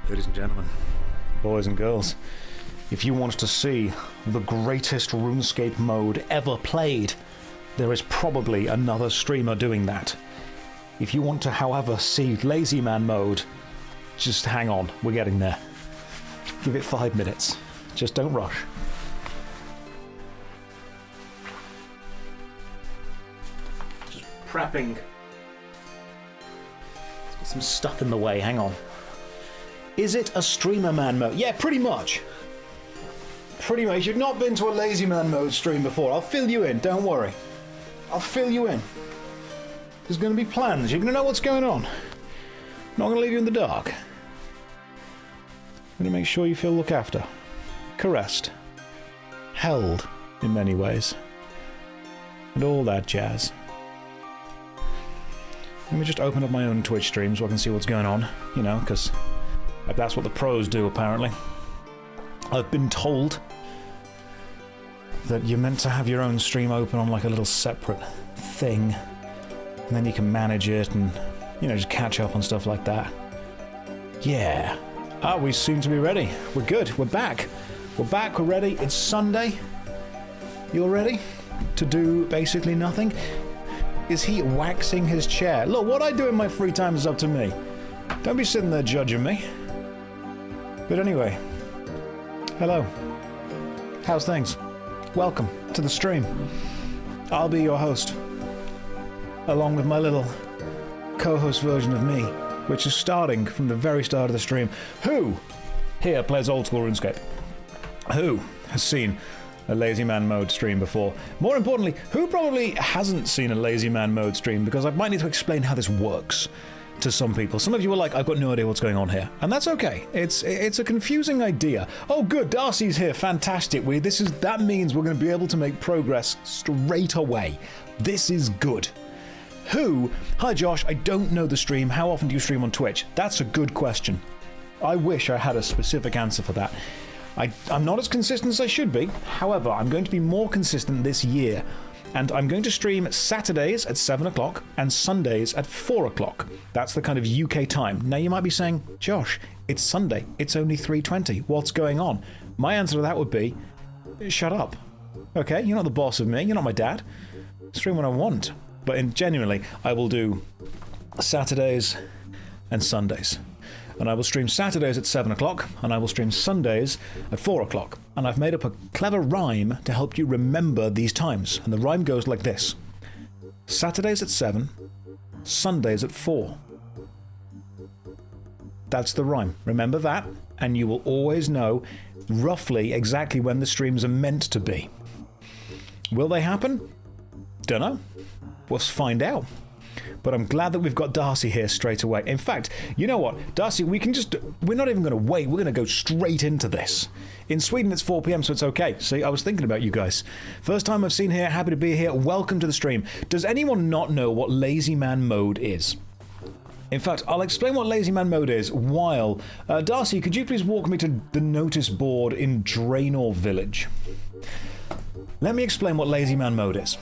Ladies and gentlemen, boys and girls, if you want to see the greatest RuneScape mode ever played, there is probably another streamer doing that. If you want to, however, see LazyManMode, just hang on, we're getting there. Give it 5 minutes. Just don't rush. Just prepping. Let's get some stuff in the way, hang on. Is it a streamer man mode? Yeah, pretty much. Pretty much. You've not been to a LazyManMode stream before. I'll fill you in, don't worry. I'll fill you in. There's going to be plans. You're going to know what's going on. Not going to leave you in the dark. I'm going to make sure you feel looked after. Caressed. Held, in many ways. And all that jazz. Let me just open up my own Twitch stream so I can see what's going on. You know, because that's what the pros do, apparently. I've been told that you're meant to have your own stream open on like a little separate thing. And then you can manage it and, you know, just catch up on stuff like that. Yeah. Ah, we seem to be ready. We're good. We're back. We're back. We're ready. It's Sunday. You're ready to do basically nothing? Is he waxing his chair? Look, what I do in my free time is up to me. Don't be sitting there judging me. But anyway, hello. How's things? Welcome to the stream. I'll be your host, along with my little co-host version of me, which is starting from the very start of the stream. Who here plays old school RuneScape? Who has seen a LazyManMode stream before? More importantly, who probably hasn't seen a LazyManMode stream? Because I might need to explain how this works to some people. Some of you are like, I've got no idea what's going on here. And that's okay. It's a confusing idea. Oh good, Darcy's here. Fantastic. That means we're going to be able to make progress straight away. This is good. Who? Hi Josh, I don't know the stream. How often do you stream on Twitch? That's a good question. I wish I had a specific answer for that. I'm not as consistent as I should be. However, I'm going to be more consistent this year. And I'm going to stream Saturdays at 7 o'clock and Sundays at 4 o'clock. That's the kind of UK time. Now you might be saying, Josh, it's Sunday. It's only 3:20. What's going on? My answer to that would be, shut up. Okay, you're not the boss of me. You're not my dad. Stream when I want. But genuinely, I will do Saturdays and Sundays. And I will stream Saturdays at 7 o'clock, and I will stream Sundays at 4 o'clock. And I've made up a clever rhyme to help you remember these times. And the rhyme goes like this. Saturdays at 7, Sundays at 4. That's the rhyme. Remember that, and you will always know roughly exactly when the streams are meant to be. Will they happen? Dunno. We'll find out. But I'm glad that we've got Darcy here straight away. In fact, you know what? Darcy, we're not even going to wait. We're going to go straight into this. In Sweden, it's 4 PM, so it's okay. See, I was thinking about you guys. First time I've seen here. Happy to be here. Welcome to the stream. Does anyone not know what LazyManMode is? In fact, I'll explain what LazyManMode is while... Darcy, could you please walk me to the notice board in Draenor Village? Let me explain what LazyManMode is.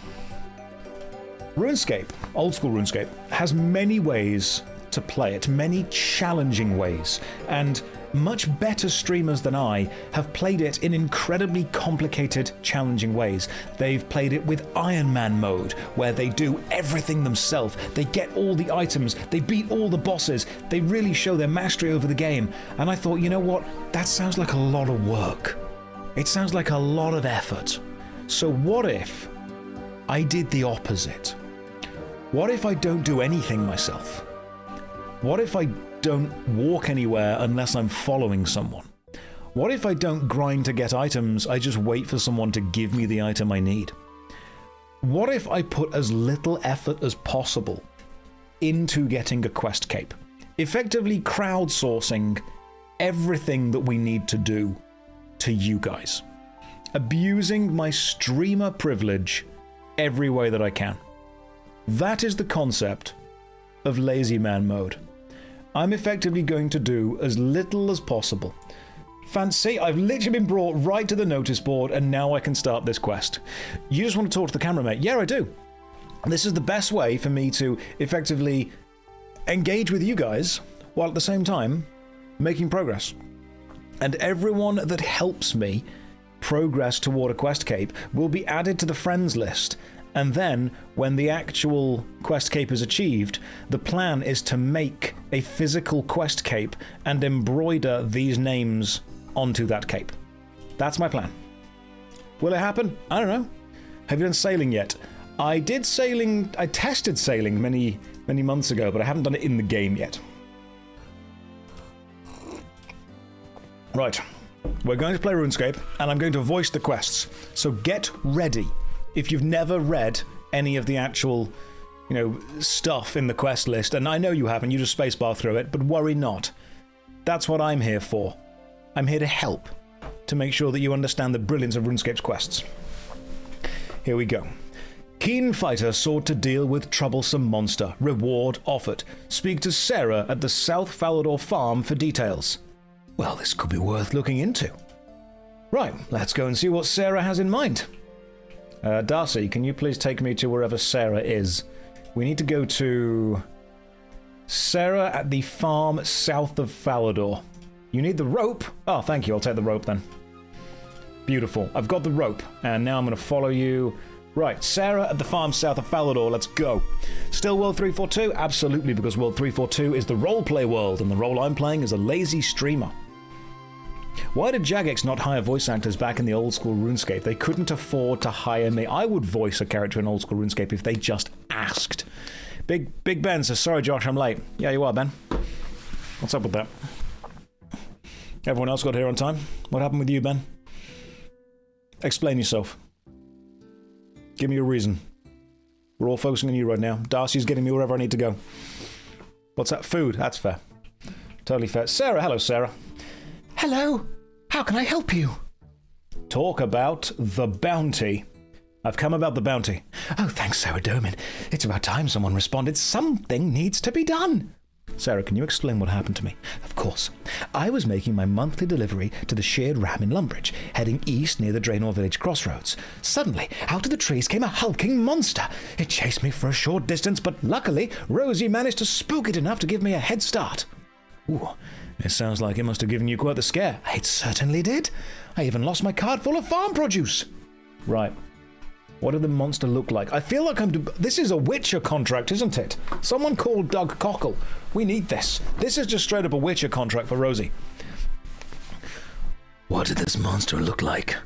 RuneScape, old school RuneScape, has many ways to play it, many challenging ways, and much better streamers than I have played it in incredibly complicated, challenging ways. They've played it with Iron Man mode, where they do everything themselves, they get all the items, they beat all the bosses, they really show their mastery over the game, and I thought, you know what, that sounds like a lot of work. It sounds like a lot of effort. So what if I did the opposite? What if I don't do anything myself? What if I don't walk anywhere unless I'm following someone? What if I don't grind to get items, I just wait for someone to give me the item I need? What if I put as little effort as possible into getting a quest cape? Effectively crowdsourcing everything that we need to do to you guys. Abusing my streamer privilege every way that I can. That is the concept of LazyManMode. I'm effectively going to do as little as possible. Fancy, I've literally been brought right to the notice board and now I can start this quest. You just want to talk to the camera, mate? Yeah, I do. This is the best way for me to effectively engage with you guys while at the same time making progress. And everyone that helps me progress toward a quest cape will be added to the friends list. And then, when the actual quest cape is achieved, the plan is to make a physical quest cape and embroider these names onto that cape. That's my plan. Will it happen? I don't know. Have you done sailing yet? I did sailing, I tested sailing many months ago, but I haven't done it in the game yet. Right. We're going to play RuneScape, and I'm going to voice the quests. So get ready. If you've never read any of the actual, stuff in the quest list, and I know you haven't, you just spacebar through it, but worry not. That's what I'm here for. I'm here to help, to make sure that you understand the brilliance of RuneScape's quests. Here we go. Keen fighter sought to deal with troublesome monster. Reward offered. Speak to Sarah at the South Falador farm for details. Well, this could be worth looking into. Right, let's go and see what Sarah has in mind. Darcy, can you please take me to wherever Sarah is? We need to go to Sarah at the farm south of Falador. You need the rope? Oh, thank you. I'll take the rope then. Beautiful. I've got the rope, and now I'm going to follow you. Right, Sarah at the farm south of Falador. Let's go. Still World 342? Absolutely, because World 342 is the roleplay world, and the role I'm playing is a lazy streamer. Why did Jagex not hire voice actors back in the old school RuneScape? They couldn't afford to hire me. I would voice a character in old school RuneScape if they just asked. Big Ben says, sorry Josh, I'm late. Yeah, you are, Ben. What's up with that? Everyone else got here on time? What happened with you, Ben? Explain yourself. Give me a reason. We're all focusing on you right now. Darcy's getting me wherever I need to go. What's that? Food. That's fair. Totally fair. Sarah. Hello, Sarah. Hello. How can I help you? Talk about the bounty. I've come about the bounty. Oh, thanks, Sarah Doman. It's about time someone responded. Something needs to be done. Sarah, can you explain what happened to me? Of course. I was making my monthly delivery to the shared ram in Lumbridge, heading east near the Draenor village crossroads. Suddenly, out of the trees came a hulking monster. It chased me for a short distance, but luckily, Rosie managed to spook it enough to give me a head start. Ooh, it sounds like it must have given you quite the scare. It certainly did. I even lost my cart full of farm produce. Right. What did the monster look like? I feel like this is a Witcher contract, isn't it? Someone called Doug Cockle. We need this. This is just straight up a Witcher contract for Rosie. What did this monster look like?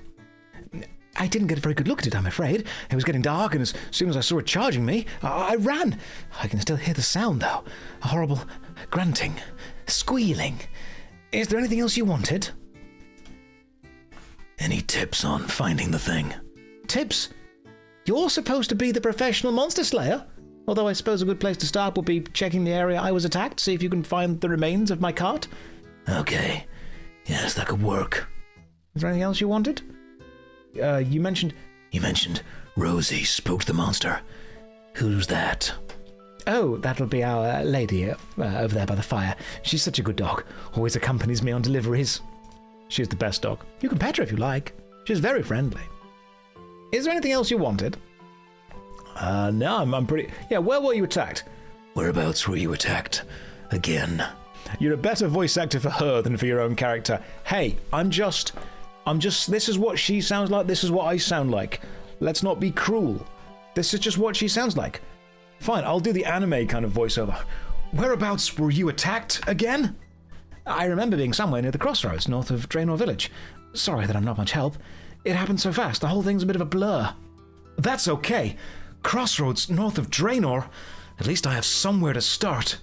I didn't get a very good look at it, I'm afraid. It was getting dark, and as soon as I saw it charging me, I ran. I can still hear the sound, though. A horrible grunting, squealing. Is there anything else you wanted? Any tips on finding the thing? Tips? You're supposed to be the professional monster slayer. Although I suppose a good place to start would be checking the area I was attacked, see if you can find the remains of my cart. Okay. Yes, that could work. Is there anything else you wanted? You mentioned Rosie spooked the monster. Who's that? Oh, that'll be our lady over there by the fire. She's such a good dog. Always accompanies me on deliveries. She's the best dog. You can pet her if you like. She's very friendly. Is there anything else you wanted? No, I'm pretty... Yeah, where were you attacked? Whereabouts were you attacked? Again. You're a better voice actor for her than for your own character. Hey, I'm just... This is what she sounds like, this is what I sound like. Let's not be cruel. This is just what she sounds like. Fine, I'll do the anime kind of voiceover. Whereabouts were you attacked again? I remember being somewhere near the crossroads north of Draenor village. Sorry that I'm not much help. It happened so fast, the whole thing's a bit of a blur. That's okay. Crossroads north of Draenor. At least I have somewhere to start.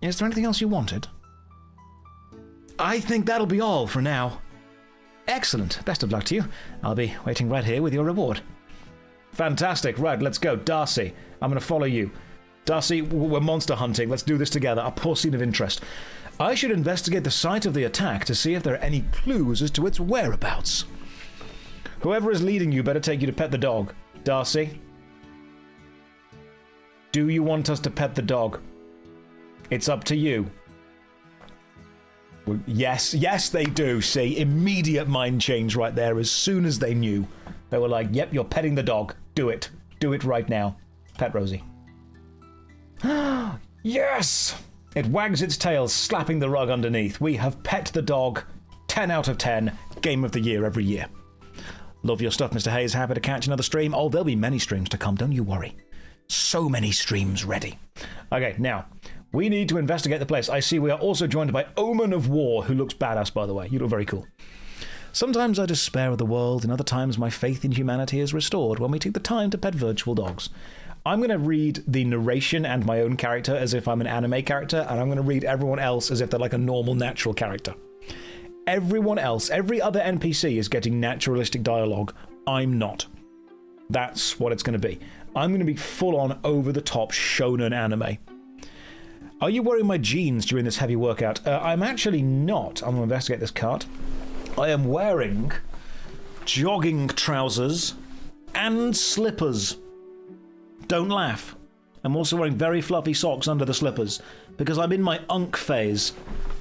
Is there anything else you wanted? I think that'll be all for now. Excellent. Best of luck to you. I'll be waiting right here with your reward. Fantastic. Right, let's go. Darcy, I'm going to follow you. Darcy, we're monster hunting. Let's do this together. A porcine of interest. I should investigate the site of the attack to see if there are any clues as to its whereabouts. Whoever is leading you better take you to pet the dog. Darcy? Do you want us to pet the dog? It's up to you. Well, yes, they do. See, immediate mind change right there as soon as they knew. They were like, yep, you're petting the dog. Do it. Do it right now. Pet Rosie. Yes! It wags its tail, slapping the rug underneath. We have pet the dog. 10 out of 10. Game of the year every year. Love your stuff, Mr. Hayes. Happy to catch another stream. Oh, there'll be many streams to come, don't you worry. So many streams ready. Okay, now, we need to investigate the place. I see we are also joined by Omen of War, who looks badass, by the way. You look very cool. Sometimes I despair of the world, and other times my faith in humanity is restored when we take the time to pet virtual dogs. I'm going to read the narration and my own character as if I'm an anime character, and I'm going to read everyone else as if they're like a normal, natural character. Everyone else, every other NPC is getting naturalistic dialogue. I'm not. That's what it's going to be. I'm going to be full-on, over-the-top shonen anime. Are you wearing my jeans during this heavy workout? I'm actually not. I'm going to investigate this cart. I am wearing jogging trousers and slippers. Don't laugh. I'm also wearing very fluffy socks under the slippers because I'm in my unk phase.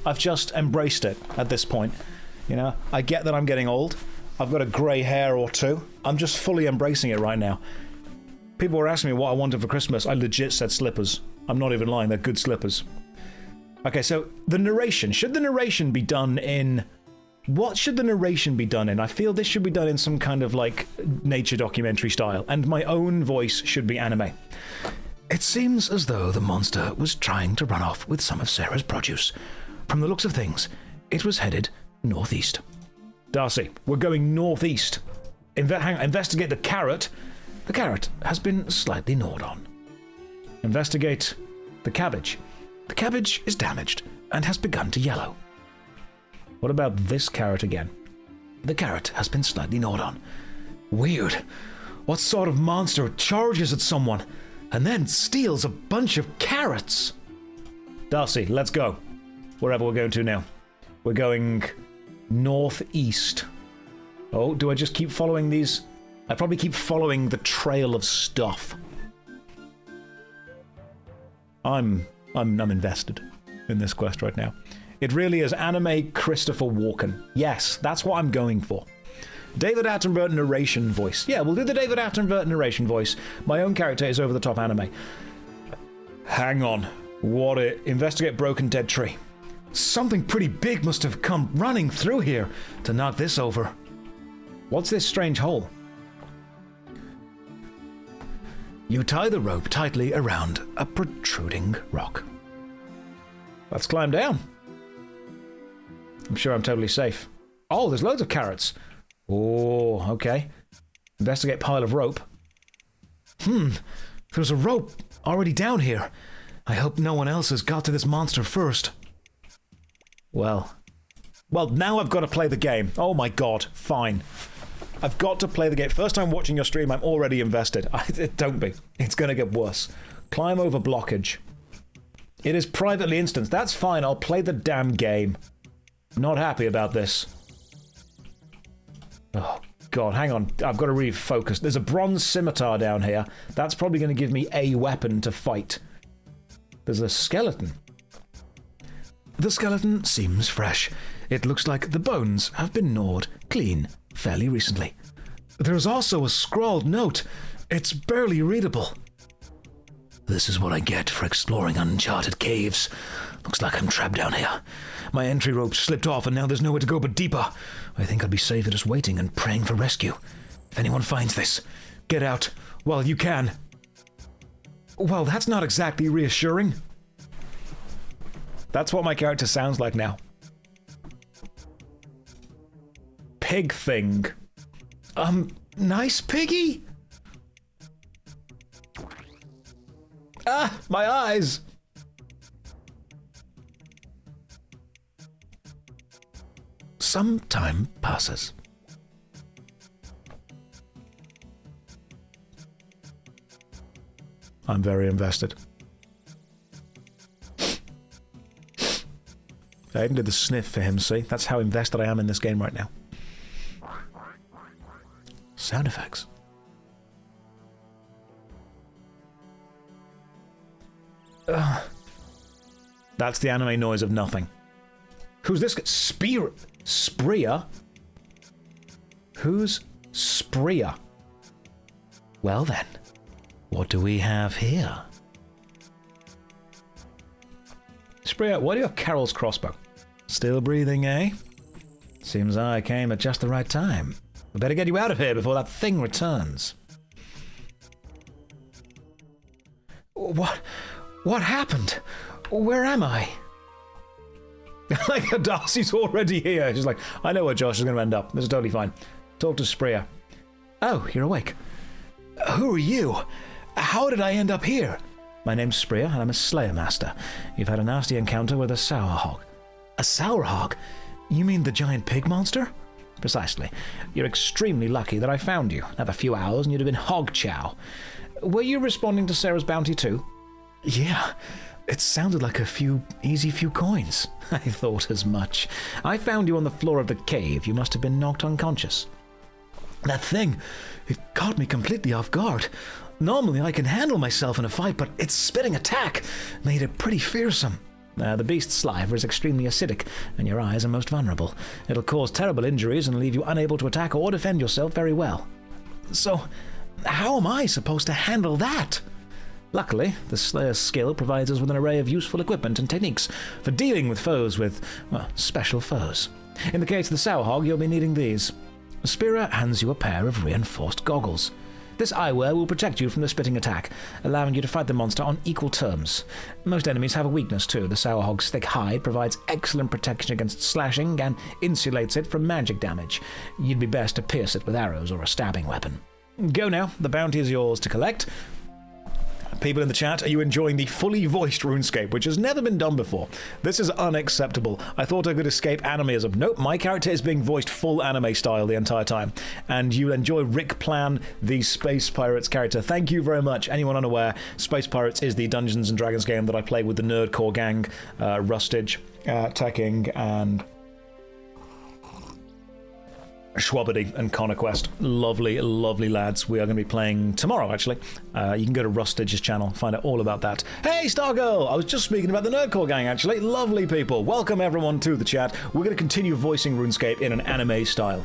I've just embraced it at this point. You know, I get that I'm getting old. I've got a grey hair or two. I'm just fully embracing it right now. People were asking me what I wanted for Christmas. I legit said slippers. I'm not even lying. They're good slippers. Okay, so the narration. Should the narration be done in... What should the narration be done in? I feel this should be done in some kind of, like, nature documentary style. And my own voice should be anime. It seems as though the monster was trying to run off with some of Sarah's produce. From the looks of things, it was headed northeast. Darcy, we're going northeast. Investigate the carrot. The carrot has been slightly gnawed on. Investigate the cabbage. The cabbage is damaged and has begun to yellow. What about this carrot again? The carrot has been slightly gnawed on. Weird. What sort of monster charges at someone and then steals a bunch of carrots? Darcy, let's go. Wherever we're going to now. We're going northeast. Oh, do I just keep following these? I probably keep following the trail of stuff. I'm invested in this quest right now. It really is anime Christopher Walken. Yes, that's what I'm going for. David Attenborough narration voice. Yeah, we'll do the David Attenborough narration voice. My own character is over-the-top anime. Hang on. What it? Investigate broken dead tree. Something pretty big must have come running through here to knock this over. What's this strange hole? You tie the rope tightly around a protruding rock. Let's climb down. I'm sure I'm totally safe. Oh, there's loads of carrots. Oh, okay. Investigate pile of rope. There's a rope already down here. I hope no one else has got to this monster first. Well, now I've got to play the game. Oh my god, fine. I've got to play the game. First time watching your stream, I'm already invested. Don't be. It's going to get worse. Climb over blockage. It is privately instanced. That's fine. I'll play the damn game. Not happy about this. Oh, God. Hang on. I've got to refocus. There's a bronze scimitar down here. That's probably going to give me a weapon to fight. There's a skeleton. The skeleton seems fresh. It looks like the bones have been gnawed clean fairly recently. There's also a scrawled note. It's barely readable. This is what I get for exploring uncharted caves. Looks like I'm trapped down here. My entry rope slipped off and now there's nowhere to go but deeper. I think I'd be safer just waiting and praying for rescue. If anyone finds this, get out while you can. Well, that's not exactly reassuring. That's what my character sounds like now. Pig thing. Nice piggy? Ah, my eyes! Some time passes. I'm very invested. I even did the sniff for him, see? That's how invested I am in this game right now. Sound effects. That's the anime noise of nothing. Who's this guy? Spreer? Who's Spreer? Well then, what do we have here? Spreer, what are your Carol's crossbow? Still breathing, eh? Seems I came at just the right time. We better get you out of here before that thing returns. What happened? Where am I? Like, Darcy's already here. She's like, I know where Josh is going to end up. This is totally fine. Talk to Spreer. Oh, you're awake. Who are you? How did I end up here? My name's Spreer, and I'm a Slayer Master. You've had a nasty encounter with a sourhog. A sourhog? You mean the giant pig monster? Precisely. You're extremely lucky that I found you. Another few hours and you'd have been hog chow. Were you responding to Sarah's bounty too? Yeah. It sounded like a easy few coins. I thought as much. I found you on the floor of the cave. You must have been knocked unconscious. That thing, it caught me completely off guard. Normally I can handle myself in a fight, but its spitting attack made it pretty fearsome. The beast's saliva is extremely acidic, and your eyes are most vulnerable. It'll cause terrible injuries and leave you unable to attack or defend yourself very well. So, how am I supposed to handle that? Luckily, the Slayer's skill provides us with an array of useful equipment and techniques for dealing with foes with, well, special foes. In the case of the sourhog, you'll be needing these. Spreer hands you a pair of reinforced goggles. This eyewear will protect you from the spitting attack, allowing you to fight the monster on equal terms. Most enemies have a weakness too. The sourhog's thick hide provides excellent protection against slashing and insulates it from magic damage. You'd be best to pierce it with arrows or a stabbing weapon. Go now, the bounty is yours to collect. People in the chat, are you enjoying the fully voiced RuneScape, which has never been done before? This is unacceptable. I thought I could escape animism. Nope, my character is being voiced full anime style the entire time. And you enjoy Rick Plan, the Space Pirates character. Thank you very much. Anyone unaware, Space Pirates is the Dungeons & Dragons game that I play with the Nerdcore gang, Rustage, Tekking, and Schwabbity and Conquest. Lovely, lovely lads. We are going to be playing tomorrow, actually. You can go to Rustage's channel, find out all about that. Hey, Stargirl! I was just speaking about the Nerdcore gang, actually. Lovely people. Welcome, everyone, to the chat. We're going to continue voicing RuneScape in an anime style.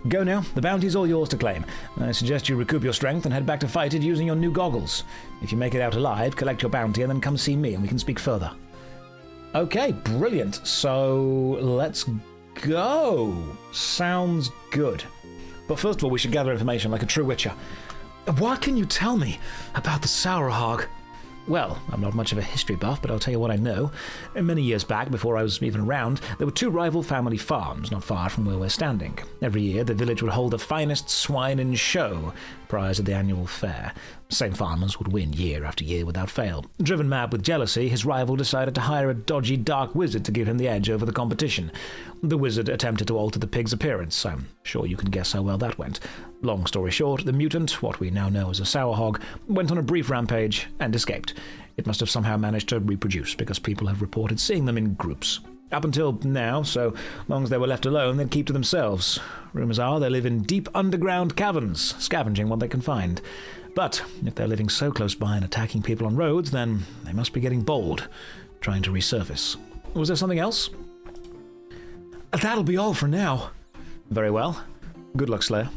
Go now. The bounty's all yours to claim. I suggest you recoup your strength and head back to fight it using your new goggles. If you make it out alive, collect your bounty and then come see me and we can speak further. Okay, brilliant. So, let's go. Sounds good. But first of all, we should gather information like a true witcher. What can you tell me about the sourhog? Well, I'm not much of a history buff, but I'll tell you what I know. Many years back, before I was even around, there were two rival family farms not far from where we're standing. Every year, the village would hold the finest swine in show prior to the annual fair. Same farmers would win year after year without fail. Driven mad with jealousy, his rival decided to hire a dodgy dark wizard to give him the edge over the competition. The wizard attempted to alter the pig's appearance. I'm sure you can guess how well that went. Long story short, the mutant, what we now know as a sourhog, went on a brief rampage and escaped. It must have somehow managed to reproduce, because people have reported seeing them in groups. Up until now, so long as they were left alone, they'd keep to themselves. Rumours are they live in deep underground caverns, scavenging what they can find. But if they're living so close by and attacking people on roads, then they must be getting bold, trying to resurface. Was there something else? That'll be all for now. Very well. Good luck, Slayer.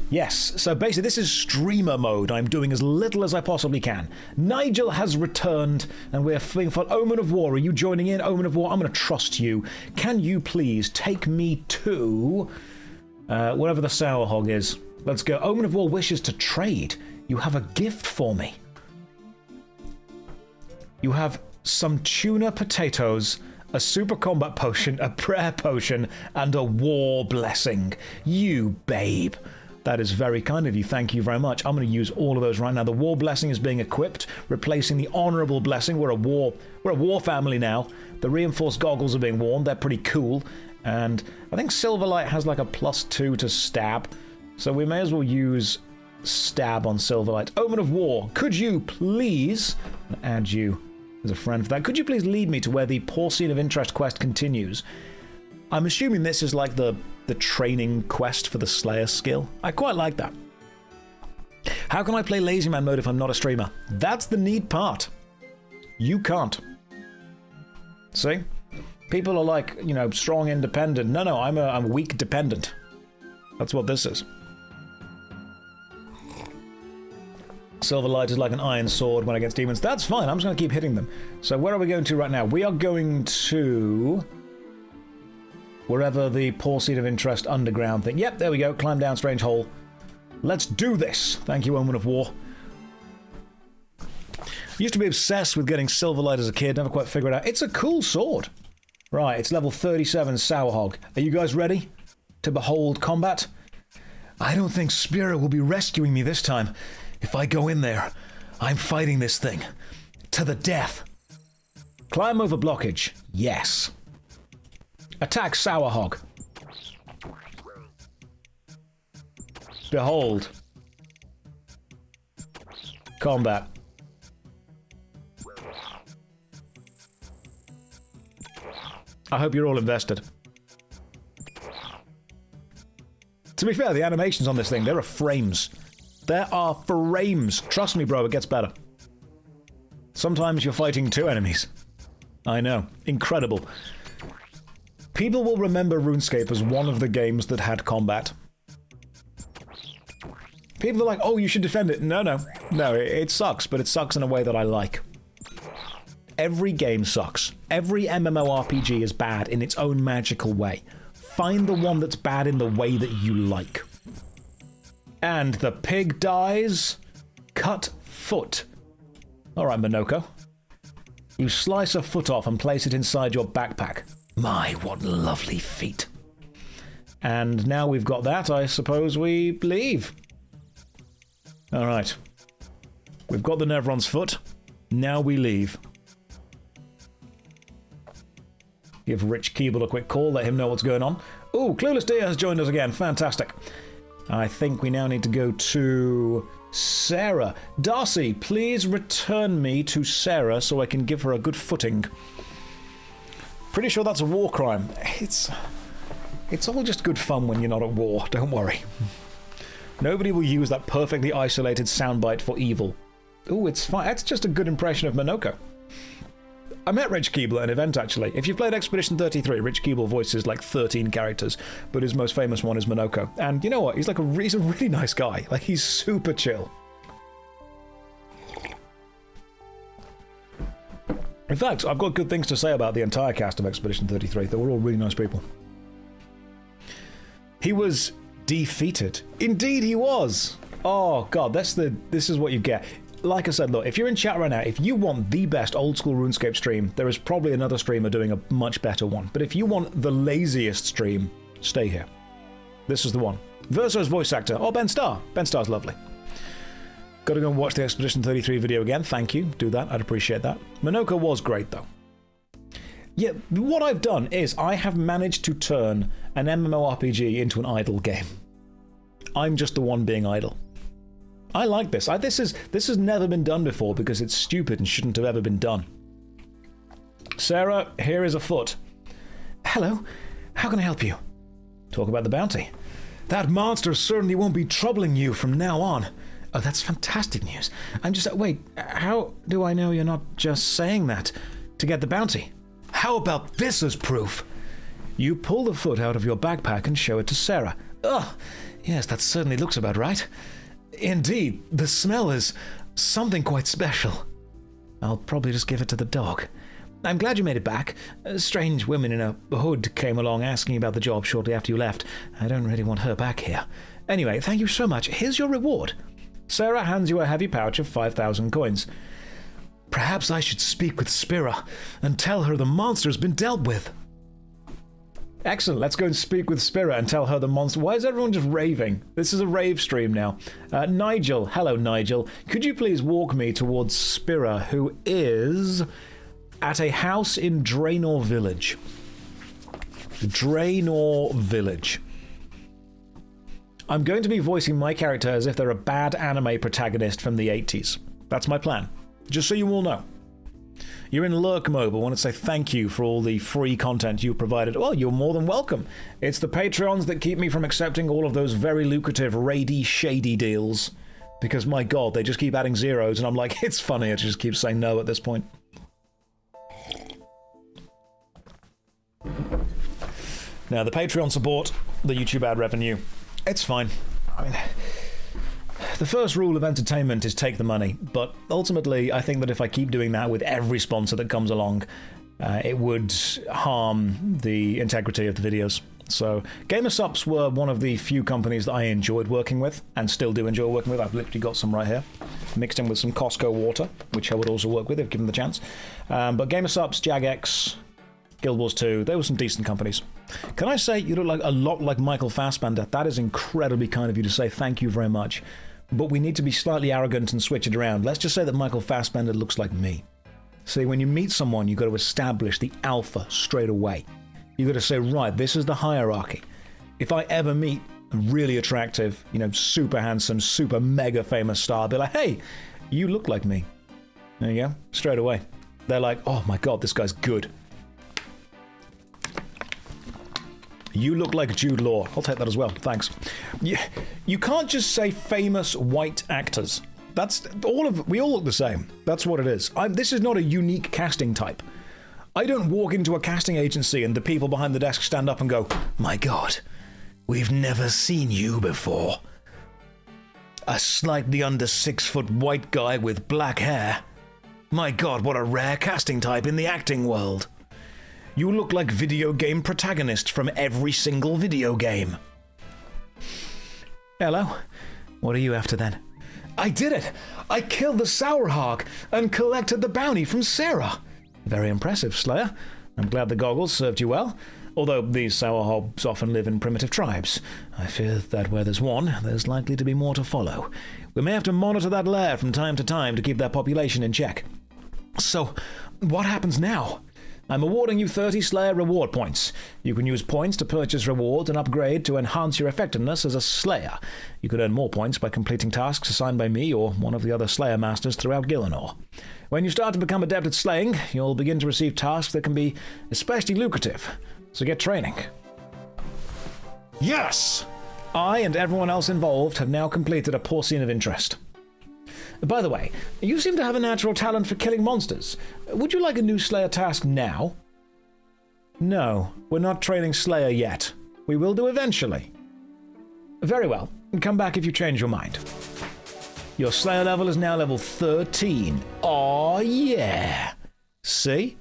Yes, so basically this is streamer mode. I'm doing as little as I possibly can. Nigel has returned, and we're being for Omen of War. Are you joining in, Omen of War? I'm going to trust you. Can you please take me to wherever the sourhog is? Let's go. Omen of War wishes to trade. You have a gift for me. You have some tuna potatoes, a super combat potion, a prayer potion, and a war blessing. You babe. That is very kind of you. Thank you very much. I'm going to use all of those right now. The war blessing is being equipped, replacing the honorable blessing. We're a war family now. The reinforced goggles are being worn. They're pretty cool. And I think Silverlight has like a +2 to stab. So we may as well use stab on Silverlight. Omen of War, could you please add you as a friend for that? Could you please lead me to where the Porcine of Interest quest continues? I'm assuming this is like the training quest for the Slayer skill. I quite like that. How can I play LazyManMode if I'm not a streamer? That's the neat part. You can't. See? People are like, you know, strong independent. No, I'm a weak dependent. That's what this is. Silver light is like an iron sword when against demons. That's fine, I'm just going to keep hitting them. So where are we going to right now? We are going to... wherever the porcine of interest underground thing. Yep, there we go. Climb down strange hole. Let's do this. Thank you, Omen of War. I used to be obsessed with getting Silverlight as a kid. Never quite figured it out. It's a cool sword. Right, it's level 37 Sourhog. Are you guys ready to behold combat? I don't think Spirit will be rescuing me this time. If I go in there, I'm fighting this thing. To the death. Climb over blockage. Yes. Attack Sourhog. Behold. Combat. I hope you're all invested. To be fair, the animations on this thing, there are frames. There are frames. Trust me, bro, it gets better. Sometimes you're fighting two enemies. I know. Incredible. People will remember RuneScape as one of the games that had combat. People are like, oh, you should defend it. No, no. No, it sucks, but it sucks in a way that I like. Every game sucks. Every MMORPG is bad in its own magical way. Find the one that's bad in the way that you like. And the pig dies. Cut foot. Alright, Monoko. You slice a foot off and place it inside your backpack. My, what lovely feet. And now we've got that, I suppose we leave. Alright. We've got the Nevron's foot. Now we leave. Give Rich Keeble a quick call, let him know what's going on. Ooh, Clueless Deer has joined us again. Fantastic. I think we now need to go to Sarah. Darcy, please return me to Sarah so I can give her a good footing. Pretty sure that's a war crime. It's all just good fun when you're not at war, don't worry. Nobody will use that perfectly isolated soundbite for evil. Ooh, it's fine. That's just a good impression of Monoko. I met Rich Keeble at an event, actually. If you've played Expedition 33, Rich Keeble voices like 13 characters, but his most famous one is Monoko. And you know what? He's a really nice guy. Like, he's super chill. In fact, I've got good things to say about the entire cast of Expedition 33. They were all really nice people. He was defeated. Indeed he was! Oh, God, this is what you get. Like I said, look, if you're in chat right now, if you want the best old-school RuneScape stream, there is probably another streamer doing a much better one. But if you want the laziest stream, stay here. This is the one. Verso's voice actor. Oh, Ben Starr. Ben Starr's lovely. Gotta go and watch the Expedition 33 video again. Thank you. Do that. I'd appreciate that. Monoko was great, though. Yeah, what I've done is I have managed to turn an MMORPG into an idle game. I'm just the one being idle. I like this. This has never been done before because it's stupid and shouldn't have ever been done. Sarah, here is a foot. Hello. How can I help you? Talk about the bounty. That monster certainly won't be troubling you from now on. Oh, that's fantastic news. I'm just... Wait, how do I know you're not just saying that to get the bounty? How about this as proof? You pull the foot out of your backpack and show it to Sarah. Ugh, yes, that certainly looks about right. Indeed, the smell is something quite special. I'll probably just give it to the dog. I'm glad you made it back. Strange woman in a hood came along asking about the job shortly after you left. I don't really want her back here. Anyway, thank you so much. Here's your reward. Sarah hands you a heavy pouch of 5,000 coins. Perhaps I should speak with Spira and tell her the monster's been dealt with. Excellent, let's go and speak with Spira and tell her the monster... Why is everyone just raving? This is a rave stream now. Nigel, hello Nigel. Could you please walk me towards Spira, who is at a house in Draenor Village. Draenor Village. I'm going to be voicing my character as if they're a bad anime protagonist from the 80s. That's my plan. Just so you all know. You're in lurk mode, but I want to say thank you for all the free content you provided. Well, you're more than welcome. It's the Patreons that keep me from accepting all of those very lucrative, raidy, shady deals. Because, my God, they just keep adding zeros, and I'm like, it's funnier to just keep saying no at this point. Now, the Patreon support, the YouTube ad revenue, it's fine. I mean, the first rule of entertainment is take the money, but ultimately I think that if I keep doing that with every sponsor that comes along, it would harm the integrity of the videos. So GamerSups were one of the few companies that I enjoyed working with, and still do enjoy working with. I've literally got some right here, mixed in with some Costco water, which I would also work with if given the chance. But GamerSups, JagX, Guild Wars 2, they were some decent companies. Can I say you look like a lot like Michael Fassbender? That is incredibly kind of you to say. Thank you very much. But we need to be slightly arrogant and switch it around. Let's just say that Michael Fassbender looks like me. See, when you meet someone, you've got to establish the alpha straight away. You've got to say, right, this is the hierarchy. If I ever meet a really attractive, super handsome, super mega famous star, I'll be like, hey, you look like me. There you go, straight away. They're like, oh my god, this guy's good. You look like Jude Law. I'll take that as well, thanks. You can't just say famous white actors. We all look the same. That's what it is. This is not a unique casting type. I don't walk into a casting agency and the people behind the desk stand up and go, my god, we've never seen you before. A slightly under 6 foot white guy with black hair. My god, what a rare casting type in the acting world. You look like video game protagonists from every single video game. Hello? What are you after then? I did it! I killed the sourhog and collected the bounty from Sarah. Very impressive, Slayer. I'm glad the goggles served you well. Although these sourhogs often live in primitive tribes. I fear that where there's one, there's likely to be more to follow. We may have to monitor that lair from time to time to keep their population in check. So, what happens now? I'm awarding you 30 Slayer reward points. You can use points to purchase rewards and upgrade to enhance your effectiveness as a Slayer. You could earn more points by completing tasks assigned by me or one of the other Slayer masters throughout Gielinor. When you start to become adept at slaying, you'll begin to receive tasks that can be especially lucrative, so get training. Yes! I and everyone else involved have now completed a porcine of interest. By the way, you seem to have a natural talent for killing monsters. Would you like a new Slayer task now? No, we're not training Slayer yet. We will do eventually. Very well, come back if you change your mind. Your Slayer level is now level 13. Aw, yeah! See?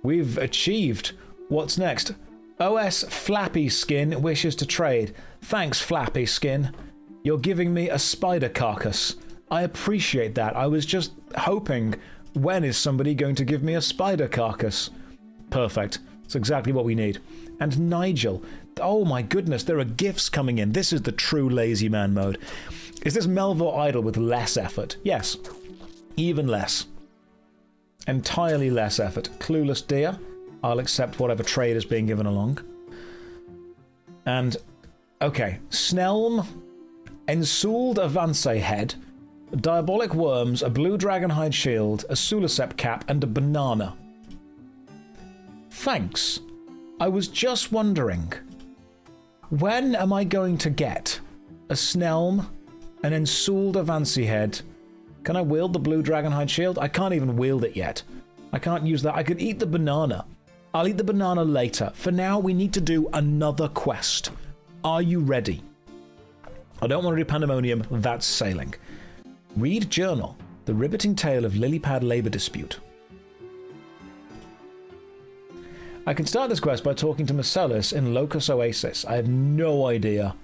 We've achieved. What's next? OS Flappy Skin wishes to trade. Thanks, Flappy Skin. You're giving me a spider carcass. I appreciate that. I was just hoping, when is somebody going to give me a spider carcass? Perfect. It's exactly what we need. And Nigel. Oh my goodness, there are gifts coming in. This is the true LazyMan mode. Is this Melvor Idol with less effort? Yes. Even less. Entirely less effort. Clueless Deer. I'll accept whatever trade is being given along. And, okay. Snelm, Ensouled Avance Head, Diabolic Worms, a Blue Dragonhide Shield, a Sulisep Cap, and a banana. Thanks. I was just wondering, when am I going to get a Snelm, an Ensouled Avance Head? Can I wield the Blue Dragonhide Shield? I can't even wield it yet. I can't use that. I could eat the banana. I'll eat the banana later. For now, we need to do another quest. Are you ready? I don't want to do Pandemonium. That's sailing. Read Journal. The riveting tale of Lilypad labor dispute. I can start this quest by talking to Marcellus in Locus Oasis. I have no idea.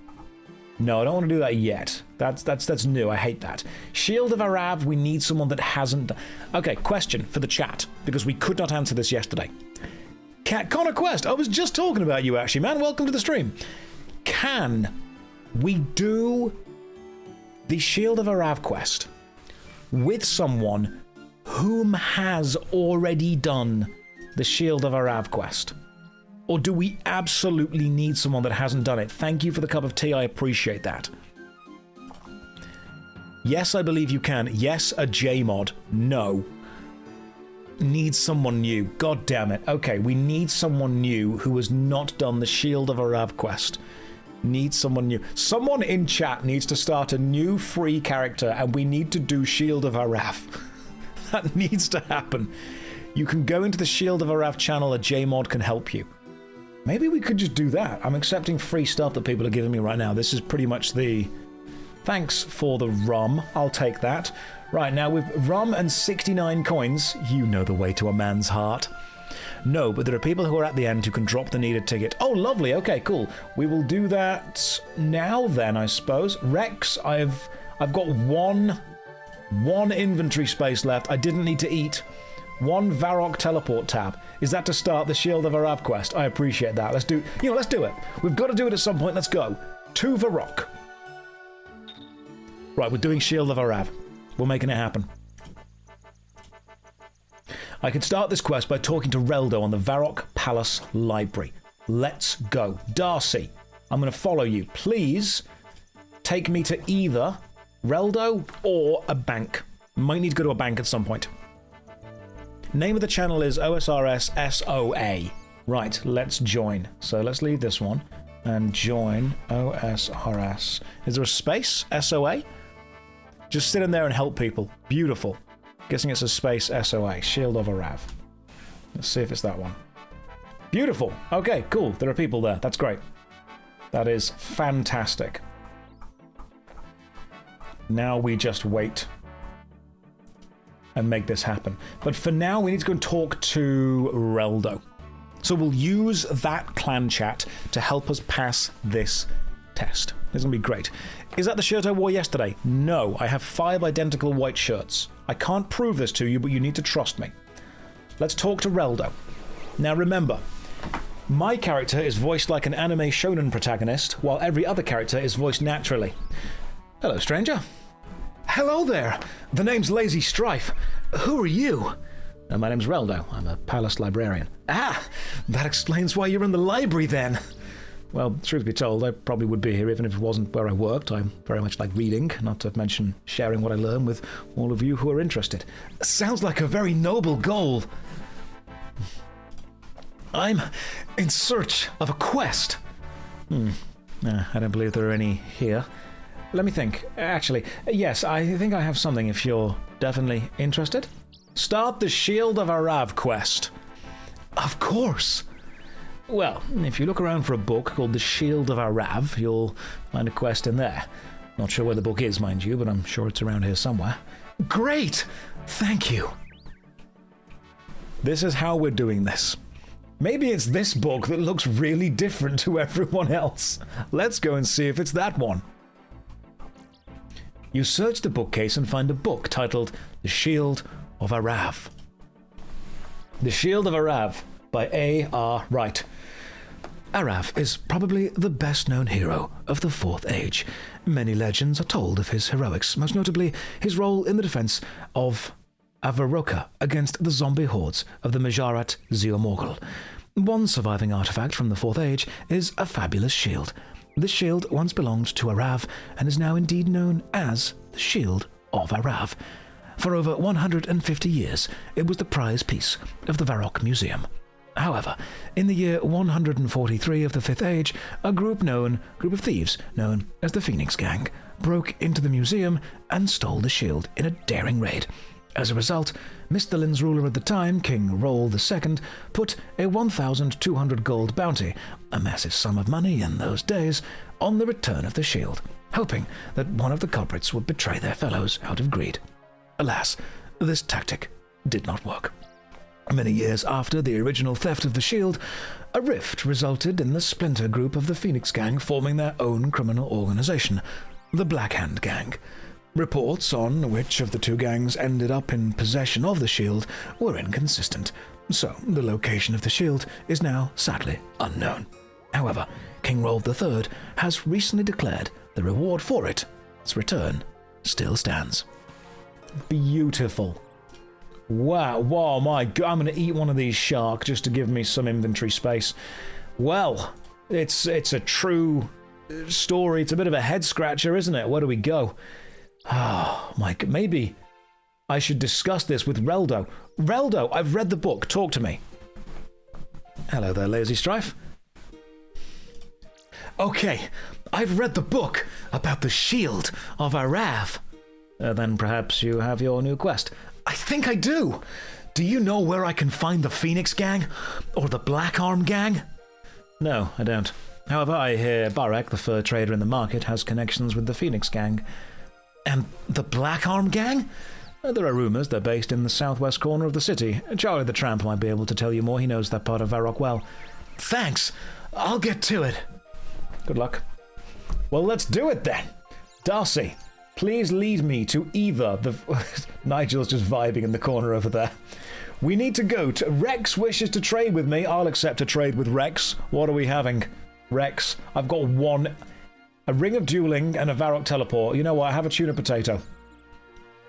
No, I don't want to do that yet. That's new. I hate that. Shield of Arrav, we need someone that hasn't... Okay, question for the chat, because we could not answer this yesterday. Connor Quest, I was just talking about you actually, man. Welcome to the stream. Can we do the Shield of Arrav quest with someone whom has already done the Shield of Arrav quest? Or do we absolutely need someone that hasn't done it? Thank you for the cup of tea, I appreciate that. Yes, I believe you can. Yes, a J-mod. No. Need someone new. God damn it. Okay, we need someone new who has not done the Shield of Arrav quest. Need someone new. Someone in chat needs to start a new free character and we need to do Shield of Arrav. That needs to happen. You can go into the Shield of Arrav channel, a J-mod can help you. Maybe we could just do that. I'm accepting free stuff that people are giving me right now. This is pretty much the Thanks for the rum. I'll take that. Right, now with rum and 69 coins, you know the way to a man's heart. No, but there are people who are at the end who can drop the needed ticket. Oh, lovely. Okay, cool. We will do that now then, I suppose. Rex, I've got one inventory space left. I didn't need to eat. One Varrock teleport tab. Is that to start the Shield of Arrav quest? I appreciate that. Let's do it. We've got to do it at some point. Let's go. To Varrock. Right, we're doing Shield of Arrav. We're making it happen. I could start this quest by talking to Reldo on the Varrock Palace Library. Let's go. Darcy, I'm going to follow you. Please take me to either Reldo or a bank. Might need to go to a bank at some point. Name of the channel is OSRS SOA. Right, let's join. So let's leave this one and join OSRS. Is there a space? SOA? Just sit in there and help people. Beautiful. Guessing it's a space SOA. Shield of Arrav. Let's see if it's that one. Beautiful. Okay, cool. There are people there. That's great. That is fantastic. Now we just wait and make this happen. But for now, we need to go and talk to Reldo. So we'll use that clan chat to help us pass this test. It's going to be great. Is that the shirt I wore yesterday? No, I have 5 identical white shirts. I can't prove this to you, but you need to trust me. Let's talk to Reldo. Now remember, my character is voiced like an anime shonen protagonist, while every other character is voiced naturally. Hello, stranger. Hello there. The name's LazyStrife. Who are you? My name's Reldo. I'm a palace librarian. Ah, that explains why you're in the library then. Well, truth be told, I probably would be here even if it wasn't where I worked. I very much like reading, not to mention sharing what I learn with all of you who are interested. Sounds like a very noble goal. I'm in search of a quest. I don't believe there are any here. Let me think. Actually, yes, I think I have something if you're definitely interested. Start the Shield of Arrav quest. Of course. Well, if you look around for a book called The Shield of Arrav, you'll find a quest in there. Not sure where the book is, mind you, but I'm sure it's around here somewhere. Great! Thank you. This is how we're doing this. Maybe it's this book that looks really different to everyone else. Let's go and see if it's that one. You search the bookcase and find a book titled The Shield of Arrav. The Shield of Arrav by A.R. Wright. Arrav is probably the best-known hero of the Fourth Age. Many legends are told of his heroics, most notably his role in the defense of Avaroka against the zombie hordes of the Majorat Zeomorgul. One surviving artifact from the Fourth Age is a fabulous shield. This shield once belonged to Arrav and is now indeed known as the Shield of Arrav. For over 150 years, it was the prize piece of the Varrock Museum. However, in the year 143 of the Fifth Age, a group of thieves known as the Phoenix Gang broke into the museum and stole the shield in a daring raid. As a result, Mistalin's ruler at the time, King Roll II, put a 1,200 gold bounty, a massive sum of money in those days, on the return of the shield, hoping that one of the culprits would betray their fellows out of greed. Alas, this tactic did not work. Many years after the original theft of the shield, a rift resulted in the splinter group of the Phoenix Gang forming their own criminal organization, the Black Hand Gang. Reports on which of the two gangs ended up in possession of the shield were inconsistent, so the location of the shield is now sadly unknown. However, King Roll III has recently declared the reward for its return still stands. Beautiful. Wow, my God, I'm going to eat one of these shark just to give me some inventory space. Well, it's a true story. It's a bit of a head-scratcher, isn't it? Where do we go? Oh, my God, maybe I should discuss this with Reldo. Reldo, I've read the book. Talk to me. Hello there, LazyStrife. Okay, I've read the book about the Shield of Arrav. Then perhaps you have your new quest. I think I do. Do you know where I can find the Phoenix Gang? Or the Black Arm Gang? No, I don't. However, I hear Barek, the fur trader in the market, has connections with the Phoenix Gang. And the Black Arm Gang? There are rumours they're based in the southwest corner of the city. Charlie the Tramp might be able to tell you more. He knows that part of Varrock well. Thanks! I'll get to it. Good luck. Well, let's do it then. Darcy, please lead me to either the... Nigel's just vibing in the corner over there. We need to go to... Rex wishes to trade with me. I'll accept a trade with Rex. What are we having? Rex, I've got one... A ring of dueling and a Varrock teleport. You know what? I have a tuna potato.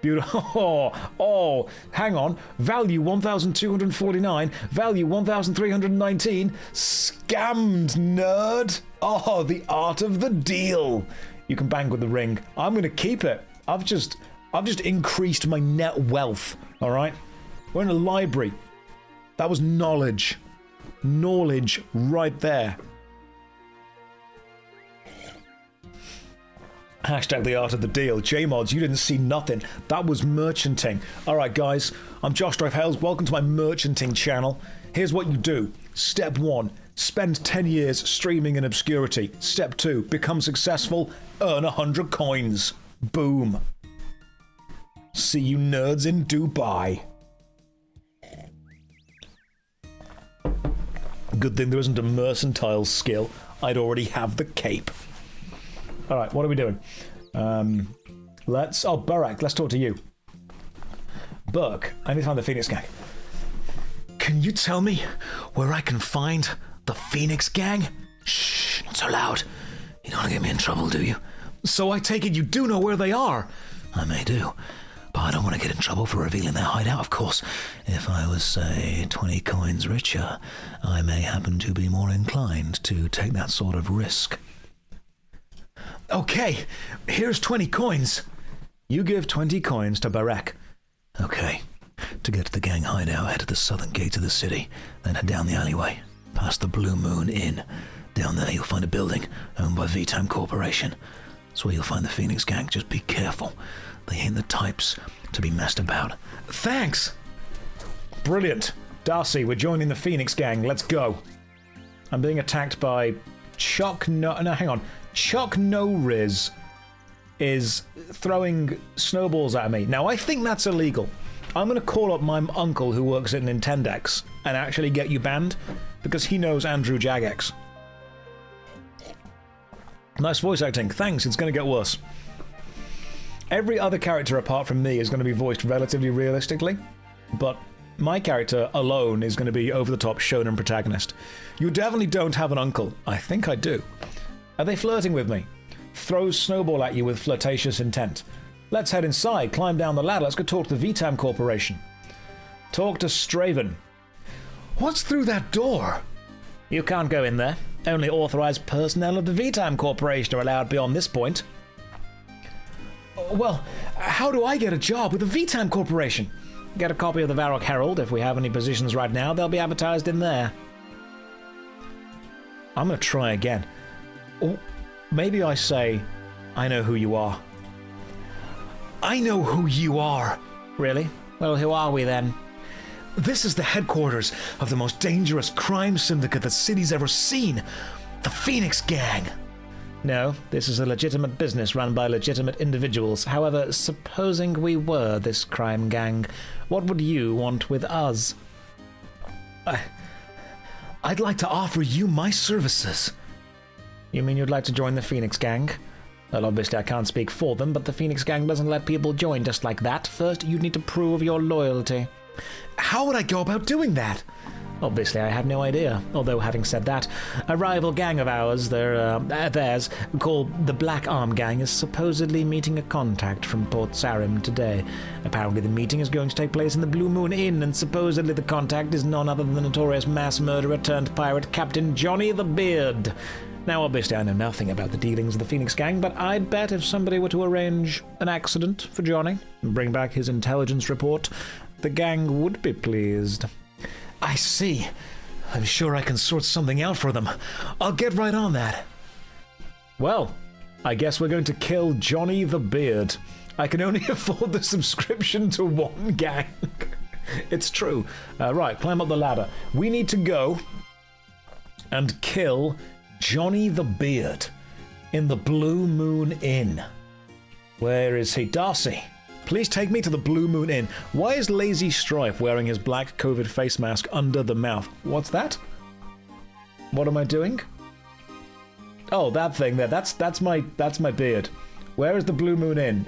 Beautiful. Oh, hang on. Value 1,249. Value 1,319. Scammed, nerd. Oh, the art of the deal. You can bank with the ring. I'm going to keep it. I've just increased my net wealth. All right. We're in a library. That was knowledge. Knowledge right there. Hashtag the art of the deal. J-Mods, you didn't see nothing. That was merchanting. Alright guys, I'm JoshStrifeHayes. Welcome to my merchanting channel. Here's what you do. Step 1, spend 10 years streaming in obscurity. Step 2, become successful, earn 100 coins. Boom. See you nerds in Dubai. Good thing there isn't a mercantile skill. I'd already have the cape. Alright, what are we doing? Oh, Barak, let's talk to you. Burke, I need to find the Phoenix Gang. Can you tell me where I can find the Phoenix Gang? Shh, not so loud. You don't want to get me in trouble, do you? So I take it you do know where they are? I may do, but I don't want to get in trouble for revealing their hideout, of course. If I was, say, 20 coins richer, I may happen to be more inclined to take that sort of risk. Okay, here's 20 coins. You give 20 coins to Barak. Okay. To get to the gang hideout, head to the southern gate of the city, then head down the alleyway, past the Blue Moon Inn. Down there you'll find a building owned by VTAM Corporation. That's where you'll find the Phoenix Gang. Just be careful. They ain't the types to be messed about. Thanks! Brilliant. Darcy, we're joining the Phoenix Gang. Let's go. I'm being attacked by Chuck hang on. Chuck No-Riz is throwing snowballs at me. Now, I think that's illegal. I'm going to call up my uncle who works at Nintendex and actually get you banned because he knows Andrew Jagex. Nice voice acting. Thanks, it's going to get worse. Every other character apart from me is going to be voiced relatively realistically, but my character alone is going to be over-the-top shonen protagonist. You definitely don't have an uncle. I think I do. Are they flirting with me? Throws snowball at you with flirtatious intent. Let's head inside, climb down the ladder, let's go talk to the VTAM Corporation. Talk to Straven. What's through that door? You can't go in there. Only authorized personnel of the VTAM Corporation are allowed beyond this point. Well, how do I get a job with the VTAM Corporation? Get a copy of the Varrock Herald. If we have any positions right now, they'll be advertised in there. I'm going to try again. Or maybe I say, I know who you are. I know who you are. Really? Well, who are we then? This is the headquarters of the most dangerous crime syndicate the city's ever seen. The Phoenix Gang. No, this is a legitimate business run by legitimate individuals. However, supposing we were this crime gang, what would you want with us? I'd like to offer you my services. You mean you'd like to join the Phoenix Gang? Well, obviously I can't speak for them, but the Phoenix Gang doesn't let people join just like that. First, you'd need to prove your loyalty. How would I go about doing that? Obviously, I have no idea. Although, having said that, a rival gang of ours, theirs, called the Black Arm Gang, is supposedly meeting a contact from Port Sarim today. Apparently, the meeting is going to take place in the Blue Moon Inn, and supposedly the contact is none other than the notorious mass murderer turned pirate Captain Johnny the Beard. Now, obviously, I know nothing about the dealings of the Phoenix Gang, but I'd bet if somebody were to arrange an accident for Johnny and bring back his intelligence report, the gang would be pleased. I see. I'm sure I can sort something out for them. I'll get right on that. Well, I guess we're going to kill Johnny the Beard. I can only afford the subscription to one gang. It's true. Right, climb up the ladder. We need to go and kill Johnny the Beard in the Blue Moon Inn. Where is he? Darcy, please take me to the Blue Moon Inn. Why is Lazy Strife wearing his black COVID face mask under the mouth? What's that? What am I doing? Oh, that thing there. That's my beard. Where is the Blue Moon Inn?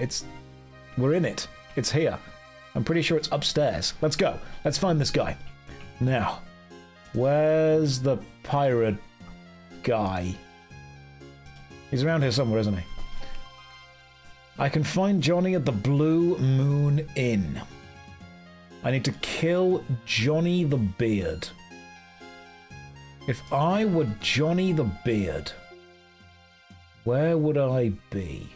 We're in it. It's here. I'm pretty sure it's upstairs. Let's go. Let's find this guy. Now, where's the pirate guy? He's around here somewhere, isn't he? I can find Johnny at the Blue Moon Inn. I need to kill Johnny the Beard. If I were Johnny the Beard, where would I be?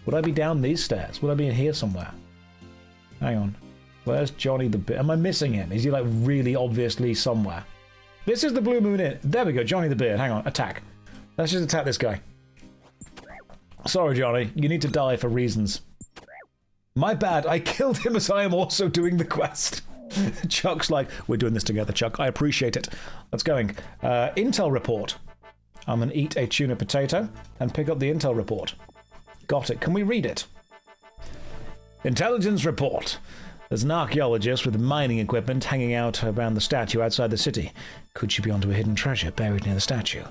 Would I be down these stairs? Would I be in here somewhere? Hang on. Where's Johnny the Beard? Am I missing him? Is he like really obviously somewhere? This is the Blue Moon Inn. There we go, Johnny the Beard. Hang on, attack. Let's just attack this guy. Sorry, Johnny. You need to die for reasons. My bad. I killed him as I am also doing the quest. Chuck's like, we're doing this together, Chuck. I appreciate it. Let's going. Intel report. I'm going to eat a tuna potato and pick up the intel report. Got it. Can we read it? Intelligence report. There's an archaeologist with mining equipment hanging out around the statue outside the city. Could she be onto a hidden treasure buried near the statue?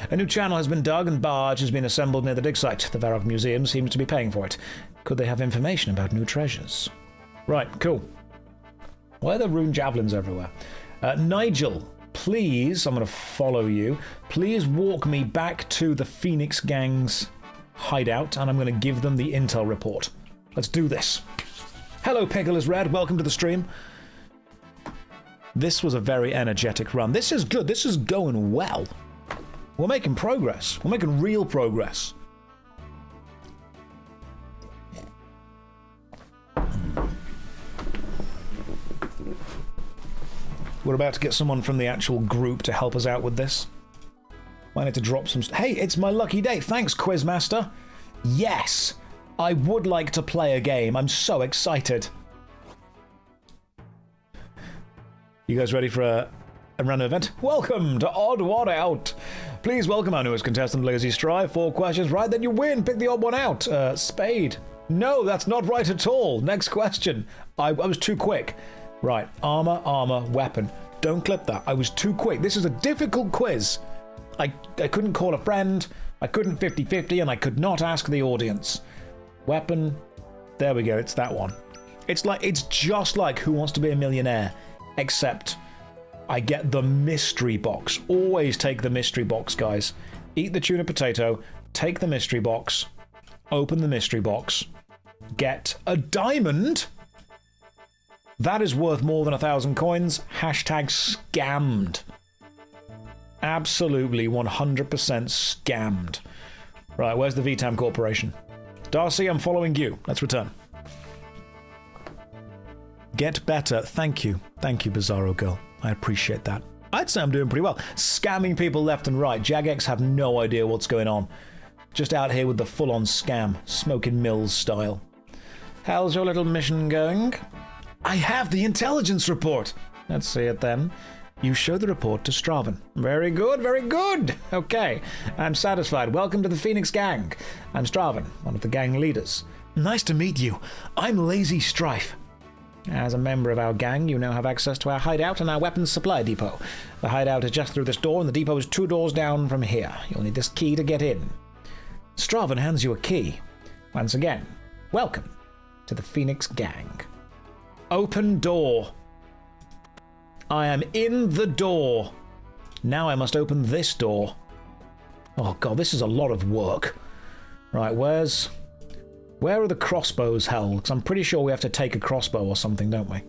A new channel has been dug and barge has been assembled near the dig site. The Varrock Museum seems to be paying for it. Could they have information about new treasures? Right, cool. Why are there rune javelins everywhere? Nigel, please, I'm going to follow you. Please walk me back to the Phoenix Gang's hideout, and I'm going to give them the intel report. Let's do this. Hello, Pickle is Red. Welcome to the stream. This was a very energetic run. This is good. This is going well. We're making progress. We're making real progress. We're about to get someone from the actual group to help us out with this. Might need to drop some... Hey, it's my lucky day. Thanks, Quizmaster. Yes, I would like to play a game. I'm so excited. You guys ready for a random event? Welcome to Odd One Out. Please welcome our newest contestant, Lazy Strife. 4 questions right, then you win. Pick the odd one out. Spade. No, that's not right at all. Next question. I was too quick. Right, armor, weapon. Don't clip that. I was too quick. This is a difficult quiz. I couldn't call a friend, I couldn't 50-50, and I could not ask the audience. Weapon. There we go, it's that one. It's just like Who Wants to Be a Millionaire, except I get the mystery box. Always take the mystery box, guys. Eat the tuna potato, take the mystery box, open the mystery box, get a diamond. That is worth more than 1,000 coins. Hashtag scammed. Absolutely 100% scammed. Right, where's the VTAM Corporation? Darcy, I'm following you. Let's return. Get better. Thank you. Thank you, Bizarro Girl. I appreciate that. I'd say I'm doing pretty well. Scamming people left and right. Jagex have no idea what's going on. Just out here with the full-on scam. Smoking Mills style. How's your little mission going? I have the intelligence report. Let's see it then. You show the report to Straven. Very good, very good. Okay, I'm satisfied. Welcome to the Phoenix Gang. I'm Straven, one of the gang leaders. Nice to meet you. I'm Lazy Strife. As a member of our gang, you now have access to our hideout and our weapons supply depot. The hideout is just through this door, and the depot is 2 doors down from here. You'll need this key to get in. Straven hands you a key. Once again, welcome to the Phoenix Gang. Open door. I am in the door. Now I must open this door. Oh god, this is a lot of work. Right, where are the crossbows held? Because I'm pretty sure we have to take a crossbow or something, don't we?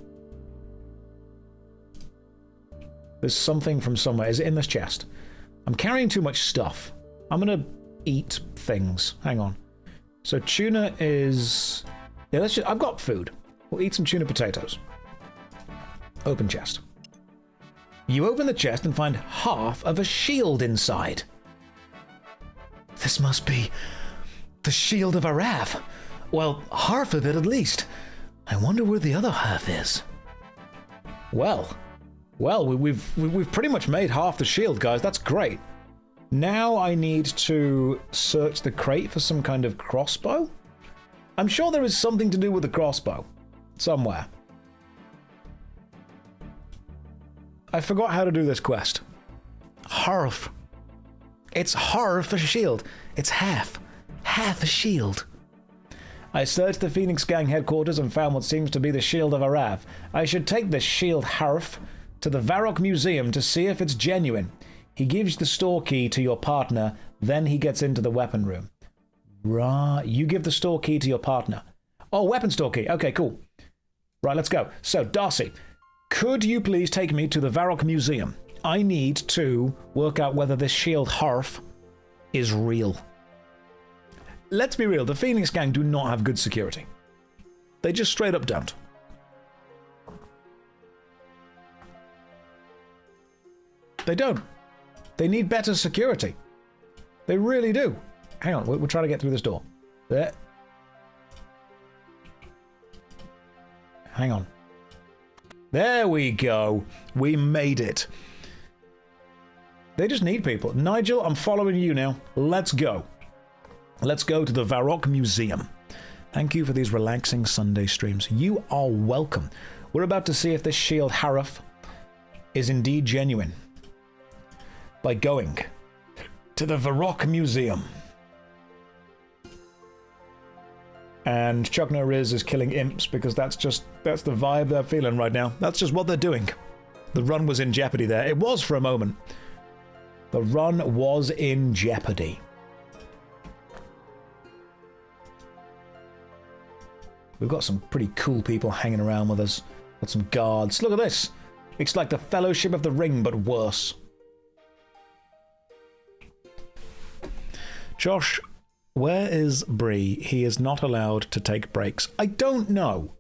There's something from somewhere. Is it in this chest? I'm carrying too much stuff. I'm gonna eat things. Hang on. So tuna is... Yeah, I've got food. We'll eat some tuna potatoes. Open chest. You open the chest and find half of a shield inside. This must be the shield of arrav. Well, half of it at least. I wonder where the other half is. Well, we've pretty much made half the shield, guys. That's great. Now I need to search the crate for some kind of crossbow. I'm sure there is something to do with the crossbow. Somewhere. I forgot how to do this quest. Half. It's half a shield. It's half. Half a shield. I searched the Phoenix Gang headquarters and found what seems to be the shield of arrav. I should take this shield half to the Varrock Museum to see if it's genuine. He gives the store key to your partner, then he gets into the weapon room. Right, you give the store key to your partner. Oh, weapon store key. Okay, cool. Right, let's go. So, Darcy, could you please take me to the Varrock Museum? I need to work out whether this shield half is real. Let's be real, the Phoenix Gang do not have good security. They just straight up don't. They don't. They need better security. They really do. Hang on, we're trying to get through this door. There. Hang on. There we go. We made it. They just need people. Nigel, I'm following you now. Let's go. Let's go to the Varrock Museum. Thank you for these relaxing Sunday streams. You are welcome. We're about to see if this shield Harif is indeed genuine by going to the Varrock Museum. And Chuck No Riz is killing imps because that's the vibe they're feeling right now. That's just what they're doing. The run was in jeopardy there. It was for a moment. The run was in jeopardy. We've got some pretty cool people hanging around with us. Got some guards. Look at this. It's like the Fellowship of the Ring, but worse. Josh, where is Bree? He is not allowed to take breaks. I don't know.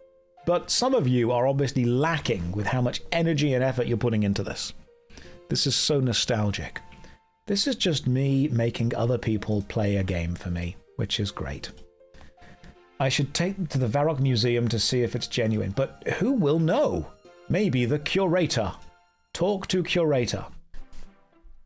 But some of you are obviously lacking with how much energy and effort you're putting into this. This is so nostalgic. This is just me making other people play a game for me, which is great. I should take them to the Varrock Museum to see if it's genuine, but who will know? Maybe the curator. Talk to curator.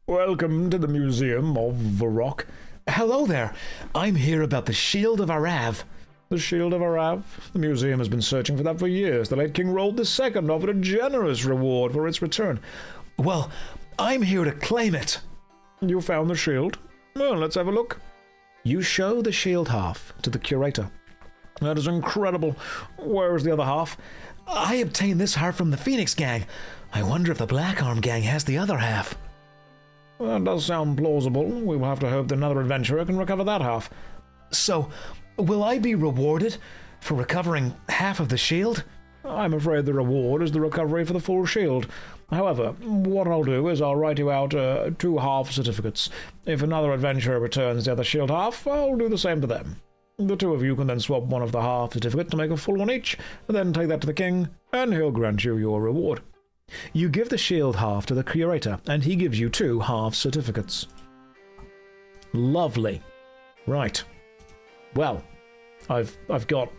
Welcome to the Museum of Varrock. Hello there. I'm here about the Shield of Arrav. The Shield of Arrav? The museum has been searching for that for years. The late King Rold II offered a generous reward for its return. Well, I'm here to claim it. You found the shield? Well, let's have a look. You show the shield half to the curator. That is incredible. Where is the other half? I obtained this half from the Phoenix Gang. I wonder if the Black Arm Gang has the other half. That does sound plausible. We will have to hope that another adventurer can recover that half. So, will I be rewarded for recovering half of the shield? I'm afraid the reward is the recovery for the full shield. However, what I'll do is I'll write you out 2 half certificates. If another adventurer returns the other shield half, I'll do the same to them. The 2 of you can then swap one of the half certificates to make a full one each, and then take that to the king, and he'll grant you your reward. You give the shield half to the curator, and he gives you 2 half certificates. Lovely. Right. Well, I've got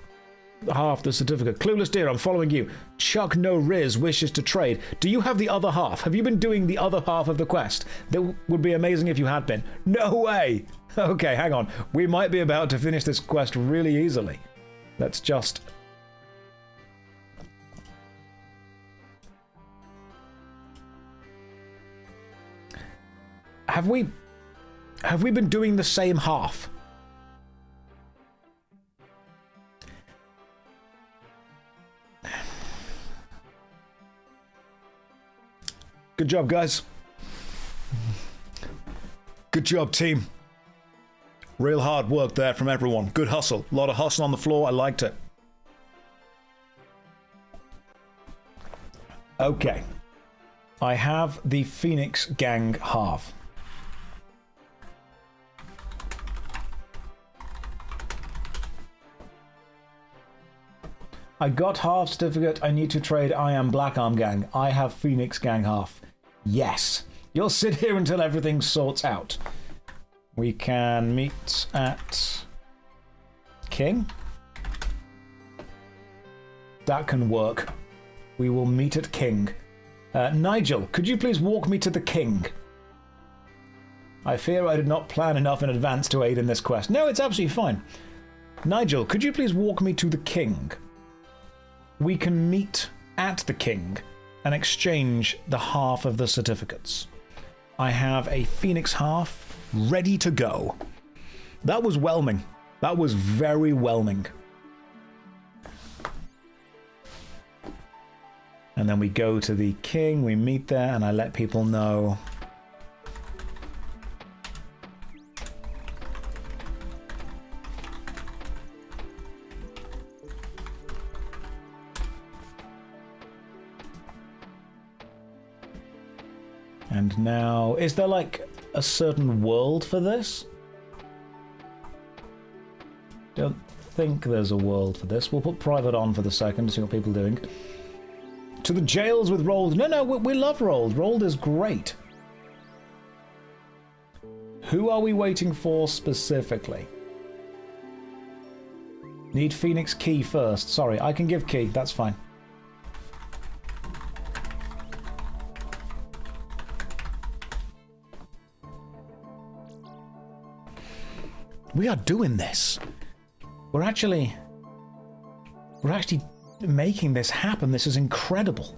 half the certificate. Clueless Deer, I'm following you. Chuck No Riz wishes to trade. Do you have the other half? Have you been doing the other half of the quest? That would be amazing if you had been. No way! Okay, hang on. We might be about to finish this quest really easily. Let's just... Have we been doing the same half? Good job, guys. Good job, team. Real hard work there from everyone. Good hustle. A lot of hustle on the floor. I liked it. Okay. I have the Phoenix Gang half. I got half certificate. I need to trade I am Black Arm Gang. I have Phoenix Gang half. Yes. You'll sit here until everything sorts out. We can meet at King. That can work. We will meet at King. Nigel, could you please walk me to the King? I fear I did not plan enough in advance to aid in this quest. No, it's absolutely fine. Nigel, could you please walk me to the king? We can meet at the king and exchange the half of the certificates. I have a phoenix half ready to go. That was whelming. That was very whelming. And then we go to the king, we meet there, and I let people know. And now, is there like a certain world for this? Don't think there's a world for this. We'll put private on for the second to see what people are doing. To the jails with Rolled. No, we love Rolled. Rolled is great. Who are we waiting for specifically? Need Phoenix key first. Sorry, I can give key. That's fine. We are doing this. We're actually making this happen. This is incredible.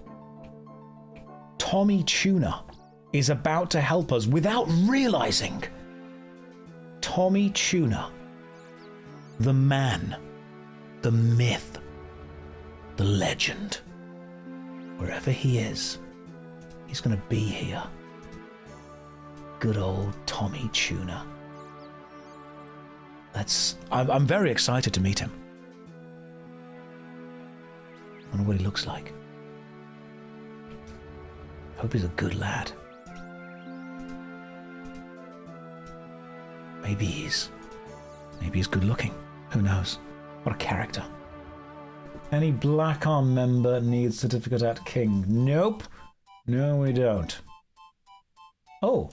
Tommy Tuna is about to help us without realizing. Tommy Tuna. The man. The myth. The legend. Wherever he is, he's going to be here. Good old Tommy Tuna. I'm very excited to meet him. I wonder what he looks like. Hope he's a good lad. Maybe he's good looking. Who knows? What a character. Any Black Arm member needs certificate at King? Nope. No, we don't. Oh.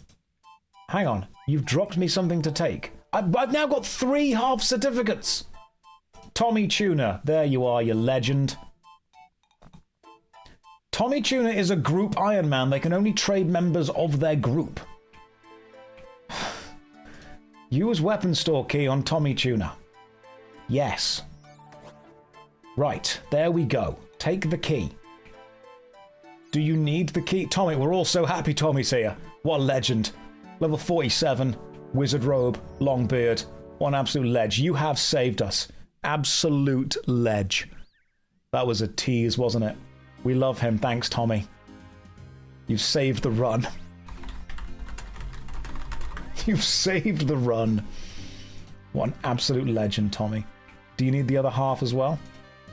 Hang on. You've dropped me something to take. I've now got 3 half certificates. Tommy Tuna. There you are, you legend. Tommy Tuna is a group Iron Man. They can only trade members of their group. Use weapon store key on Tommy Tuna. Yes. Right, there we go. Take the key. Do you need the key? Tommy, we're all so happy Tommy's here. What a legend. Level 47, wizard robe, long beard. One absolute ledge. You have saved us. Absolute ledge. That was a tease, wasn't it? We love him. Thanks, Tommy. You've saved the run. You've saved the run. What an absolute legend, Tommy. Do you need the other half as well?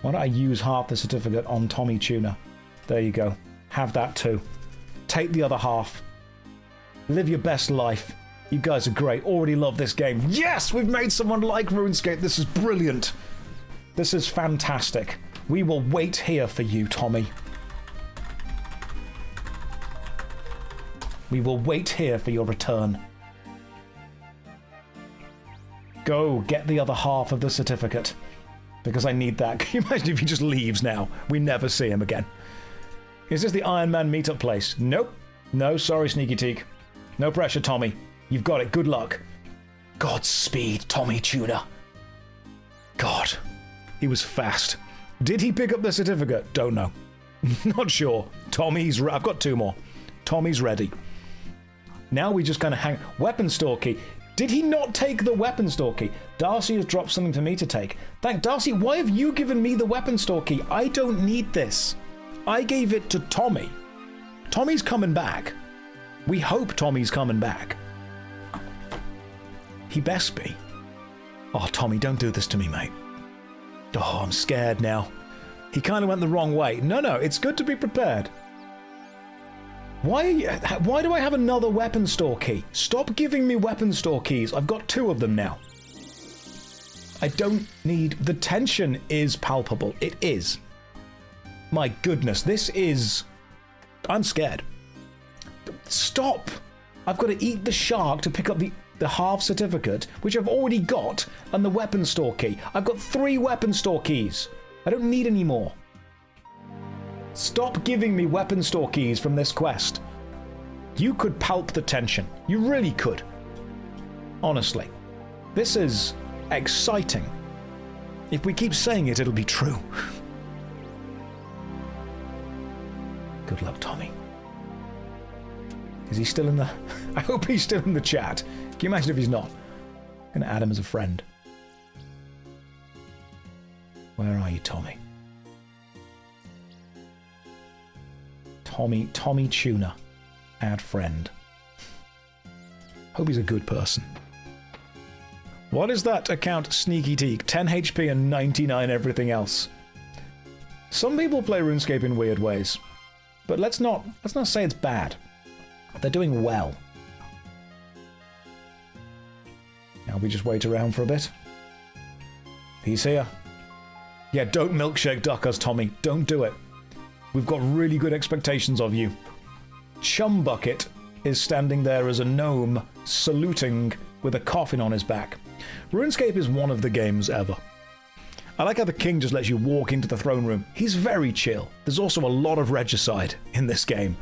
Why don't I use half the certificate on Tommy Tuna? There you go. Have that too. Take the other half. Live your best life. You guys are great. Already love this game. Yes! We've made someone like RuneScape. This is brilliant. This is fantastic. We will wait here for you, Tommy. We will wait here for your return. Go get the other half of the certificate. Because I need that. Can you imagine if he just leaves now? We never see him again. Is this the Iron Man meetup place? Nope. No, sorry, Sneaky Teak. No pressure, Tommy. You've got it. Good luck. Godspeed, Tommy Tuna. God. He was fast. Did he pick up the certificate? Don't know. Not sure. Tommy's... I've got 2 more. Tommy's ready. Now we just kind of hang... Weapon store key. Did he not take the weapon store key? Darcy has dropped something for me to take. Thank Darcy. Why have you given me the weapon store key? I don't need this. I gave it to Tommy. Tommy's coming back. We hope Tommy's coming back. He best be. Oh, Tommy, don't do this to me, mate. Oh, I'm scared now. He kind of went the wrong way. No, it's good to be prepared. Why do I have another weapon store key? Stop giving me weapon store keys. I've got 2 of them now. I don't need... The tension is palpable. It is. My goodness, this is... I'm scared. Stop! I've got to eat the shark to pick up the half certificate, which I've already got, and the weapon store key. I've got 3 weapon store keys. I don't need any more. Stop giving me weapon store keys from this quest. You could palp the tension. You really could. Honestly. This is exciting. If we keep saying it, it'll be true. Good luck, Tommy. Is he still in the... I hope he's still in the chat. Can you imagine if he's not? I'm going to add him as a friend. Where are you, Tommy? Tommy Tuna. Add friend. Hope he's a good person. What is that account, Sneaky Teak? 10 HP and 99 everything else. Some people play RuneScape in weird ways. But let's not say it's bad. They're doing well. Now we just wait around for a bit. He's here. Yeah, don't milkshake duck us, Tommy. Don't do it. We've got really good expectations of you. Chumbucket is standing there as a gnome, saluting with a coffin on his back. RuneScape is one of the games ever. I like how the king just lets you walk into the throne room. He's very chill. There's also a lot of regicide in this game.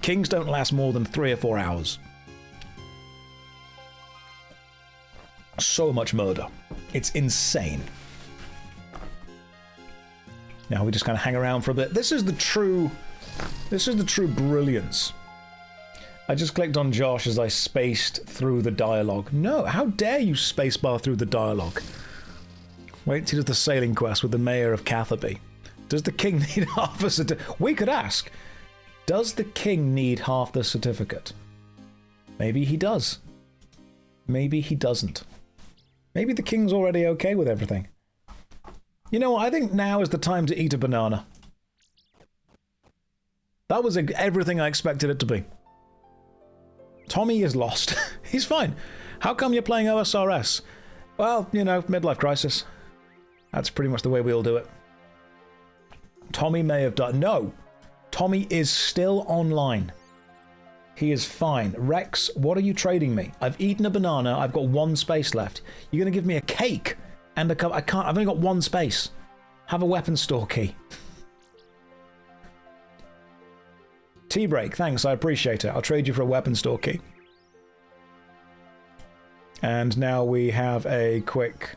Kings don't last more than 3 or 4 hours. So much murder. It's insane. Now we just kind of hang around for a bit. This is the true brilliance. I just clicked on Josh as I spaced through the dialogue. No, how dare you spacebar through the dialogue? Wait till the sailing quest with the mayor of Catherby. Does the king need half a certificate? We could ask. Does the king need half the certificate? Maybe he does. Maybe he doesn't. Maybe the king's already okay with everything. You know what? I think now is the time to eat a banana. That was everything I expected it to be. Tommy is lost. He's fine. How come you're playing OSRS? Well, you know, midlife crisis. That's pretty much the way we all do it. Tommy may have done... No! Tommy is still online. He is fine. Rex, what are you trading me? I've eaten a banana. I've got 1 space left. You're going to give me a cake and a cup. I can't. I've only got 1 space. Have a weapon store key. Tea break. Thanks. I appreciate it. I'll trade you for a weapon store key. And now we have a quick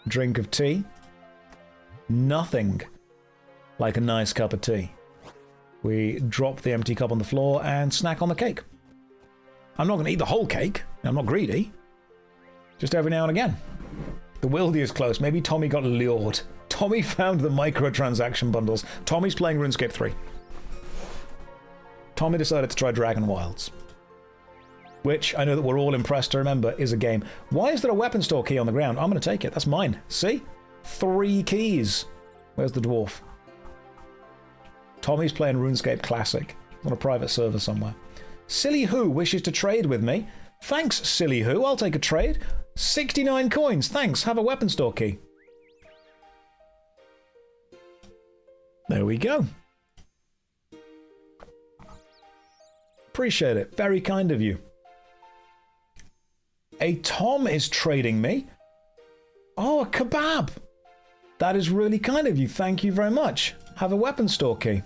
drink of tea. Nothing like a nice cup of tea. We drop the empty cup on the floor and snack on the cake. I'm not going to eat the whole cake. I'm not greedy. Just every now and again. The Wildy is close. Maybe Tommy got lured. Tommy found the microtransaction bundles. Tommy's playing RuneScape 3. Tommy decided to try Dragon Wilds. Which, I know that we're all impressed to remember, is a game. Why is there a weapon store key on the ground? I'm going to take it. That's mine. See? 3 keys. Where's the dwarf? Tommy's playing RuneScape Classic. On a private server somewhere. Silly Who wishes to trade with me. Thanks, Silly Who. I'll take a trade. 69 coins. Thanks. Have a weapon store key. There we go. Appreciate it. Very kind of you. A Tom is trading me. Oh, a kebab. That is really kind of you. Thank you very much. Have a weapon store key.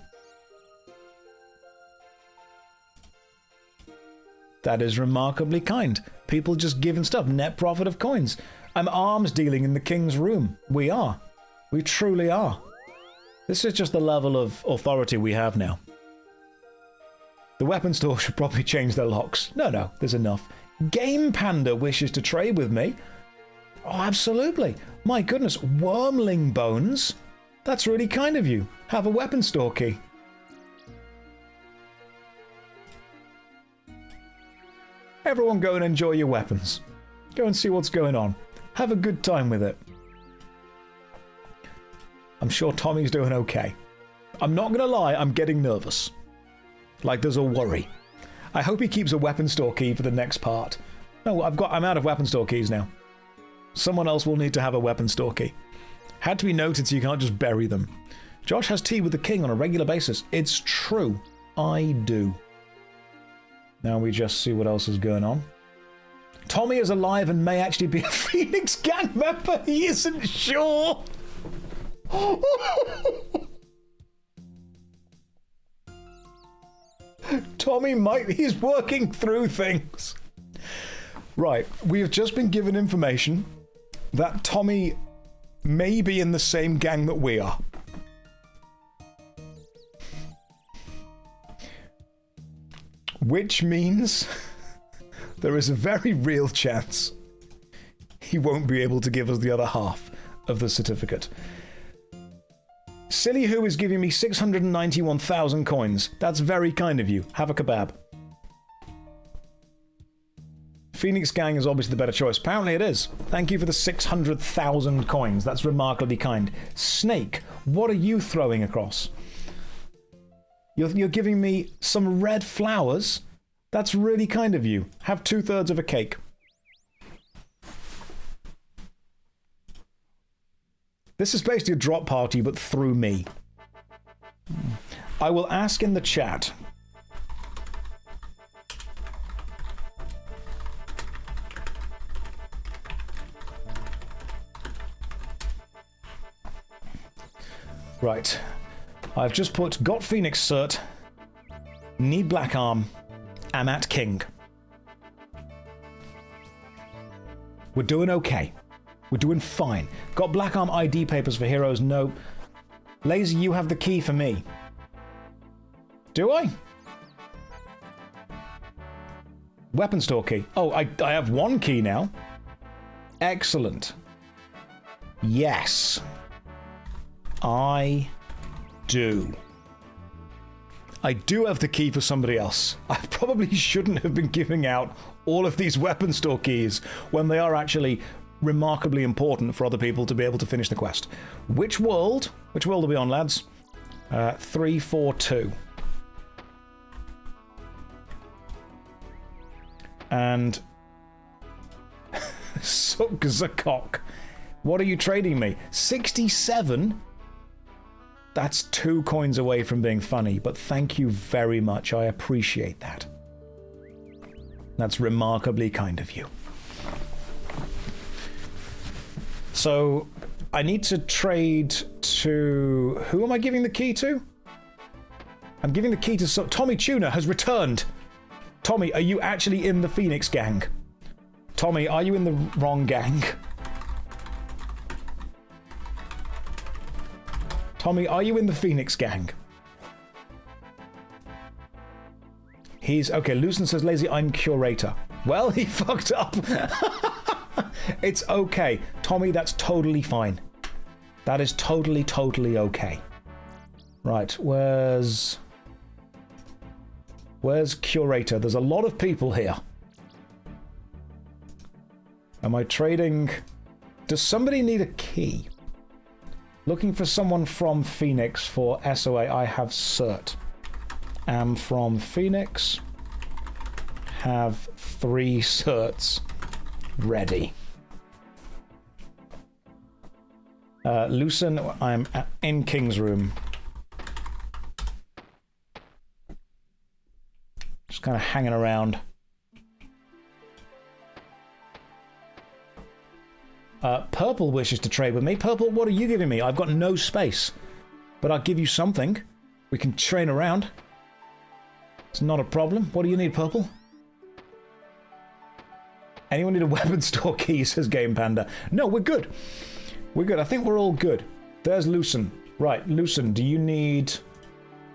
That is remarkably kind. People just giving stuff. Net profit of coins. I'm arms dealing in the king's room. We are. We truly are. This is just the level of authority we have now. The weapon store should probably change their locks. No, there's enough. Game Panda wishes to trade with me. Oh, absolutely. My goodness, wormling bones. That's really kind of you. Have a weapon store key. Everyone go and enjoy your weapons. Go and see what's going on. Have a good time with it. I'm sure Tommy's doing okay. I'm not going to lie, I'm getting nervous. Like there's a worry. I hope he keeps a weapon store key for the next part. No, I'm out of weapon store keys now. Someone else will need to have a weapon store key. Had to be noted so you can't just bury them. Josh has tea with the king on a regular basis. It's true. I do. Now we just see what else is going on. Tommy is alive and may actually be a Phoenix gang member. He isn't sure. Tommy might... He's working through things. Right, we have just been given information that Tommy may be in the same gang that we are. Which means there is a very real chance he won't be able to give us the other half of the certificate. Silly Who is giving me 691,000 coins. That's very kind of you. Have a kebab. Phoenix Gang is obviously the better choice. Apparently it is. Thank you for the 600,000 coins. That's remarkably kind. Snake, what are you throwing across? You're giving me some red flowers? That's really kind of you. Have 2/3 of a cake. This is basically a drop party, but through me. I will ask in the chat. Right. I've just put got Phoenix cert, need black arm, am at king. We're doing okay. We're doing fine. Got black arm ID papers for heroes? No. Lazy, you have the key for me. Do I? Weapon store key. Oh, I have one key now. Excellent. Yes. I do. I do have the key for somebody else. I probably shouldn't have been giving out all of these weapon store keys when they are actually remarkably important for other people to be able to finish the quest. Which world? Which world are we on, lads? 342. And Sukzakok. What are you trading me? 67? That's 2 coins away from being funny, but thank you very much. I appreciate that. That's remarkably kind of you. So, I need to trade to... Who am I giving the key to? I'm giving the key to... Tommy Tuna has returned! Tommy, are you actually in the Phoenix gang? Tommy, are you in the wrong gang? Tommy, are you in the Phoenix gang? He's... Okay, Lucen says, Lazy, I'm curator. Well, he fucked up. It's okay. Tommy, that's totally fine. That is totally, totally okay. Right, where's curator? There's a lot of people here. Am I trading... Does somebody need a key? Looking for someone from Phoenix for SOA. I have cert. Am from Phoenix. Have 3 certs ready. Lucen, I'm in King's room. Just kind of hanging around. Purple wishes to trade with me. Purple, what are you giving me? I've got no space. But I'll give you something. We can train around. It's not a problem. What do you need, Purple? Anyone need a weapon store key, says Game Panda. No, we're good. We're good. I think we're all good. There's Lucen. Right, Lucen, do you need...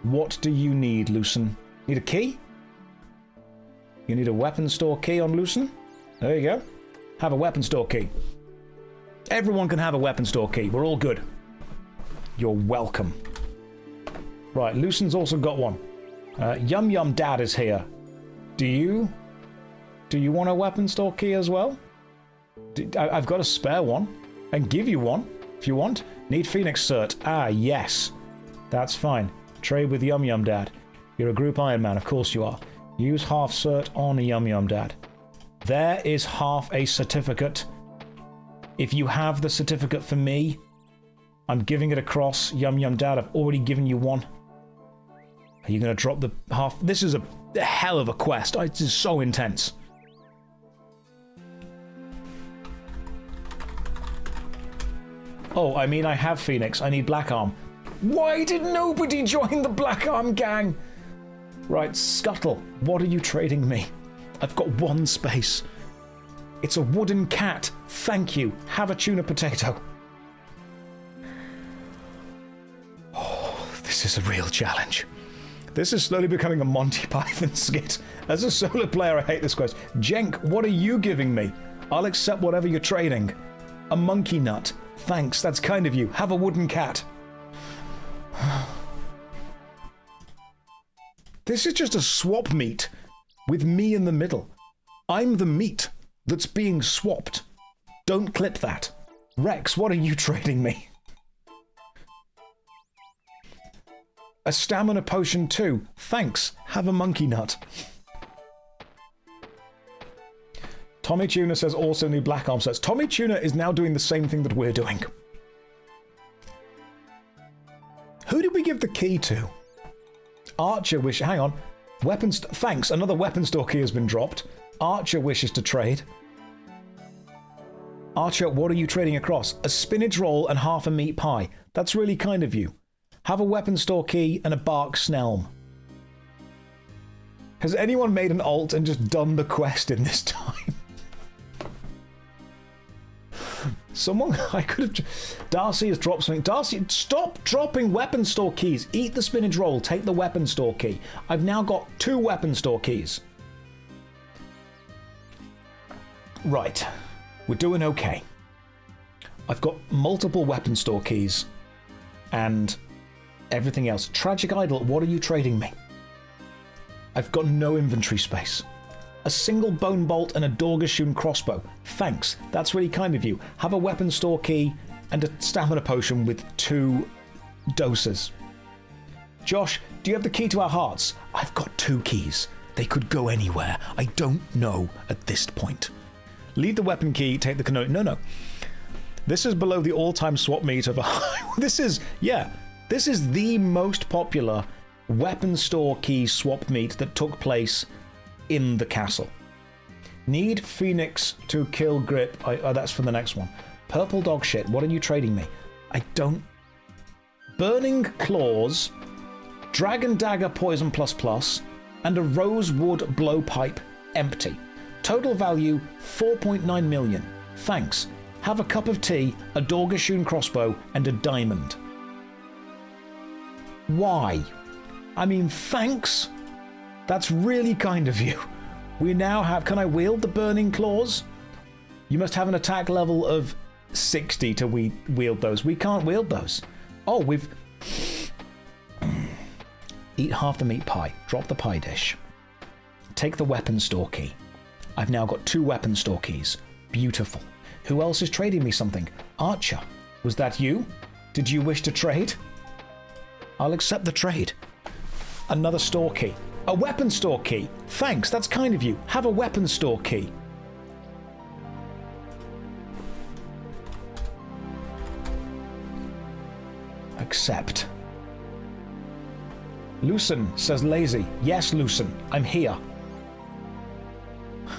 What do you need, Lucen? Need a key? You need a weapon store key on Lucen? There you go. Have a weapon store key. Everyone can have a weapon store key. We're all good. You're welcome. Right, Lucen's also got one. Yum Yum Dad is here. Do you want a weapon store key as well? I've got a spare one. I can give you one, if you want. Need Phoenix cert. Ah, yes. That's fine. Trade with Yum Yum Dad. You're a group Iron Man, of course you are. Use half cert on a Yum Yum Dad. There is half a certificate. If you have the certificate for me, I'm giving it across. Yum Yum Dad, I've already given you one. Are you going to drop the half? This is a hell of a quest. It is so intense. Oh, I mean, I have Phoenix. I need Black Arm. Why did nobody join the Black Arm gang? Right, Scuttle, what are you trading me? I've got 1 space. It's a wooden cat. Thank you. Have a tuna potato. Oh, this is a real challenge. This is slowly becoming a Monty Python skit. As a solo player, I hate this quest. Jenk, what are you giving me? I'll accept whatever you're trading. A monkey nut. Thanks, that's kind of you. Have a wooden cat. This is just a swap meet with me in the middle. I'm the meat that's being swapped. Don't clip that. Rex, what are you trading me? A stamina potion too. Thanks. Have a monkey nut. Tommy Tuna says also new black arm sets. Tommy Tuna is now doing the same thing that we're doing. Who did we give the key to? Archer wish. Hang on. Weapons. Thanks. Another weapon store key has been dropped. Archer wishes to trade. Archer, what are you trading across? A spinach roll and half a meat pie. That's really kind of you. Have a weapon store key and a bark snelm. Has anyone made an alt and just done the quest in this time? Someone, I could have... Darcy has dropped something. Darcy, stop dropping weapon store keys. Eat the spinach roll. Take the weapon store key. I've now got 2 weapon store keys. Right. We're doing okay. I've got multiple weapon store keys. And everything else. Tragic Idol, what are you trading me? I've got no inventory space. A single bone bolt and a Dorgashun crossbow. Thanks, that's really kind of you. Have a weapon store key and a stamina potion with 2 doses. Josh, do you have the key to our hearts? I've got 2 keys. They could go anywhere. I don't know at this point. Leave the weapon key, take the canoe. No. This is below the all-time swap meet of a... This is the most popular weapon store key swap meet that took place in the castle. Need Phoenix to kill Grip. Oh, that's for the next one. Purple dog shit. What are you trading me? I don't... Burning Claws, Dragon Dagger Poison ++, and a Rosewood Blowpipe empty. Total value 4.9 million. Thanks. Have a cup of tea, a Dorgashun crossbow, and a diamond. Why? I mean, thanks. That's really kind of you. We now have... Can I wield the Burning Claws? You must have an attack level of 60 to wield those. We can't wield those. Oh, we've... Eat half the meat pie. Drop the pie dish. Take the weapon store key. I've now got 2 weapon store keys. Beautiful. Who else is trading me something? Archer. Was that you? Did you wish to trade? I'll accept the trade. Another store key. A weapon store key. Thanks, that's kind of you. Have a weapon store key. Accept. Lucen says lazy. Yes, Lucen, I'm here.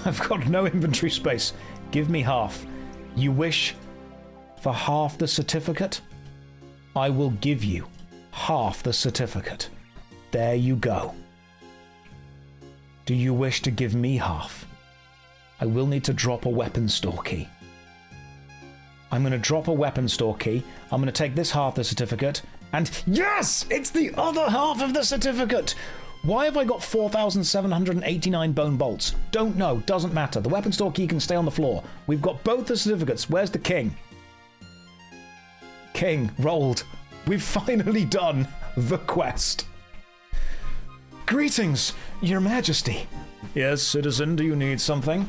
I've got no inventory space. Give me half. You wish for half the certificate? I will give you half the certificate. There you go. Do you wish to give me half? I will need to drop a weapon store key. I'm going to drop a weapon store key. I'm going to take this half the certificate. And yes! It's the other half of the certificate! Why have I got 4,789 bone bolts? Don't know. Doesn't matter. The weapon store key can stay on the floor. We've got both the certificates. Where's the king? King, rolled. We've finally done the quest. Greetings, Your Majesty. Yes, citizen, do you need something?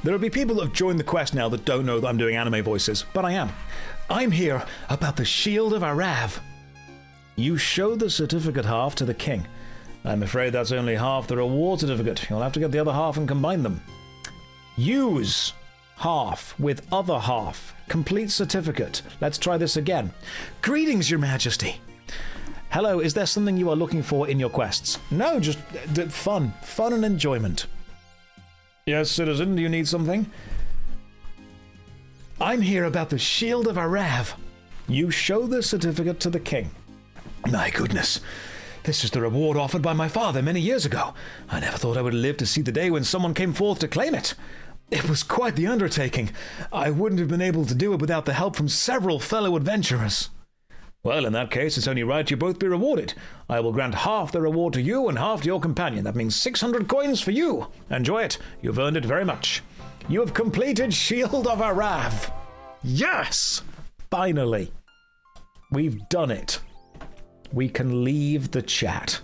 There will be people that have joined the quest now that don't know that I'm doing anime voices, but I am. I'm here about the Shield of Arrav. You show the certificate half to the king. I'm afraid that's only half the reward certificate. You'll have to get the other half and combine them. Use half with other half. Complete certificate. Let's try this again. Greetings, Your Majesty. Hello, is there something you are looking for in your quests? No, just fun. Fun and enjoyment. Yes, citizen, do you need something? I'm here about the Shield of Arrav. You show the certificate to the king. My goodness. This is the reward offered by my father many years ago. I never thought I would live to see the day when someone came forth to claim it. It was quite the undertaking. I wouldn't have been able to do it without the help from several fellow adventurers. Well, in that case, it's only right you both be rewarded. I will grant half the reward to you and half to your companion. That means 600 coins for you. Enjoy it. You've earned it very much. You have completed Shield of Arrav. Yes! Finally. We've done it. We can leave the chat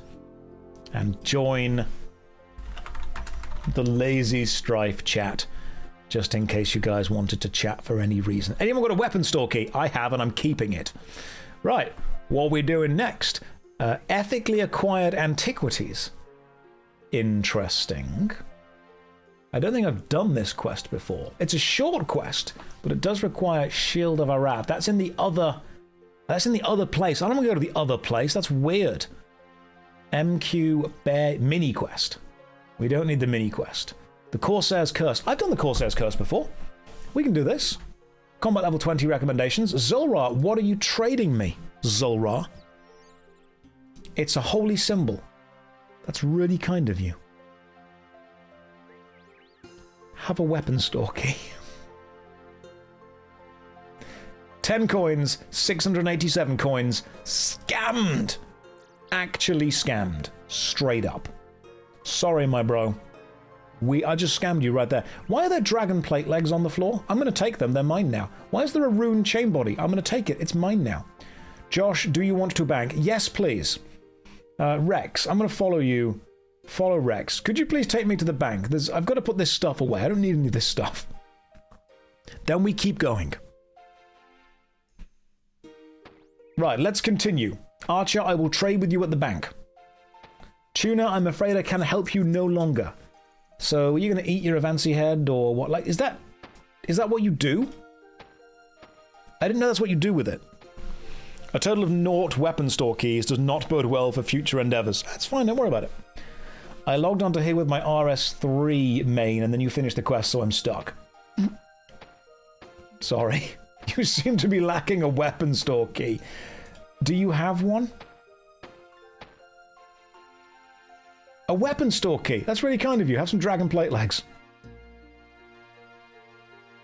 and join the Lazy Strife chat, just in case you guys wanted to chat for any reason. Anyone got a weapon store key? I have, and I'm keeping it. Right, what are we doing next? Ethically acquired antiquities. Interesting. I don't think I've done this quest before. It's a short quest, but it does require Shield of Arrav. That's in the other place. I don't want to go to the other place. That's weird. MQ Bear mini quest. We don't need the mini quest. The Corsair's Curse. I've done the Corsair's Curse before. We can do this. Combat level 20 recommendations. Zulrah, what are you trading me, Zulrah? It's a holy symbol. That's really kind of you. Have a weapon store key. 10 coins, 687 coins. Scammed. Actually scammed. Straight up. Sorry, my bro. I just scammed you right there. Why are there dragon plate legs on the floor? I'm going to take them. They're mine now. Why is there a rune chain body? I'm going to take it. It's mine now. Josh, do you want to bank? Yes, please. Rex, I'm going to follow you. Follow Rex. Could you please take me to the bank? I've got to put this stuff away. I don't need any of this stuff. Then we keep going. Right, let's continue. Archer, I will trade with you at the bank. Tuna, I'm afraid I can help you no longer. So, are you going to eat your Avanci head, or what? Like, is that what you do? I didn't know that's what you do with it. A total of 0 weapon store keys does not bode well for future endeavors. That's fine, don't worry about it. I logged onto here with my RS3 main, and then you finished the quest, so I'm stuck. Sorry. You seem to be lacking a weapon store key. Do you have one? A weapon store key. That's really kind of you. Have some dragon plate legs.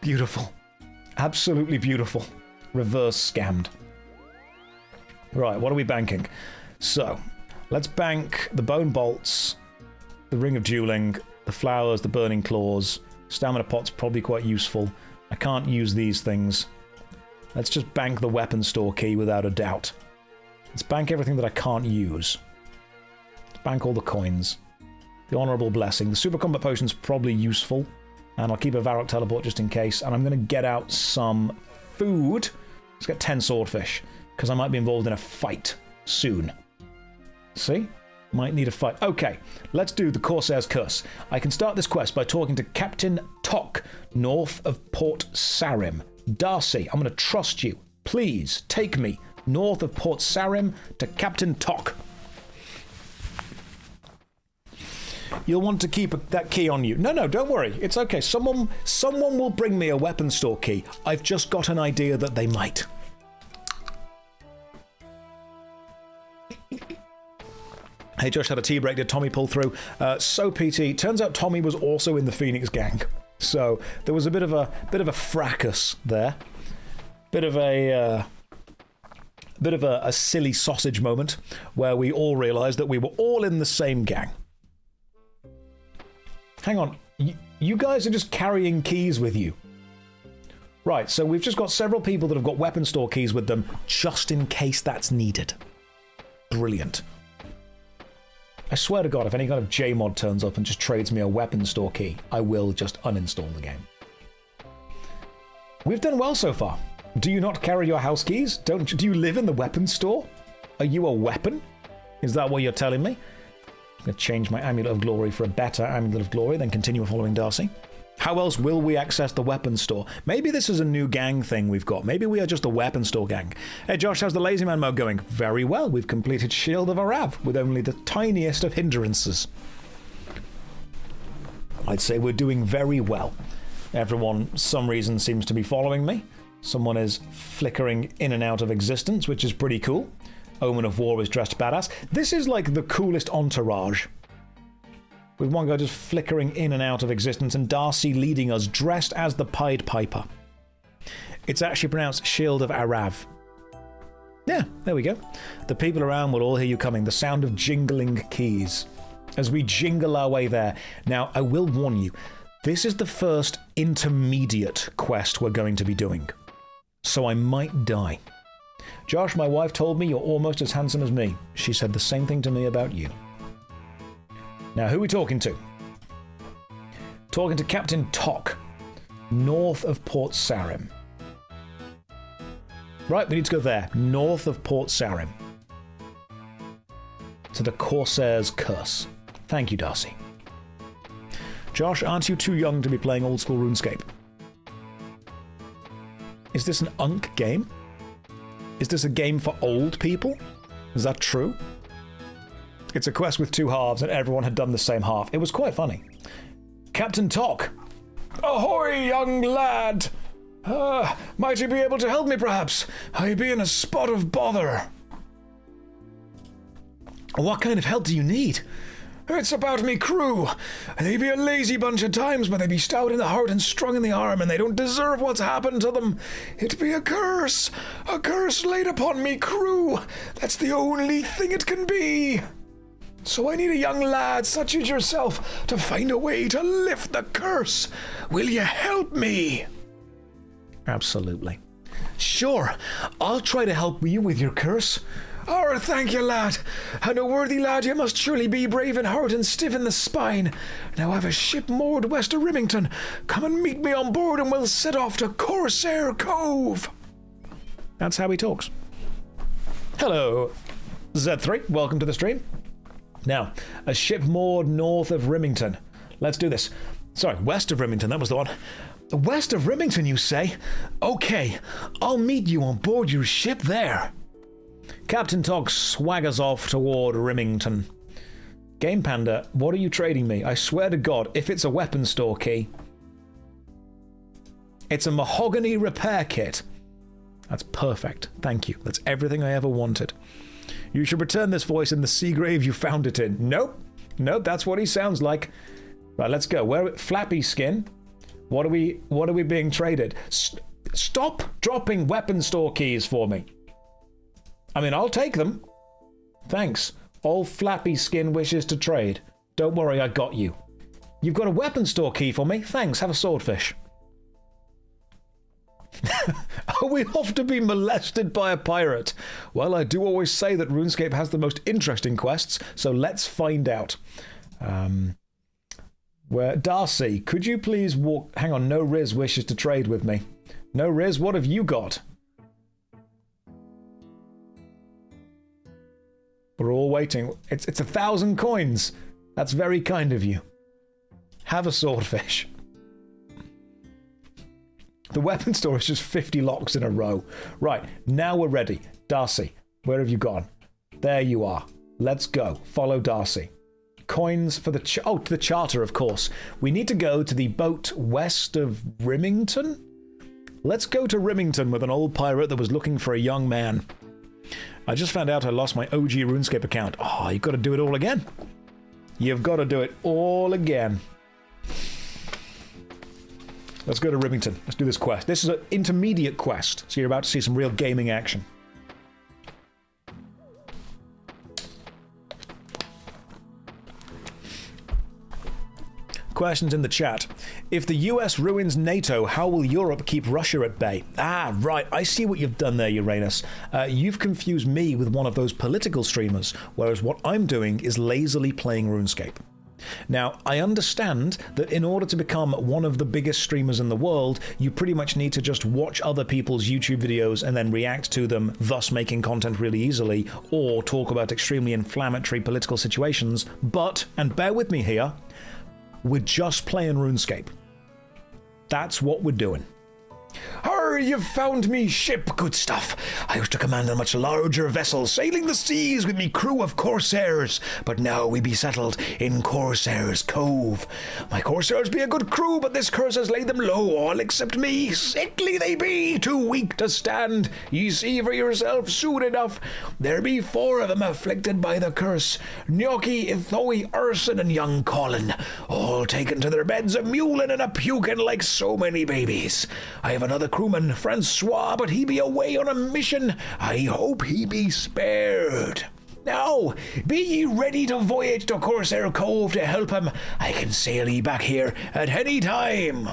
Beautiful. Absolutely beautiful. Reverse scammed. Right, what are we banking? So, let's bank the bone bolts, the ring of dueling, the flowers, the burning claws. Stamina pot's probably quite useful. I can't use these things. Let's just bank the weapon store key without a doubt. Let's bank everything that I can't use. Let's bank all the coins. The honorable blessing. The super combat potion's probably useful. And I'll keep a Varrock teleport just in case. And I'm going to get out some food. Let's get 10 swordfish. Because I might be involved in a fight soon. See? Might need a fight. Okay, let's do the Corsair's Curse. I can start this quest by talking to Captain Tok, north of Port Sarim. Darcy, I'm going to trust you. Please take me north of Port Sarim to Captain Tok. You'll want to keep that key on you. No, don't worry. It's okay. Someone will bring me a weapon store key. I've just got an idea that they might. Hey, Josh had a tea break. Did Tommy pull through? So, PT, turns out Tommy was also in the Phoenix gang. So there was a bit of a fracas there. Bit of a silly sausage moment where we all realised that we were all in the same gang. Hang on, you guys are just carrying keys with you. Right, so we've just got several people that have got weapon store keys with them, just in case that's needed. Brilliant. I swear to God, if any kind of JMod turns up and just trades me a weapon store key, I will just uninstall the game. We've done well so far. Do you not carry your house keys? Do you live in the weapon store? Are you a weapon? Is that what you're telling me? I'm going to change my Amulet of Glory for a better Amulet of Glory, then continue following Darcy. How else will we access the weapon store? Maybe this is a new gang thing we've got. Maybe we are just a weapon store gang. Hey Josh, how's the LazyManMode going? Very well. We've completed Shield of Arrav with only the tiniest of hindrances. I'd say we're doing very well. Everyone, for some reason, seems to be following me. Someone is flickering in and out of existence, which is pretty cool. Omen of War is dressed badass. This is like the coolest entourage. With one guy just flickering in and out of existence and Darcy leading us dressed as the Pied Piper. It's actually pronounced Shield of Arrav. Yeah, there we go. The people around will all hear you coming. The sound of jingling keys. As we jingle our way there. Now, I will warn you, this is the first intermediate quest we're going to be doing. So I might die. Josh, my wife told me you're almost as handsome as me. She said the same thing to me about you. Now, who are we talking to? Talking to Captain Tok, north of Port Sarim. Right, we need to go there, north of Port Sarim. To the Corsair's Curse. Thank you, Darcy. Josh, aren't you too young to be playing old-school RuneScape? Is this an UNC game? Is this a game for old people? Is that true? It's a quest with two halves and everyone had done the same half. It was quite funny. Captain Tok! Ahoy, young lad! Might you be able to help me, perhaps? I be in a spot of bother. What kind of help do you need? It's about me crew. They be a lazy bunch of times, but they be stout in the heart and strong in the arm, and they don't deserve what's happened to them. It be a curse laid upon me crew. That's the only thing it can be. So I need a young lad such as yourself to find a way to lift the curse. Will you help me? Absolutely. Sure, I'll try to help you with your curse. Oh, thank you, lad. And a worthy lad you must surely be, brave in heart and stiff in the spine. Now I've a ship moored west of Rimington. Come and meet me on board and we'll set off to Corsair Cove. That's how he talks. Hello, Z3. Welcome to the stream. Now, a ship moored north of Rimington. Let's do this. Sorry, west of Rimington, that was the one. West of Rimington, you say? Okay, I'll meet you on board your ship there. Captain Tok swaggers off toward Rimington. Game Panda, what are you trading me? I swear to God, if it's a weapon store key. It's a mahogany repair kit. That's perfect. Thank you. That's everything I ever wanted. You should return this voice in the sea grave you found it in. Nope. Nope, that's what he sounds like. Right, let's go. Where Flappy Skin? What are we being traded? Stop dropping weapon store keys for me. I mean, I'll take them. Thanks. All Flappy Skin wishes to trade. Don't worry, I got you. You've got a weapon store key for me? Thanks, have a swordfish. Are we off to be molested by a pirate? Well, I do always say that RuneScape has the most interesting quests, so let's find out. Where Darcy, could you please walk... Hang on, No Riz wishes to trade with me. No Riz, what have you got? We're all waiting. It's 1,000 coins. That's very kind of you. Have a swordfish. The weapon store is just 50 locks in a row. Right, now we're ready. Darcy, where have you gone? There you are. Let's go. Follow Darcy. Coins for the... to the charter, of course. We need to go to the boat west of Rimington? Let's go to Rimington with an old pirate that was looking for a young man. I just found out I lost my OG RuneScape account. Oh, you've got to do it all again. You've got to do it all again. Let's go to Rimington. Let's do this quest. This is an intermediate quest, so you're about to see some real gaming action. Questions in the chat. If the US ruins NATO, how will Europe keep Russia at bay? Ah, right. I see what you've done there, Uranus. You've confused me with one of those political streamers, whereas what I'm doing is lazily playing RuneScape. Now, I understand that in order to become one of the biggest streamers in the world, you pretty much need to just watch other people's YouTube videos and then react to them, thus making content really easily, or talk about extremely inflammatory political situations, but, and bear with me here, we're just playing RuneScape. That's what we're doing. Arr, you've found me ship, good stuff. I used to command a much larger vessel, sailing the seas with me crew of corsairs, but now we be settled in Corsair's Cove. My corsairs be a good crew, but this curse has laid them low, all except me. Sickly they be, too weak to stand. Ye see for yourself soon enough. There be 4 of them afflicted by the curse. Gnocchi, Ithoi, Urson, and young Colin, all taken to their beds a-mewling and a-puking like so many babies. I have another crewman, Francois, but he be away on a mission. I hope he be spared. Now, be ye ready to voyage to Corsair Cove to help him. I can sail ye back here at any time.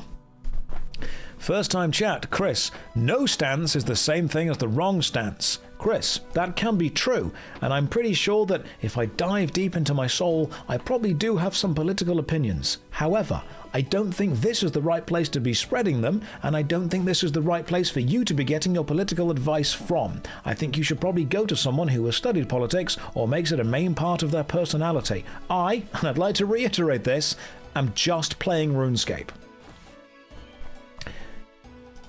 First time chat, Chris. No stance is the same thing as the wrong stance. Chris, that can be true, and I'm pretty sure that if I dive deep into my soul, I probably do have some political opinions. However, I don't think this is the right place to be spreading them, and I don't think this is the right place for you to be getting your political advice from. I think you should probably go to someone who has studied politics or makes it a main part of their personality. And I'd like to reiterate this, am just playing RuneScape.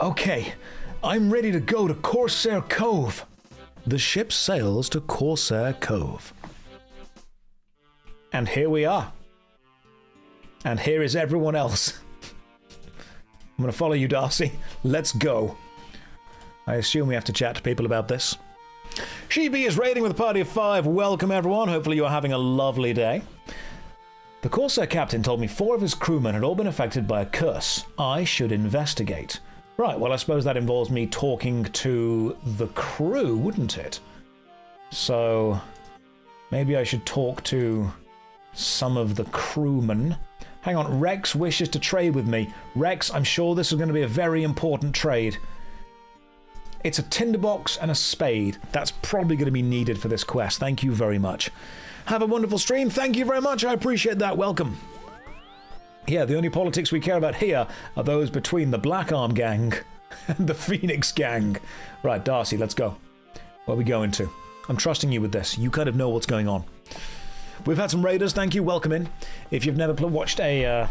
Okay, I'm ready to go to Corsair Cove. The ship sails to Corsair Cove. And here we are. And here is everyone else. I'm going to follow you, Darcy. Let's go. I assume we have to chat to people about this. Sheeby is raiding with a party of 5. Welcome, everyone. Hopefully you are having a lovely day. The Corsair captain told me 4 of his crewmen had all been affected by a curse. I should investigate. Right, well, I suppose that involves me talking to the crew, wouldn't it? So, maybe I should talk to some of the crewmen. Hang on, Rex wishes to trade with me. Rex, I'm sure this is going to be a very important trade. It's a tinderbox and a spade. That's probably going to be needed for this quest. Thank you very much. Have a wonderful stream. Thank you very much. I appreciate that. Welcome. Yeah, the only politics we care about here are those between the Black Arm gang and the Phoenix gang. Right, Darcy, let's go. Where are we going to? I'm trusting you with this. You kind of know what's going on. We've had some raiders, thank you, welcome in. If you've never watched a...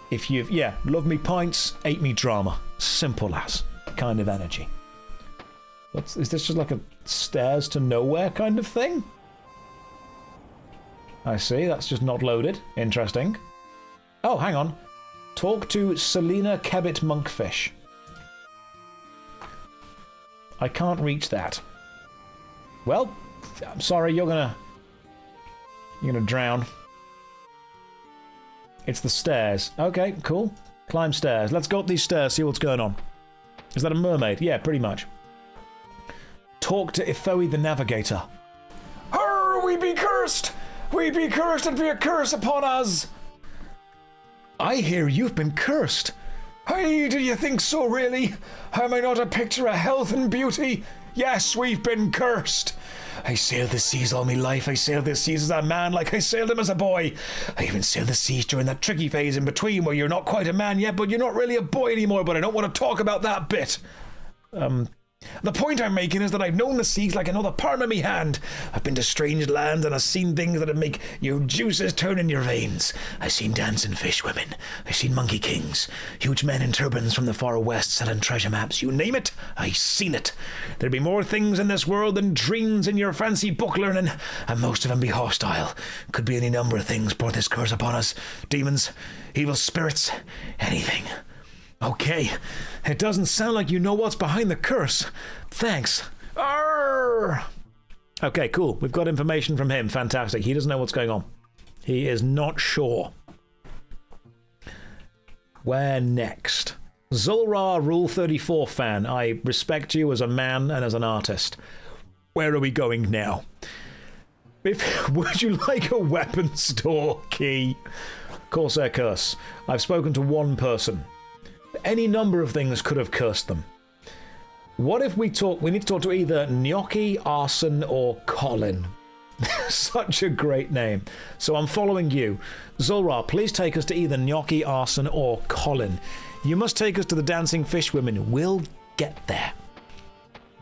love me pints, ate me drama. Simple as kind of energy. Is this just like a stairs to nowhere kind of thing? I see, that's just not loaded. Interesting. Oh, hang on. Talk to Selena Kebbit Monkfish. I can't reach that. Well, I'm sorry, you're gonna drown. It's the stairs. Okay, cool. Climb stairs. Let's go up these stairs, see what's going on. Is that a mermaid? Yeah, pretty much. Talk to Ithoi the navigator. Arr, we be cursed! We be cursed and be a curse upon us! I hear you've been cursed. Hey, do you think so, really? Am I not a picture of health and beauty? Yes, we've been cursed. I sailed the seas all my life. I sailed the seas as a man like I sailed them as a boy. I even sailed the seas during that tricky phase in between where you're not quite a man yet, but you're not really a boy anymore, but I don't want to talk about that bit. The point I'm making is that I've known the seas like another palm of me hand. I've been to strange lands and I've seen things that'd make your juices turn in your veins. I've seen dancing fish women. I've seen monkey kings. Huge men in turbans from the far west selling treasure maps. You name it, I've seen it. There'd be more things in this world than dreams in your fancy book learning, and most of them be hostile. Could be any number of things brought this curse upon us. Demons, evil spirits, anything. Okay, it doesn't sound like you know what's behind the curse. Thanks. Arr! Okay, cool. We've got information from him. Fantastic. He doesn't know what's going on. He is not sure. Where next? Zulra Rule 34 fan. I respect you as a man and as an artist. Where are we going now? Would you like a weapon store key? Corsair curse. I've spoken to one person. Any number of things could have cursed them. What if we need to talk to either Gnocchi, Arson, or Colin. Such a great name. So I'm following you. Zulra, please take us to either Gnocchi, Arson, or Colin. You must take us to the dancing fish women. We'll get there.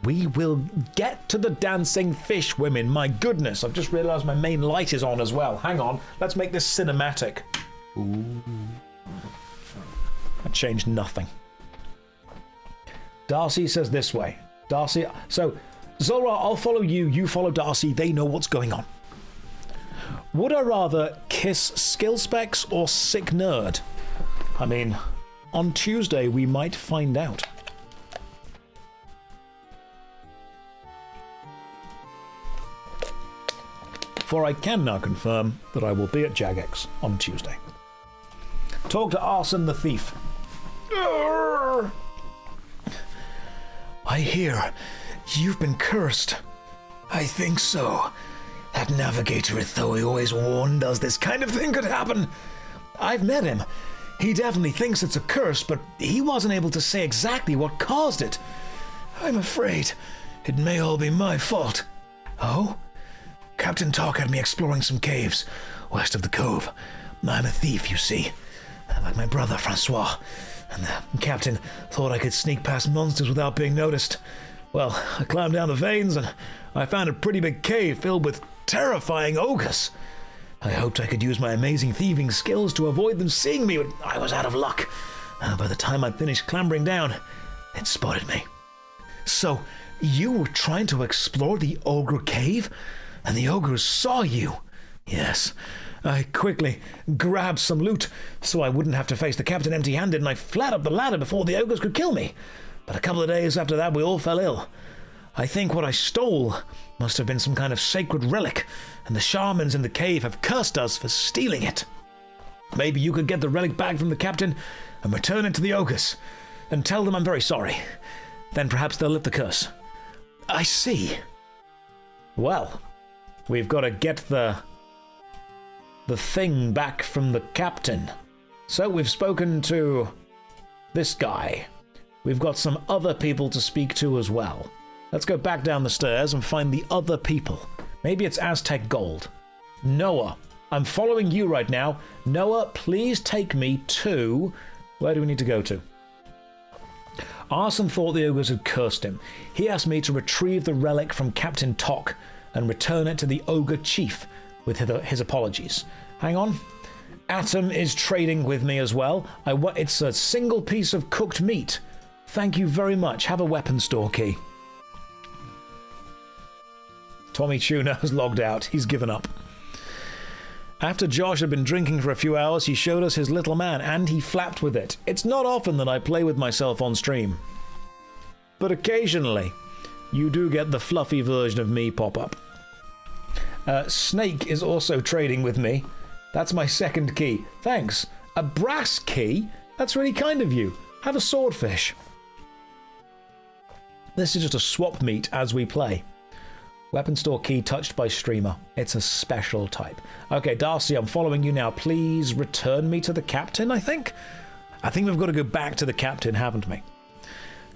We will get to the dancing fish women. My goodness, I've just realised my main light is on as well. Hang on, let's make this cinematic. Ooh. That changed nothing. Darcy says this way. Darcy, so Zora, I'll follow you, you follow Darcy, they know what's going on. Would I rather kiss skill specs or sick nerd? I mean, on Tuesday we might find out. For I can now confirm that I will be at Jagex on Tuesday. Talk to Arson the Thief. Urgh! I hear you've been cursed. I think so. That navigator Ithoe always warned us this kind of thing could happen. I've met him. He definitely thinks it's a curse, but he wasn't able to say exactly what caused it. I'm afraid it may all be my fault. Oh? Captain Talk had me exploring some caves west of the cove. I'm a thief, you see. Like my brother, Francois. And the captain thought I could sneak past monsters without being noticed. Well, I climbed down the veins and I found a pretty big cave filled with terrifying ogres. I hoped I could use my amazing thieving skills to avoid them seeing me, but I was out of luck. By the time I'd finished clambering down, it spotted me. So, you were trying to explore the ogre cave? And the ogres saw you? Yes. I quickly grabbed some loot so I wouldn't have to face the captain empty-handed, and I fled up the ladder before the ogres could kill me. But a couple of days after that, we all fell ill. I think what I stole must have been some kind of sacred relic, and the shamans in the cave have cursed us for stealing it. Maybe you could get the relic back from the captain and return it to the ogres, and tell them I'm very sorry. Then perhaps they'll lift the curse. I see. Well, we've got to get the thing back from the captain. So we've spoken to this guy. We've got some other people to speak to as well. Let's go back down the stairs and find the other people. Maybe it's Aztec Gold. Noah, I'm following you right now. Noah, please take me to... Where do we need to go to? Arson thought the ogres had cursed him. He asked me to retrieve the relic from Captain Tok and return it to the ogre chief with his apologies. Hang on. Atom is trading with me as well. It's a single piece of cooked meat. Thank you very much. Have a weapon store key. Tommy Tuna has logged out. He's given up. After Josh had been drinking for a few hours, he showed us his little man, and he flapped with it. It's not often that I play with myself on stream, but occasionally you do get the fluffy version of me pop up. Snake is also trading with me. That's my second key. Thanks. A brass key? That's really kind of you. Have a swordfish. This is just a swap meet as we play. Weapon store key touched by streamer. It's a special type. Okay, Darcy, I'm following you now. Please return me to the captain, I think? I think we've got to go back to the captain, haven't we?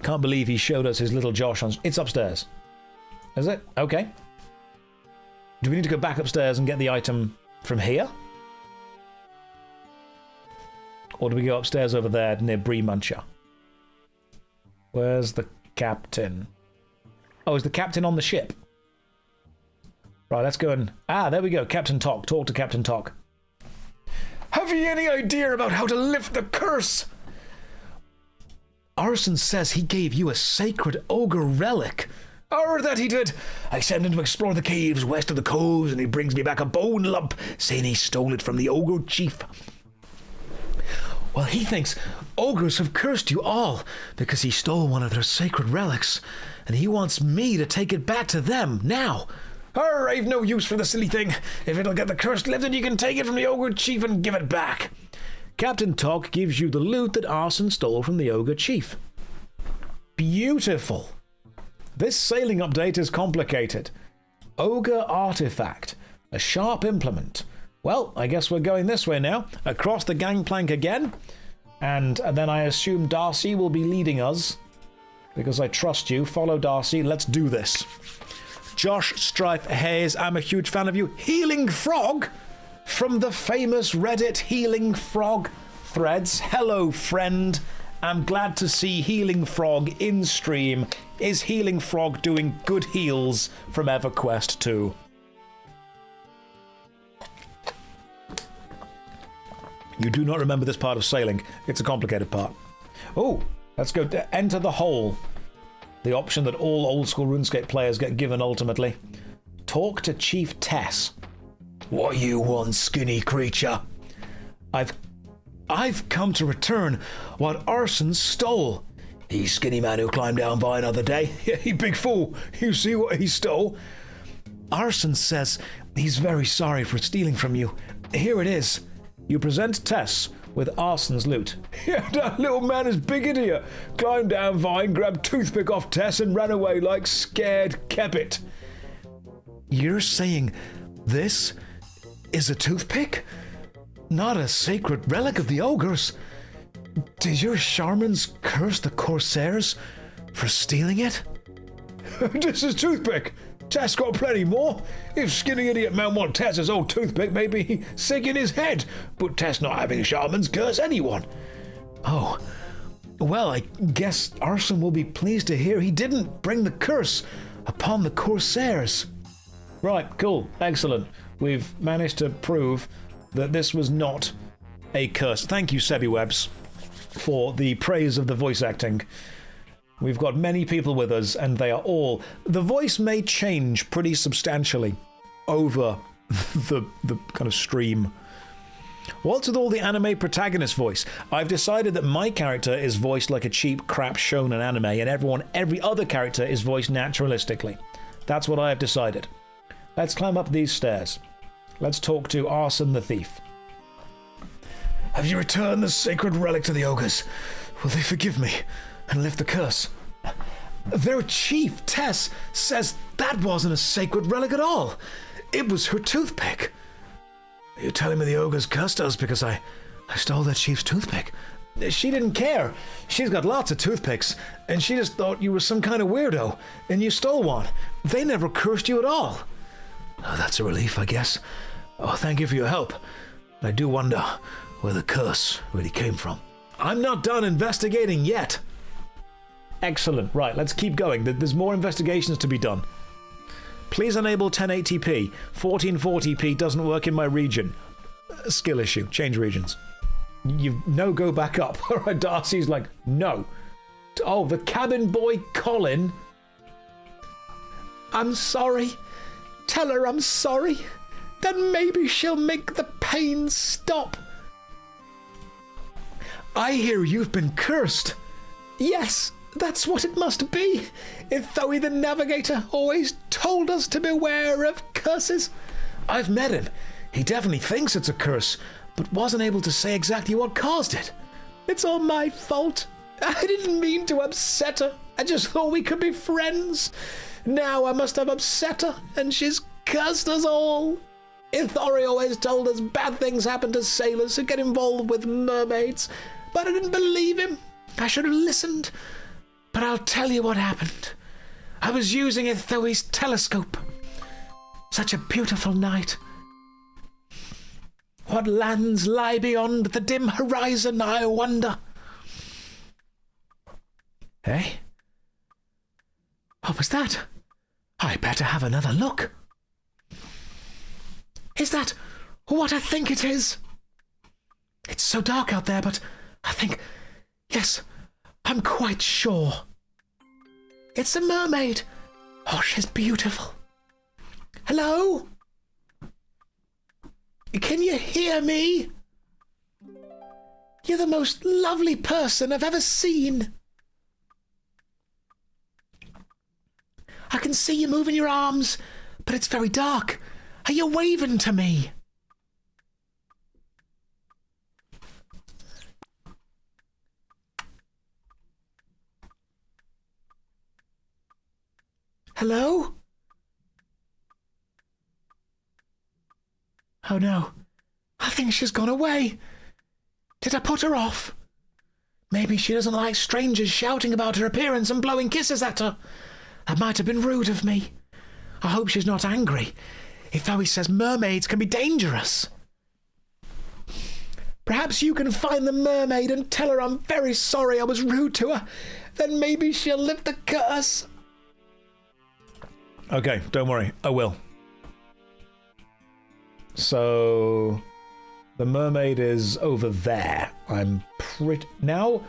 Can't believe he showed us his little Josh on... It's upstairs. Is it? Okay. Do we need to go back upstairs and get the item from here? Or do we go upstairs over there near Bree Muncher? Where's the captain? Oh, is the captain on the ship? Right, let's go and... Ah, there we go. Captain Tok. Talk to Captain Tok. Have you any idea about how to lift the curse? Arson says he gave you a sacred ogre relic. Oh, that he did. I sent him to explore the caves west of the coves, and he brings me back a bone lump, saying he stole it from the ogre chief. Well, he thinks ogres have cursed you all because he stole one of their sacred relics, and he wants me to take it back to them now. I've no use for the silly thing. If it'll get the curse lifted, you can take it from the ogre chief and give it back. Captain Tok gives you the loot that Arson stole from the ogre chief. Beautiful. This sailing update is complicated. Ogre artifact. A sharp implement. Well, I guess we're going this way now. Across the gangplank again. And then I assume Darcy will be leading us. Because I trust you. Follow Darcy. Let's do this. JoshStrifeHayes, I'm a huge fan of you. Healing Frog? From the famous Reddit Healing Frog threads. Hello, friend. I'm glad to see Healing Frog in stream. Is Healing Frog doing good heals from EverQuest 2? You do not remember this part of sailing. It's a complicated part. Oh, let's go enter the hole. The option that all old-school RuneScape players get given ultimately. Talk to Chief Tess. What you want, skinny creature? I've come to return what Arson stole. He skinny man who climbed down by another day. Yeah, you big fool. You see what he stole? Arson says he's very sorry for stealing from you. Here it is. You present Tess with Arson's loot. Yeah, that little man is big idiot. Climbed down vine, grabbed toothpick off Tess and ran away like scared kebbit. You're saying this is a toothpick? Not a sacred relic of the ogres? Did your shamans curse the corsairs for stealing it? This is toothpick. Tess got plenty more. If skinny idiot man want Tess's old toothpick, maybe he's sick in his head. But Tess not having shamans curse anyone. Oh, well, I guess Arson will be pleased to hear he didn't bring the curse upon the corsairs. Right, cool, excellent. We've managed to prove that this was not a curse. Thank you, Sebiwebs, for the praise of the voice acting. We've got many people with us, and they are all... The voice may change pretty substantially over the kind of stream. What's with all the anime protagonist voice? I've decided that my character is voiced like a cheap crap shonen anime, and every other character is voiced naturalistically. That's what I have decided. Let's climb up these stairs. Let's talk to Arson the Thief. Have you returned the sacred relic to the ogres? Will they forgive me and lift the curse? Their chief, Tess, says that wasn't a sacred relic at all. It was her toothpick. Are you telling me the ogres cursed us because I stole their chief's toothpick? She didn't care. She's got lots of toothpicks, and she just thought you were some kind of weirdo, and you stole one. They never cursed you at all. Oh, that's a relief, I guess. Oh, thank you for your help. I do wonder where the curse really came from. I'm not done investigating yet. Excellent. Right, let's keep going. There's more investigations to be done. Please enable 1080p. 1440p doesn't work in my region. Skill issue. Change regions. No, go back up. All right, Darcy's like, no. Oh, the cabin boy Colin. I'm sorry. Tell her I'm sorry. Then maybe she'll make the pain stop. I hear you've been cursed. Yes, that's what it must be. Ithoe the navigator always told us to beware of curses. I've met him. He definitely thinks it's a curse, but wasn't able to say exactly what caused it. It's all my fault. I didn't mean to upset her. I just thought we could be friends. Now I must have upset her, and she's cursed us all. Ithoe always told us bad things happen to sailors who get involved with mermaids, but I didn't believe him. I should have listened. But I'll tell you what happened. I was using Ithoe's telescope. Such a beautiful night. What lands lie beyond the dim horizon, I wonder. Eh? What was that? I better have another look. Is that what I think it is? It's so dark out there, but I think... Yes, I'm quite sure. It's a mermaid. Oh, she's beautiful. Hello? Can you hear me? You're the most lovely person I've ever seen. I can see you moving your arms, but it's very dark. Are you waving to me? Hello? Oh no, I think she's gone away. Did I put her off? Maybe she doesn't like strangers shouting about her appearance and blowing kisses at her. That might have been rude of me. I hope she's not angry. Ithoe says mermaids can be dangerous. Perhaps you can find the mermaid and tell her I'm very sorry I was rude to her. Then maybe she'll lift the curse. Okay, don't worry, I will. So, the mermaid is over there. I'm pretty... Now,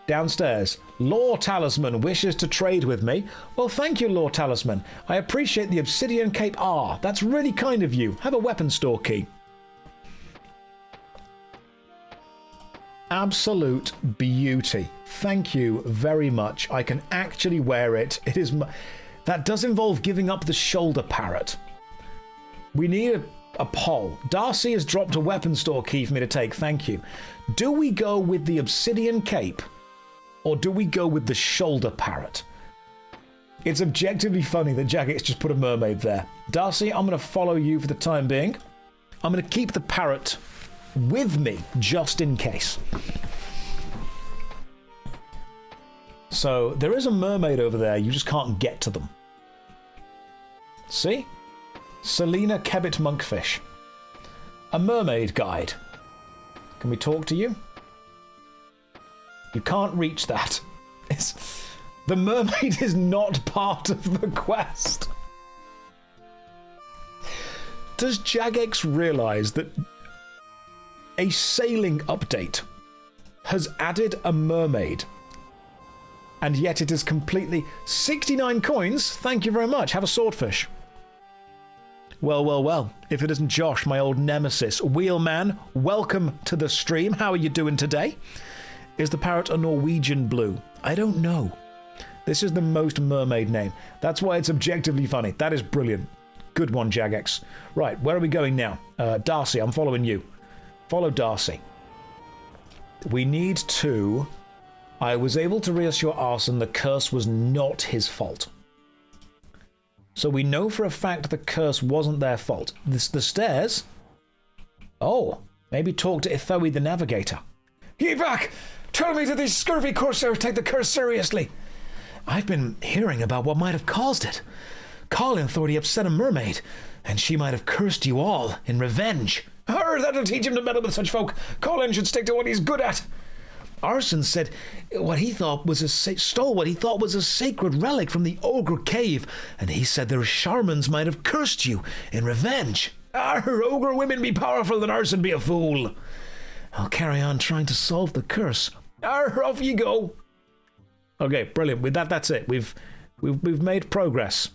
Downstairs. Lore Talisman wishes to trade with me. Well, thank you, Lore Talisman. I appreciate the Obsidian Cape R. That's really kind of you. Have a weapon store key. Absolute beauty. Thank you very much. I can actually wear it. It is... That does involve giving up the shoulder parrot. We need a poll. Darcy has dropped a weapon store key for me to take. Thank you. Do we go with the Obsidian Cape? Or do we go with the shoulder parrot? It's objectively funny that Jagex just put a mermaid there. Darcy, I'm going to follow you for the time being. I'm going to keep the parrot with me, just in case. So, there is a mermaid over there, you just can't get to them. See? Selena Kebbit Monkfish. A mermaid guide. Can we talk to you? You can't reach that. The mermaid is not part of the quest. Does Jagex realise that a sailing update has added a mermaid, and yet it is completely... 69 coins? Thank you very much. Have a swordfish. Well, well, well. If it isn't Josh, my old nemesis. Wheelman, welcome to the stream. How are you doing today? Is the parrot a Norwegian blue? I don't know. This is the most mermaid name. That's why it's objectively funny. That is brilliant. Good one, Jagex. Right, where are we going now? Darcy, I'm following you. Follow Darcy. We need to... I was able to reassure Arson the curse was not his fault. So we know for a fact the curse wasn't their fault. The stairs? Oh, maybe talk to Ithoe the navigator. Ye back! Tell me that these scurvy corsairs take the curse seriously. I've been hearing about what might have caused it. Colin thought he upset a mermaid, and she might have cursed you all in revenge. That'll teach him to meddle with such folk. Colin should stick to what he's good at. Arson said what he thought was stole what he thought was a sacred relic from the ogre cave, and he said their shamans might have cursed you in revenge. Ogre women be powerful, and Arson be a fool. I'll carry on trying to solve the curse. Off you go. Okay, brilliant. With that, that's it. We've made progress.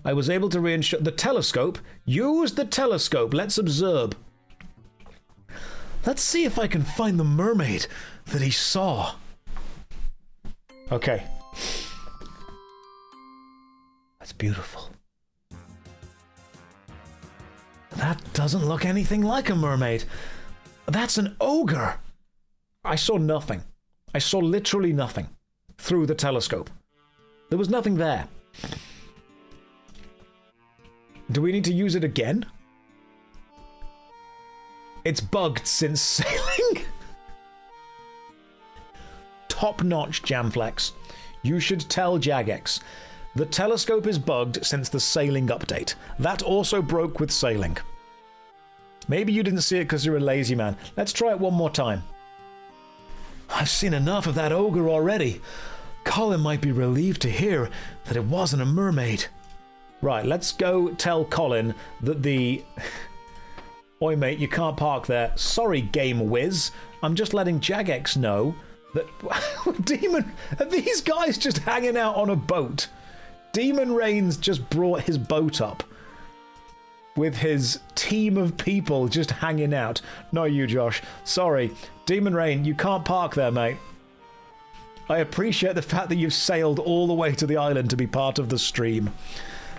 I was able to reinsure the telescope. Use the telescope. Let's observe. Let's see if I can find the mermaid that he saw. Okay. That's beautiful. That doesn't look anything like a mermaid. That's an ogre. I saw nothing. I saw literally nothing through the telescope. There was nothing there. Do we need to use it again? It's bugged since sailing. Top-notch, Jamflex. You should tell Jagex. The telescope is bugged since the sailing update. That also broke with sailing. Maybe you didn't see it because you're a lazy man. Let's try it one more time. I've seen enough of that ogre already. Colin might be relieved to hear that it wasn't a mermaid. Right, let's go tell Colin that the... Oi, mate, you can't park there. Sorry, Game Whiz. I'm just letting Jagex know that... Demon... Are these guys just hanging out on a boat? Demon Rain's just brought his boat up with his team of people just hanging out. Not you, Josh. Sorry. Demon Rain, you can't park there, mate. I appreciate the fact that you've sailed all the way to the island to be part of the stream.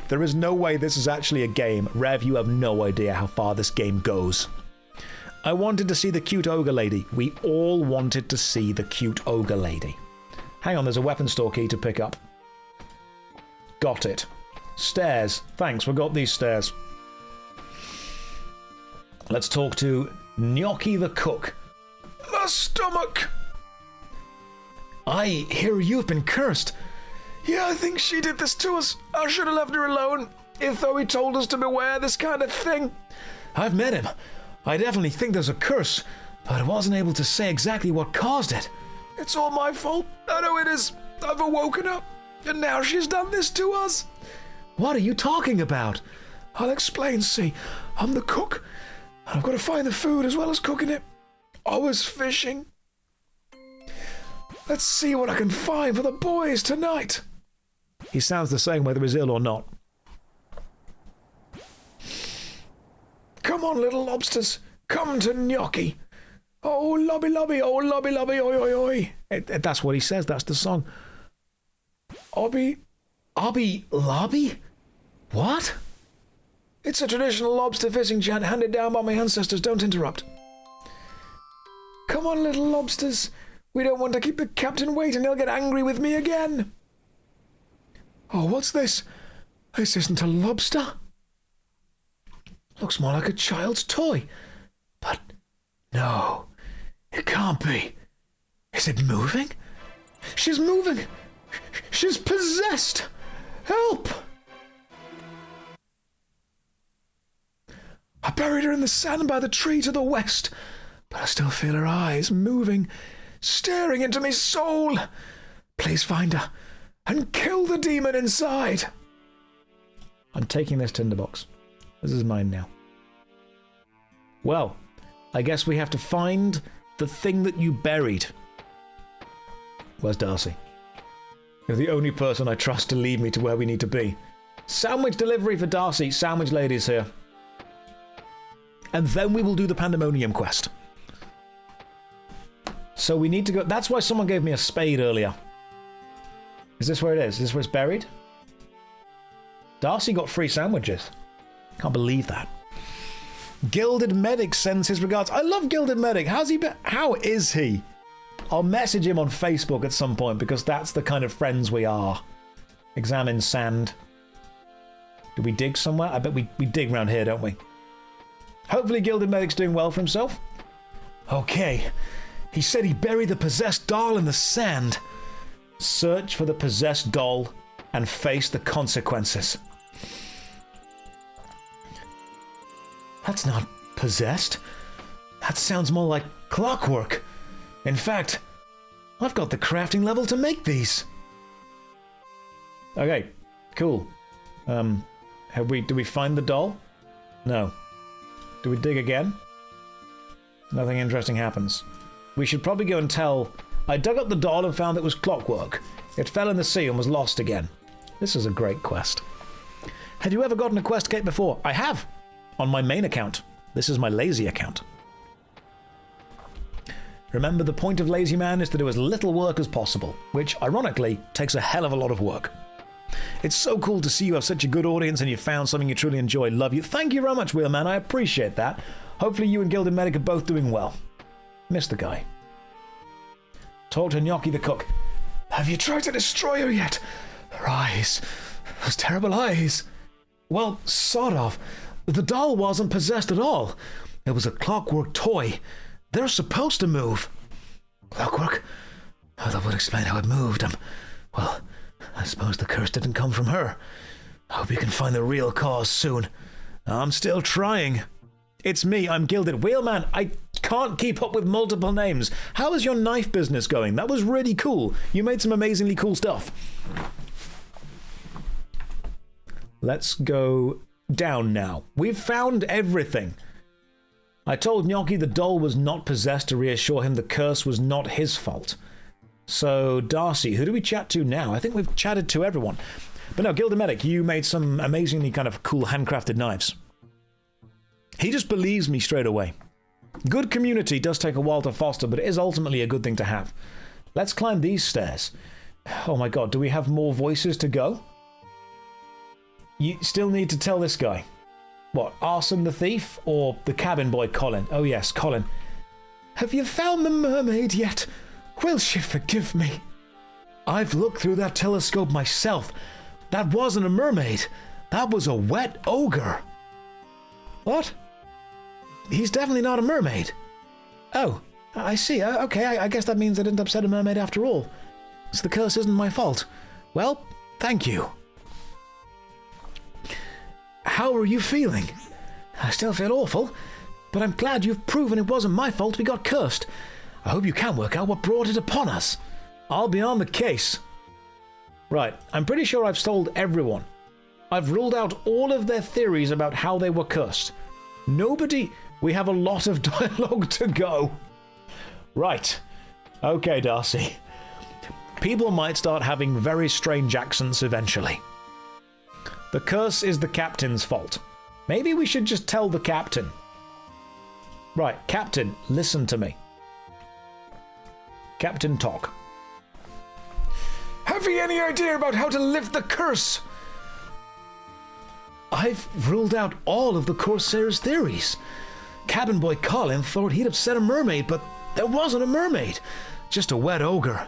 There is no way this is actually a game. Rev, you have no idea how far this game goes. I wanted to see the cute ogre lady. We all wanted to see the cute ogre lady. Hang on, there's a weapon store key to pick up. Got it. Stairs. Thanks, we got these stairs. Let's talk to Gnocchi the cook. My stomach! I hear you've been cursed. Yeah, I think she did this to us. I should have left her alone, if though he told us to beware this kind of thing. I've met him. I definitely think there's a curse, but I wasn't able to say exactly what caused it. It's all my fault. I know it is. I've awoken her, and now she's done this to us. What are you talking about? I'll explain, see. I'm the cook, and I've got to find the food as well as cooking it. I was fishing. Let's see what I can find for the boys tonight. He sounds the same whether he's ill or not. Come on, little lobsters. Come to gnocchi. Oh, lobby, lobby, oh, lobby, lobby, oi, oi, oi. That's what he says, that's the song. Obby lobby? What? It's a traditional lobster fishing chant handed down by my ancestors. Don't interrupt. Come on, little lobsters. We don't want to keep the captain waiting. He'll get angry with me again. Oh, what's this? This isn't a lobster. Looks more like a child's toy. But no, it can't be. Is it moving? She's moving. She's possessed. Help! I buried her in the sand by the tree to the west, but I still feel her eyes moving, staring into my soul. Please find her and kill the demon inside. I'm taking this tinderbox. This is mine now. Well, I guess we have to find the thing that you buried. Where's Darcy? You're the only person I trust to lead me to where we need to be. Sandwich delivery for Darcy. Sandwich lady's here. And then we will do the Pandemonium quest. So we need to go... That's why someone gave me a spade earlier. Is this where it is? Is this where it's buried? Darcy got free sandwiches. Can't believe that. Gilded Medic sends his regards. I love Gilded Medic. How is he? I'll message him on Facebook at some point because that's the kind of friends we are. Examine sand. Do we dig somewhere? I bet we dig around here, don't we? Hopefully Gilded Medic's doing well for himself. Okay. He said he buried the possessed doll in the sand. Search for the possessed doll and face the consequences. That's not possessed. That sounds more like clockwork. In fact, I've got the crafting level to make these. Okay, cool. Do we find the doll? No. Do we dig again? Nothing interesting happens. We should probably go and tell... I dug up the doll and found it was clockwork. It fell in the sea and was lost again. This is a great quest. Had you ever gotten a quest gate before? I have. On my main account. This is my lazy account. Remember, the point of Lazy Man is to do as little work as possible, which, ironically, takes a hell of a lot of work. It's so cool to see you have such a good audience and you found something you truly enjoy. Love you. Thank you very much, Wheelman. I appreciate that. Hopefully you and Gilded Medic are both doing well. Miss the guy. Talk to Gnocchi the cook. Have you tried to destroy her yet? Her eyes. Those terrible eyes. Well, sort of. The doll wasn't possessed at all. It was a clockwork toy. They're supposed to move. Clockwork? Oh, that would explain how it moved. Well, I suppose the curse didn't come from her. I hope you can find the real cause soon. I'm still trying. It's me, I'm Gilded. Wheelman, I can't keep up with multiple names. How is your knife business going? That was really cool. You made some amazingly cool stuff. Let's go down now. We've found everything. I told Gnocchi the doll was not possessed to reassure him the curse was not his fault. So, Darcy, who do we chat to now? I think we've chatted to everyone. But no, Gilded Medic, you made some amazingly kind of cool handcrafted knives. He just believes me straight away. Good community does take a while to foster, but it is ultimately a good thing to have. Let's climb these stairs. Oh my god, do we have more voices to go? You still need to tell this guy. What, Arson the Thief or the cabin boy Colin? Oh yes, Colin. Have you found the mermaid yet? Will she forgive me? I've looked through that telescope myself. That wasn't a mermaid. That was a wet ogre. What? He's definitely not a mermaid. Oh, I see. Okay, I guess that means I didn't upset a mermaid after all. So the curse isn't my fault. Well, thank you. How are you feeling? I still feel awful, but I'm glad you've proven it wasn't my fault we got cursed. I hope you can work out what brought it upon us. I'll be on the case. Right, I'm pretty sure I've told everyone. I've ruled out all of their theories about how they were cursed. Nobody... We have a lot of dialogue to go. Right. Okay, Darcy. People might start having very strange accents eventually. The curse is the captain's fault. Maybe we should just tell the captain. Right, Captain, listen to me. Captain, talk. Have you any idea about how to lift the curse? I've ruled out all of the corsair's theories. Cabin boy Colin thought he'd upset a mermaid, but there wasn't a mermaid. Just a wet ogre.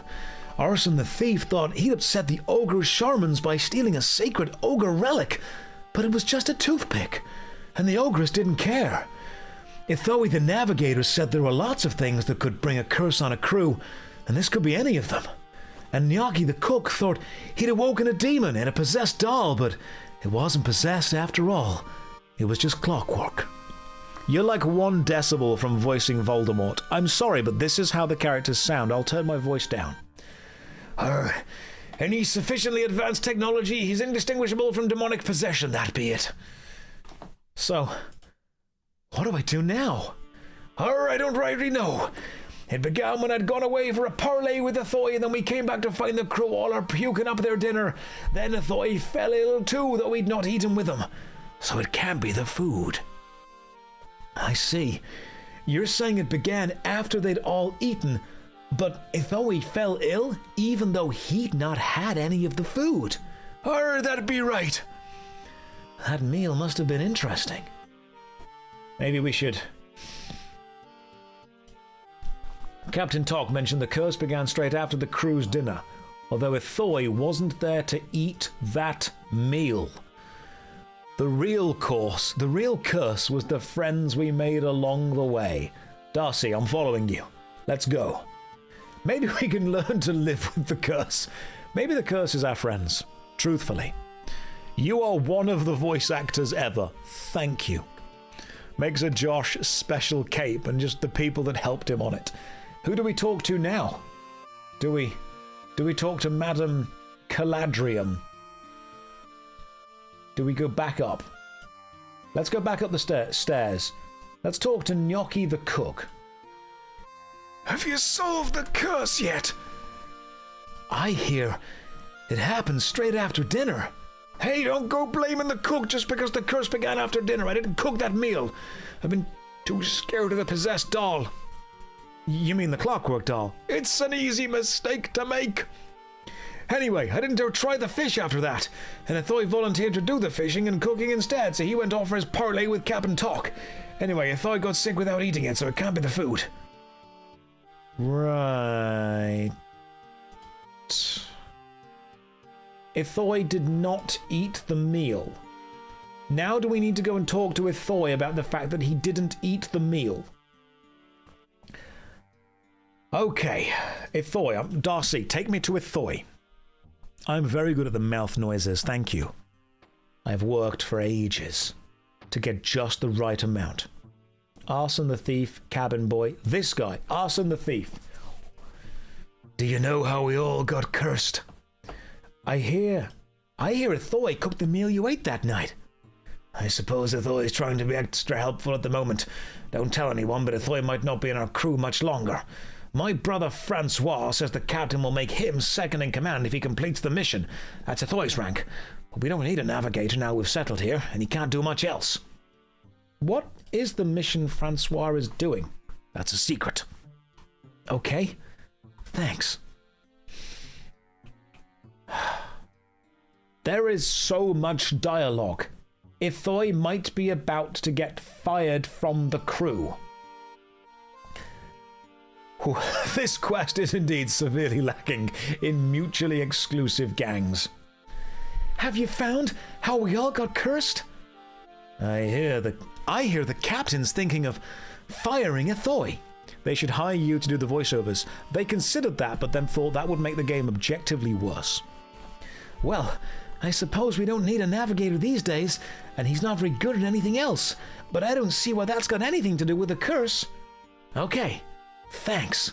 Arson the thief thought he'd upset the ogre's shamans by stealing a sacred ogre relic, but it was just a toothpick, and the ogress didn't care. Ithoe the navigator said there were lots of things that could bring a curse on a crew, and this could be any of them. And Gnocchi the cook thought he'd awoken a demon and a possessed doll, but it wasn't possessed after all. It was just clockwork. You're like 1 decibel from voicing Voldemort. I'm sorry, but this is how the characters sound. I'll turn my voice down. Any sufficiently advanced technology, he's indistinguishable from demonic possession, that be it. So, what do I do now? I don't rightly know. It began when I'd gone away for a parley with Ithoe, and then we came back to find the crew all are puking up their dinner. Then Ithoe fell ill too, though we'd not eaten with him. So it can't be the food. I see. You're saying it began after they'd all eaten, but Ithoe fell ill even though he'd not had any of the food. That'd be right. That meal must have been interesting. Maybe we should... Captain Talk mentioned the curse began straight after the crew's dinner, although Ithoe wasn't there to eat that meal. The real curse was the friends we made along the way. Darcy, I'm following you. Let's go. Maybe we can learn to live with the curse. Maybe the curse is our friends. Truthfully. You are one of the voice actors ever. Thank you. Makes a Josh special cape and just the people that helped him on it. Who do we talk to now? Do we talk to Madame Caladrium? Do we go back up? Let's go back up the stairs. Let's talk to Gnocchi the cook. Have you solved the curse yet? I hear it happened straight after dinner. Hey, don't go blaming the cook just because the curse began after dinner. I didn't cook that meal. I've been too scared of the possessed doll. You mean the clockwork doll? It's an easy mistake to make. Anyway, I didn't dare try the fish after that, and Ithoe volunteered to do the fishing and cooking instead, so he went off for his parley with Captain Talk. Anyway, Ithoe got sick without eating it, so it can't be the food. Right. Ithoe did not eat the meal. Now do we need to go and talk to Ithoe about the fact that he didn't eat the meal? Okay, Ithoe, Darcy, take me to Ithoe. I'm very good at the mouth noises, thank you. I've worked for ages to get just the right amount. Arson the thief, cabin boy, this guy, Arson the thief. Do you know how we all got cursed? I hear Ithoe cooked the meal you ate that night. I suppose Ithoe is trying to be extra helpful at the moment. Don't tell anyone, but Ithoe might not be in our crew much longer. My brother Francois says the captain will make him second in command if he completes the mission. That's Ithoe's rank. But we don't need a navigator now we've settled here, and he can't do much else. What is the mission Francois is doing? That's a secret. Okay. Thanks. There is so much dialogue. Ithoe might be about to get fired from the crew. This quest is indeed severely lacking in mutually exclusive gangs. Have you found how we all got cursed? I hear the captain's thinking of firing Ithoe. They should hire you to do the voiceovers. They considered that, but then thought that would make the game objectively worse. Well, I suppose we don't need a navigator these days, and he's not very good at anything else, but I don't see why that's got anything to do with the curse. Okay, thanks.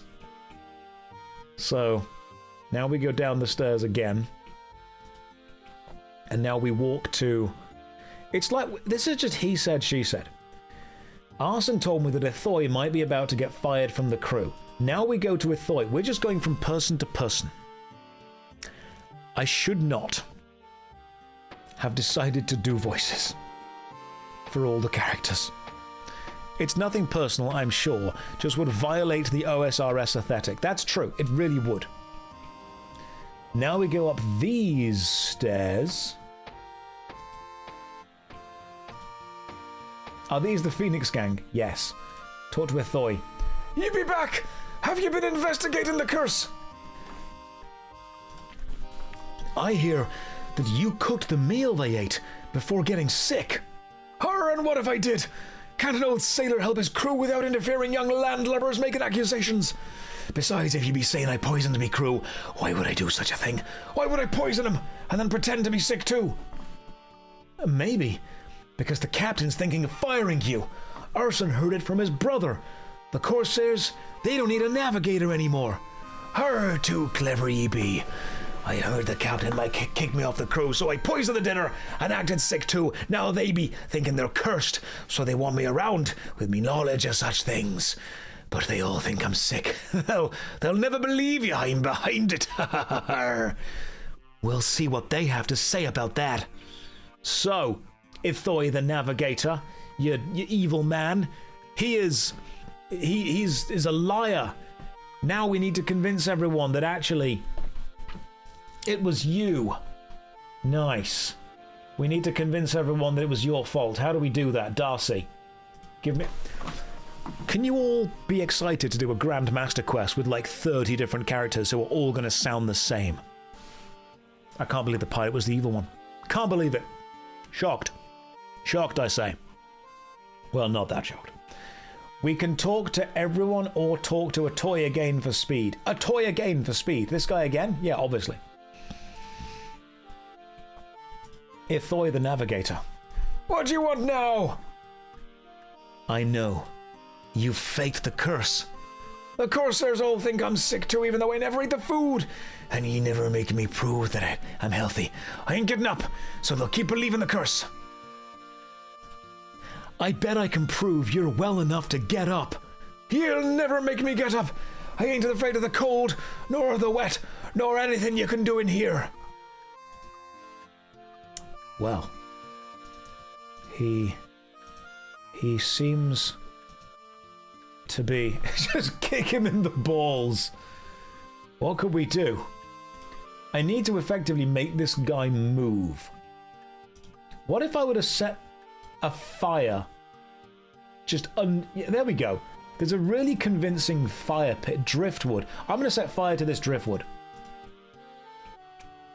So, now we go down the stairs again, and now we walk to... It's like, this is just he said, she said. Arson told me that Ithoe might be about to get fired from the crew. Now we go to Ithoe. We're just going from person to person. I should not have decided to do voices for all the characters. It's nothing personal, I'm sure, just would violate the OSRS aesthetic. That's true, it really would. Now we go up these stairs. Are these the Phoenix Gang? Yes. Talk to Ithoi. You be back! Have you been investigating the curse? I hear that you cooked the meal they ate before getting sick. And what if I did? Can't an old sailor help his crew without interfering young landlubbers making accusations? Besides, if you be saying I poisoned me crew, why would I do such a thing? Why would I poison them and then pretend to be sick too? Maybe because the captain's thinking of firing you. Urson heard it from his brother. The corsairs, they don't need a navigator anymore. Too clever ye be. I heard the captain might kick me off the crew, so I poisoned the dinner and acted sick too. Now they be thinking they're cursed, so they want me around with me knowledge of such things. But they all think I'm sick. They'll never believe you I'm behind it. We'll see what they have to say about that. So, Ithoi the navigator, you evil man, he's a liar. Now we need to convince everyone that actually it was you. Nice. We need to convince everyone that it was your fault. How do we do that, Darcy? Give me... Can you all be excited to do a Grand Master quest with like 30 different characters who are all going to sound the same? I can't believe the pirate was the evil one. Can't believe it. Shocked. Shocked, I say. Well, not that shocked. We can talk to everyone or talk to a toy again for speed. A toy again for speed. This guy again? Yeah, obviously. Ithoi the navigator. What do you want now? I know. You faked the curse. The corsairs all think I'm sick too, even though I never eat the food. And ye never make me prove that I'm healthy. I ain't getting up, so they'll keep believing the curse. I bet I can prove you're well enough to get up. You'll never make me get up. I ain't afraid of the cold, nor of the wet, nor anything you can do in here. Well, he seems to be... Just kick him in the balls. What could we do? I need to effectively make this guy move. What if I were to set a fire? Yeah, there we go. There's a really convincing fire pit. Driftwood. I'm going to set fire to this driftwood.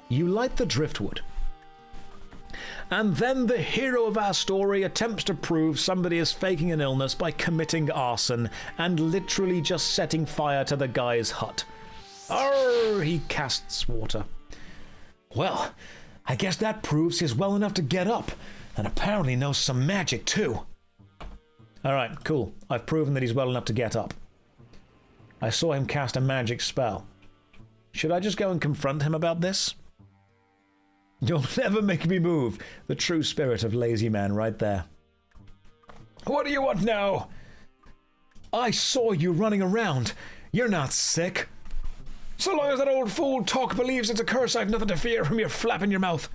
You light the driftwood. And then the hero of our story attempts to prove somebody is faking an illness by committing arson and literally just setting fire to the guy's hut. Arr! He casts water. Well, I guess that proves he's well enough to get up, and apparently knows some magic too. Alright, cool. I've proven that he's well enough to get up. I saw him cast a magic spell. Should I just go and confront him about this? You'll never make me move. The true spirit of LazyMan right there. What do you want now? I saw you running around. You're not sick. So long as that old fool Talk believes it's a curse, I've nothing to fear from your flapping your mouth.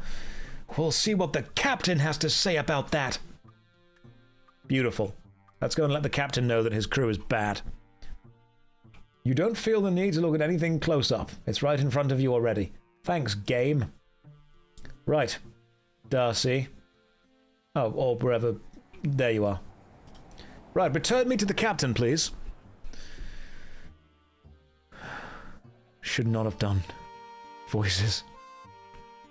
We'll see what the captain has to say about that. Beautiful. Let's go and let the captain know that his crew is bad. You don't feel the need to look at anything close up. It's right in front of you already. Thanks, game. Right. Darcy. Oh, or wherever. There you are. Right, return me to the captain, please. Should not have done. Voices.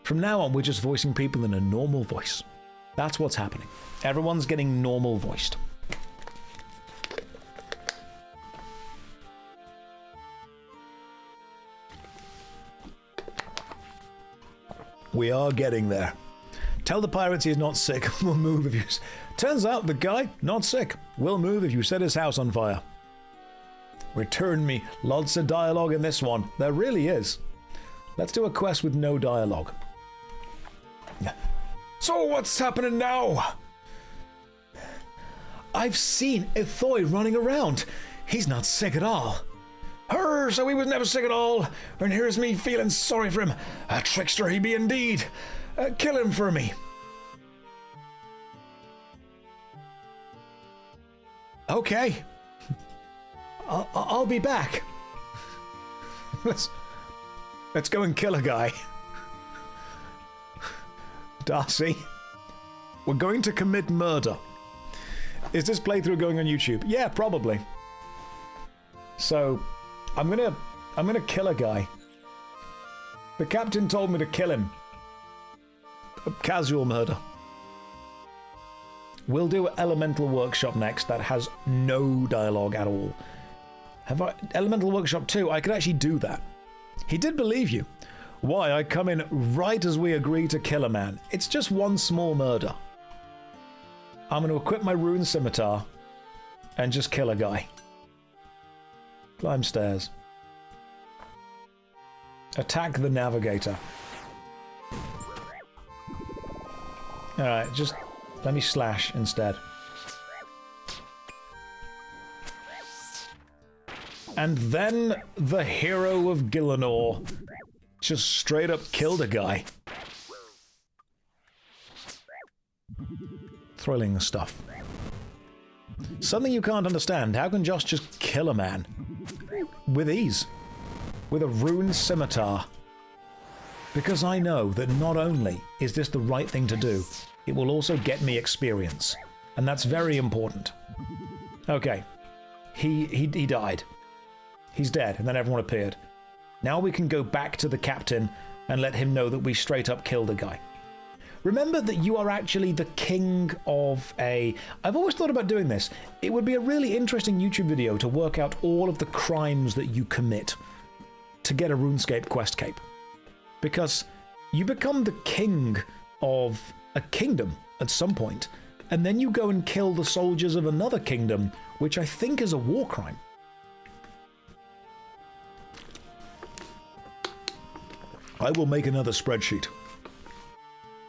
From now on, we're just voicing people in a normal voice. That's what's happening. Everyone's getting normal voiced. We are getting there. Tell the pirates he's not sick. We'll move if you... Turns out the guy, not sick. Will move if you set his house on fire. Return me. Lots of dialogue in this one. There really is. Let's do a quest with no dialogue. So what's happening now? I've seen Ithoi running around. He's not sick at all. So he was never sick at all, and here's me feeling sorry for him. A trickster he be indeed. Kill him for me. Okay. I'll be back. Let's go and kill a guy. Darcy, we're going to commit murder. Is this playthrough going on YouTube? Yeah, probably. So, I'm gonna kill a guy. The captain told me to kill him. A casual murder. We'll do an Elemental Workshop next that has no dialogue at all. Elemental Workshop 2, I could actually do that. He did believe you. Why, I come in right as we agree to kill a man. It's just one small murder. I'm going to equip my rune scimitar and just kill a guy. Climb stairs. Attack the navigator. Alright, just let me slash instead. And then the hero of Gillinor just straight up killed a guy. Thrilling stuff. Something you can't understand. How can Josh just kill a man? With ease. With a rune scimitar. Because I know that not only is this the right thing to do, it will also get me experience. And that's very important. Okay. He died. He's dead, and then everyone appeared. Now we can go back to the captain and let him know that we straight up killed a guy. Remember that you are actually the king of a... I've always thought about doing this. It would be a really interesting YouTube video to work out all of the crimes that you commit to get a RuneScape quest cape. Because you become the king of a kingdom at some point, and then you go and kill the soldiers of another kingdom, which I think is a war crime. I will make another spreadsheet.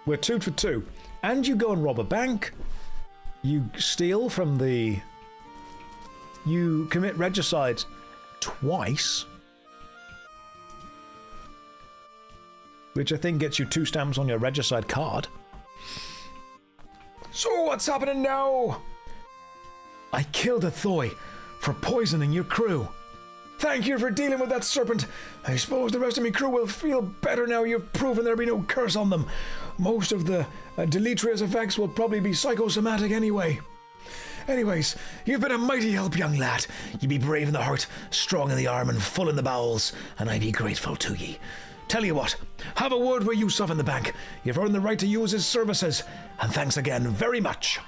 We're 2 for 2. And you go and rob a bank. You steal from the... You commit regicide twice. Which I think gets you 2 stamps on your regicide card. So what's happening now? I killed a Thoy for poisoning your crew. Thank you for dealing with that serpent. I suppose the rest of me crew will feel better now you've proven there'll be no curse on them. Most of the deleterious effects will probably be psychosomatic anyway. Anyways, you've been a mighty help, young lad. Ye be brave in the heart, strong in the arm, and full in the bowels, and I be grateful to ye. Tell you what, have a word with Yusuf in the bank. You've earned the right to use his services, and thanks again very much.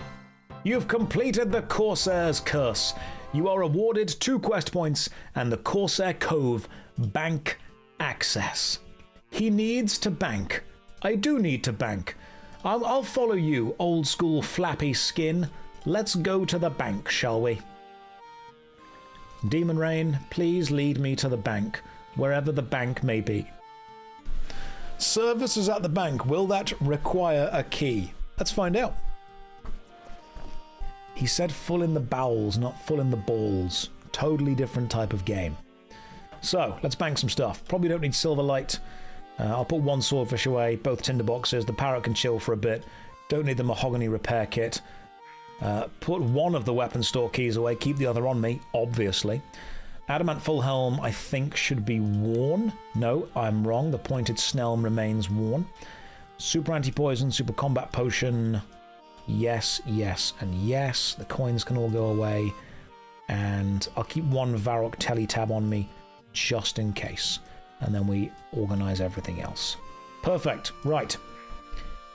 You've completed the Corsair's Curse. You are awarded 2 quest points and the Corsair Cove bank access. He needs to bank. I do need to bank. I'll follow you, old school flappy skin. Let's go to the bank, shall we? Demon Rain, please lead me to the bank, wherever the bank may be. Services at the bank. Will that require a key? Let's find out. He said full in the bowels, not full in the balls. Totally different type of game. So, let's bank some stuff. Probably don't need Silverlight. I'll put 1 swordfish away, both tinderboxes. The parrot can chill for a bit. Don't need the mahogany repair kit. Put 1 of the weapon store keys away. Keep the other on me, obviously. Adamant full helm, I think, should be worn. No, I'm wrong. The pointed snelm remains worn. Super anti-poison, super combat potion... Yes, yes, and yes. The coins can all go away. And I'll keep 1 Varrock teletab on me, just in case. And then we organise everything else. Perfect. Right.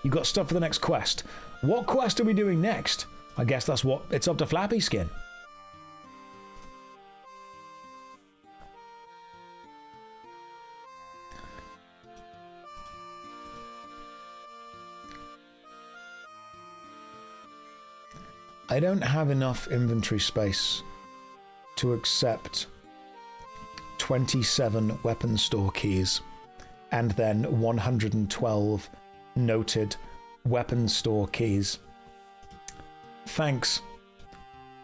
You got stuff for the next quest. What quest are we doing next? I guess that's what... It's up to Flappy Skin. I don't have enough inventory space to accept 27 weapon store keys and then 112 noted weapon store keys. Thanks.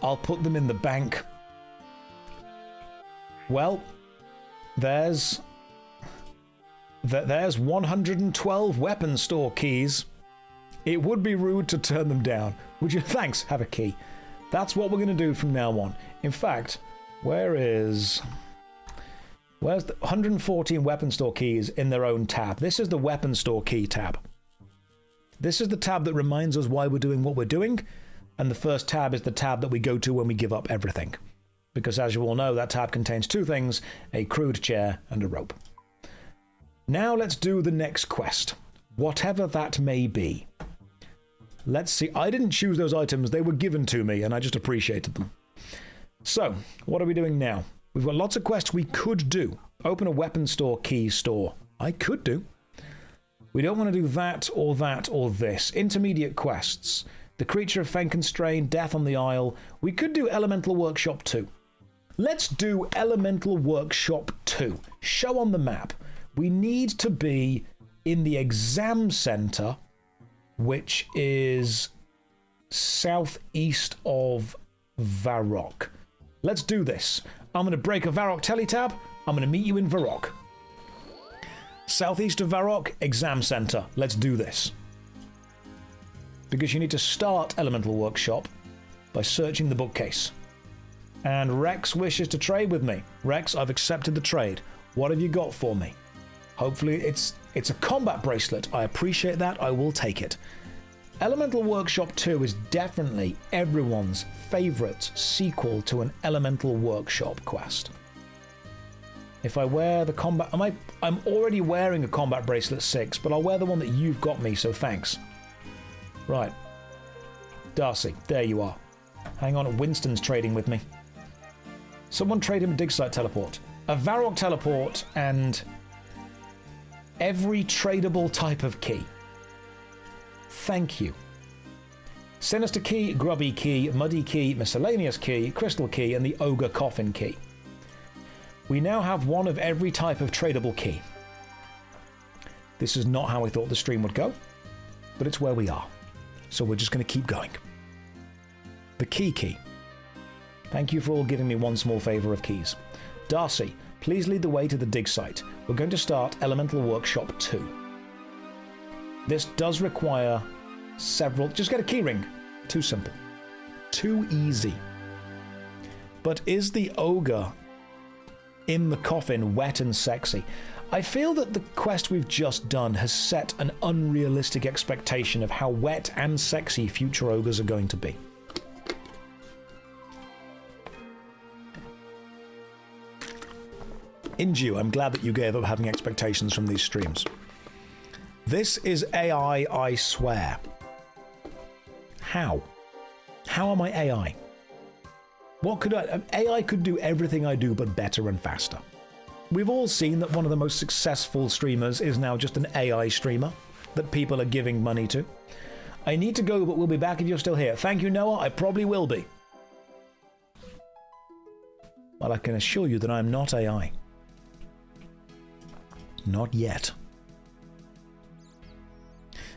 I'll put them in the bank. Well, There's 112 weapon store keys. It would be rude to turn them down. Would you? Thanks, have a key. That's what we're going to do from now on. In fact, where's the 114 weapon store keys in their own tab? This is the weapon store key tab. This is the tab that reminds us why we're doing what we're doing, and the first tab is the tab that we go to when we give up everything. Because as you all know, that tab contains two things, a crude chair and a rope. Now let's do the next quest, whatever that may be. Let's see, I didn't choose those items, they were given to me, and I just appreciated them. So, what are we doing now? We've got lots of quests we could do. Open a weapon store key store. I could do. We don't want to do that or this. Intermediate quests. The Creature of Fenconstrain, Death on the Isle. We could do Elemental Workshop 2. Let's do Elemental Workshop 2. Show on the map. We need to be in the exam center, which is southeast of Varrock. Let's do this. I'm going to break a Varrock teletab. I'm going to meet you in Varrock. Southeast of Varrock, exam center. Let's do this. Because you need to start Elemental Workshop by searching the bookcase. And Rex wishes to trade with me. Rex, I've accepted the trade. What have you got for me? Hopefully it's a combat bracelet. I appreciate that. I will take it. Elemental Workshop 2 is definitely everyone's favorite sequel to an Elemental Workshop quest. If I wear the combat... I'm already wearing a combat bracelet 6, but I'll wear the one that you've got me, so thanks. Right. Darcy, there you are. Hang on, Winston's trading with me. Someone trade him a dig site teleport. A Varrock teleport and every tradable type of key. Thank you. Sinister key, grubby key, muddy key, miscellaneous key, crystal key, and the ogre coffin key. We now have one of every type of tradable key. This is not how I thought the stream would go, but it's where we are. So we're just going to keep going. The key. Thank you for all giving me one small favour of keys. Darcy, please lead the way to the dig site. We're going to start Elemental Workshop 2. This does require several... Just get a key ring. Too simple. Too easy. But is the ogre in the coffin wet and sexy? I feel that the quest we've just done has set an unrealistic expectation of how wet and sexy future ogres are going to be. Inju, I'm glad that you gave up having expectations from these streams. This is AI, I swear. How? How am I AI? What could I... AI could do everything I do, but better and faster. We've all seen that one of the most successful streamers is now just an AI streamer that people are giving money to. I need to go, but we'll be back if you're still here. Thank you, Noah. I probably will be. Well, I can assure you that I'm not AI. Not yet.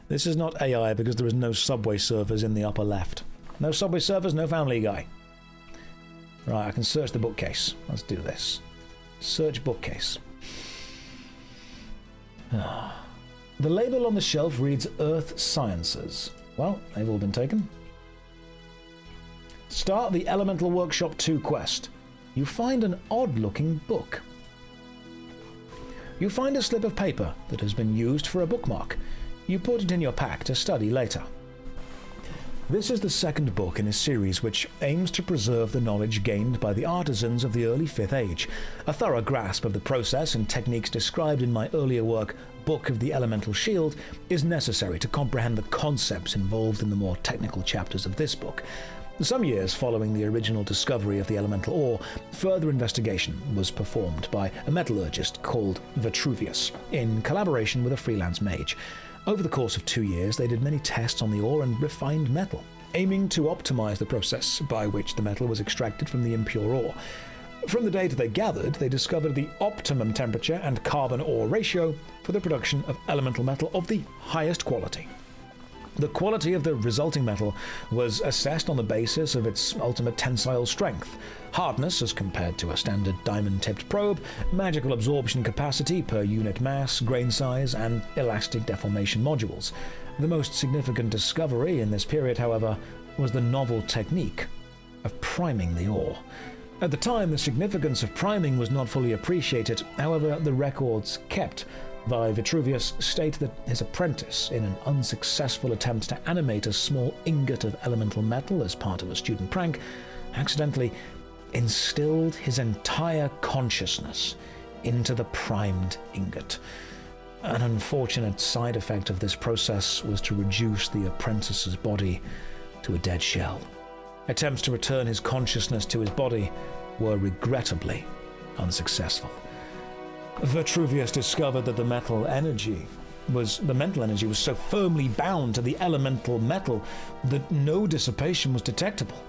This is not AI because there is no Subway servers in the upper left. No Subway servers, no Family Guy. Right, I can search the bookcase. Let's do this. Search bookcase. The label on the shelf reads Earth Sciences. Well, they've all been taken. Start the Elemental Workshop 2 quest. You find an odd-looking book. You find a slip of paper that has been used for a bookmark. You put it in your pack to study later. This is the second book in a series which aims to preserve the knowledge gained by the artisans of the early 5th Age. A thorough grasp of the process and techniques described in my earlier work, Book of the Elemental Shield, is necessary to comprehend the concepts involved in the more technical chapters of this book. Some years following the original discovery of the elemental ore, further investigation was performed by a metallurgist called Vitruvius, in collaboration with a freelance mage. Over the course of 2 years, they did many tests on the ore and refined metal, aiming to optimize the process by which the metal was extracted from the impure ore. From the data they gathered, they discovered the optimum temperature and carbon ore ratio for the production of elemental metal of the highest quality. The quality of the resulting metal was assessed on the basis of its ultimate tensile strength, hardness as compared to a standard diamond-tipped probe, magical absorption capacity per unit mass, grain size, and elastic deformation modules. The most significant discovery in this period, however, was the novel technique of priming the ore. At the time, the significance of priming was not fully appreciated. However, the records kept by Vitruvius state that his apprentice, in an unsuccessful attempt to animate a small ingot of elemental metal as part of a student prank, accidentally instilled his entire consciousness into the primed ingot. An unfortunate side effect of this process was to reduce the apprentice's body to a dead shell. Attempts to return his consciousness to his body were regrettably unsuccessful. Vitruvius discovered that the mental energy was so firmly bound to the elemental metal that no dissipation was detectable.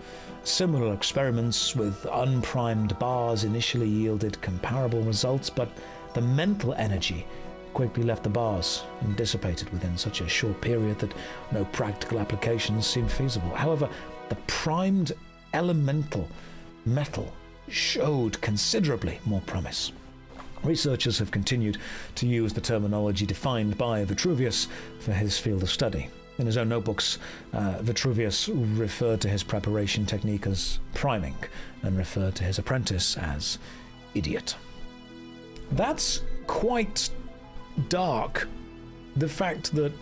Similar experiments with unprimed bars initially yielded comparable results, but the mental energy quickly left the bars and dissipated within such a short period that no practical applications seemed feasible. However, the primed elemental metal showed considerably more promise. Researchers have continued to use the terminology defined by Vitruvius for his field of study. In his own notebooks, Vitruvius referred to his preparation technique as priming and referred to his apprentice as idiot. That's quite dark. The fact that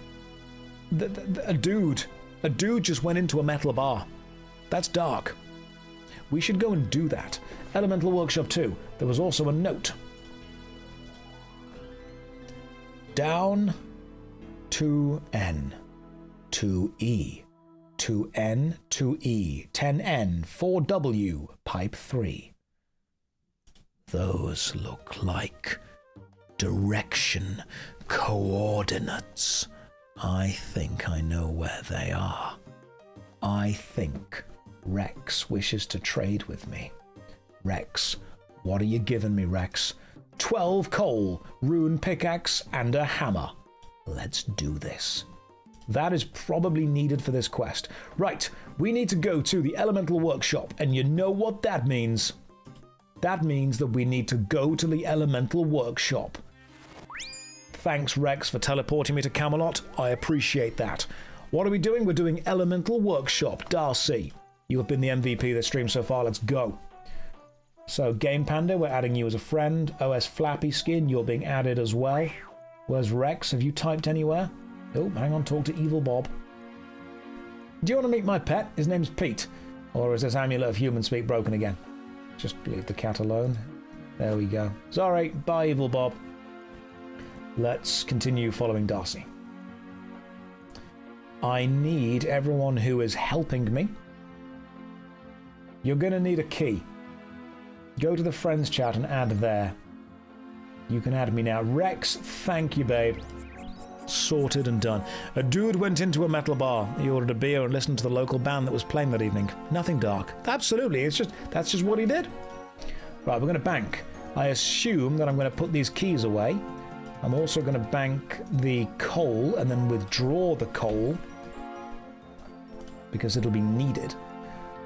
a dude just went into a metal bar. That's dark. We should go and do that. Elemental Workshop 2. There was also a note. Down 2N, 2E, 2N, 2E, 10N, 4W, pipe 3. Those look like direction coordinates. I think I know where they are. I think Rex wishes to trade with me. Rex, what are you giving me, Rex? 12 coal, rune pickaxe, and a hammer. Let's do this. That is probably needed for this quest. Right, we need to go to the Elemental Workshop, and you know what that means. That means that we need to go to the Elemental Workshop. Thanks, Rex, for teleporting me to Camelot. I appreciate that. What are we doing? We're doing Elemental Workshop. Darcy, you have been the MVP of this stream so far. Let's go. So, Game Panda, we're adding you as a friend. OS Flappy Skin, you're being added as well. Where's Rex? Have you typed anywhere? Oh, hang on, talk to Evil Bob. Do you want to meet my pet? His name's Pete. Or is this amulet of human speak broken again? Just leave the cat alone. There we go. Sorry, bye, Evil Bob. Let's continue following Darcy. I need everyone who is helping me. You're going to need a key. Go to the friends chat and add there. You can add me now. Rex, thank you, babe. Sorted and done. A dude went into a metal bar. He ordered a beer and listened to the local band that was playing that evening. Nothing dark. Absolutely, that's just what he did. Right, we're going to bank. I assume that I'm going to put these keys away. I'm also going to bank the coal and then withdraw the coal because it'll be needed.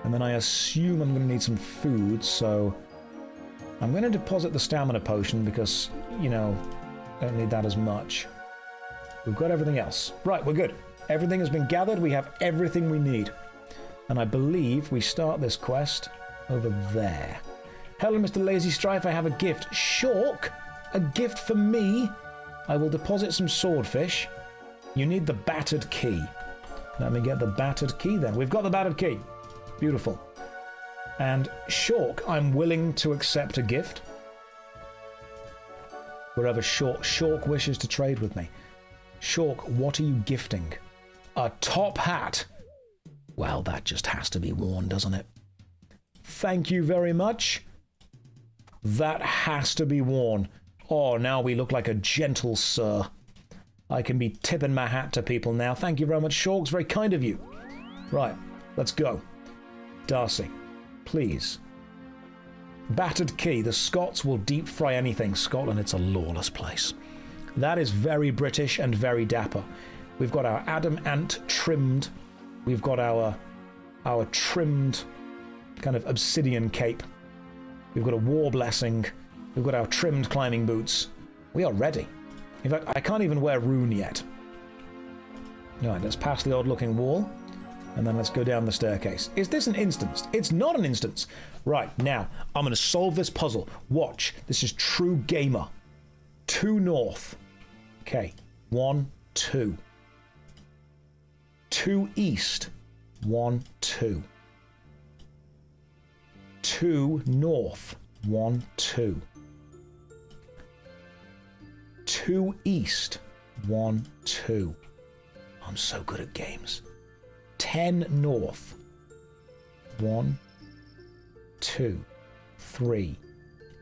And then I assume I'm going to need some food, so I'm going to deposit the stamina potion because, you know, I don't need that as much. We've got everything else. Right, we're good. Everything has been gathered. We have everything we need. And I believe we start this quest over there. Hello, Mr. Lazy Strife. I have a gift. Shork? A gift for me? I will deposit some swordfish. You need the battered key. Let me get the battered key then. We've got the battered key. Beautiful. And Shork, I'm willing to accept a gift. Wherever Shork wishes to trade with me. Shork, what are you gifting? A top hat. Well, that just has to be worn, doesn't it? Thank you very much. That has to be worn. Oh, now we look like a gentle sir. I can be tipping my hat to people now. Thank you very much, Shorks. Very kind of you. Right, let's go. Darcy, please. Battered key. The Scots will deep fry anything. Scotland, it's a lawless place. That is very British and very dapper. We've got our Adam Ant trimmed. We've got our trimmed kind of obsidian cape. We've got a war blessing. We've got our trimmed climbing boots. We are ready. In fact, I can't even wear rune yet. Alright, let's pass the odd-looking wall, and then let's go down the staircase. Is this an instance? It's not an instance. Right, now, I'm going to solve this puzzle. Watch. This is true gamer. 2 north. Okay. 1, 2. 2 east. 1, 2. 2 north. 1, 2. 2 east. 1, 2. I'm so good at games. 10 north. 1, 2, 3,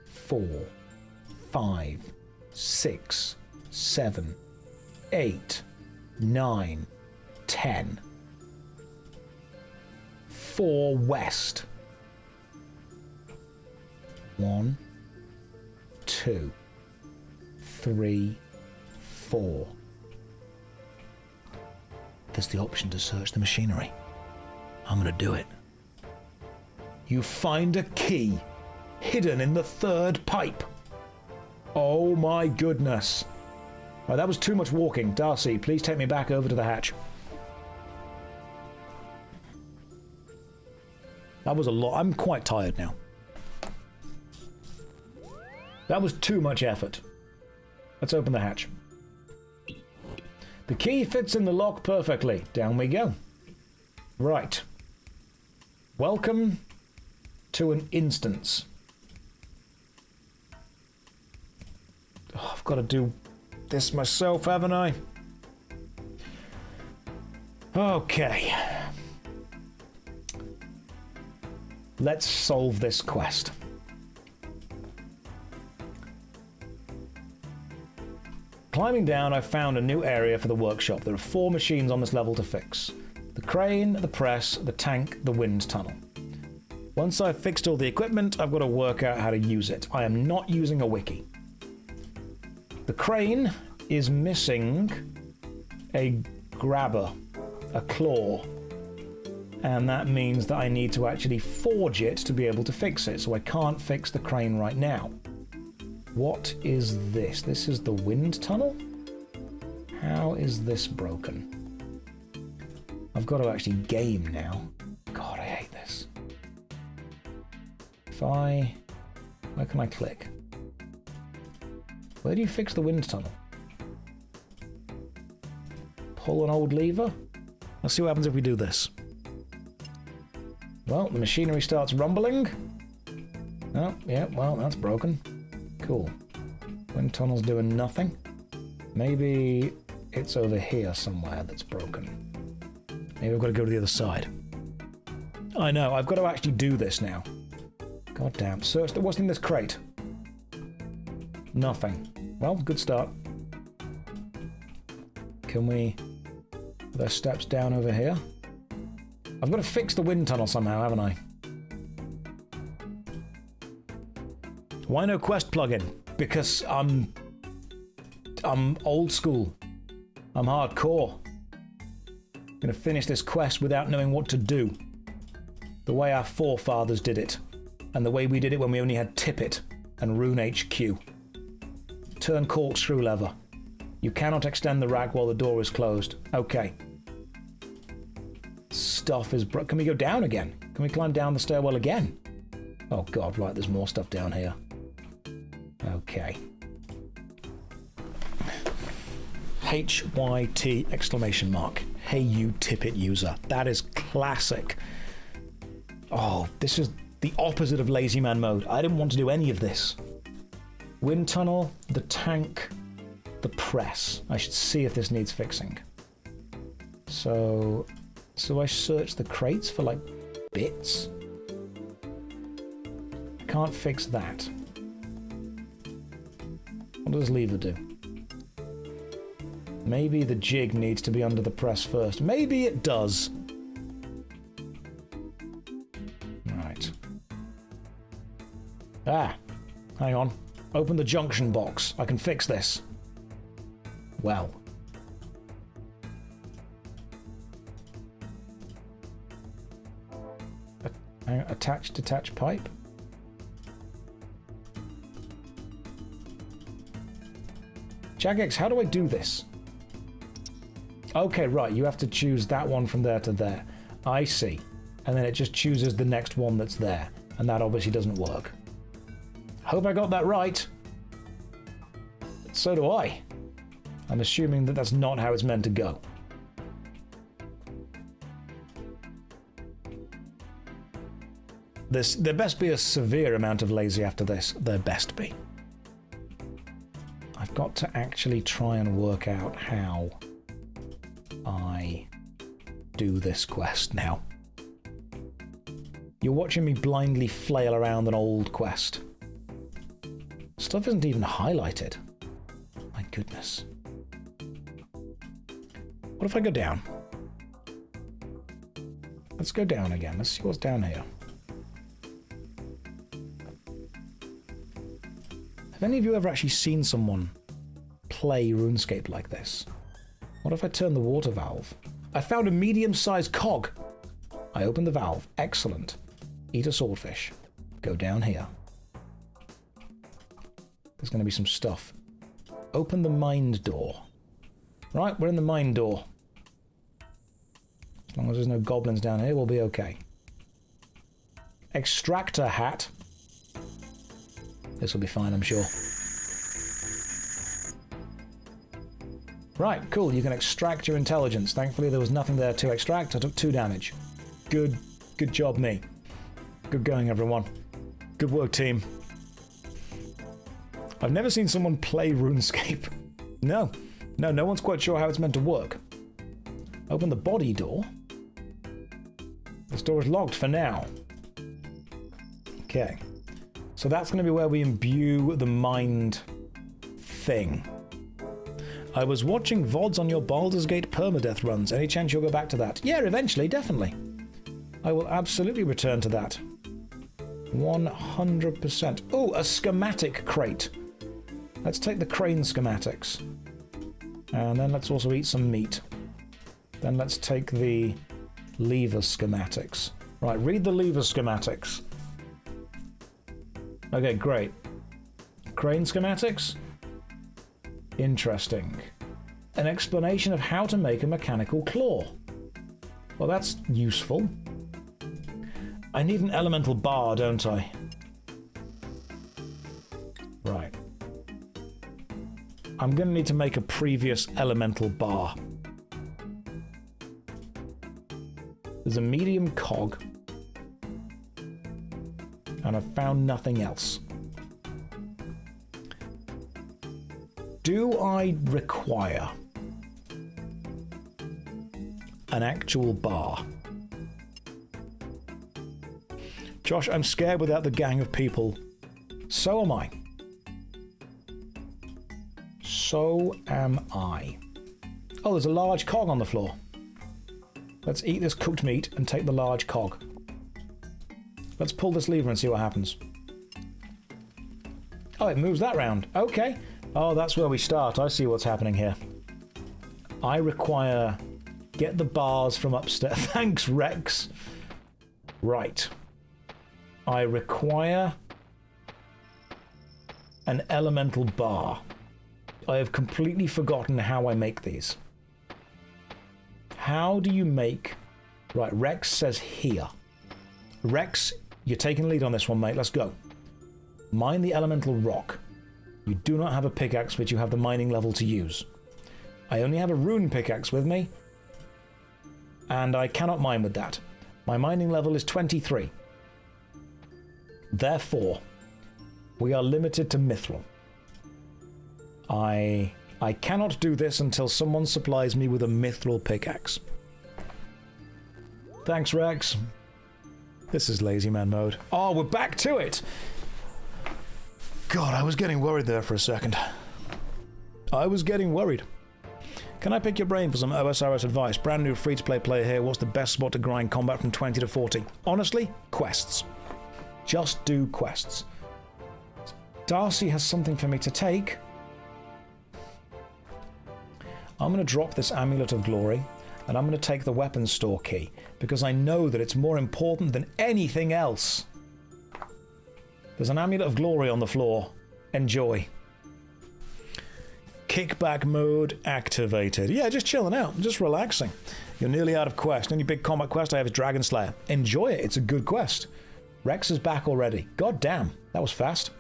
4, 5, 6, 7, 8, 9, 10. 4 west. 1, 2, 3, 4. There's the option to search the machinery. I'm gonna do it. You find a key hidden in the 3rd pipe. Oh my goodness. Right, that was too much walking. Darcy, please take me back over to the hatch. That was a lot. I'm quite tired now. That was too much effort. Let's open the hatch. The key fits in the lock perfectly. Down we go. Right. Welcome to an instance. Oh, I've got to do this myself, haven't I? Okay. Let's solve this quest. Climbing down, I found a new area for the workshop. There are 4 machines on this level to fix. The crane, the press, the tank, the wind tunnel. Once I've fixed all the equipment, I've got to work out how to use it. I am not using a wiki. The crane is missing a grabber, a claw. And that means that I need to actually forge it to be able to fix it. So I can't fix the crane right now. What is this? This is the wind tunnel? How is this broken? I've got to actually game now. God, I hate this. Where can I click? Where do you fix the wind tunnel? Pull an old lever? Let's see what happens if we do this. Well, the machinery starts rumbling. Oh, yeah, well, that's broken. Cool. Wind tunnel's doing nothing. Maybe it's over here somewhere that's broken. Maybe I've got to go to the other side. I know, I've got to actually do this now. God damn. Search what's in this crate? Nothing. Well, good start. Can we... Are there steps down over here? I've got to fix the wind tunnel somehow, haven't I? Why no quest plugin? Because I'm old school. I'm hardcore. I'm gonna finish this quest without knowing what to do. The way our forefathers did it. And the way we did it when we only had Tippet and Rune HQ. Turn corkscrew lever. You cannot extend the rack while the door is closed. Okay. Stuff is Can we go down again? Can we climb down the stairwell again? Oh god, right, there's more stuff down here. Okay. HYT exclamation mark. Hey you Tippet user. That is classic. Oh, this is the opposite of LazyManMode. I didn't want to do any of this. Wind tunnel, the tank, the press. I should see if this needs fixing. So I search the crates for, like, bits? Can't fix that. What does lever do? Maybe the jig needs to be under the press first. Maybe it does. Right. Ah, hang on. Open the junction box. I can fix this. Well. Attach, detach pipe. Jagex, how do I do this? Okay, right, you have to choose that one from there to there. I see. And then it just chooses the next one that's there. And that obviously doesn't work. Hope I got that right. So do I. I'm assuming that that's not how it's meant to go. There best be a severe amount of lazy after this. There best be. I've got to actually try and work out how I do this quest now. You're watching me blindly flail around an old quest. Stuff isn't even highlighted. My goodness. What if I go down? Let's go down again. Let's see what's down here. Have any of you ever actually seen someone play RuneScape like this? What if I turn the water valve? I found a medium-sized cog. I open the valve. Excellent. Eat a swordfish. Go down here. There's going to be some stuff. Open the mind door. Right, we're in the mind door. As long as there's no goblins down here, we'll be okay. Extractor hat. This will be fine, I'm sure. Right, cool. You can extract your intelligence. Thankfully, there was nothing there to extract. I took 2 damage. Good job, me. Good going, everyone. Good work, team. I've never seen someone play RuneScape. No, no one's quite sure how it's meant to work. Open the body door. This door is locked for now. Okay. So that's going to be where we imbue the mind thing. I was watching VODs on your Baldur's Gate permadeath runs. Any chance you'll go back to that? Yeah, eventually, definitely. I will absolutely return to that. 100%. Oh, a schematic crate. Let's take the crane schematics. And then let's also eat some meat. Then let's take the lever schematics. Right, read the lever schematics. Okay, great. Crane schematics? Interesting. An explanation of how to make a mechanical claw. Well, that's useful. I need an elemental bar, don't I? Right. I'm going to need to make a previous elemental bar. There's a medium cog. And I've found nothing else. Do I require an actual bar? Josh, I'm scared without the gang of people. So am I. So am I. Oh, there's a large cog on the floor. Let's eat this cooked meat and take the large cog. Let's pull this lever and see what happens. Oh, it moves that round. Okay. Oh, that's where we start. I see what's happening here. I require... Get the bars from upstairs. Thanks, Rex. Right. I require... an elemental bar. I have completely forgotten how I make these. How do you make... Right, Rex says here. Rex, you're taking the lead on this one, mate. Let's go. Mine the elemental rock. You do not have a pickaxe, but you have the mining level to use. I only have a rune pickaxe with me, and I cannot mine with that. My mining level is 23. Therefore, we are limited to mithril. I cannot do this until someone supplies me with a mithril pickaxe. Thanks, Rex. This is LazyManMode. Oh, we're back to it! God, I was getting worried there for a second. I was getting worried. Can I pick your brain for some OSRS advice? Brand new free-to-play player here. What's the best spot to grind combat from 20 to 40? Honestly, quests. Just do quests. Darcy has something for me to take. I'm going to drop this Amulet of Glory. and I'm going to take the weapons store key, because I know that it's more important than anything else. There's an amulet of glory on the floor. Enjoy. Kickback mode activated. Yeah, just chilling out, just relaxing. You're nearly out of quest. Only big combat quest I have is Dragon Slayer. Enjoy it, it's a good quest. Rex is back already. God damn, that was fast.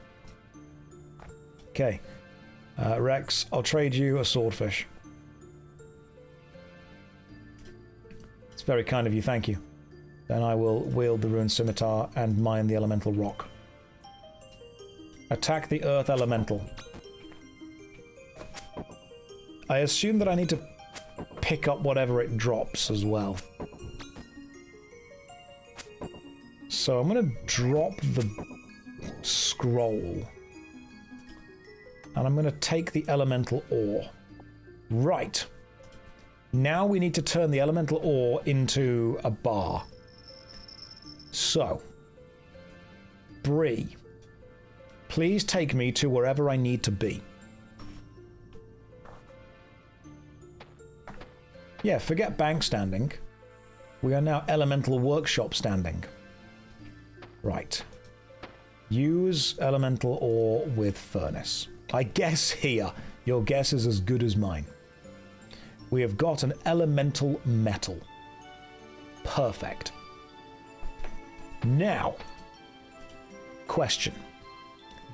Okay. Rex, I'll trade you a swordfish. It's very kind of you, thank you. Then I will wield the ruined scimitar and mine the elemental rock. Attack the earth elemental. I assume that I need to pick up whatever it drops as well. So I'm going to drop the scroll. And I'm going to take the elemental ore. Right. Now we need to turn the elemental ore into a bar. So, Bree, please take me to wherever I need to be. Yeah, forget bank standing. We are now elemental workshop standing. Right. Use elemental ore with furnace. I guess here. Your guess is as good as mine. We have got an elemental metal. Perfect. Now, question.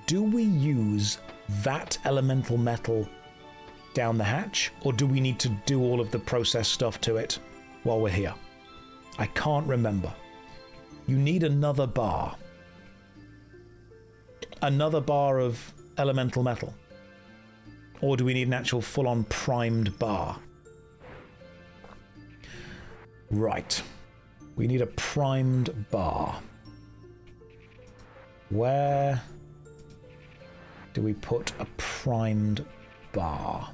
Do we use that elemental metal down the hatch, or do we need to do all of the process stuff to it while we're here? I can't remember. You need another bar. Another bar of elemental metal. Or do we need an actual full-on primed bar? Right. We need a primed bar. Where do we put a primed bar?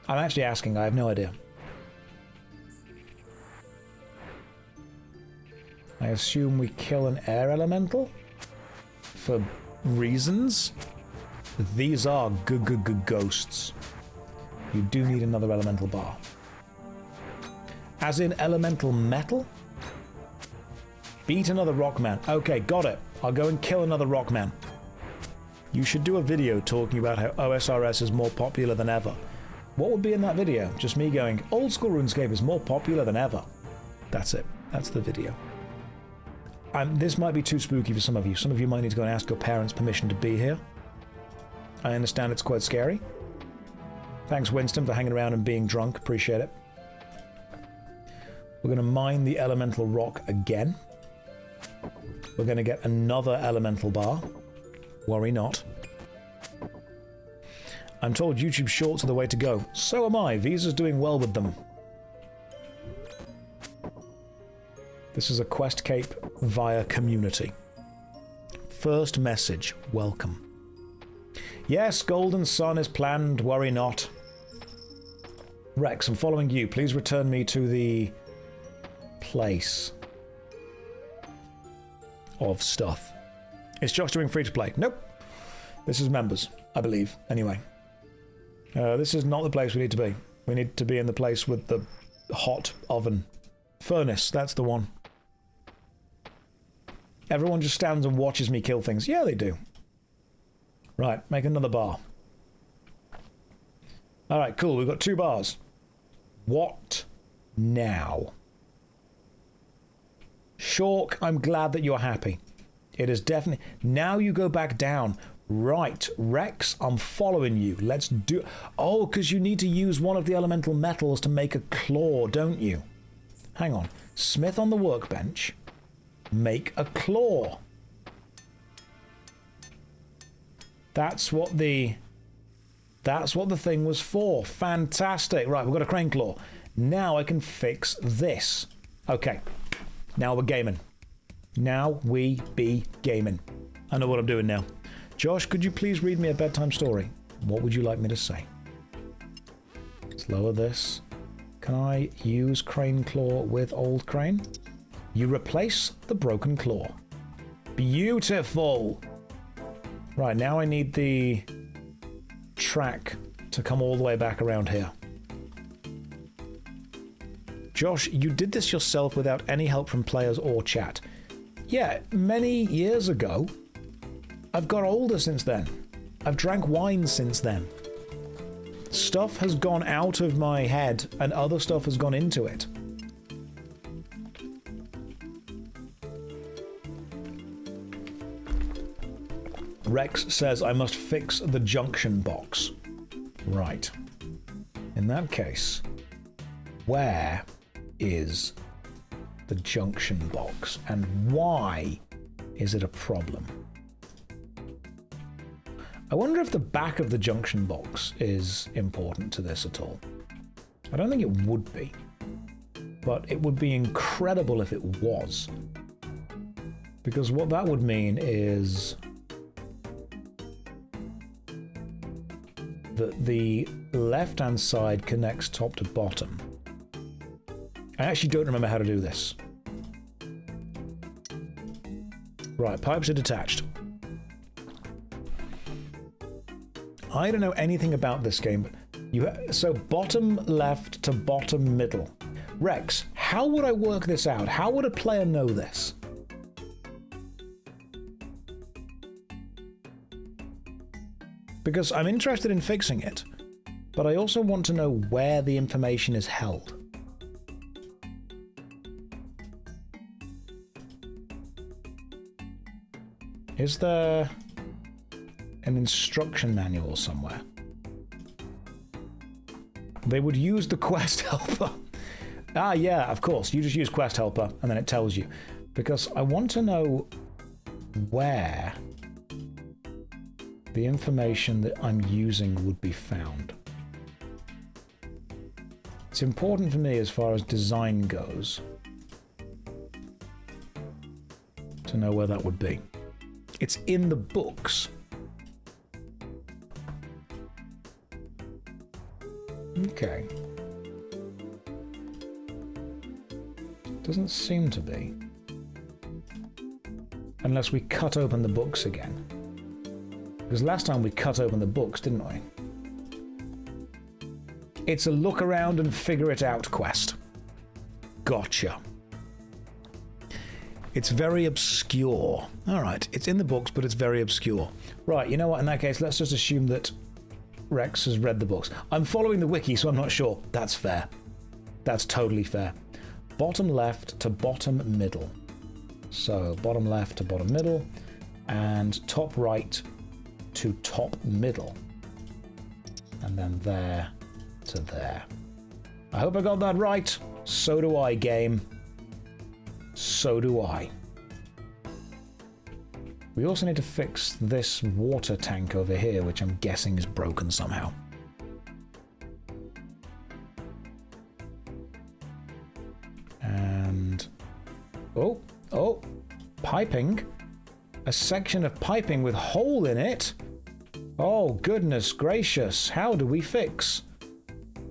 I'm actually asking, I have no idea. I assume we kill an air elemental? For reasons? These are ghosts. You do need another elemental bar. As in elemental metal? Beat another rockman. Okay, got it. I'll go and kill another rockman. You should do a video talking about how OSRS is more popular than ever. What would be in that video? Just me going, old school RuneScape is more popular than ever. That's it. That's the video. This might be too spooky for some of you. Some of you might need to go and ask your parents' permission to be here. I understand it's quite scary. Thanks, Winston, for hanging around and being drunk. Appreciate it. We're going to mine the elemental rock again. We're going to get another elemental bar. Worry not. I'm told YouTube Shorts are the way to go. So am I. Visa's doing well with them. This is a quest cape via community. First message, welcome. Yes, Golden Sun is planned, worry not. Rex, I'm following you. Please return me to the place of stuff. Is Josh doing free to play? Nope. This is members, I believe. Anyway. This is not the place we need to be. We need to be in the place with the hot oven. Furnace, that's the one. Everyone just stands and watches me kill things. Yeah, they do. Right, make another bar. Alright, cool. We've got 2 bars. What now? Shork, I'm glad that you're happy. It is definitely... Now you go back down. Right, Rex, I'm following you. Let's do... Oh, because you need to use one of the elemental metals to make a claw, don't you? Hang on. Smith on the workbench. Make a claw. That's what the thing was for. Fantastic. Right, we've got a crane claw. Now I can fix this. Okay. Now we're gaming. Now we be gaming. I know what I'm doing now. Josh, could you please read me a bedtime story? What would you like me to say? Let's lower this. Can I use crane claw with old crane? You replace the broken claw. Beautiful! Right, now I need the track to come all the way back around here. Josh, you did this yourself without any help from players or chat. Yeah, many years ago. I've got older since then. I've drank wine since then. Stuff has gone out of my head and other stuff has gone into it. Rex says I must fix the junction box. Right. In that case, where is the junction box and why is it a problem? I wonder if the back of the junction box is important to this at all. I don't think it would be, but it would be incredible if it was. Because what that would mean is that the left-hand side connects top to bottom. I actually don't remember how to do this. Right, pipes are detached. I don't know anything about this game. So bottom left to bottom middle. Rex, how would I work this out? How would a player know this? Because I'm interested in fixing it, but I also want to know where the information is held. Is there an instruction manual somewhere? They would use the quest helper. Ah, yeah, of course. You just use quest helper and then it tells you. Because I want to know where the information that I'm using would be found. It's important for me as far as design goes to know where that would be. It's in the books. Okay. Doesn't seem to be. Unless we cut open the books again. Because last time we cut open the books, didn't we? It's a look around and figure it out quest. Gotcha. It's very obscure. Alright, it's in the books, but it's very obscure. Right, you know what, in that case, let's just assume that Rex has read the books. I'm following the wiki, so I'm not sure. That's fair. That's totally fair. Bottom left to bottom middle. So, bottom left to bottom middle, and top right to top middle. And then there to there. I hope I got that right. So do I, game. So do I. We also need to fix this water tank over here, which I'm guessing is broken somehow. And... oh, piping. A section of piping with hole in it. Oh, goodness gracious. How do we fix?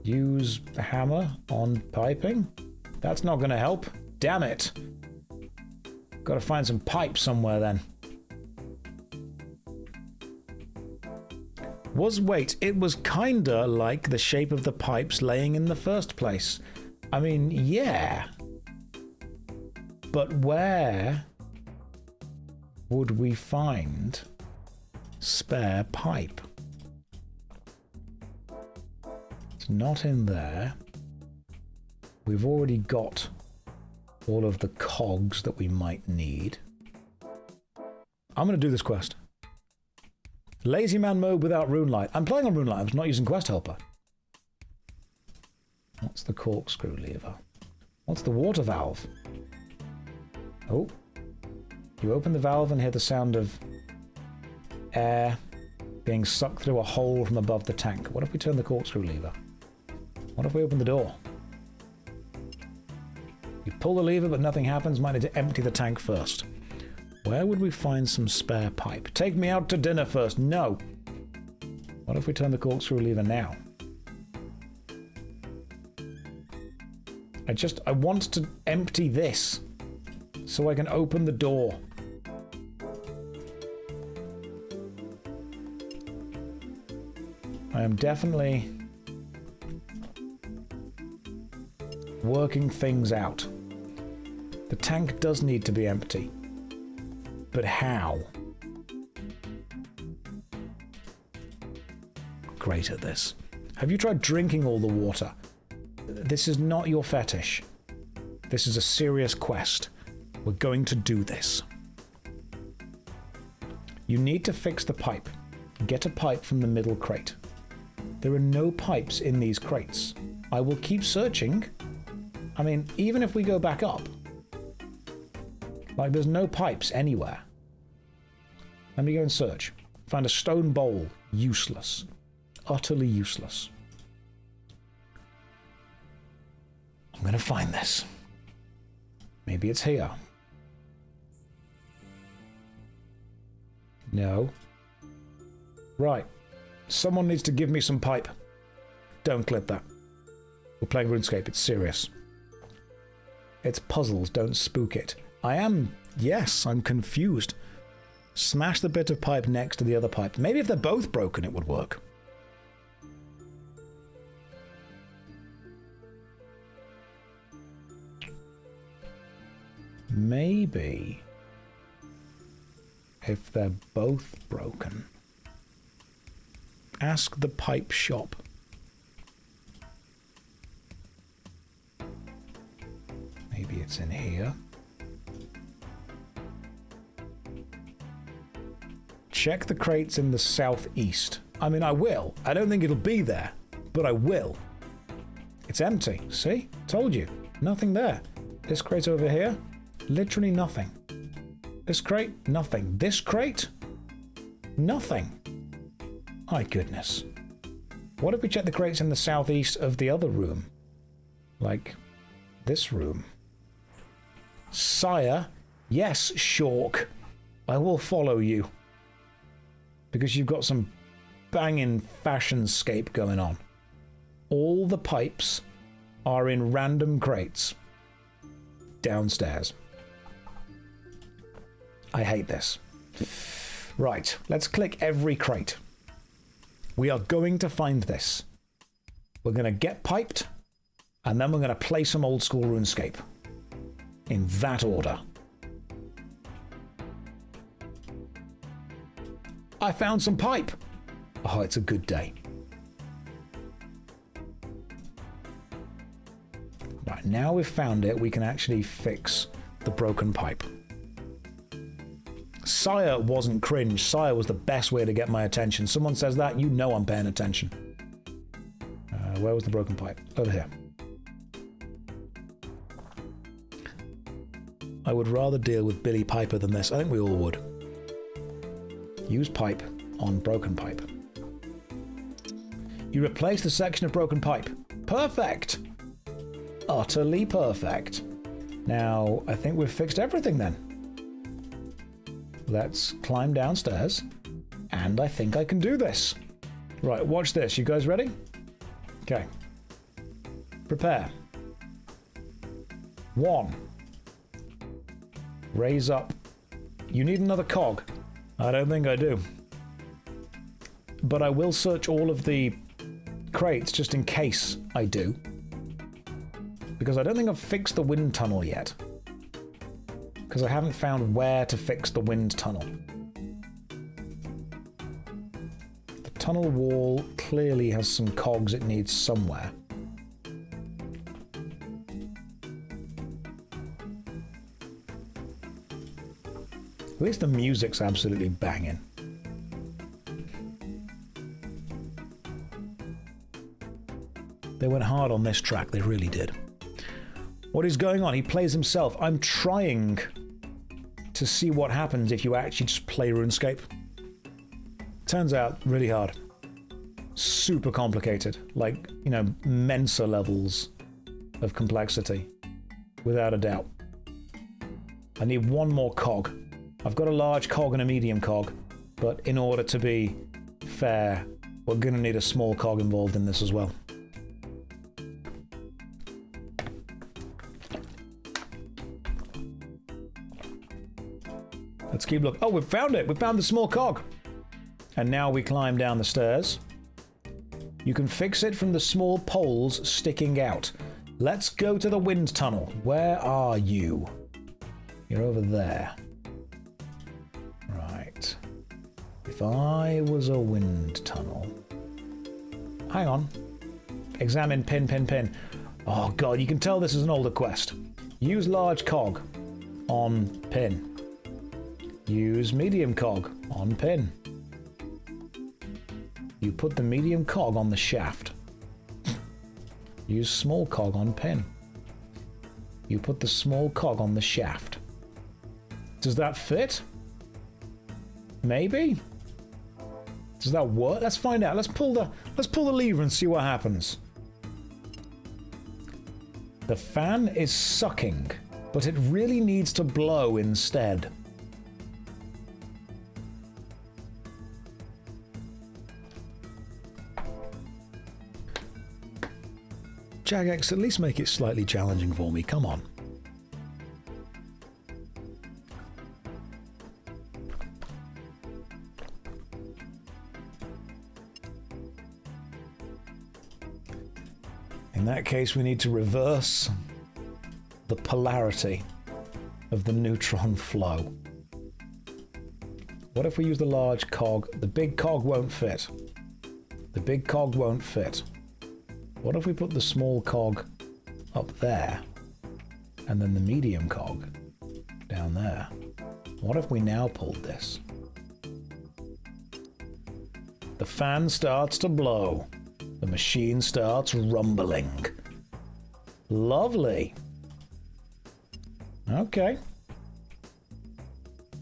Use a hammer on piping? That's not going to help. Damn it. Got to find some pipe somewhere then. Wait, it was kinda like the shape of the pipes laying in the first place. I mean, yeah. But where would we find spare pipe? It's not in there. We've already got all of the cogs that we might need. I'm going to do this quest. LazyManMode without RuneLight. I'm playing on RuneLight. I'm not using quest helper. What's the corkscrew lever? What's the water valve? Oh. You open the valve and hear the sound of air being sucked through a hole from above the tank. What if we turn the corkscrew lever? What if we open the door? You pull the lever but nothing happens. Might need to empty the tank first. Where would we find some spare pipe? Take me out to dinner first. No. What if we turn the corkscrew lever now? I want to empty this so I can open the door. I am definitely working things out. The tank does need to be empty. But how? Great at this. Have you tried drinking all the water? This is not your fetish. This is a serious quest. We're going to do this. You need to fix the pipe. Get a pipe from the middle crate. There are no pipes in these crates. I will keep searching. I mean, even if we go back up, like there's no pipes anywhere. Let me go and search. Find a stone bowl. Useless. Utterly useless. I'm going to find this. Maybe it's here. No. Right. Someone needs to give me some pipe. Don't clip that. We're playing RuneScape. It's serious. It's puzzles. Don't spook it. Yes, I'm confused. Smash the bit of pipe next to the other pipe. Maybe if they're both broken, it would work. Maybe if they're both broken. Ask the pipe shop. Maybe it's in here. Check the crates in the southeast. I mean, I will. I don't think it'll be there, but I will. It's empty. See? Told you. Nothing there. This crate's over here. Literally nothing. This crate? Nothing. This crate? Nothing. My goodness. What if we check the crates in the southeast of the other room? Like this room. Sire? Yes, Shork. I will follow you. Because you've got some banging fashionscape going on. All the pipes are in random crates. Downstairs. I hate this. Right, let's click every crate. We are going to find this. We're going to get piped, and then we're going to play some old school RuneScape. In that order. I found some pipe! Oh, it's a good day. Right, now we've found it, we can actually fix the broken pipe. Sire wasn't cringe. Sire was the best way to get my attention. Someone says that, you know I'm paying attention. Where was the broken pipe? Over here. I would rather deal with Billy Piper than this. I think we all would. Use pipe on broken pipe. You replace the section of broken pipe. Perfect! Utterly perfect. Now, I think we've fixed everything then. Let's climb downstairs. And I think I can do this. Right, watch this. You guys ready? Okay. Prepare. 1. Raise up. You need another cog. I don't think I do. But I will search all of the crates just in case I do. Because I don't think I've fixed the wind tunnel yet. Because I haven't found where to fix the wind tunnel. The tunnel wall clearly has some cogs it needs somewhere. At least the music's absolutely banging. They went hard on this track, they really did. What is going on? He plays himself. I'm trying to see what happens if you actually just play RuneScape. Turns out really hard. Super complicated. Like, you know, Mensa levels of complexity. Without a doubt. I need one more cog. I've got a large cog and a medium cog, but in order to be fair, we're going to need a small cog involved in this as well. Let's keep looking. Oh, we found it! We found the small cog! And now we climb down the stairs. You can fix it from the small poles sticking out. Let's go to the wind tunnel. Where are you? You're over there. Right. If I was a wind tunnel... Hang on. Examine pin, pin, pin. Oh god, you can tell this is an older quest. Use large cog on pin. Use medium cog on pin. You put the medium cog on the shaft. Use small cog on pin. You put the small cog on the shaft. Does that fit? Maybe? Does that work? Let's find out. Let's pull the lever and see what happens. The fan is sucking, but it really needs to blow instead. Jagex, at least make it slightly challenging for me. Come on. In that case, we need to reverse the polarity of the neutron flow. What if we use the large cog? The big cog won't fit. The big cog won't fit. What if we put the small cog up there and then the medium cog down there? What if we now pulled this? The fan starts to blow. The machine starts rumbling. Lovely. Okay.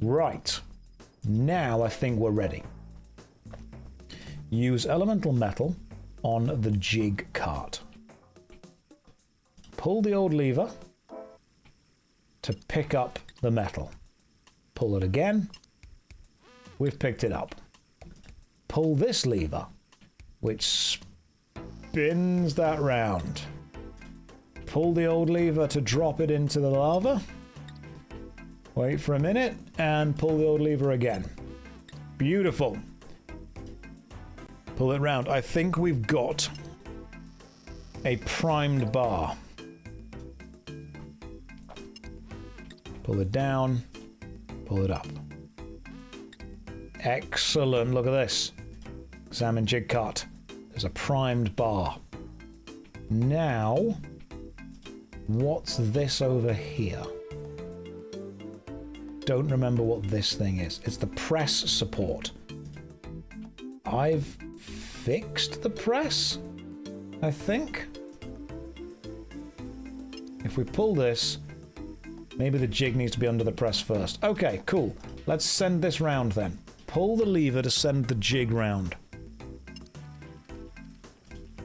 Right. Now I think we're ready. Use elemental metal on the jig cart. Pull the old lever to pick up the metal. Pull it again. We've picked it up. Pull this lever, which spins that round. Pull the old lever to drop it into the lava. Wait for a minute and pull the old lever again. Beautiful. Pull it round. I think we've got a primed bar. Pull it down. Pull it up. Excellent. Look at this. Examine jig cart. There's a primed bar. Now, what's this over here? Don't remember what this thing is. It's the press support. I've fixed the press, I think. If we pull this, maybe the jig needs to be under the press first. Okay, cool. Let's send this round then. Pull the lever to send the jig round.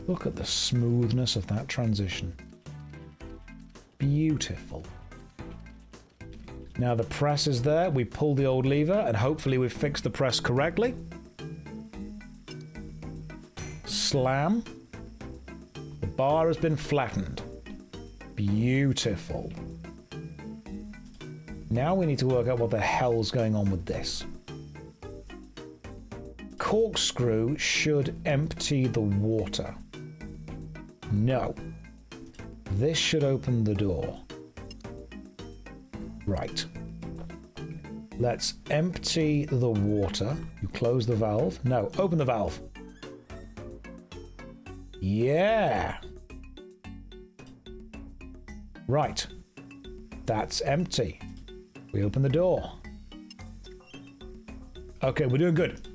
Look at the smoothness of that transition. Beautiful. Now the press is there. We pull the old lever and hopefully we've fixed the press correctly. Slam. The bar has been flattened. Beautiful. Now we need to work out what the hell's going on with this. Corkscrew should empty the water. No. This should open the door. Right. Let's empty the water. You close the valve. No, open the valve. Yeah. Right. That's empty. We open the door. Okay, we're doing good.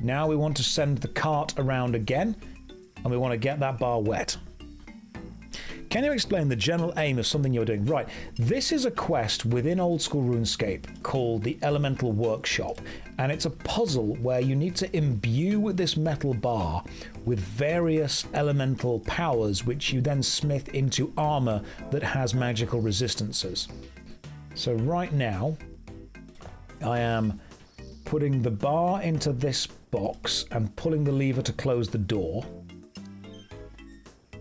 Now we want to send the cart around again, and we want to get that bar wet. Can you explain the general aim of something you're doing? Right, this is a quest within Old School RuneScape called the Elemental Workshop, and it's a puzzle where you need to imbue this metal bar with various elemental powers, which you then smith into armor that has magical resistances. So right now, I am putting the bar into this box and pulling the lever to close the door.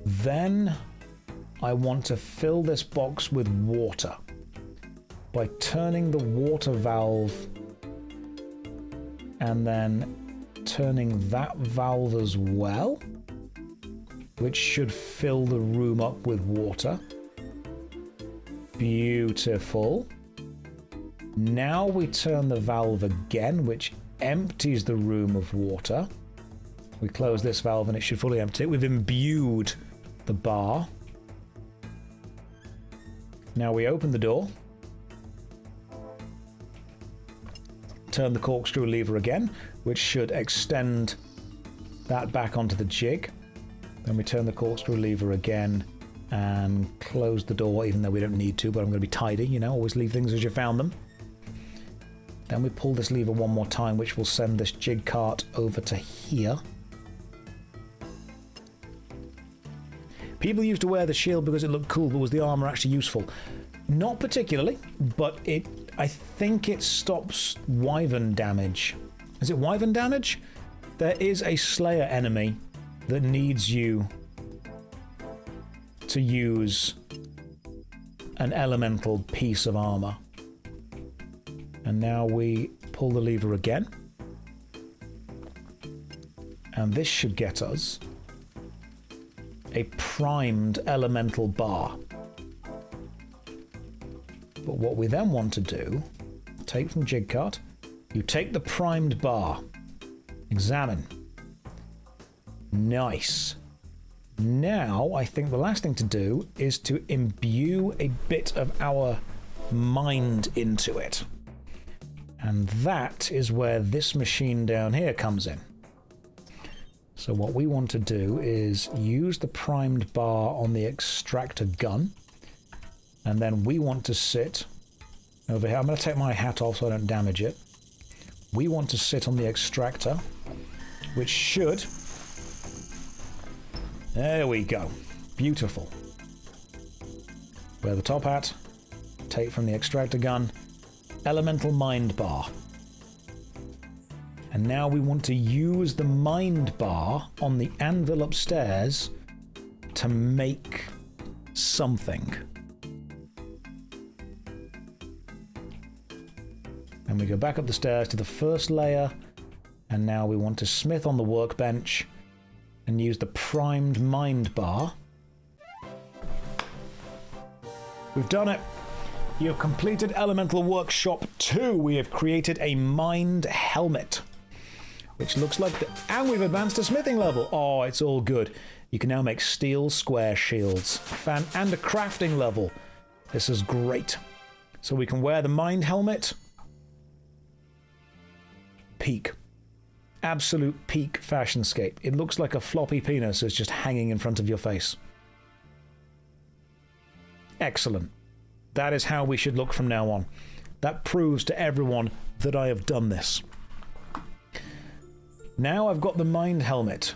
Then I want to fill this box with water by turning the water valve and then turning that valve as well, which should fill the room up with water. Beautiful. Now we turn the valve again, which empties the room of water. We close this valve and it should fully empty it. We've imbued the bar. Now we open the door. Turn the corkscrew lever again, which should extend that back onto the jig. Then we turn the corkscrew lever again and close the door, even though we don't need to, but I'm going to be tidy, you know, always leave things as you found them. Then we pull this lever one more time, which will send this jig cart over to here. People used to wear the shield because it looked cool, but was the armor actually useful? Not particularly, but I think it stops wyvern damage. Is it wyvern damage? There is a slayer enemy that needs you to use an elemental piece of armor. And now we pull the lever again. And this should get us a primed elemental bar. But what we then want to do, take from jig cart, you take the primed bar, examine. Nice. Now, I think the last thing to do is to imbue a bit of our mind into it. And that is where this machine down here comes in. So what we want to do is use the primed bar on the extractor gun. And then we want to sit over here. I'm going to take my hat off so I don't damage it. We want to sit on the extractor, which should... There we go. Beautiful. Wear the top hat. Take from the extractor gun. Elemental mind bar. And now we want to use the mind bar on the anvil upstairs to make something. And we go back up the stairs to the first layer, and now we want to smith on the workbench and use the primed mind bar. We've done it. You have completed Elemental Workshop 2. We have created a mind helmet, which looks like the... And we've advanced to smithing level. Oh, it's all good. You can now make steel square shields. And a crafting level. This is great. So we can wear the mind helmet. Peak. Absolute peak fashionscape. It looks like a floppy penis is just hanging in front of your face. Excellent. That is how we should look from now on. That proves to everyone that I have done this. Now I've got the mind helmet.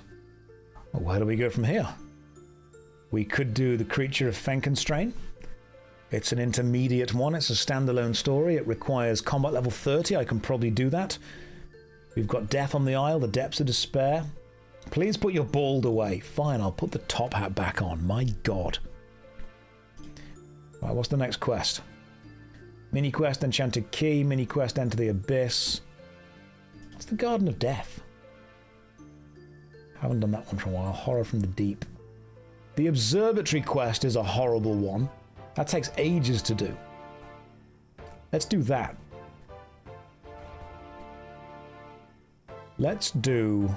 Well, where do we go from here? We could do the Creature of Fenkenstrain. It's an intermediate one. It's a standalone story. It requires combat level 30. I can probably do that. We've got Death on the Isle, the Depths of Despair. Please put your bald away. Fine, I'll put the top hat back on. My God. Right, what's the next quest? Mini quest, Enchanted Key. Mini quest, Enter the Abyss. What's the Garden of Death? Haven't done that one for a while. Horror from the Deep. The Observatory quest is a horrible one. That takes ages to do. Let's do that. Let's do...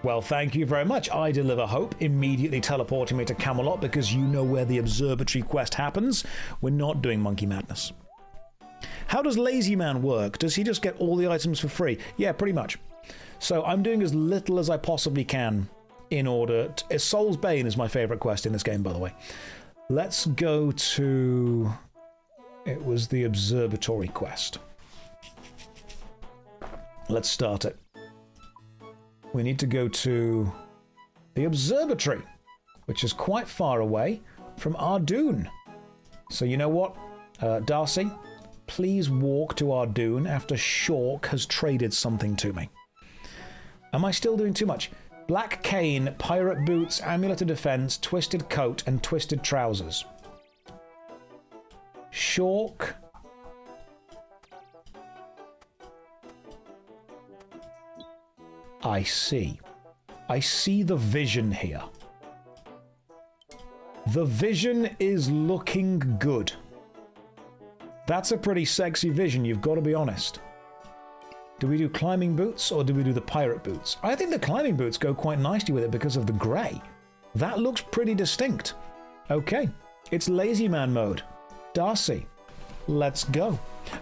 Well, thank you very much. I deliver hope, immediately teleporting me to Camelot because you know where the Observatory quest happens. We're not doing Monkey Madness. How does LazyMan work? Does he just get all the items for free? Yeah, pretty much. So I'm doing as little as I possibly can in order to... Soul's Bane is my favourite quest in this game, by the way. Let's go to... It was the Observatory quest. Let's start it. We need to go to the Observatory, which is quite far away from Ardoon. So you know what, Darcy? Please walk to Ardoon after Shork has traded something to me. Am I still doing too much? Black cane, pirate boots, amulet of defense, twisted coat, and twisted trousers. Shork. I see. I see the vision here. The vision is looking good. That's a pretty sexy vision, you've got to be honest. Do we do climbing boots or do we do the pirate boots? I think the climbing boots go quite nicely with it because of the grey. That looks pretty distinct. Okay, it's LazyManMode. Darcy, let's go.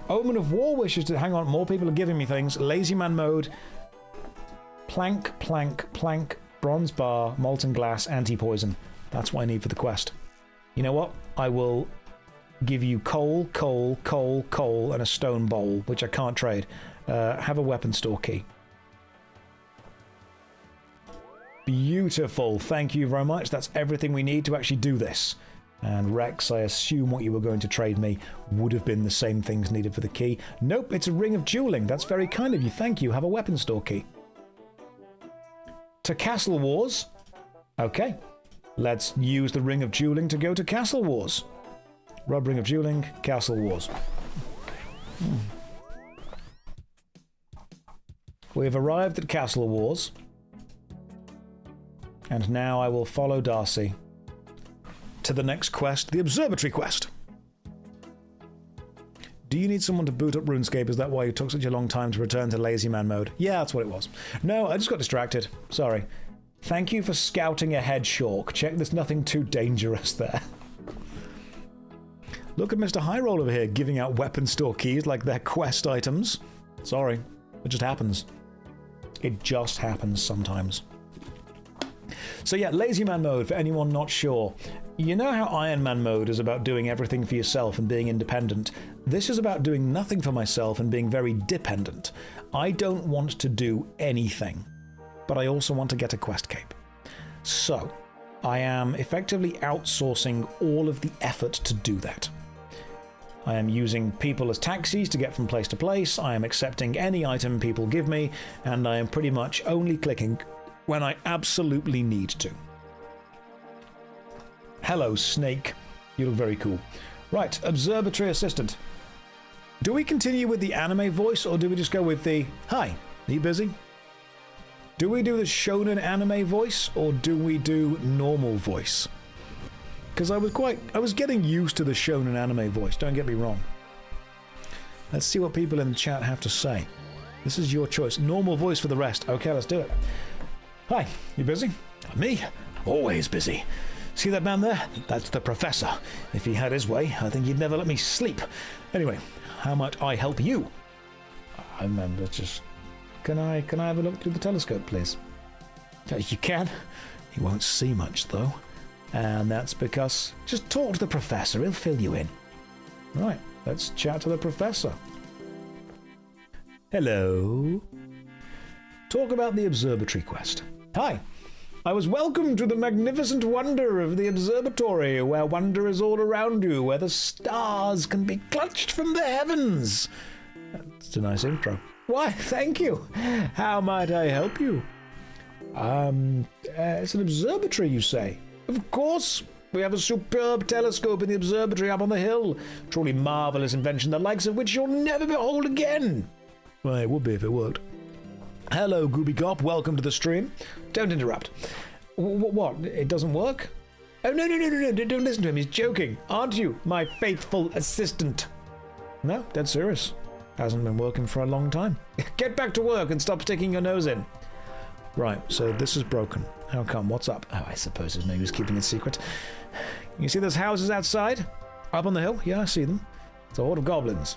Omen of War wishes to... Hang on, more people are giving me things. LazyManMode. Plank, plank, plank, bronze bar, molten glass, anti-poison. That's what I need for the quest. You know what? I will give you coal, coal, coal, coal, and a stone bowl, which I can't trade. Have a weapon store key. Beautiful. Thank you very much. That's everything we need to actually do this. And Rex, I assume what you were going to trade me would have been the same things needed for the key. Nope, it's a ring of dueling. That's very kind of you. Thank you. Have a weapon store key. To Castle Wars. Okay. Let's use the ring of dueling to go to Castle Wars. Rub ring of dueling, Castle Wars. We have arrived at Castle Wars. And now I will follow Darcy to the next quest, the observatory quest. Do you need someone to boot up RuneScape? Is that why it took such a long time to return to LazyManMode? Yeah, that's what it was. No, I just got distracted. Sorry. Thank you for scouting ahead, Shork. Check there's nothing too dangerous there. Look at Mr. Highroll over here giving out weapon store keys like they're quest items. Sorry, it just happens. It just happens sometimes. So yeah, LazyManMode, for anyone not sure. You know how Iron Man mode is about doing everything for yourself and being independent? This is about doing nothing for myself and being very dependent. I don't want to do anything, but I also want to get a quest cape. So, I am effectively outsourcing all of the effort to do that. I am using people as taxis to get from place to place, I am accepting any item people give me, and I am pretty much only clicking when I absolutely need to. Hello, Snake. You look very cool. Right, Observatory Assistant. Do we continue with the anime voice, or do we just go with the, hi, are you busy? Do we do the shonen anime voice, or do we do normal voice? Because I was getting used to the shonen anime voice, don't get me wrong. Let's see what people in the chat have to say. This is your choice. Normal voice for the rest. Okay, let's do it. Hi, you busy? Me? Always busy. See that man there? That's the professor. If he had his way, I think he'd never let me sleep. Anyway, how might I help you? I remember just... Can I have a look through the telescope, please? You can. You won't see much, though. And that's because... Just talk to the professor, he'll fill you in. Right, let's chat to the professor. Hello. Talk about the observatory quest. Hi. I was welcomed to the magnificent wonder of the observatory, where wonder is all around you, where the stars can be clutched from the heavens. That's a nice intro. Why, thank you. How might I help you? It's an observatory, you say? Of course. We have a superb telescope in the observatory up on the hill. Truly marvellous invention, the likes of which you'll never behold again. Well, it would be if it worked. Hello, Gooby Cop. Welcome to the stream. Don't interrupt. What? It doesn't work? Oh, no. Don't listen to him. He's joking. Aren't you, my faithful assistant? No, dead serious. Hasn't been working for a long time. Get back to work and stop sticking your nose in. Right, so this is broken. How come? What's up? Oh, I suppose there's no use keeping it secret. You see those houses outside? Up on the hill? Yeah, I see them. It's a horde of goblins.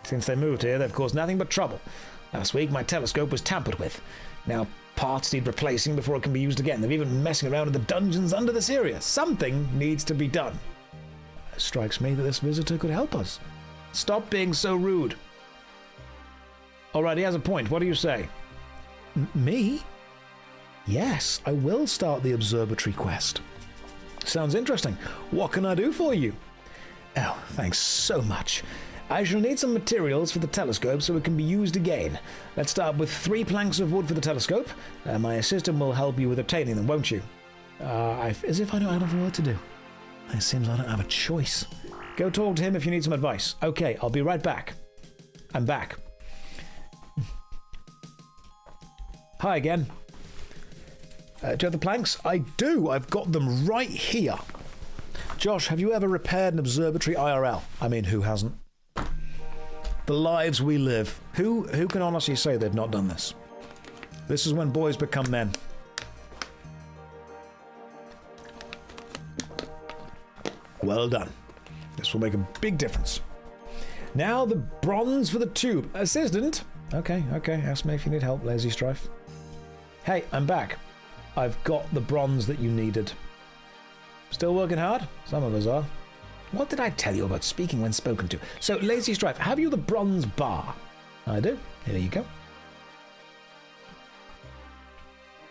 Since they moved here, they've caused nothing but trouble. Last week, my telescope was tampered with. Now, parts need replacing before it can be used again. They're even messing around in the dungeons under this area. Something needs to be done. It strikes me that this visitor could help us. Stop being so rude. Alright, he has a point. What do you say? Me? Yes, I will start the observatory quest. Sounds interesting. What can I do for you? Oh, thanks so much. I shall need some materials for the telescope so it can be used again. Let's start with 3 planks of wood for the telescope. My assistant will help you with obtaining them, won't you? As if I don't have what to do. It seems I don't have a choice. Go talk to him if you need some advice. Okay, I'll be right back. I'm back. Hi again. Do you have the planks? I do. I've got them right here. Josh, have you ever repaired an observatory IRL? I mean, who hasn't? The lives we live. Who can honestly say they've not done this? This is when boys become men. Well done. This will make a big difference. Now the bronze for the tube. Assistant? Okay. Ask me if you need help, Lazy Strife. Hey, I'm back. I've got the bronze that you needed. Still working hard? Some of us are. What did I tell you about speaking when spoken to? So, Lazy Strife, have you the bronze bar? I do. Here you go.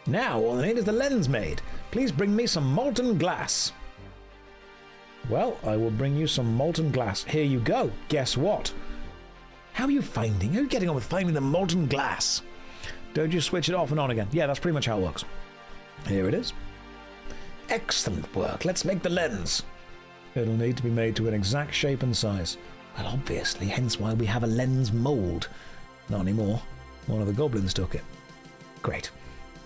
Now, all I need is the lens made. Please bring me some molten glass. Well, I will bring you some molten glass. Here you go. Guess what? How are you getting on with finding the molten glass? Don't you switch it off and on again? Yeah, that's pretty much how it works. Here it is. Excellent work. Let's make the lens. It'll need to be made to an exact shape and size. Well, obviously, hence why we have a lens mold. Not anymore. One of the goblins took it. Great.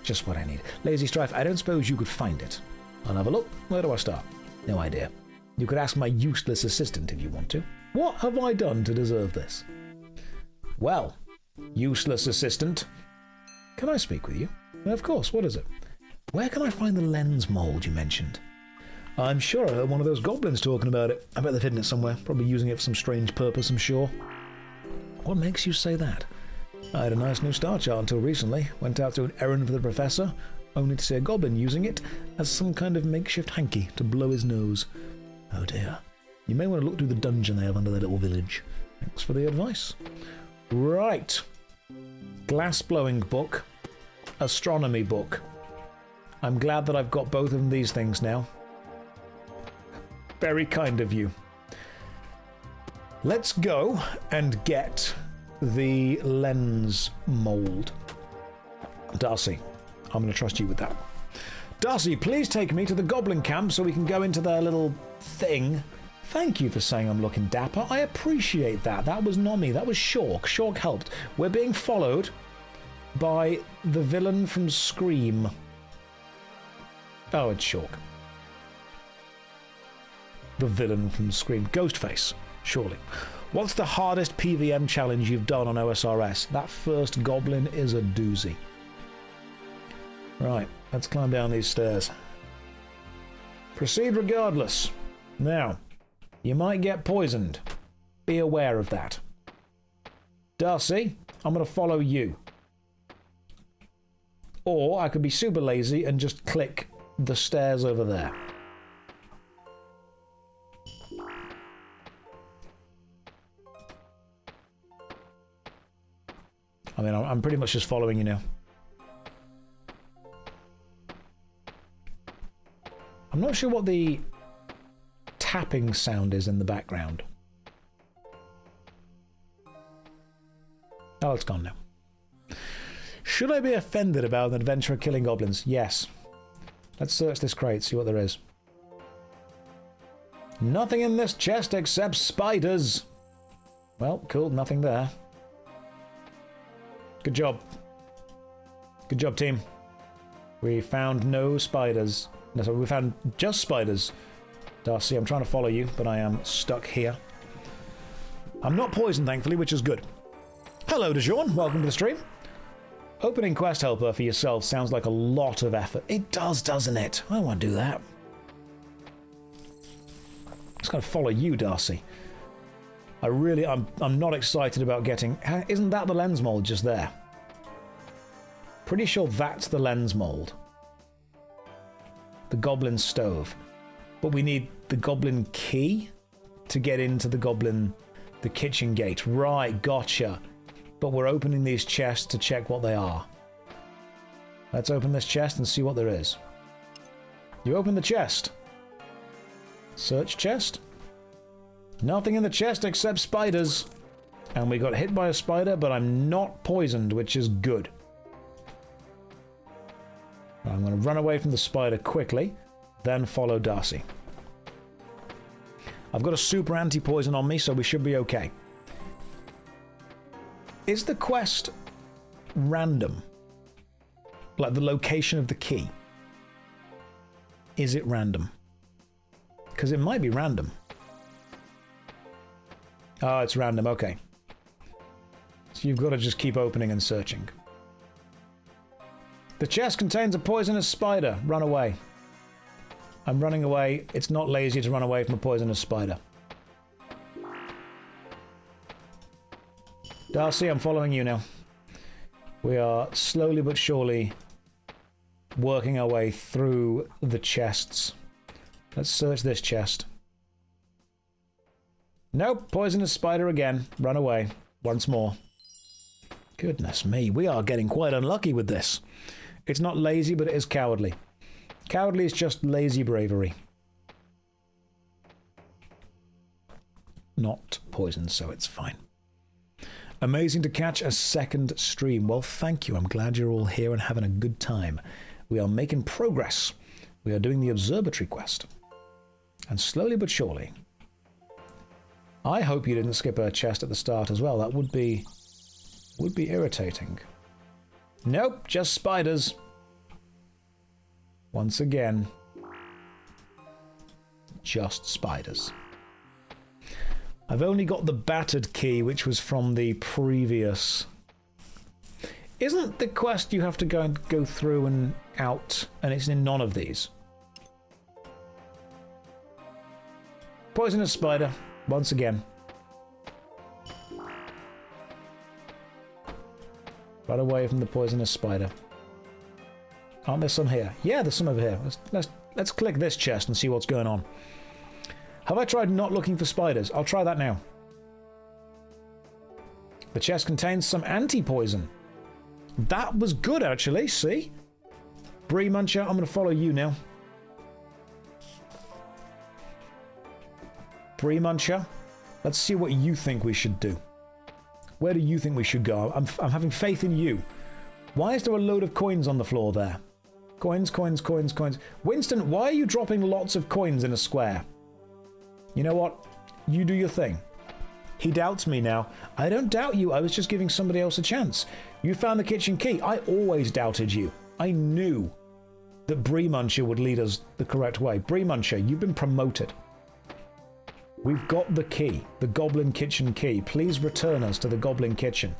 Just what I need. Lazy Strife, I don't suppose you could find it. I'll have a look. Where do I start? No idea. You could ask my useless assistant if you want to. What have I done to deserve this? Well, useless assistant. Can I speak with you? Of course, what is it? Where can I find the lens mold you mentioned? I'm sure I heard one of those goblins talking about it. I bet they've hidden it somewhere, probably using it for some strange purpose, I'm sure. What makes you say that? I had a nice new star chart until recently. Went out to an errand for the professor, only to see a goblin using it as some kind of makeshift hanky to blow his nose. Oh dear. You may want to look through the dungeon they have under their little village. Thanks for the advice. Right. Glass blowing book. Astronomy book. I'm glad that I've got both of these things now. Very kind of you. Let's go and get the lens mold. Darcy, I'm going to trust you with that. Darcy, please take me to the goblin camp so we can go into their little thing. Thank you for saying I'm looking dapper. I appreciate that. That was not me. That was Shork. Shork helped. We're being followed by the villain from Scream. Oh, it's Shork. The villain from Scream. Ghostface, surely. What's the hardest PVM challenge you've done on OSRS? That first goblin is a doozy. Right, let's climb down these stairs. Proceed regardless. Now, you might get poisoned. Be aware of that. Darcy, I'm going to follow you. Or I could be super lazy and just click the stairs over there. I mean, I'm pretty much just following you now. I'm not sure what the tapping sound is in the background. Oh, it's gone now. Should I be offended about an adventurer killing goblins? Yes. Let's search this crate, see what there is. Nothing in this chest except spiders. Well, cool, nothing there. Good job. Good job, team. We found no spiders. No, sorry, we found just spiders. Darcy, I'm trying to follow you, but I am stuck here. I'm not poisoned, thankfully, which is good. Hello, DeJean. Welcome to the stream. Opening quest helper for yourself sounds like a lot of effort. It does, doesn't it? I don't want to do that. I'm just going to follow you, Darcy. I'm not excited about getting... Isn't that the lens mold just there? Pretty sure that's the lens mold. The goblin stove. But we need the goblin key to get into the kitchen gate. Right, gotcha. But we're opening these chests to check what they are. Let's open this chest and see what there is. You open the chest. Search chest. Nothing in the chest except spiders. And we got hit by a spider, but I'm not poisoned, which is good. I'm going to run away from the spider quickly, then follow Darcy. I've got a super anti-poison on me, so we should be okay. Is the quest random? Like the location of the key. Is it random? Because it might be random. Oh, it's random, okay. So you've got to just keep opening and searching. The chest contains a poisonous spider. Run away. I'm running away. It's not lazy to run away from a poisonous spider. Darcy, I'm following you now. We are slowly but surely working our way through the chests. Let's search this chest. Nope, poisonous spider again. Run away. Once more. Goodness me, we are getting quite unlucky with this. It's not lazy, but it is cowardly. Cowardly is just lazy bravery. Not poison, so it's fine. Amazing to catch a second stream. Well, thank you. I'm glad you're all here and having a good time. We are making progress. We are doing the observatory quest. And slowly but surely. I hope you didn't skip a chest at the start as well. That would be irritating. Nope, just spiders. Once again. Just spiders. I've only got the battered key, which was from the previous... Isn't the quest you have to go through and out, and it's in none of these? Poisonous spider, once again. Run away from the poisonous spider. Aren't there some here? Yeah, there's some over here. Let's click this chest and see what's going on. Have I tried not looking for spiders? I'll try that now. The chest contains some anti-poison. That was good, actually. See? Brie Muncher, I'm going to follow you now. Brie Muncher, let's see what you think we should do. Where do you think we should go? I'm having faith in you. Why is there a load of coins on the floor there? Coins, coins, coins, coins. Winston, why are you dropping lots of coins in a square? You know what? You do your thing. He doubts me now. I don't doubt you. I was just giving somebody else a chance. You found the kitchen key. I always doubted you. I knew that Brie Muncher would lead us the correct way. Brie Muncher, you've been promoted. We've got the key. The Goblin Kitchen key. Please return us to the Goblin Kitchen.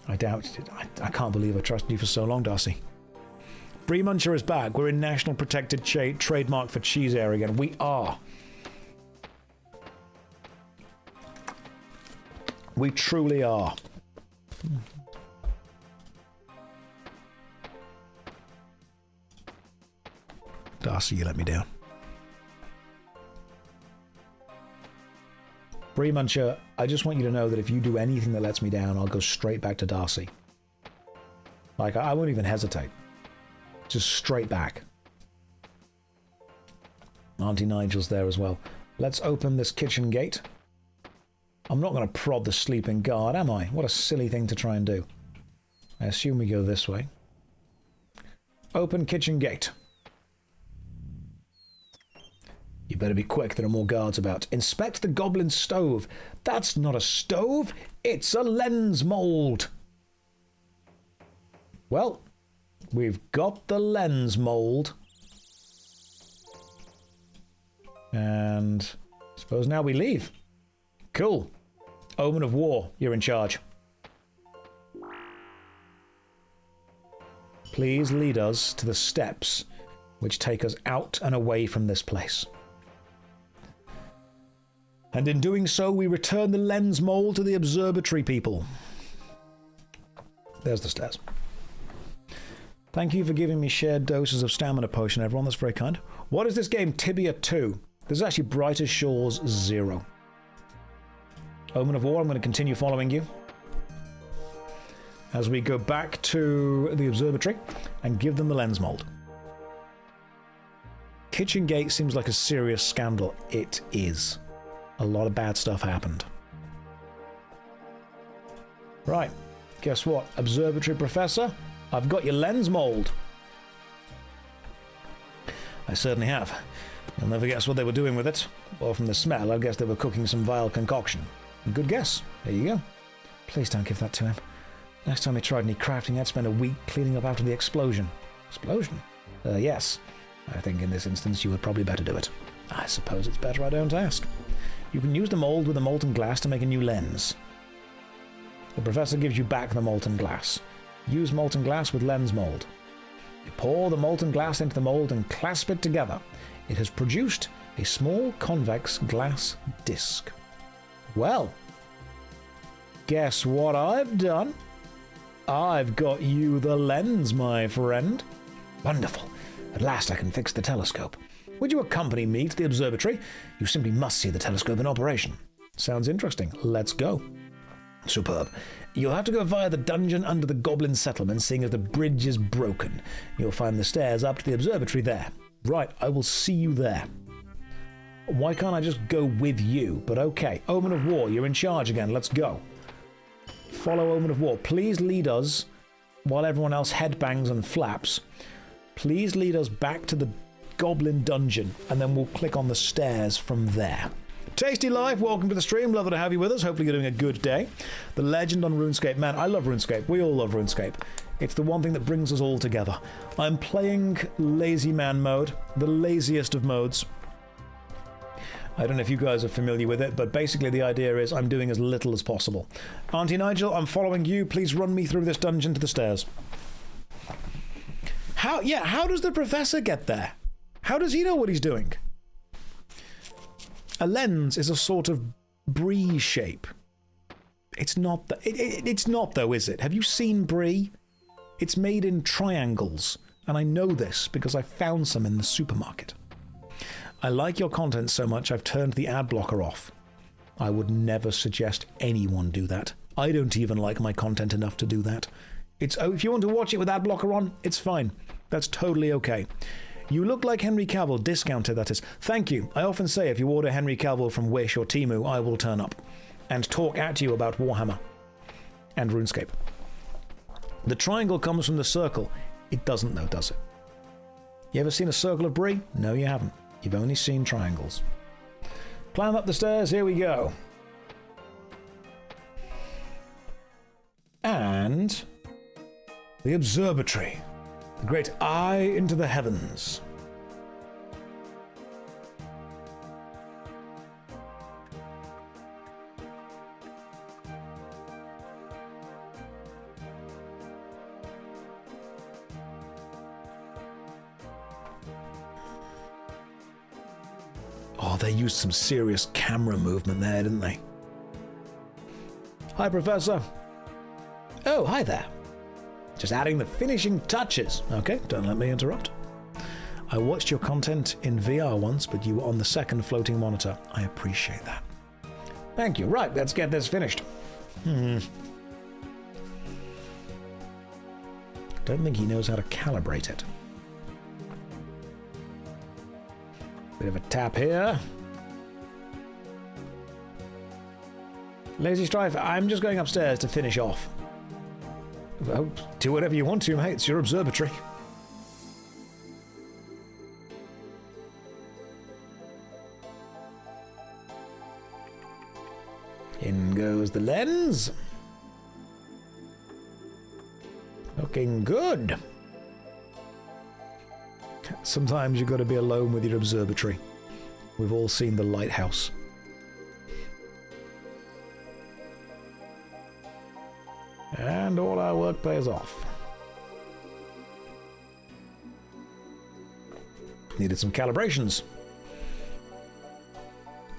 I doubted it. I can't believe I trusted you for so long, Darcy. Brie Muncher is back. We're in National Protected Trademark for Cheese Area again. We are. We truly are. Darcy, you let me down. Brie Muncher, I just want you to know that if you do anything that lets me down, I'll go straight back to Darcy. Like, I won't even hesitate. Just straight back. Auntie Nigel's there as well. Let's open this kitchen gate. I'm not going to prod the sleeping guard, am I? What a silly thing to try and do. I assume we go this way. Open kitchen gate. You better be quick, there are more guards about. Inspect the goblin stove. That's not a stove, it's a lens mold. Well, we've got the lens mold. And I suppose now we leave. Cool. Omen of War, you're in charge. Please lead us to the steps which take us out and away from this place. And in doing so, we return the lens mold to the observatory people. There's the stairs. Thank you for giving me shared doses of stamina potion, everyone. That's very kind. What is this game? Tibia 2. This is actually Brighter Shores 0. Omen of War, I'm going to continue following you as we go back to the observatory and give them the lens mold. Kitchen Gate seems like a serious scandal. It is. A lot of bad stuff happened. Right. Guess what? Observatory Professor, I've got your lens mold. I certainly have. You'll never guess what they were doing with it. Or from the smell, I guess they were cooking some vile concoction. Good guess. There you go. Please don't give that to him. Last time I tried any crafting, I'd spent a week cleaning up after the explosion. Explosion? Yes. I think in this instance you would probably better do it. I suppose it's better I don't ask. You can use the mold with the molten glass to make a new lens. The professor gives you back the molten glass. Use molten glass with lens mold. You pour the molten glass into the mold and clasp it together. It has produced a small convex glass disc. Well, guess what I've done? I've got you the lens, my friend. Wonderful. At last I can fix the telescope. Would you accompany me to the observatory? You simply must see the telescope in operation. Sounds interesting. Let's go. Superb. You'll have to go via the dungeon under the goblin settlement, seeing as the bridge is broken. You'll find the stairs up to the observatory there. Right, I will see you there. Why can't I just go with you? But okay. Omen of War, you're in charge again. Let's go. Follow Omen of War. Please lead us, while everyone else headbangs and flaps, please lead us back to the goblin dungeon, and then we'll click on the stairs from there. Tasty Life, welcome to the stream. Lovely to have you with us. Hopefully you're doing a good day. The legend on RuneScape. Man, I love RuneScape. We all love RuneScape. It's the one thing that brings us all together. I'm playing LazyManMode, the laziest of modes. I don't know if you guys are familiar with it, but basically the idea is I'm doing as little as possible. Auntie Nigel, I'm following you. Please run me through this dungeon to the stairs. How does the professor get there? How does he know what he's doing? A lens is a sort of brie shape. It's not, it's not though, is it? Have you seen brie? It's made in triangles, and I know this because I found some in the supermarket. I like your content so much I've turned the ad blocker off. I would never suggest anyone do that. I don't even like my content enough to do that. If you want to watch it with ad blocker on, it's fine. That's totally okay. You look like Henry Cavill, discounted that is. Thank you. I often say if you order Henry Cavill from Wish or Temu, I will turn up and talk at you about Warhammer and RuneScape. The triangle comes from the circle. It doesn't though, does it? You ever seen a circle of brie? No, you haven't. You've only seen triangles. Climb up the stairs, here we go. And the observatory. The great eye into the heavens. Oh, they used some serious camera movement there, didn't they? Hi, Professor. Oh, hi there. Just adding the finishing touches. Okay, don't let me interrupt. I watched your content in VR once, but you were on the second floating monitor. I appreciate that. Thank you. Right, let's get this finished. Don't think he knows how to calibrate it. Bit of a tap here. Lazy Strife, I'm just going upstairs to finish off. Well, do whatever you want to, mate. It's your observatory. In goes the lens. Looking good. Sometimes you've got to be alone with your observatory. We've all seen the lighthouse. And all our work pays off. Needed some calibrations.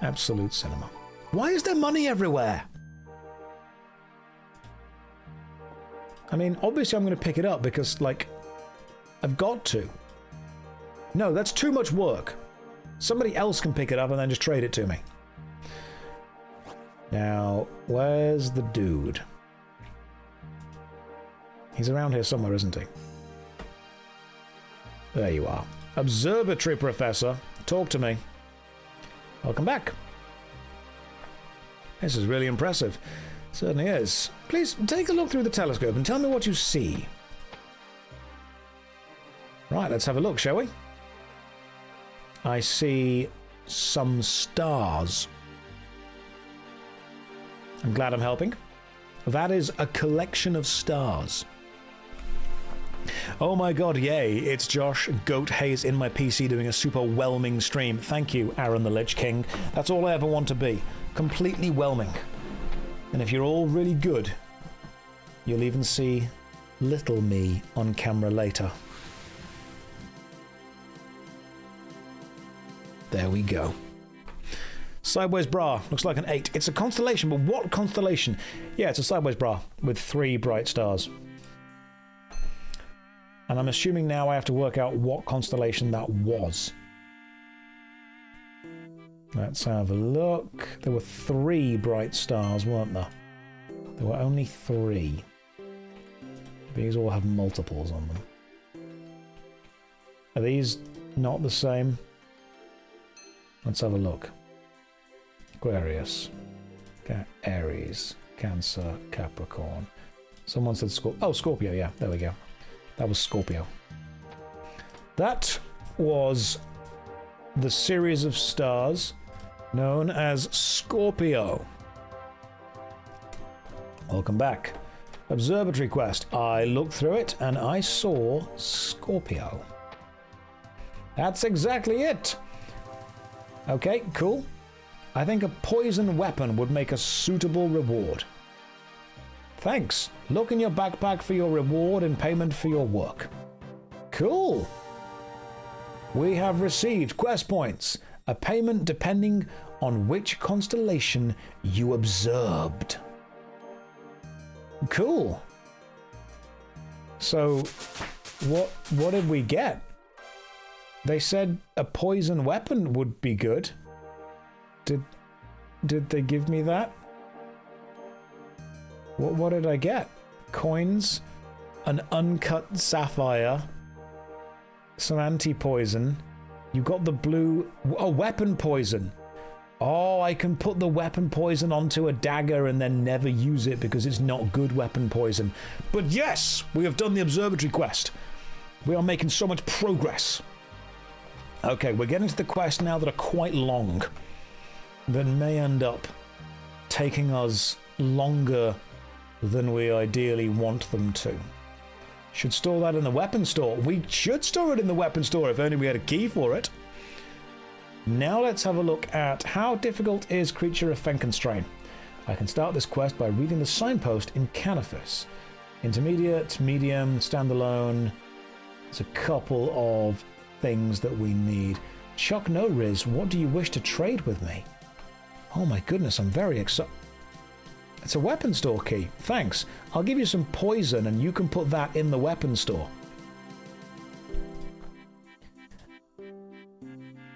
Absolute cinema. Why is there money everywhere? I mean, obviously I'm going to pick it up because, like, I've got to. No, that's too much work. Somebody else can pick it up and then just trade it to me. Now, where's the dude? He's around here somewhere, isn't he? There you are. Observatory Professor. Talk to me. Welcome back. This is really impressive. Certainly is. Please take a look through the telescope and tell me what you see. Right, let's have a look, shall we? I see some stars. I'm glad I'm helping. That is a collection of stars. Oh my god, yay, it's Josh Hayes in my PC doing a super whelming stream. Thank you, Aaron the Lich King. That's all I ever want to be. Completely whelming. And if you're all really good, you'll even see little me on camera later. There we go. Sideways bra. Looks like an 8. It's a constellation, but what constellation? Yeah, it's a sideways bra with 3 bright stars. And I'm assuming now I have to work out what constellation that was. Let's have a look. There were 3 bright stars, weren't there? There were only 3. These all have multiples on them. Are these not the same? Let's have a look. Aquarius, Aries, Cancer, Capricorn. Someone said Scorpio. Oh, Scorpio, yeah, there we go. That was Scorpio. That was the series of stars known as Scorpio. Welcome back. Observatory quest. I looked through it and I saw Scorpio. That's exactly it. Okay, cool. I think a poison weapon would make a suitable reward. Thanks. Look in your backpack for your reward in payment for your work. Cool. We have received quest points. A payment depending on which constellation you observed. Cool. So, what did we get? They said a poison weapon would be good. Did they give me that? What did I get? Coins, an uncut sapphire, some anti-poison. You got the blue... Oh, weapon poison. Oh, I can put the weapon poison onto a dagger and then never use it because it's not good weapon poison. But yes, we have done the observatory quest. We are making so much progress. Okay, we're getting to the quests now that are quite long. That may end up taking us longer than we ideally want them to. Should store that in the weapon store. We should store it in the weapon store if only we had a key for it. Now let's have a look at how difficult is Creature of Fenkenstrain. I can start this quest by reading the signpost in Canifis. Intermediate, medium, standalone. There's a couple of things that we need. Chuck No Riz, what do you wish to trade with me? Oh my goodness, I'm very excited. It's a weapon store key. Thanks. I'll give you some poison and you can put that in the weapon store.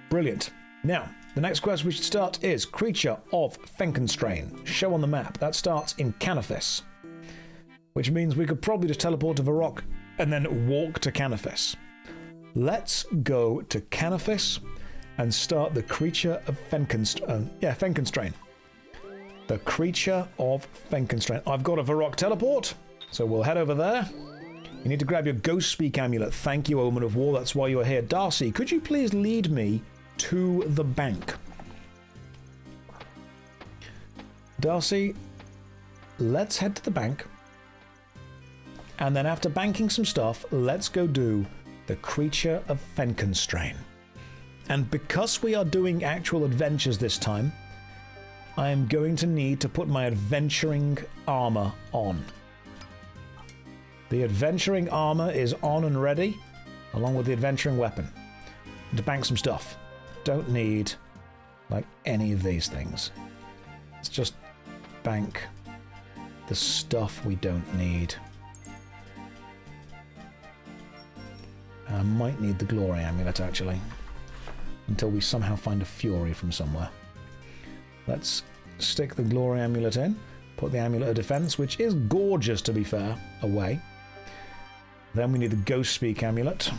Brilliant. Now, the next quest we should start is Creature of Fenkenstrain. Show on the map. That starts in Canifis. Which means we could probably just teleport to Varrock and then walk to Canifis. Let's go to Canifis and start the Creature of Fenkenstrain. The Creature of Fenkenstrain. I've got a Varrock teleport, so we'll head over there. You need to grab your Ghost Speak amulet. Thank you, Omen of War. That's why you're here. Darcy, could you please lead me to the bank? Darcy, let's head to the bank. And then after banking some stuff, let's go do the Creature of Fenkenstrain. And because we are doing actual adventures this time, I am going to need to put my adventuring armor on. The adventuring armor is on and ready, along with the adventuring weapon. To bank some stuff. Don't need, like, any of these things. Let's just bank the stuff we don't need. I might need the Glory Amulet, actually. Until we somehow find a Fury from somewhere. Let's stick the Glory Amulet in. Put the Amulet of Defense, which is gorgeous, to be fair, away. Then we need the Ghost Speak Amulet.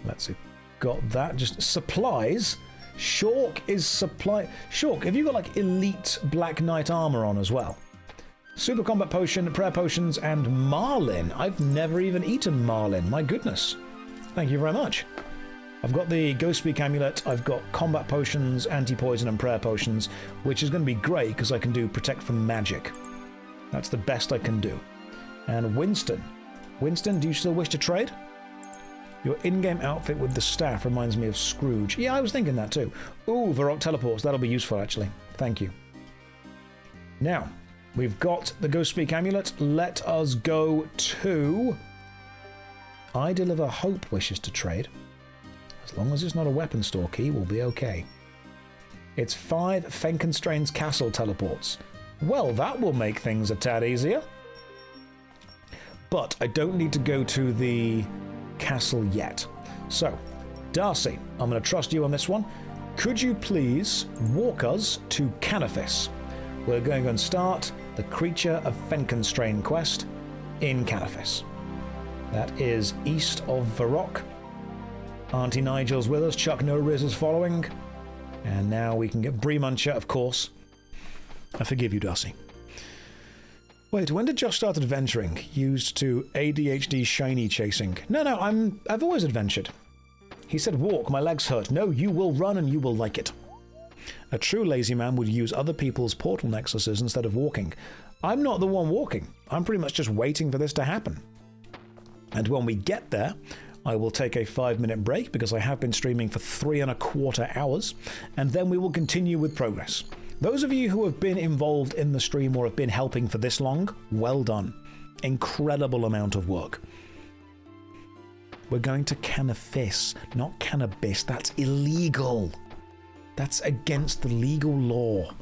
Let's see. Got that. Just supplies. Shork is supply. Shork, have you got, like, elite Black Knight armor on as well? Super Combat Potion, Prayer Potions, and Marlin. I've never even eaten Marlin. My goodness. Thank you very much. I've got the Ghost Speak Amulet, I've got combat potions, anti-poison and prayer potions, which is going to be great because I can do protect from magic. That's the best I can do. And Winston. Winston, do you still wish to trade? Your in-game outfit with the staff reminds me of Scrooge. Yeah, I was thinking that too. Ooh, Varrock teleports. That'll be useful, actually. Thank you. Now, we've got the Ghost Speak Amulet. Let us go to... I Deliver Hope wishes to trade. As long as it's not a weapon store key, we'll be okay. It's 5 Fenkenstrain's Castle teleports. Well, that will make things a tad easier. But I don't need to go to the castle yet. So, Darcy, I'm going to trust you on this one. Could you please walk us to Canifis? We're going to start the Creature of Fenkenstrain quest in Canifis. That is east of Varrock. Auntie Nigel's with us, Chuck No-Riz is following. And now we can get Bree Muncher, of course. I forgive you, Darcy. Wait, when did Josh start adventuring? Used to ADHD shiny chasing. No, I've always adventured. He said walk, my legs hurt. No, you will run and you will like it. A true lazy man would use other people's portal nexuses instead of walking. I'm not the one walking. I'm pretty much just waiting for this to happen. And when we get there, I will take a 5-minute break because I have been streaming for 3¼ hours, and then we will continue with progress. Those of you who have been involved in the stream or have been helping for this long, well done. Incredible amount of work. We're going to Canifis, not cannabis. That's illegal. That's against the legal law.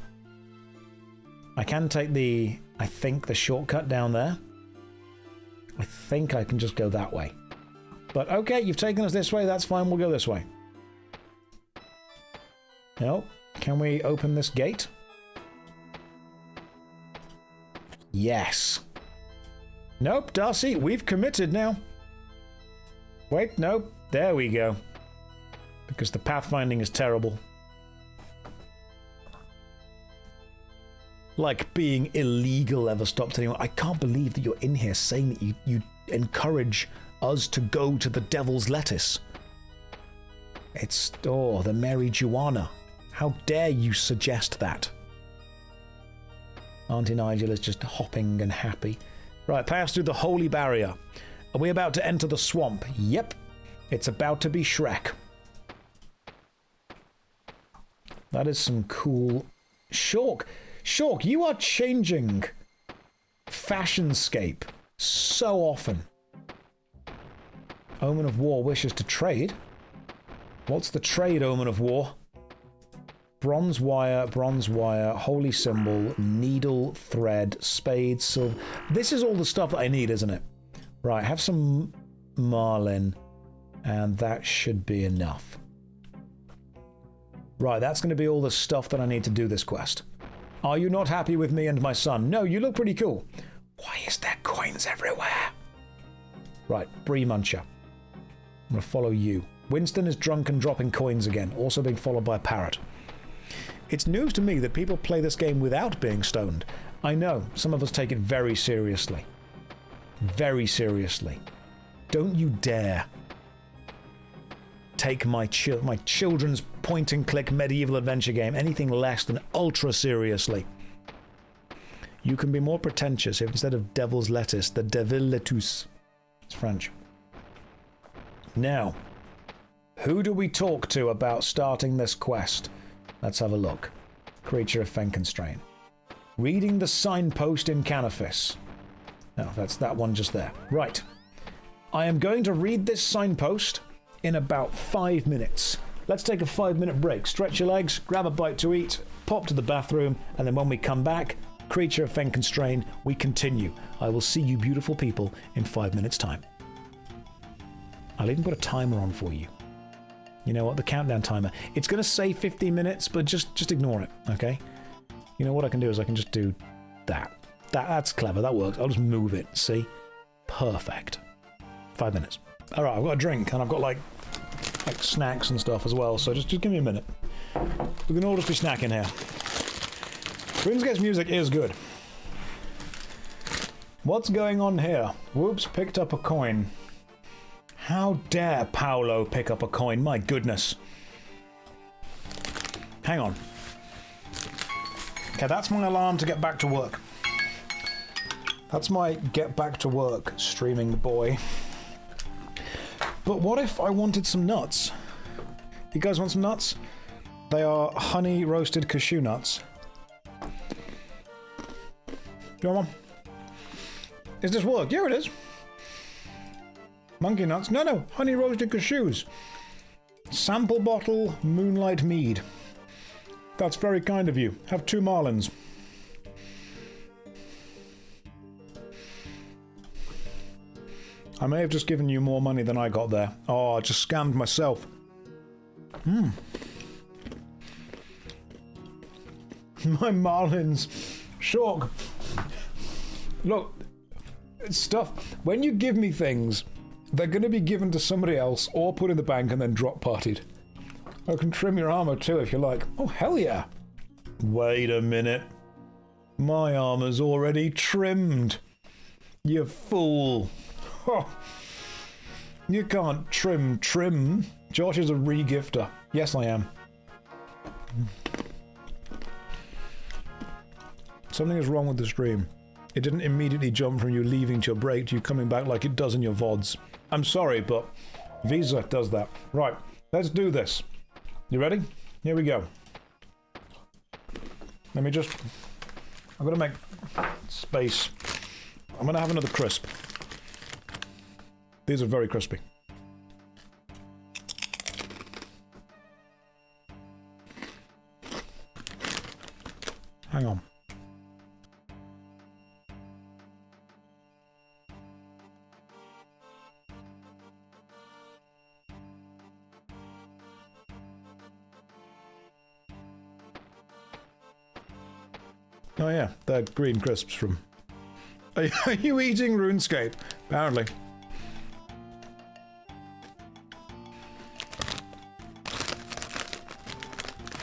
I can take the shortcut down there. I think I can just go that way. But okay, you've taken us this way, that's fine, we'll go this way. No, can we open this gate? Yes. Nope, Darcy, we've committed now. Wait, nope, there we go. Because the pathfinding is terrible. Like being illegal ever stopped anyone. I can't believe that you're in here saying that you encourage us to go to the Devil's Lettuce. It's, the Mary Juana. How dare you suggest that? Auntie Nigel is just hopping and happy. Right, pass through the holy barrier. Are we about to enter the swamp? Yep. It's about to be Shrek. That is some cool... Shork, you are changing fashionscape so often. Omen of War wishes to trade. What's the trade, Omen of War? Bronze wire, holy symbol, needle, thread, spade, silver. This is all the stuff that I need, isn't it? Right, have some marlin, and that should be enough. Right, that's going to be all the stuff that I need to do this quest. Are you not happy with me and my son? No, you look pretty cool. Why is there coins everywhere? Right, Bree Muncher. I'm going to follow you. Winston is drunk and dropping coins again, also being followed by a parrot. It's news to me that people play this game without being stoned. I know, some of us take it very seriously. Very seriously. Don't you dare take my children's point-and-click medieval adventure game anything less than ultra seriously. You can be more pretentious if instead of Devil's Lettuce, the Devil Lettuce. It's French. Now, who do we talk to about starting this quest? Let's have a look. Creature of Fenkenstrain. Reading the signpost in Canifis. No, that's that one just there. Right. I am going to read this signpost in about 5 minutes. Let's take a 5-minute break. Stretch your legs, grab a bite to eat, pop to the bathroom, and then when we come back, Creature of Fenkenstrain, we continue. I will see you beautiful people in 5 minutes' time. I'll even put a timer on for you. You know what? The countdown timer. It's going to say 15 minutes, but just ignore it, okay? You know what I can do is I can just do that. That's clever. That works. I'll just move it. See? Perfect. 5 minutes. All right, I've got a drink, and I've got like snacks and stuff as well, so just give me a minute. We can all just be snacking here. RuneScape's music is good. What's going on here? Whoops, picked up a coin. How dare Paolo pick up a coin? My goodness. Hang on. Okay, that's my alarm to get back to work. That's my get back to work streaming boy. But what if I wanted some nuts? You guys want some nuts? They are honey roasted cashew nuts. You want one? Is this work? Yeah, it is. Monkey nuts? No, honey roasted cashews. Sample bottle moonlight mead. That's very kind of you. Have 2 marlins. I may have just given you more money than I got there. Oh, I just scammed myself. My marlins. Shock. Look, stuff. When you give me things, they're going to be given to somebody else or put in the bank and then drop partied. I can trim your armor too if you like. Oh, hell yeah. Wait a minute. My armor's already trimmed. You fool. Oh. You can't trim. Josh is a re-gifter. Yes, I am. Something is wrong with the stream. It didn't immediately jump from you leaving to your break to you coming back like it does in your VODs. I'm sorry, but Visa does that. Right, let's do this. You ready? Here we go. Let me just... I'm going to make space. I'm going to have another crisp. These are very crispy. Hang on. Oh yeah, they're green crisps from... Are you eating RuneScape? Apparently.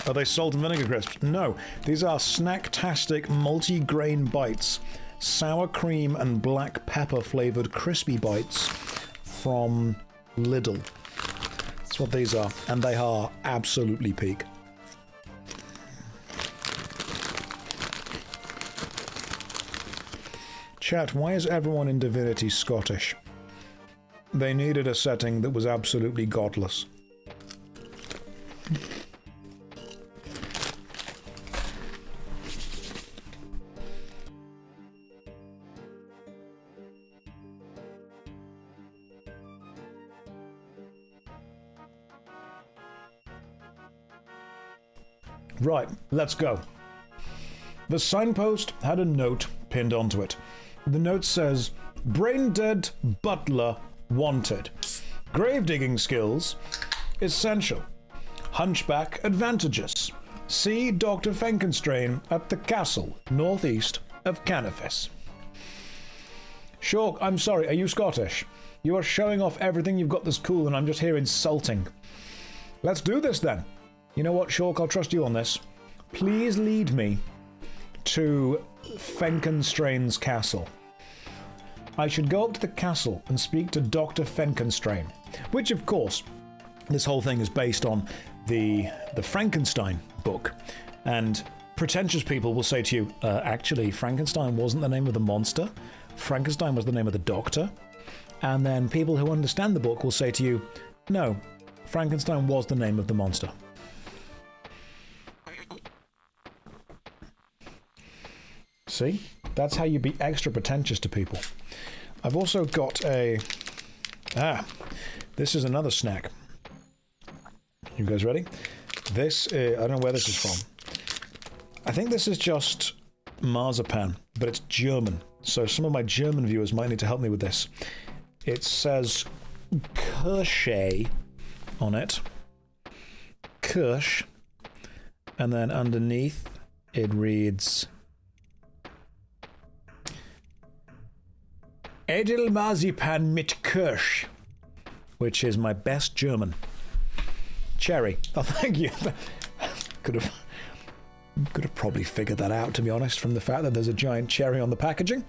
Are they salt and vinegar crisps? No, these are snacktastic multi-grain bites. Sour cream and black pepper flavoured crispy bites from Lidl. That's what these are, and they are absolutely peak. Chat, why is everyone in Divinity Scottish? They needed a setting that was absolutely godless. Right, let's go. The signpost had a note pinned onto it. The note says, brain-dead butler wanted. Grave digging skills, essential. Hunchback advantages. See Dr. Fenkenstrain at the castle, northeast of Canifis. Shork, I'm sorry, are you Scottish? You are showing off everything you've got that's cool and I'm just here insulting. Let's do this then. You know what, Shork, I'll trust you on this. Please lead me to Fenkenstrain's castle. I should go up to the castle and speak to Dr. Fenkenstrain, which, of course, this whole thing is based on the Frankenstein book. And pretentious people will say to you, actually, Frankenstein wasn't the name of the monster. Frankenstein was the name of the doctor. And then people who understand the book will say to you, no, Frankenstein was the name of the monster. See? That's how you be extra pretentious to people. I've also got a... this is another snack. You guys ready? This, I don't know where this is from. I think this is just marzipan, but it's German. So some of my German viewers might need to help me with this. It says Kirsche on it. Kirsch. And then underneath it reads... Edelmarzipan mit Kirsch, which is my best German. Cherry. Oh, thank you. Could have probably figured that out, to be honest, from the fact that there's a giant cherry on the packaging.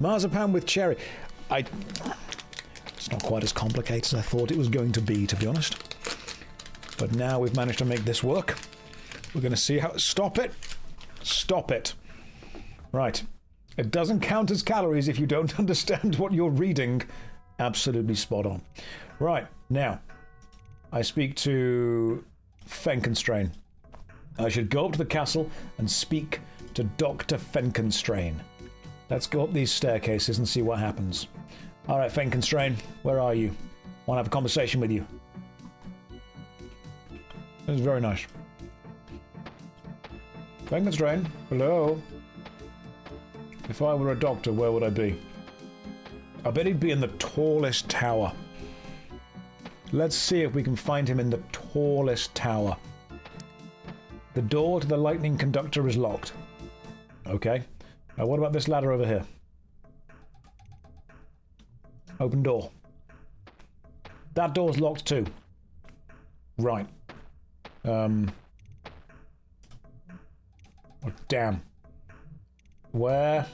Marzipan with cherry. It's not quite as complicated as I thought it was going to be honest. But now we've managed to make this work. We're going to see how... Stop it! Stop it! Right. It doesn't count as calories if you don't understand what you're reading. Absolutely spot on. Right, now, I speak to Fenkenstrain. I should go up to the castle and speak to Dr. Fenkenstrain. Let's go up these staircases and see what happens. All right, Fenkenstrain, where are you? I want to have a conversation with you. This is very nice. Fenkenstrain, hello? If I were a doctor, where would I be? I bet he'd be in the tallest tower. Let's see if we can find him in the tallest tower. The door to the lightning conductor is locked. Okay. Now what about this ladder over here? Open door. That door's locked too. Right. Oh, damn. Where?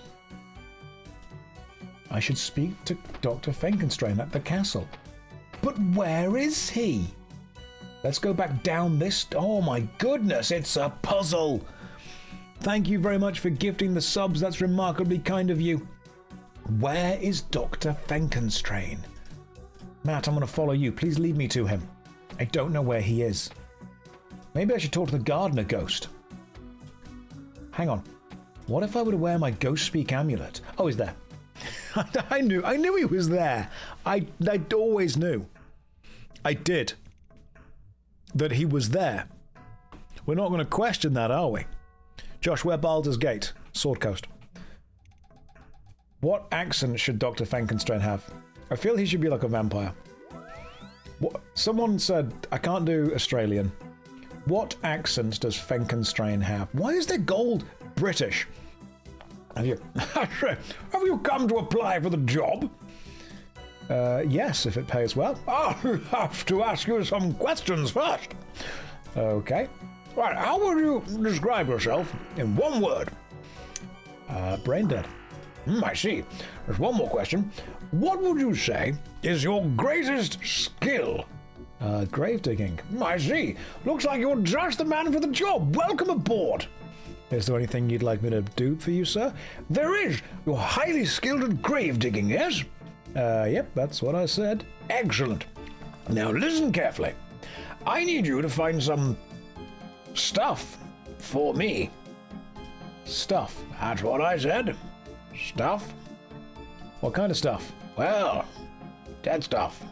I should speak to Dr. Fenkenstrain at the castle. But where is he? Let's go back down this... Oh my goodness, it's a puzzle! Thank you very much for gifting the subs, that's remarkably kind of you. Where is Dr. Fenkenstrain? Matt, I'm going to follow you. Please lead me to him. I don't know where he is. Maybe I should talk to the gardener ghost. Hang on. What if I were to wear my ghost speak amulet? Oh, he's there. I knew he was there. I always knew. I did. That he was there. We're not going to question that, are we? Josh, where Baldur's Gate? Sword Coast. What accent should Dr. Fenkenstrain have? I feel he should be like a vampire. What? Someone said, I can't do Australian. What accent does Fenkenstrain have? Why is there gold? British. Have you come to apply for the job? Yes, if it pays well. I'll have to ask you some questions first. Okay. Right, how would you describe yourself in one word? Brain dead. I see. There's one more question. What would you say is your greatest skill? Grave digging. I see. Looks like you're just the man for the job. Welcome aboard. Is there anything you'd like me to do for you, sir? There is. You're highly skilled at grave digging, yes? Yep, that's what I said. Excellent. Now listen carefully. I need you to find some stuff for me. Stuff. That's what I said. Stuff. What kind of stuff? Well, dead stuff.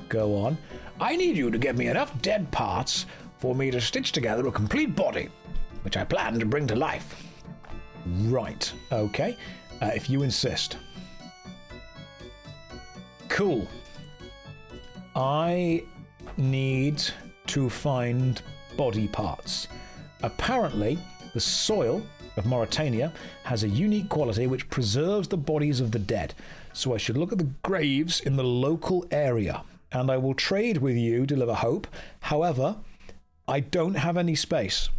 Go on. I need you to get me enough dead parts for me to stitch together a complete body, which I plan to bring to life. Right. Okay. If you insist. Cool. I need to find body parts. Apparently, the soil of Mauritania has a unique quality which preserves the bodies of the dead. So I should look at the graves in the local area, and I will trade with you, deliver hope. However, I don't have any space.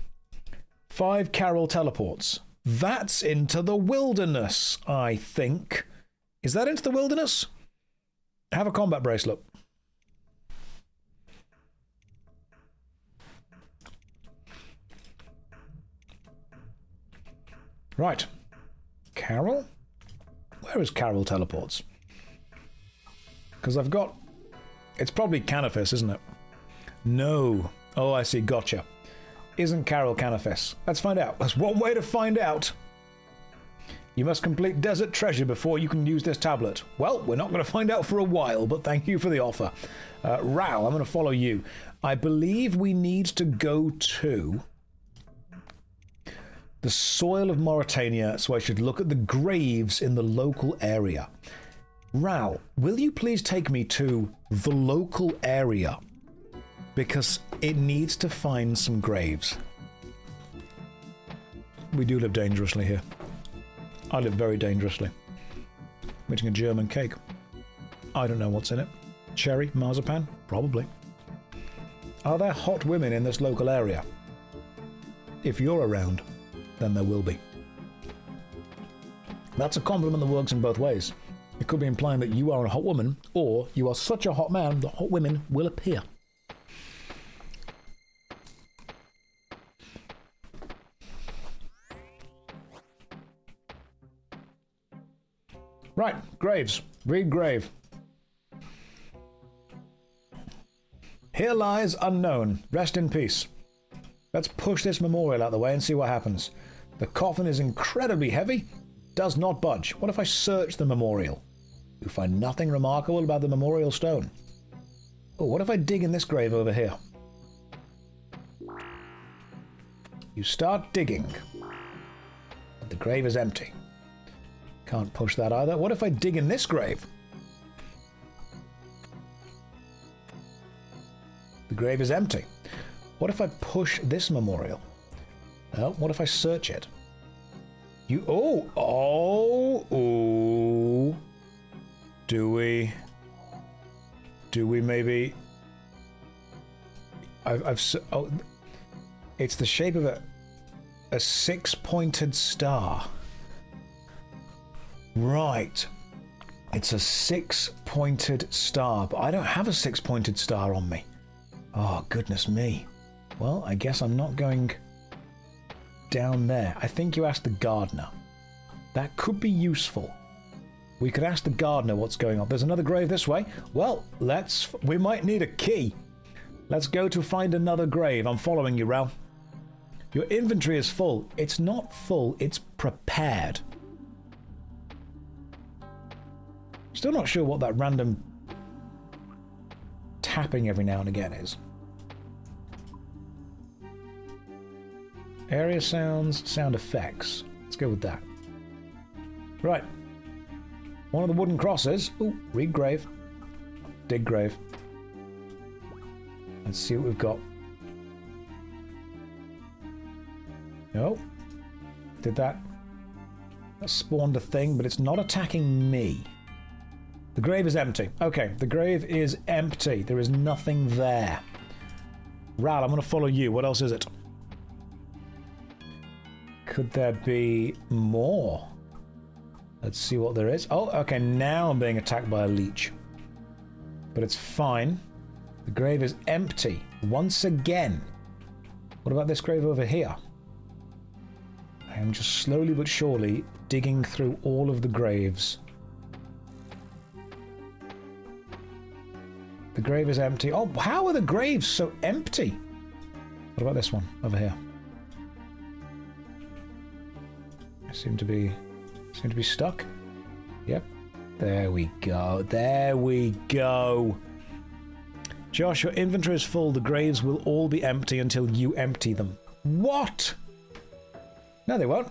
5 Carol teleports. That's into the wilderness, I think. Is that into the wilderness? Have a combat bracelet. Right. Carol? Where is Carol teleports? Because I've got... It's probably Canifis, isn't it? No. Oh, I see. Gotcha. Isn't Carol Canifis? Let's find out. That's one way to find out. You must complete Desert Treasure before you can use this tablet. Well, we're not going to find out for a while, but thank you for the offer. Ral, I'm going to follow you. I believe we need to go to the soil of Mauritania, so I should look at the graves in the local area. Ral, will you please take me to the local area? Because it needs to find some graves. We do live dangerously here. I live very dangerously. I'm eating a German cake. I don't know what's in it. Cherry? Marzipan? Probably. Are there hot women in this local area? If you're around, then there will be. That's a compliment that works in both ways. It could be implying that you are a hot woman, or you are such a hot man that hot women will appear. Right, graves. Read grave. Here lies unknown. Rest in peace. Let's push this memorial out the way and see what happens. The coffin is incredibly heavy. Does not budge. What if I search the memorial? You find nothing remarkable about the memorial stone. Oh, what if I dig in this grave over here? You start digging. But the grave is empty. Can't push that either. What if I dig in this grave? The grave is empty. What if I push this memorial? Well, what if I search it? Oh. Do we maybe? Oh, it's the shape of a six-pointed star. Right. It's a six-pointed star, but I don't have a six-pointed star on me. Oh, goodness me. Well, I guess I'm not going down there. I think you asked the gardener. That could be useful. We could ask the gardener what's going on. There's another grave this way. Well, we might need a key. Let's go to find another grave. I'm following you, Rel. Your inventory is full. It's not full, it's prepared. Still not sure what that random tapping every now and again is. Area sounds, sound effects. Let's go with that. Right. One of the wooden crosses. Ooh, read grave. Dig grave. Let's see what we've got. Oh. Did that. That spawned a thing, but it's not attacking me. The grave is empty. Okay, the grave is empty. There is nothing there. Ral, I'm going to follow you. What else is it? Could there be more? Let's see what there is. Oh, okay, now I'm being attacked by a leech. But it's fine. The grave is empty. Once again. What about this grave over here? I am just slowly but surely digging through all of the graves. The grave is empty. Oh, how are the graves so empty? What about this one over here? I seem to be stuck. Yep. There we go. There we go. Josh, your inventory is full. The graves will all be empty until you empty them. What? No, they won't.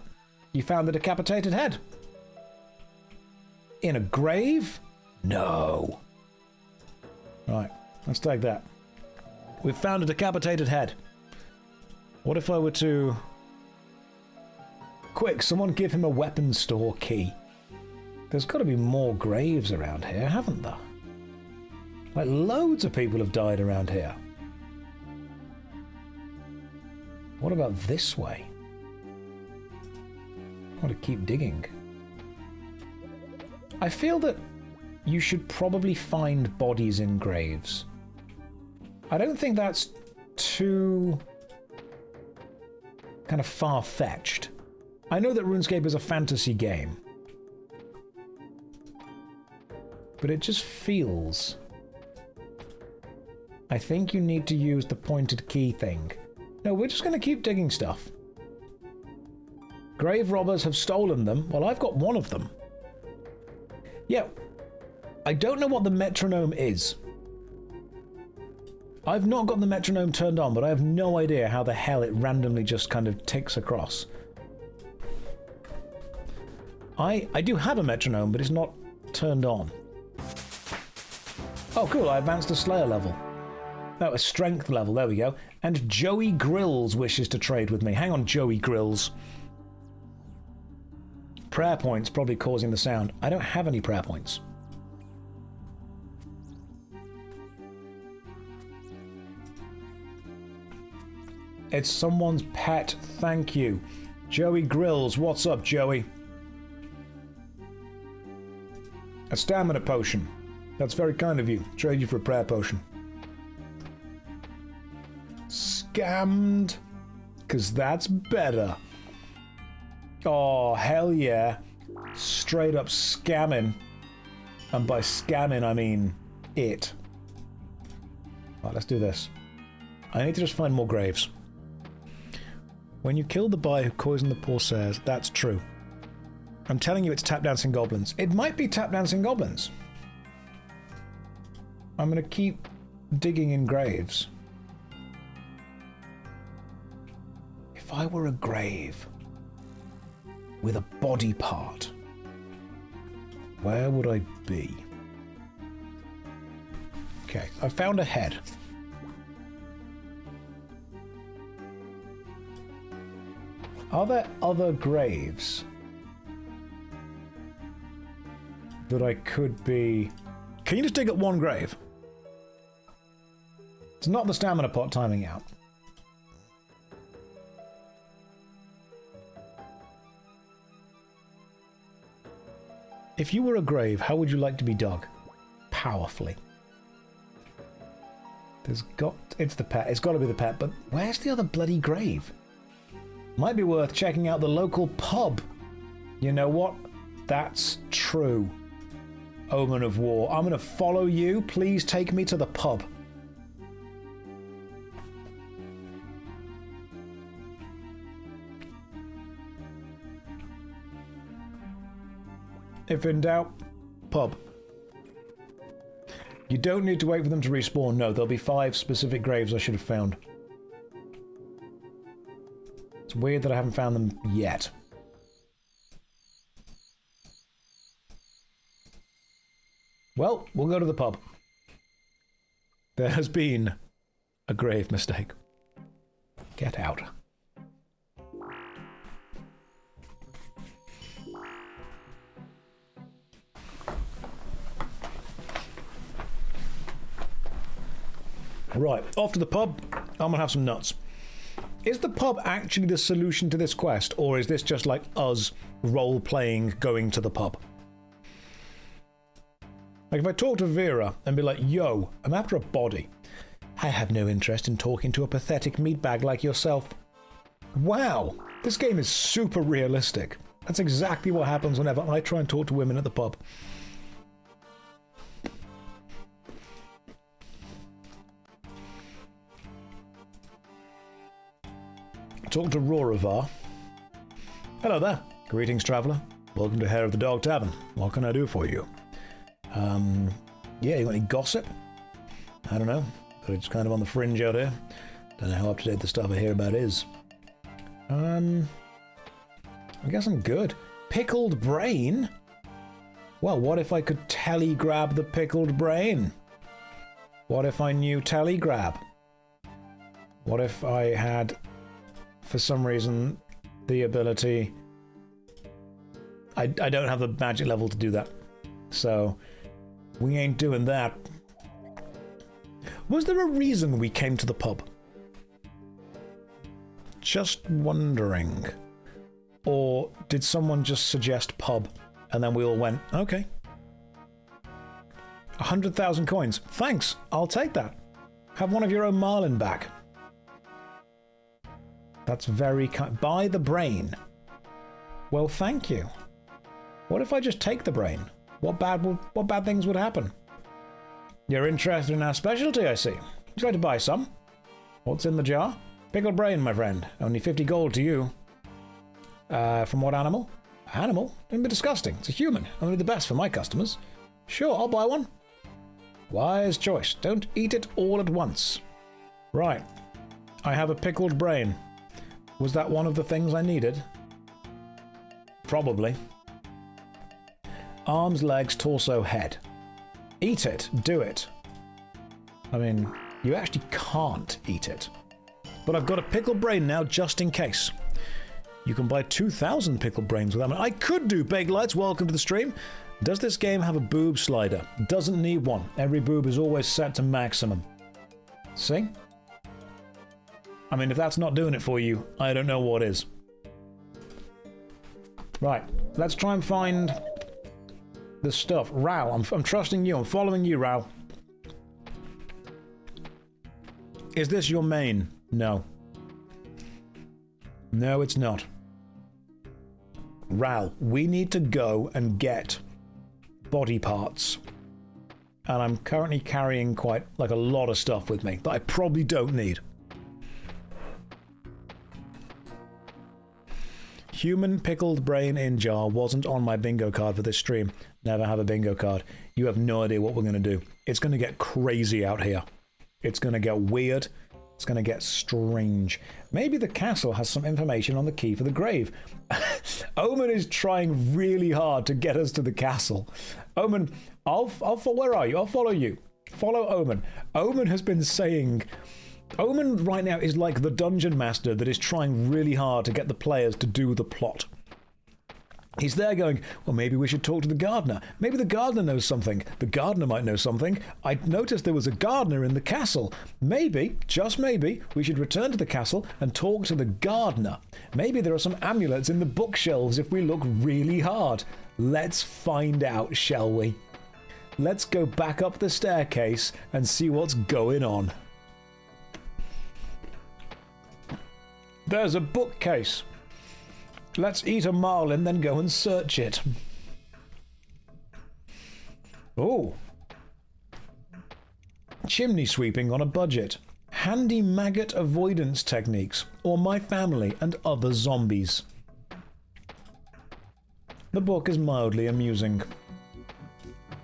You found the decapitated head. In a grave? No. Right, let's take that. We've found a decapitated head. What if I were to... Quick, someone give him a weapons store key. There's got to be more graves around here, haven't there? Like, loads of people have died around here. What about this way? I want to keep digging. I feel that you should probably find bodies in graves. I don't think that's too kind of far-fetched. I know that RuneScape is a fantasy game, but it just feels... I think you need to use the pointed key thing. No, we're just going to keep digging stuff. Grave robbers have stolen them. Well, I've got one of them. Yeah, I don't know what the metronome is. I've not got the metronome turned on, but I have no idea how the hell it randomly just kind of ticks across. I do have a metronome, but it's not turned on. Oh, cool, I advanced a Slayer level. Oh, a strength level, there we go. And Joey Grills wishes to trade with me. Hang on, Joey Grills. Prayer points probably causing the sound. I don't have any prayer points. It's someone's pet, thank you. Joey Grills, what's up, Joey? A stamina potion. That's very kind of you. Trade you for a prayer potion. Scammed. Because that's better. Oh, hell yeah. Straight up scamming. And by scamming, I mean it. Right, let's do this. I need to just find more graves. When you killed the boy who poisoned the corsairs, that's true. I'm telling you it's tap dancing goblins. It might be tap dancing goblins. I'm gonna keep digging in graves. If I were a grave with a body part, where would I be? Okay, I found a head. Are there other graves that I could be... Can you just dig at one grave? It's not the stamina pot timing out. If you were a grave, how would you like to be dug? Powerfully. There's got... It's the pet. It's got to be the pet, but where's the other bloody grave? Might be worth checking out the local pub. You know what? That's true. Omen of War. I'm going to follow you. Please take me to the pub. If in doubt, pub. You don't need to wait for them to respawn. No, there'll be 5 specific graves I should have found. It's weird that I haven't found them yet. Well, we'll go to the pub. There has been a grave mistake. Get out. Right, off to the pub. I'm gonna have some nuts. Is the pub actually the solution to this quest, or is this just like us role-playing going to the pub? Like if I talk to Vera and be like, yo, I'm after a body. I have no interest in talking to a pathetic meatbag like yourself. Wow, this game is super realistic. That's exactly what happens whenever I try and talk to women at the pub. Talk to Roravar. Hello there. Greetings, traveller. Welcome to Hair of the Dog Tavern. What can I do for you? Yeah, you got any gossip? I don't know. But it's kind of on the fringe out here. Don't know how up to date the stuff I hear about is. I guess I'm good. Pickled brain? Well, what if I could telegrab the pickled brain? What if I knew telegrab? What if I had, for some reason, the ability... I don't have the magic level to do that. So, we ain't doing that. Was there a reason we came to the pub? Just wondering. Or did someone just suggest pub, and then we all went, okay. 100,000 coins. Thanks, I'll take that. Have one of your own Marlin back. That's very kind. Buy the brain. Well, thank you. What if I just take the brain? What bad things would happen? You're interested in our specialty, I see. Would you like to buy some? What's in the jar? Pickled brain, my friend. Only 50 gold to you. From what animal? Animal? Don't be disgusting. It's a human. Only the best for my customers. Sure, I'll buy one. Wise choice. Don't eat it all at once. Right. I have a pickled brain. Was that one of the things I needed? Probably. Arms, legs, torso, head. Eat it. Do it. I mean, you actually can't eat it. But I've got a pickled brain now just in case. You can buy 2,000 pickled brains with that. I could do Big Lights. Welcome to the stream. Does this game have a boob slider? Doesn't need one. Every boob is always set to maximum. See? I mean, if that's not doing it for you, I don't know what is. Right. Let's try and find the stuff. Ral, I'm trusting you. I'm following you, Ral. Is this your main? No. No, it's not. Ral, we need to go and get body parts. And I'm currently carrying quite, like, a lot of stuff with me that I probably don't need. Human pickled brain in jar wasn't on my bingo card for this stream. Never have a bingo card. You have no idea what we're going to do. It's going to get crazy out here. It's going to get weird. It's going to get strange. Maybe the castle has some information on the key for the grave. Omen is trying really hard to get us to the castle. Omen, where are you? I'll follow you. Follow Omen. Omen has been saying... Omen right now is like the dungeon master that is trying really hard to get the players to do the plot. He's there going, well, maybe we should talk to the gardener. Maybe the gardener knows something. The gardener might know something. I noticed there was a gardener in the castle. Maybe, just maybe, we should return to the castle and talk to the gardener. Maybe there are some amulets in the bookshelves if we look really hard. Let's find out, shall we? Let's go back up the staircase and see what's going on. There's a bookcase. Let's eat a marlin, then go and search it. Oh. Chimney sweeping on a budget. Handy maggot avoidance techniques. Or my family and other zombies. The book is mildly amusing.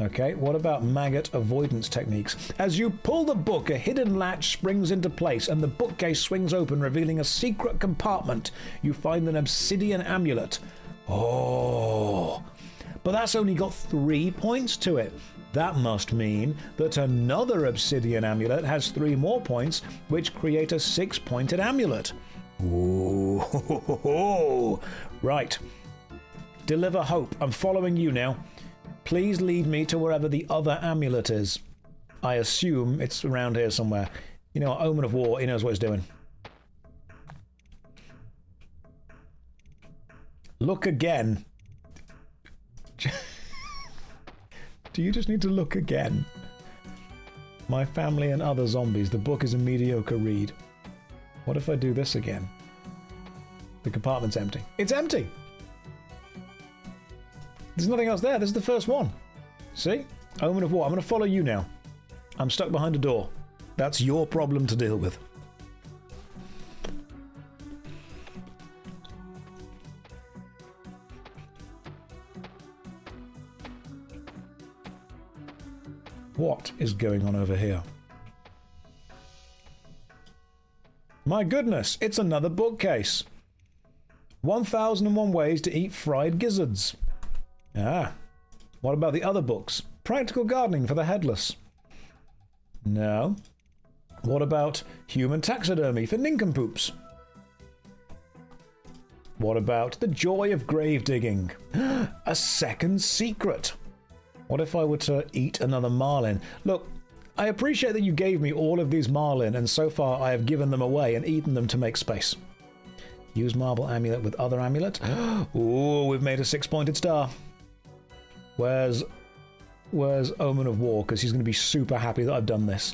Okay, what about maggot avoidance techniques? As you pull the book, a hidden latch springs into place and the bookcase swings open, revealing a secret compartment. You find an obsidian amulet. Oh, but that's only got 3 points to it. That must mean that another obsidian amulet has 3 more points, which create a 6-pointed amulet. Ooh, right. Deliver hope. I'm following you now. Please lead me to wherever the other amulet is. I assume it's around here somewhere. You know, Omen of War, he knows what he's doing. Look again. Do you just need to look again? My family and other zombies. The book is a mediocre read. What if I do this again? The compartment's empty. It's empty! There's nothing else there. This is the first one. See? Omen of War. I'm going to follow you now. I'm stuck behind a door. That's your problem to deal with. What is going on over here? My goodness, it's another bookcase. 1001 ways to eat fried gizzards. Ah, what about the other books? Practical gardening for the headless. No. What about human taxidermy for nincompoops? What about the joy of grave digging? A second secret. What if I were to eat another marlin? Look, I appreciate that you gave me all of these marlin, and so far I have given them away and eaten them to make space. Use marble amulet with other amulet. Ooh, we've made a 6-pointed star. Where's Omen of War? Because he's going to be super happy that I've done this.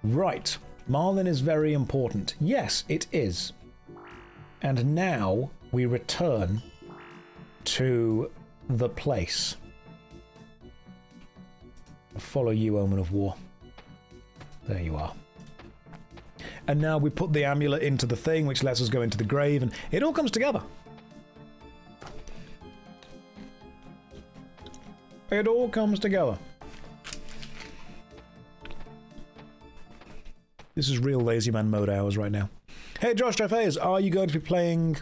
Right. Marlin is very important. Yes, it is. And now we return to the place. I'll follow you, Omen of War. There you are. And now we put the amulet into the thing, which lets us go into the grave, and it all comes together. It all comes together. This is real LazyManMode hours right now. Hey, JoshStrifeHayes, are you going to be playing...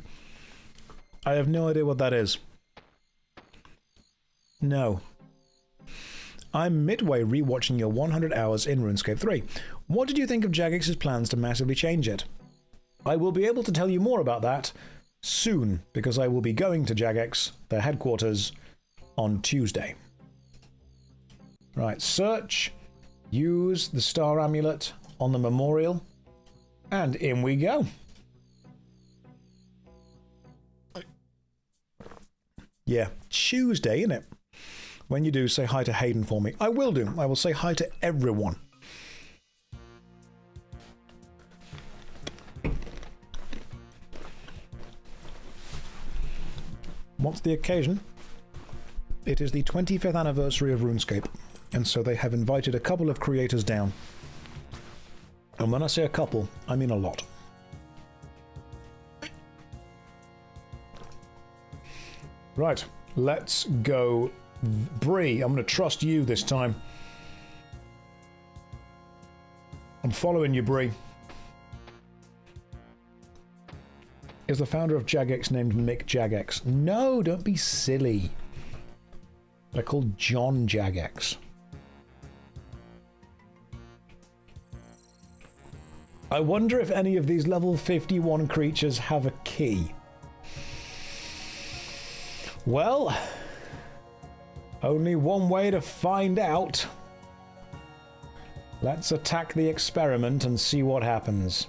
I have no idea what that is. No. I'm midway rewatching your 100 hours in RuneScape 3. What did you think of Jagex's plans to massively change it? I will be able to tell you more about that soon, because I will be going to Jagex, their headquarters, on Tuesday. Right, search, use the star amulet on the memorial, and in we go. Yeah, Tuesday, innit? When you do, say hi to Hayden for me. I will do. I will say hi to everyone. What's the occasion? It is the 25th anniversary of RuneScape, and so they have invited a couple of creators down. And when I say a couple, I mean a lot. Right, let's go. Bree, I'm going to trust you this time. I'm following you, Bree. Is the founder of Jagex named Mick Jagex? No, don't be silly. They're called John Jagex. I wonder if any of these level 51 creatures have a key. Well, only one way to find out. Let's attack the experiment and see what happens.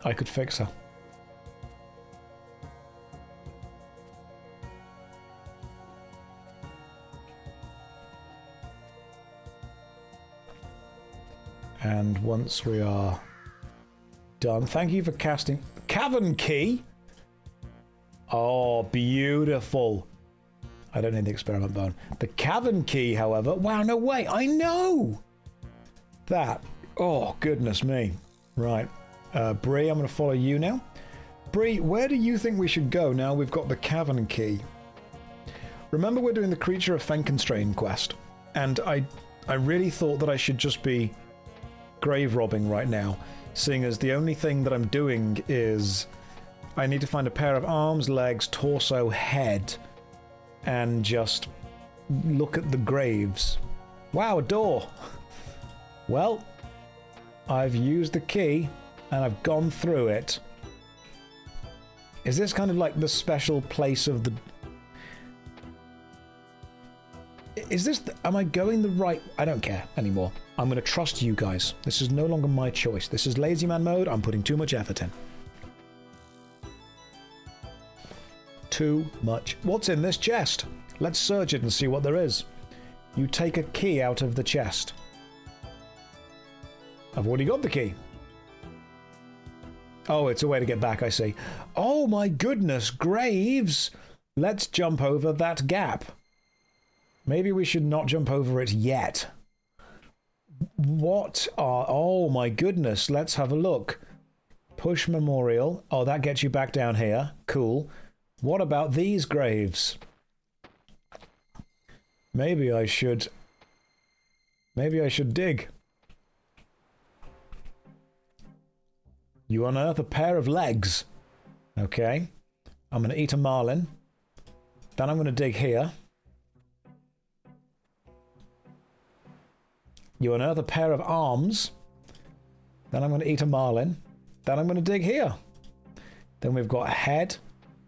I could fix her. And once we are done, thank you for casting Cavern Key. Oh, beautiful. I don't need the experiment bone. The Cavern Key, however, wow, no way, I know that. Oh, goodness me. Right. Bree, I'm going to follow you now. Bree, where do you think we should go now we've got the Cavern Key? Remember we're doing the Creature of Fenconstrain quest, and I really thought that I should just be grave robbing right now, seeing as the only thing that I'm doing is I need to find a pair of arms, legs, torso, head, and just look at the graves. Wow, a door! Well, I've used the key, and I've gone through it. Is this kind of like the special place of the... Is this... Am I going the right... I don't care anymore. I'm going to trust you guys. This is no longer my choice. This is LazyManMode. I'm putting too much effort in. Too much. What's in this chest? Let's search it and see what there is. You take a key out of the chest. I've already got the key. Oh, it's a way to get back, I see. Oh my goodness, graves! Let's jump over that gap. Maybe we should not jump over it yet. What are... Oh my goodness, let's have a look. Push memorial. Oh, that gets you back down here. Cool. What about these graves? Maybe I should dig. You unearth a pair of legs. Okay. I'm going to eat a marlin. Then I'm going to dig here. You unearth a pair of arms. Then I'm going to eat a marlin. Then I'm going to dig here. Then we've got head,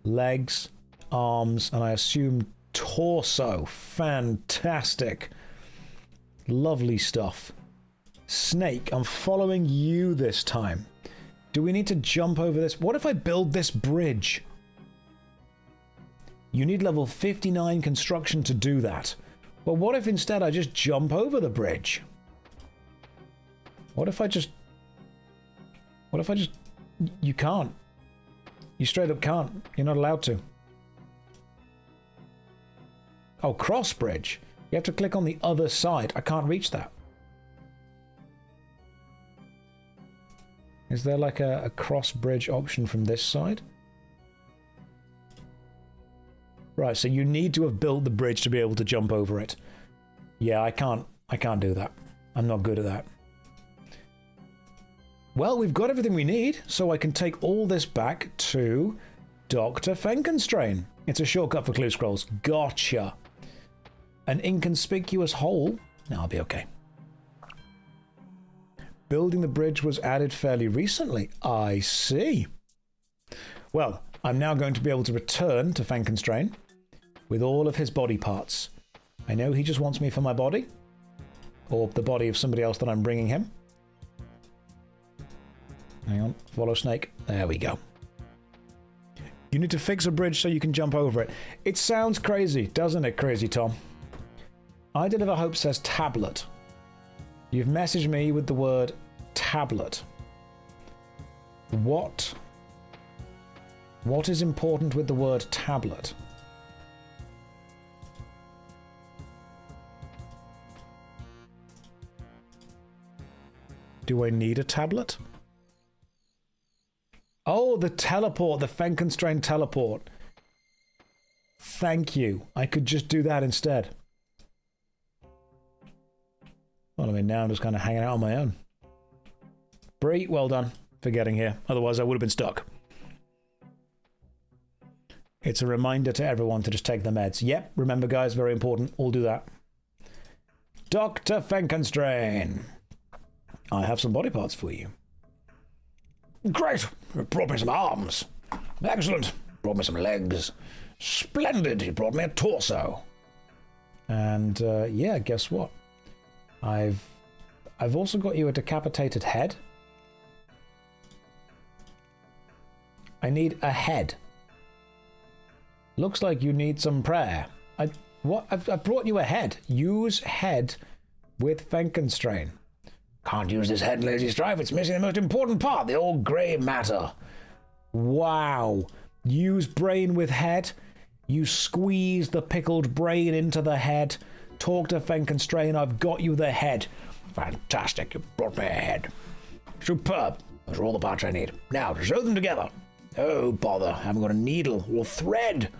legs, arms, and I assume torso. Fantastic. Lovely stuff. Snake, I'm following you this time. Do we need to jump over this? What if I build this bridge? You need level 59 construction to do that. Well, what if instead I just jump over the bridge? What if I just... You can't. You straight up can't. You're not allowed to. Oh, cross bridge. You have to click on the other side. I can't reach that. Is there like a cross bridge option from this side? Right, so you need to have built the bridge to be able to jump over it. Yeah, I can't do that. I'm not good at that. Well, we've got everything we need, so I can take all this back to Dr. Fenconstrain. It's a shortcut for clue scrolls. Gotcha. An inconspicuous hole? No, I'll be okay. Building the bridge was added fairly recently. I see. Well, I'm now going to be able to return to Fenconstrain with all of his body parts. I know he just wants me for my body, or the body of somebody else that I'm bringing him. Hang on, follow snake. There we go. You need to fix a bridge so you can jump over it. It sounds crazy, doesn't it, Crazy Tom? I Deliver Hope says tablet. You've messaged me with the word tablet. What is important with the word tablet? Do I need a tablet? Oh, the teleport, the Fenconstrain teleport. Thank you. I could just do that instead. Well, I mean, now I'm just kind of hanging out on my own. Bree, well done for getting here. Otherwise, I would have been stuck. It's a reminder to everyone to just take the meds. Yep, remember, guys, very important. All do that. Dr. Fenconstrain. I have some body parts for you. Great. You brought me some arms. Excellent. Brought me some legs. Splendid. You brought me a torso. And, yeah, guess what? I've also got you a decapitated head. I need a head. Looks like you need some prayer. I've brought you a head. Use head with Fenconstrain. Can't use this head, Lazy Strife. It's missing the most important part, the old grey matter. Wow. Use brain with head. You squeeze the pickled brain into the head. Talk to Fenconstrain. I've got you the head. Fantastic. You brought me a head. Superb. Those are all the parts I need. Now, to sew them together. Oh, bother. I haven't got a needle or thread.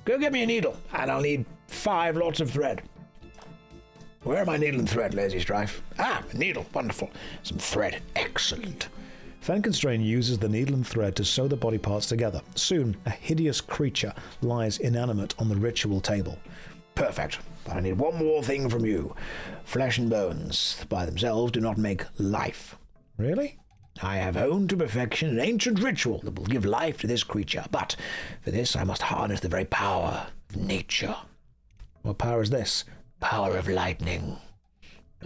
Go get me a needle, and I'll need 5 lots of thread. Where are my needle and thread, Lazy Strife? Ah, a needle. Wonderful. Some thread. Excellent. Fenconstrain uses the needle and thread to sew the body parts together. Soon, a hideous creature lies inanimate on the ritual table. Perfect. But I need one more thing from you. Flesh and bones, by themselves, do not make life. Really? I have honed to perfection an ancient ritual that will give life to this creature, but for this I must harness the very power of nature. What power is this? Power of lightning.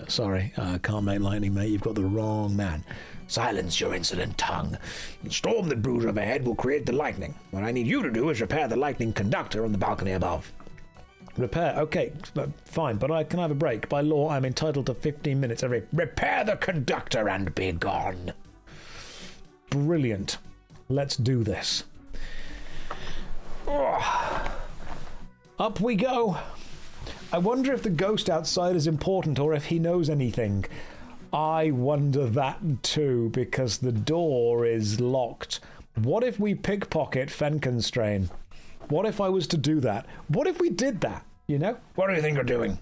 Sorry, I can't make lightning, mate. You've got the wrong man. Silence your insolent tongue. The storm that brews overhead will create the lightning. What I need you to do is repair the lightning conductor on the balcony above. Repair? Okay, fine, but I can have a break. By law, I'm entitled to 15 minutes every... Repair the conductor and be gone. Brilliant. Let's do this. Up we go. I wonder if the ghost outside is important or if he knows anything. I wonder that too, because the door is locked. What if we pickpocket Fenconstrain? What if I was to do that? What if we did that, you know? What do you think you're doing?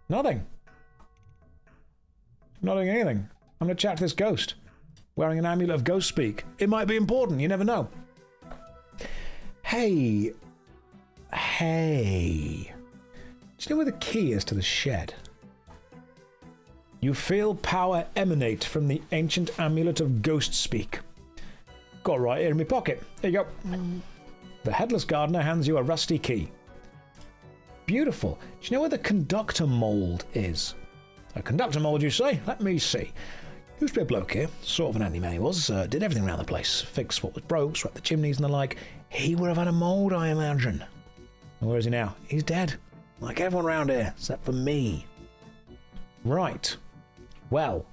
Nothing. Not doing anything. I'm going to chat to this ghost. Wearing an amulet of ghost speak. It might be important, you never know. Hey. Hey. Do you know where the key is to the shed? You feel power emanate from the ancient amulet of ghost speak. Got right here in my pocket. There you go. The headless gardener hands you a rusty key. Beautiful. Do you know where the conductor mold is? A conductor mold, you say? Let me see. Used to be a bloke here, sort of an handyman he was, did everything around the place. Fixed what was broke, swept the chimneys and the like. He would have had a mold, I imagine. And where is he now? He's dead. Like everyone around here, except for me. Right. Well,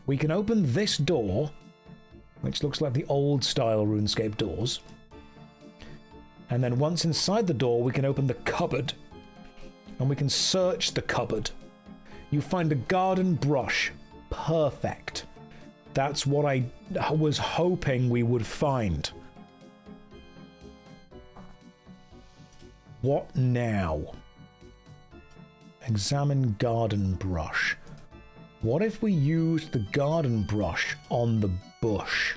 we can open this door, which looks like the old-style RuneScape doors. And then once inside the door, we can open the cupboard. And we can search the cupboard. You find a garden brush. Perfect. That's what I was hoping we would find. What now? Examine garden brush. What if we used the garden brush on the bush?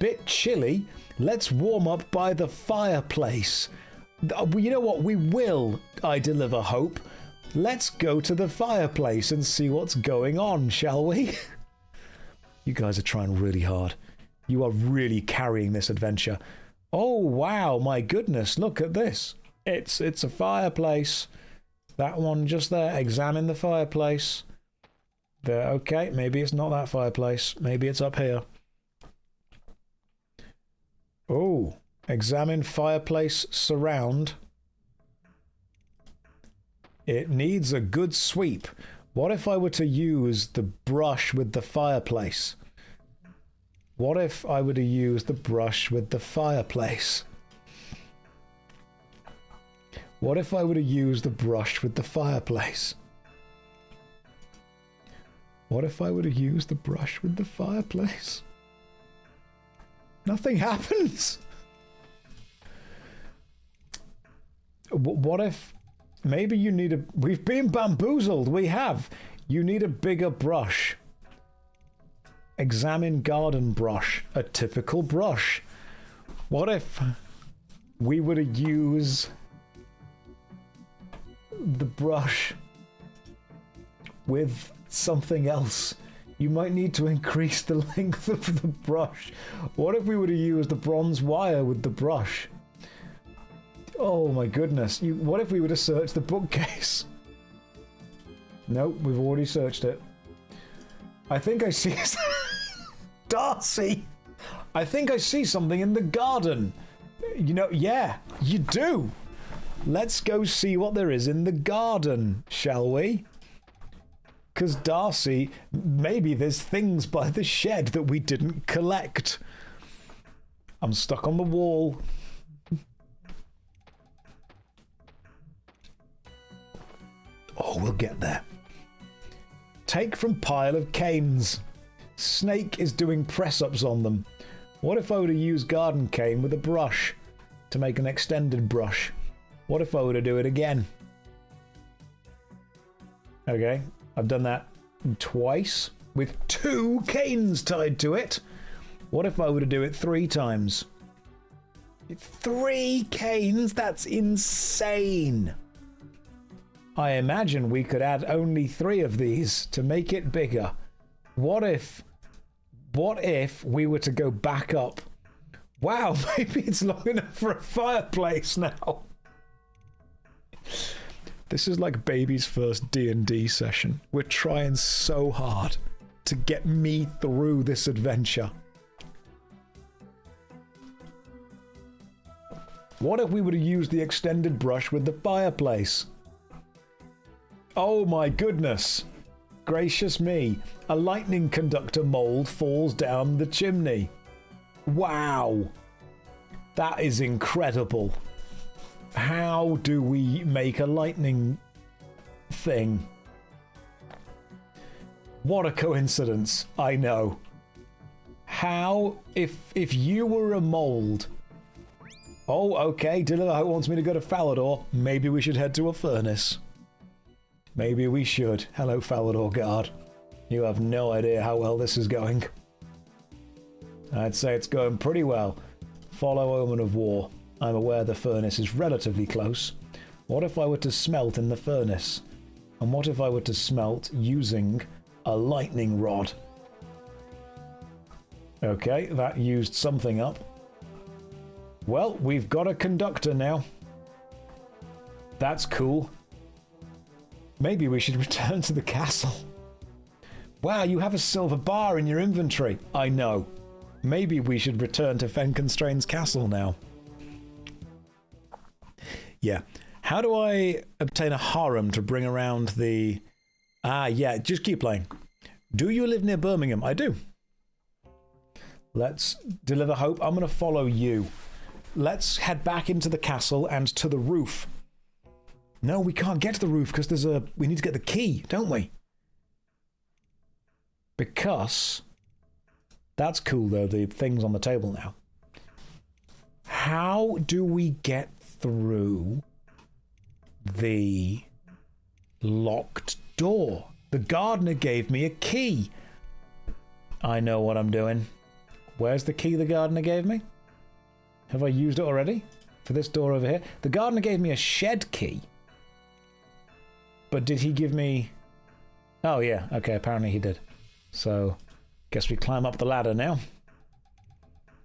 Bit chilly. Let's warm up by the fireplace. You know what? We will, I deliver hope. Let's go to the fireplace and see what's going on, shall we? You guys are trying really hard. You are really carrying this adventure. Oh, wow, my goodness, look at this. It's a fireplace. That one just there. Examine the fireplace. There, okay, maybe it's not that fireplace. Maybe it's up here. Oh, Examine fireplace surround. It needs a good sweep. What if I were to use the brush with the fireplace? What if I were to use the brush with the fireplace? What if I were to use the brush with the fireplace? What if I were to use the brush with the fireplace? Nothing happens. What if... Maybe you need a... We've been bamboozled. We have. You need a bigger brush. Examine garden brush. A typical brush. What if we were to use the brush with something else? You might need to increase the length of the brush. What if we were to use the bronze wire with the brush? Oh my goodness. What if we were to search the bookcase? Nope, we've already searched it. I think I see... Darcy! I think I see something in the garden. You know, yeah, you do. Let's go see what there is in the garden, shall we? Because Darcy, maybe there's things by the shed that we didn't collect. I'm stuck on the wall. Oh, we'll get there. Take from pile of canes. Snake is doing press-ups on them. What if I were to use garden cane with a brush to make an extended brush? What if I were to do it again? Okay, I've done that twice with 2 canes tied to it. What if I were to do it 3 times? 3 canes? That's insane. I imagine we could add only 3 of these to make it bigger. What if we were to go back up? Wow, maybe it's long enough for a fireplace now. This is like baby's first D&D session. We're trying so hard to get me through this adventure. What if we were to use the extended brush with the fireplace? Oh my goodness. Gracious me. A lightning conductor mold falls down the chimney. Wow. That is incredible. How do we make a lightning thing? What a coincidence. I know. How, if you were a mold... Oh, okay, Deliver wants me to go to Falador. Maybe we should head to a furnace. Maybe we should. Hello, Falador Guard. You have no idea how well this is going. I'd say it's going pretty well. Follow Omen of War. I'm aware the furnace is relatively close. What if I were to smelt in the furnace? And what if I were to smelt using a lightning rod? Okay, that used something up. Well, we've got a conductor now. That's cool. Maybe we should return to the castle. Wow, you have a silver bar in your inventory. I know. Maybe we should return to Fenconstrain's castle now. Yeah. How do I obtain a harem to bring around the... Ah, yeah, just keep playing. Do you live near Birmingham? I do. Let's deliver hope. I'm going to follow you. Let's head back into the castle and to the roof. No, we can't get to the roof because there's a... We need to get the key, don't we? Because... That's cool, though, the thing's on the table now. How do we get through the locked door? The gardener gave me a key. I know what I'm doing. Where's the key the gardener gave me? Have I used it already? For this door over here? The gardener gave me a shed key. But did he give me... Oh, yeah. Okay, apparently he did. So... Guess we climb up the ladder now.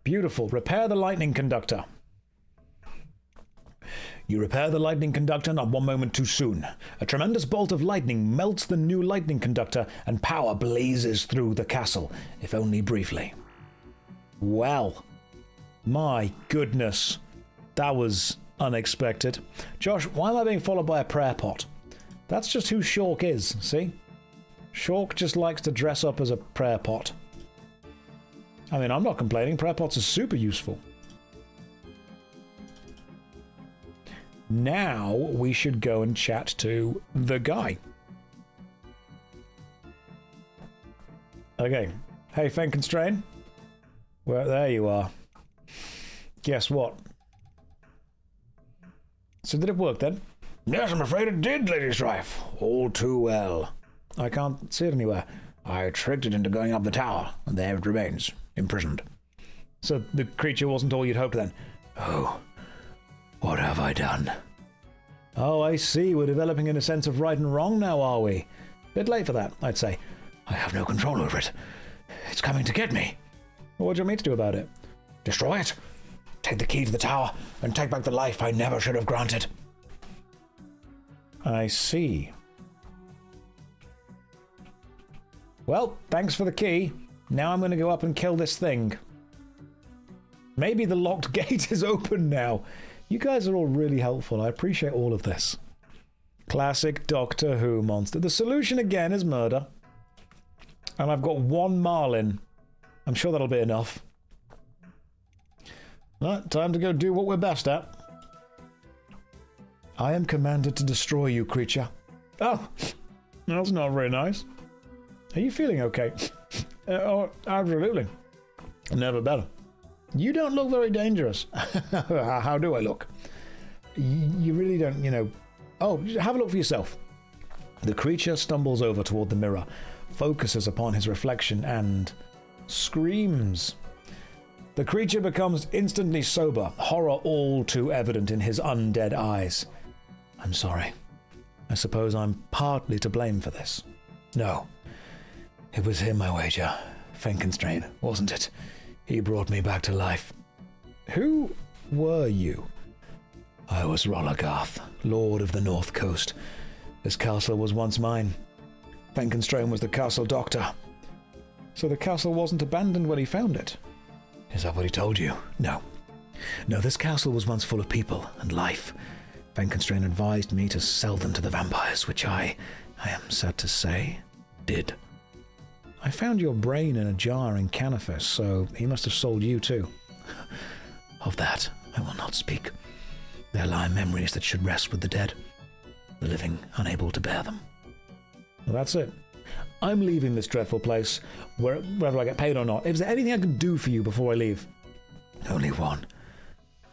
Beautiful. Repair the lightning conductor. You repair the lightning conductor not one moment too soon. A tremendous bolt of lightning melts the new lightning conductor and power blazes through the castle, if only briefly. Well, My goodness. That was unexpected. Josh, why am I being followed by a prayer pot? That's just who Shork is, see? Shork just likes to dress up as a prayer pot. I mean, I'm not complaining. Prayer pots are super useful. Now we should go and chat to the guy. Okay. Hey, Fenkenstrain. Well, there you are. Guess what? So did it work then? Yes, I'm afraid it did, Lady Strife. All too well. I can't see it anywhere. I tricked it into going up the tower, and there it remains, imprisoned. So the creature wasn't all you'd hoped then? Oh, what have I done? Oh, I see. We're developing in a sense of right and wrong now, are we? Bit late for that, I'd say. I have no control over it. It's coming to get me. Well, what do you want me to do about it? Destroy it. Take the key to the tower, and take back the life I never should have granted. I see. Well, thanks for the key. Now I'm going to go up and kill this thing. Maybe the locked gate is open now. You guys are all really helpful. I appreciate all of this. Classic Doctor Who monster. The solution again is murder. And I've got one Marlin. I'm sure that'll be enough. Right, time to go do what we're best at. I am commanded to destroy you, creature. Oh, that's not very nice. Are you feeling okay? Oh, absolutely. Never better. You don't look very dangerous. How do I look? You really don't, you know... Oh, have a look for yourself. The creature stumbles over toward the mirror, focuses upon his reflection, and screams. The creature becomes instantly sober, horror all too evident in his undead eyes. I'm sorry. I suppose I'm partly to blame for this. No. It was him, I wager. Fenkenstrain, wasn't it? He brought me back to life. Who were you? I was Rollergarth, Lord of the North Coast. This castle was once mine. Fenkenstrain was the castle doctor. So the castle wasn't abandoned when he found it? Is that what he told you? No. No, this castle was once full of people and life. Fenkenstrain advised me to sell them to the vampires, which I am sad to say, did. I found your brain in a jar in Canifis, so he must have sold you too. Of that, I will not speak. There lie memories that should rest with the dead, the living unable to bear them. Well, that's it. I'm leaving this dreadful place, whether I get paid or not. Is there anything I can do for you before I leave? Only one.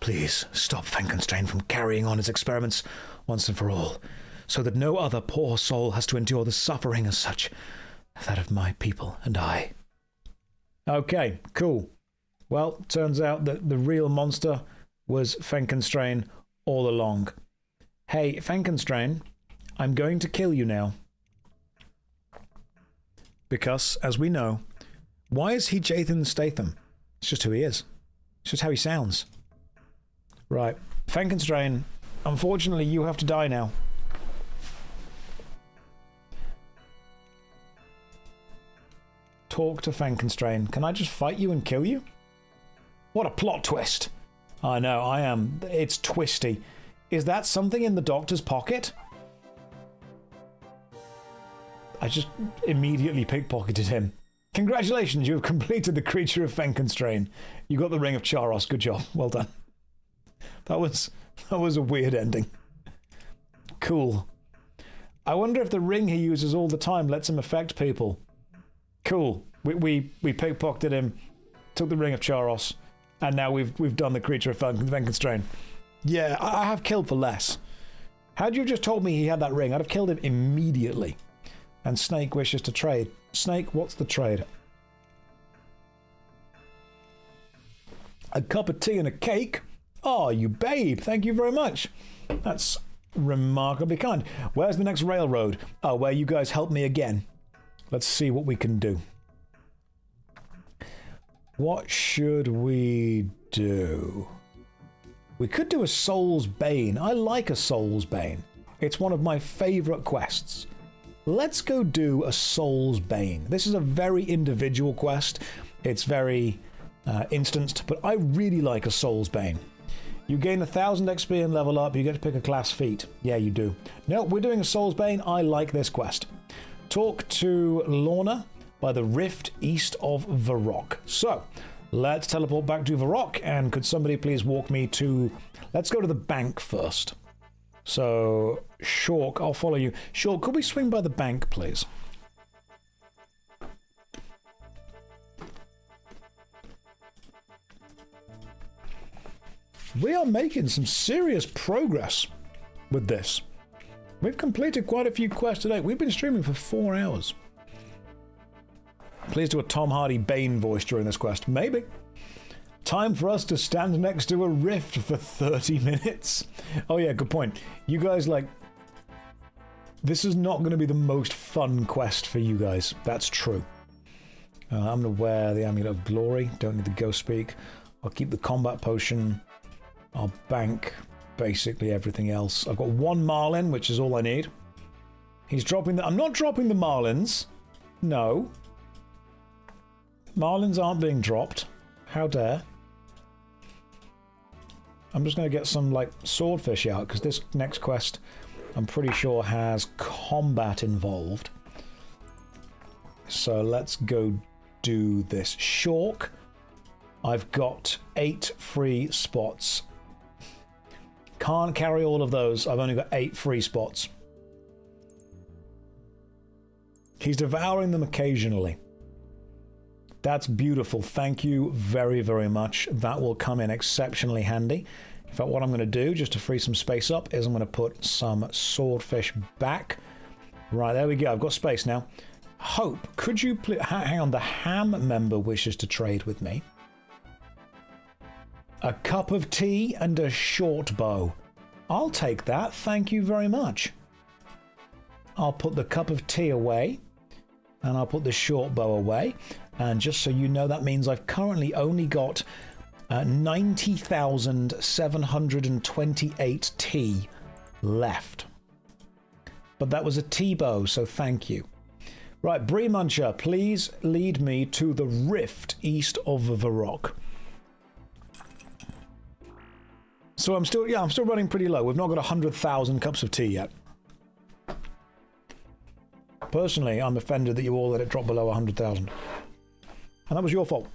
Please stop Fenkenstrain from carrying on his experiments once and for all, so that no other poor soul has to endure the suffering as such, that of my people and I. Okay, cool. Well, turns out that the real monster was Fenkenstrain all along. Hey, Fenkenstrain, I'm going to kill you now. Because, as we know, why is he Jathan Statham? It's just who he is. It's just how he sounds. Right. Fenkenstrain, unfortunately, you have to die now. Talk to Fenkenstrain. Can I just fight you and kill you? What a plot twist. I know, I am. It's twisty. Is that something in the Doctor's pocket? I just immediately pickpocketed him. Congratulations, you have completed the creature of Fenkenstrain. You got the Ring of Charos. Good job. Well done. That was a weird ending. Cool. I wonder if the ring he uses all the time lets him affect people. Cool. We pickpocketed him, took the Ring of Charos, and now we've done the creature of Fenkenstrain. Yeah, I have killed for less. Had you just told me he had that ring, I'd have killed him immediately. And Snake wishes to trade. Snake, what's the trade? A cup of tea and a cake? Oh, you babe. Thank you very much. That's remarkably kind. Where's the next railroad? Oh, where you guys help me again. Let's see what we can do. What should we do? We could do a Soul's Bane. I like a Soul's Bane. It's one of my favourite quests. Let's go do a Soul's Bane. This is a very individual quest. It's very instanced, but I really like a Soul's Bane. You gain 1,000 XP and level up, you get to pick a class feat. Yeah, you do. No, we're doing a Soul's Bane. I like this quest. Talk to Lorna by the rift east of Varrock. So, let's teleport back to Varrock, and could somebody please walk me to... Let's go to the bank first. So, Shork, I'll follow you. Shork, could we swing by the bank, please? We are making some serious progress with this. We've completed quite a few quests today. We've been streaming for 4 hours. Please do a Tom Hardy Bane voice during this quest. Maybe. Time for us to stand next to a rift for 30 minutes. Oh yeah, good point. You guys, like... This is not going to be the most fun quest for you guys. That's true. I'm going to wear the Amulet of Glory. Don't need the Ghost Speak. I'll keep the Combat Potion. I'll bank basically everything else. I've got 1 Marlin, which is all I need. He's dropping the... I'm not dropping the Marlins. No. Marlins aren't being dropped. How dare. I'm just going to get some, like, swordfish out, because this next quest, I'm pretty sure, has combat involved. So let's go do this. Shork. I've got 8 free spots. Can't carry all of those. I've only got 8 free spots. He's devouring them occasionally. That's beautiful. Thank you very, very much. That will come in exceptionally handy. In fact, what I'm going to do, just to free some space up, is I'm going to put some swordfish back. Right, there we go. I've got space now. Hope, could you please... Hang on, the Ham member wishes to trade with me. A cup of tea and a short bow. I'll take that, thank you very much. I'll put the cup of tea away, and I'll put the short bow away. And just so you know, that means I've currently only got 90,728 tea left. But that was a tea bow, so thank you. Right, Bree Muncher, please lead me to the rift east of Varrock. So I'm still running pretty low. We've not got 100,000 cups of tea yet. Personally, I'm offended that you all let it drop below 100,000. And that was your fault.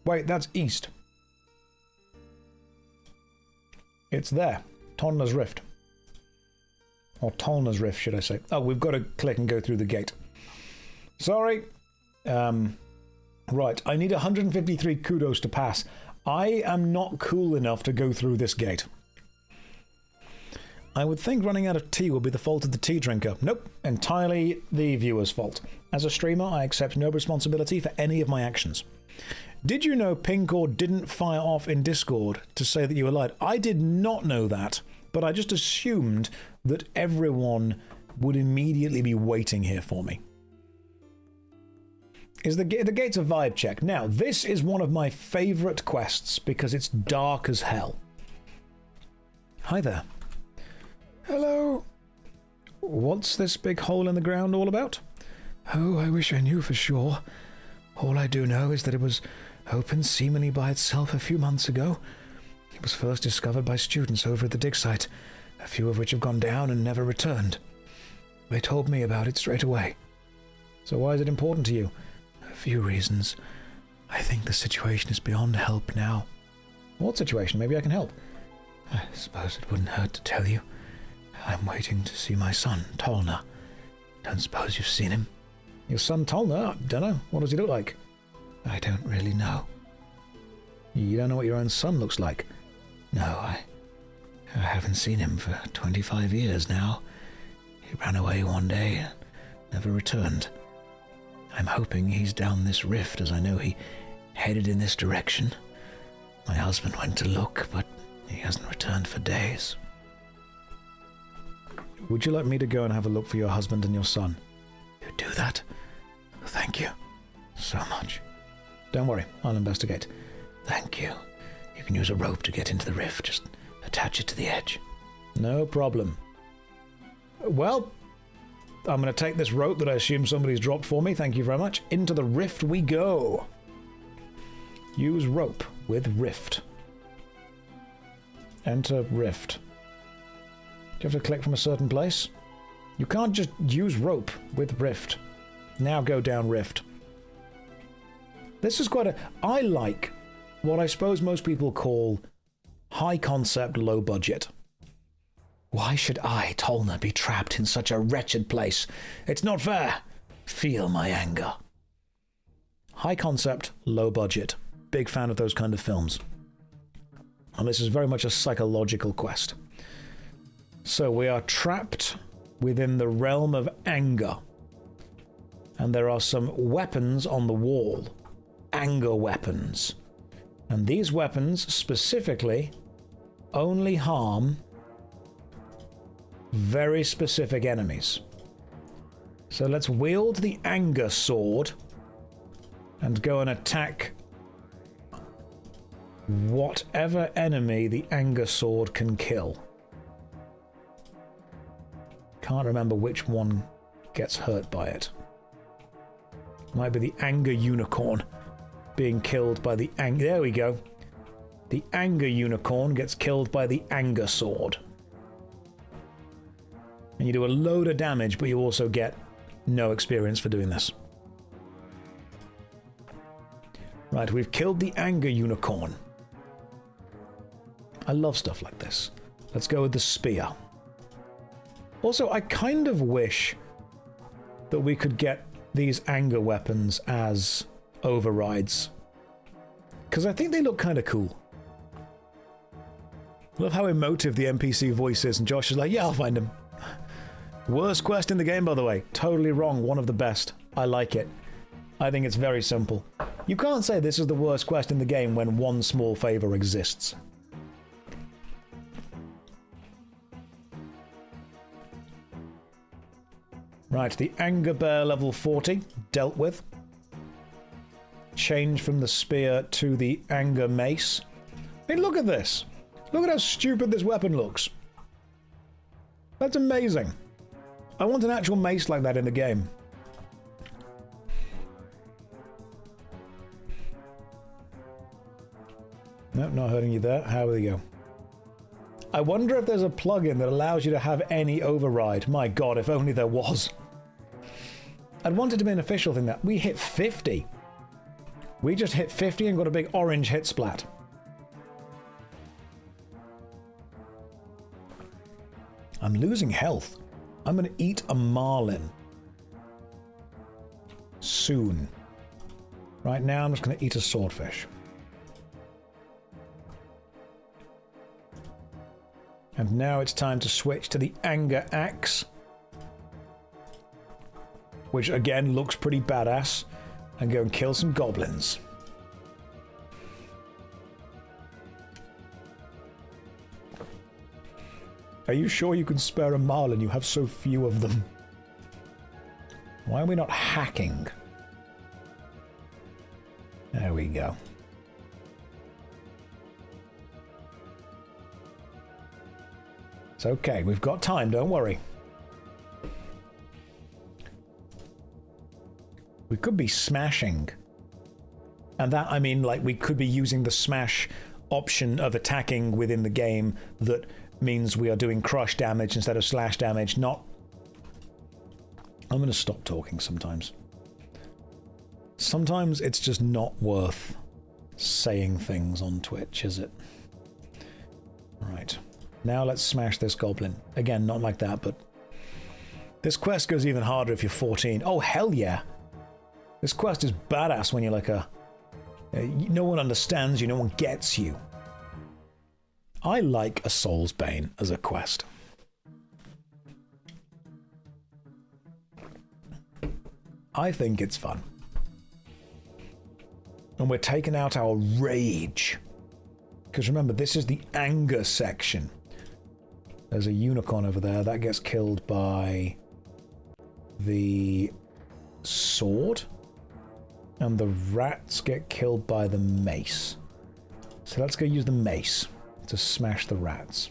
Wait, that's east. It's there. Tolna's Rift. Or Tolna's Rift, should I say. Oh, we've got to click and go through the gate. Sorry. Right, I need 153 kudos to pass. I am not cool enough to go through this gate. I would think running out of tea would be the fault of the tea drinker. Nope, entirely the viewer's fault. As a streamer, I accept no responsibility for any of my actions. Did you know Pinkor didn't fire off in Discord to say that you were lied? I did not know that, but I just assumed that everyone would immediately be waiting here for me. The gate's a vibe check. Now, this is one of my favourite quests because it's dark as hell. Hi there. Hello. What's this big hole in the ground all about? Oh, I wish I knew for sure. All I do know is that it was open seemingly by itself a few months ago. It was first discovered by students over at the dig site, a few of which have gone down and never returned. They told me about it straight away. So why is it important to you? A few reasons. I think the situation is beyond help now. What situation? Maybe I can help. I suppose it wouldn't hurt to tell you. I'm waiting to see my son, Tolna. Don't suppose you've seen him? Your son Tolna? I don't know. What does he look like? I don't really know. You don't know what your own son looks like? No, I haven't seen him for 25 years now. He ran away one day and never returned. I'm hoping he's down this rift, as I know he headed in this direction. My husband went to look, but he hasn't returned for days. Would you like me to go and have a look for your husband and your son? You'd do that? Thank you so much. Don't worry, I'll investigate. Thank you. You can use a rope to get into the rift. Just attach it to the edge. No problem. Well, I'm going to take this rope that I assume somebody's dropped for me. Thank you very much. Into the rift we go. Use rope with rift. Enter rift. Do you have to click from a certain place? You can't just use rope with rift. Now go down rift. This is quite a... I like what I suppose most people call high concept, low budget. Why should I, Tolna, be trapped in such a wretched place? It's not fair. Feel my anger. High concept, low budget. Big fan of those kind of films. And this is very much a psychological quest. So we are trapped within the realm of anger. And there are some weapons on the wall. Anger weapons. And these weapons specifically only harm very specific enemies. So let's wield the anger sword and go and attack whatever enemy the anger sword can kill. Can't remember which one gets hurt by it. Might be the anger unicorn being killed by the anger... There we go. The anger unicorn gets killed by the anger sword. And you do a load of damage, but you also get no experience for doing this. Right, we've killed the anger unicorn. I love stuff like this. Let's go with the spear. Also, I kind of wish that we could get these anger weapons as overrides. Because I think they look kind of cool. I love how emotive the NPC voice is, and Josh is like, yeah, I'll find him. Worst quest in the game, by the way. Totally wrong. One of the best. I like it. I think it's very simple. You can't say this is the worst quest in the game when one small favor exists. Right, the Anger Bear level 40, dealt with. Change from the spear to the Anger Mace. Hey, look at this. Look at how stupid this weapon looks. That's amazing. I want an actual mace like that in the game. Nope, not hurting you there. How will you go? I wonder if there's a plugin that allows you to have any override. My god, if only there was. I'd want it to be an official thing that we hit 50. We just hit 50 and got a big orange hit splat. I'm losing health. I'm going to eat a marlin. Soon. Right now, I'm just going to eat a swordfish. And now it's time to switch to the Anger Axe. Which, again, looks pretty badass. And go and kill some goblins. Are you sure you can spare a marlin? You have so few of them. Why are we not hacking? There we go. It's okay, we've got time, don't worry. We could be smashing. And that, I mean, like, we could be using the smash option of attacking within the game that means we are doing crush damage instead of slash damage, not... I'm going to stop talking sometimes. Sometimes it's just not worth saying things on Twitch, is it? Right. Now let's smash this goblin. Again, not like that, but... This quest goes even harder if you're 14. Oh, hell yeah! This quest is badass when you're like a... no one understands you, no one gets you. I like a Soul's Bane as a quest. I think it's fun. And we're taking out our rage. Because remember, this is the anger section. There's a unicorn over there. That gets killed by the sword. And the rats get killed by the mace. So let's go use the mace to smash the rats.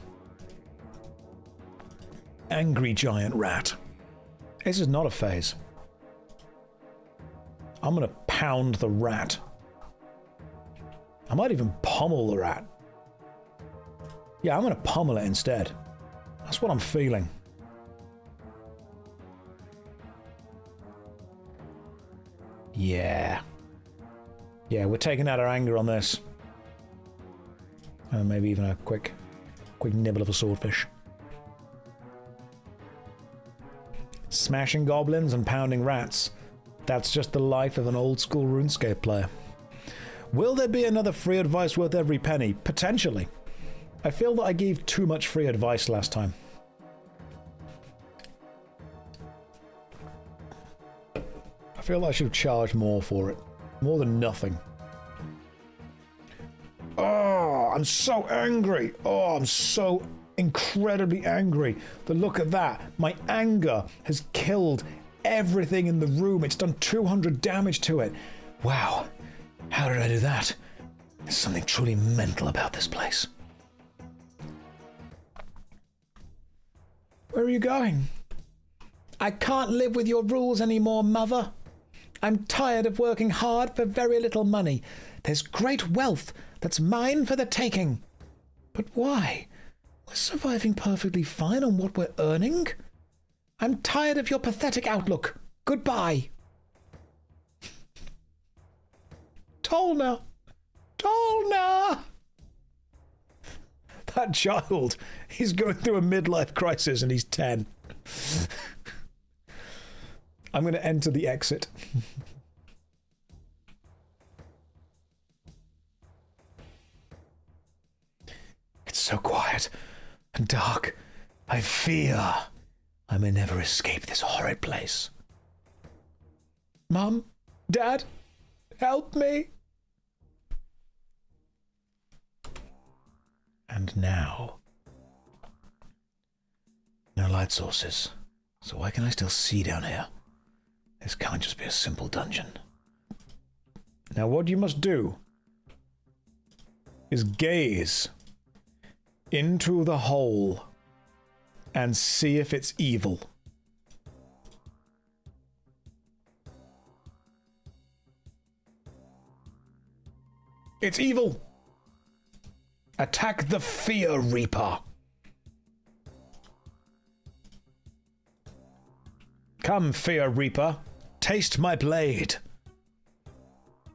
Angry giant rat. This is not a phase. I'm going to pound the rat. I might even pummel the rat. Yeah, I'm going to pummel it instead. That's what I'm feeling. Yeah. Yeah, we're taking out our anger on this. And maybe even a quick nibble of a swordfish. Smashing goblins and pounding rats. That's just the life of an old-school RuneScape player. Will there be another free advice worth every penny? Potentially. I feel that I gave too much free advice last time. I feel like I should have charged more for it. More than nothing. Oh, I'm so angry. Oh, I'm so incredibly angry. The look at that. My anger has killed everything in the room. It's done 200 damage to it. Wow. How did I do that? There's something truly mental about this place. Where are you going? I can't live with your rules anymore, Mother. I'm tired of working hard for very little money. There's great wealth that's mine for the taking. But why? We're surviving perfectly fine on what we're earning. I'm tired of your pathetic outlook. Goodbye. Tolna! Tolna! That child, he's going through a midlife crisis and he's 10. I'm going to enter the exit. It's so quiet and dark. I fear I may never escape this horrid place. Mum? Dad? Help me! And now... no light sources. So why can I still see down here? This can't just be a simple dungeon. Now what you must do is gaze into the hole and see if it's evil. It's evil! Attack the Fear Reaper! Come, Fear Reaper, taste my blade!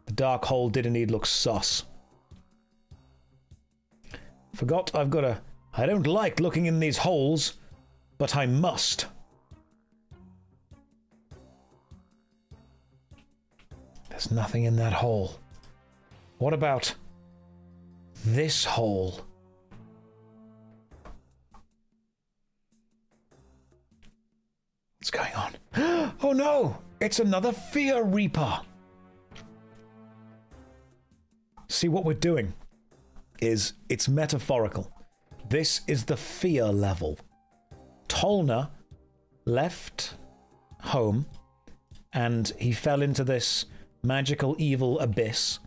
The dark hole did indeed look sus. Forgot I've got a... I don't like looking in these holes, but I must. There's nothing in that hole. What about this hole? What's going on? Oh no! It's another Fear Reaper! See, what we're doing is it's metaphorical. This is the fear level. Tolna left home and he fell into this magical evil abyss.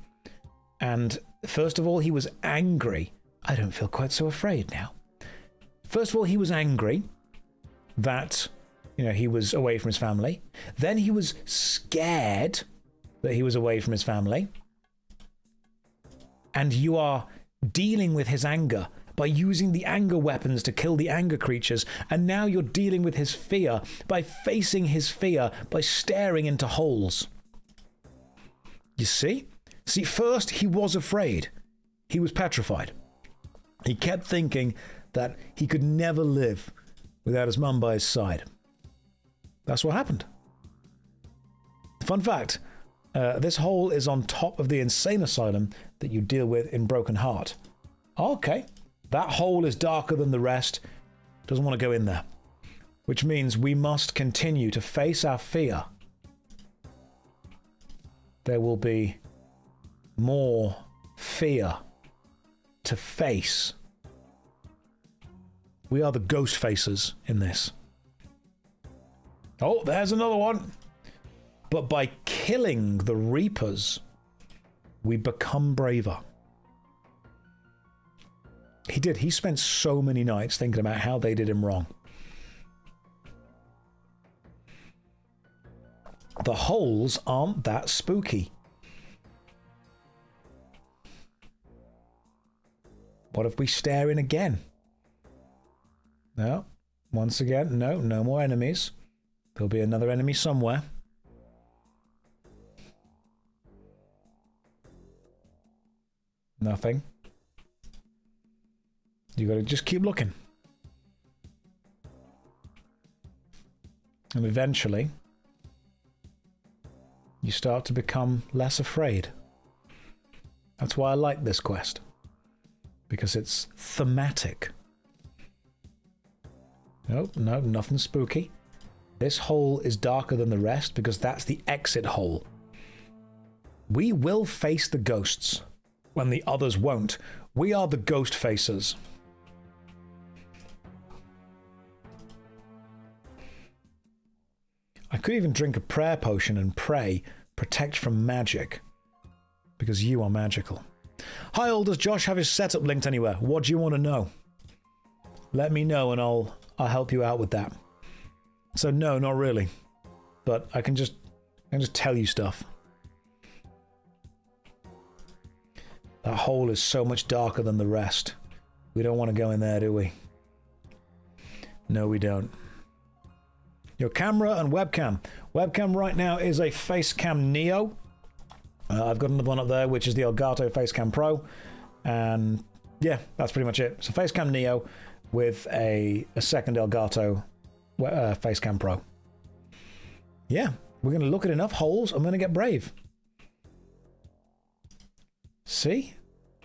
And first of all, he was angry. I don't feel quite so afraid now. First of all, he was angry that, you know, he was away from his family. Then he was scared that he was away from his family. And you are dealing with his anger by using the anger weapons to kill the anger creatures, and now you're dealing with his fear by facing his fear by staring into holes. You see? See, first he was afraid. He was petrified. He kept thinking that he could never live without his mum by his side. That's what happened. Fun fact, this hole is on top of the insane asylum that you deal with in Broken Heart. Okay. That hole is darker than the rest. Doesn't want to go in there. Which means we must continue to face our fear. There will be more fear to face. We are the ghost facers in this. Oh, there's another one. But by killing the Reapers, we become braver. He did. He spent so many nights thinking about how they did him wrong. The holes aren't that spooky. What if we stare in again? No. Once again, no more enemies. There'll be another enemy somewhere. Nothing. You gotta just keep looking. And eventually, you start to become less afraid. That's why I like this quest. Because it's thematic. Nope, no, nothing spooky. This hole is darker than the rest because that's the exit hole. We will face the ghosts when the others won't. We are the ghost facers. I could even drink a prayer potion and pray, protect from magic. Because you are magical. Hi all, does Josh have his setup linked anywhere? What do you want to know? Let me know and I'll help you out with that. So no, not really. But I can just tell you stuff. That hole is so much darker than the rest. We don't want to go in there, do we? No, we don't. Your camera and webcam. Webcam right now is a Facecam Neo. I've got another one up there, which is the Elgato Facecam Pro. And yeah, that's pretty much it. So Facecam Neo with a second Elgato Facecam Pro. Yeah, we're going to look at enough holes. I'm going to get brave. See?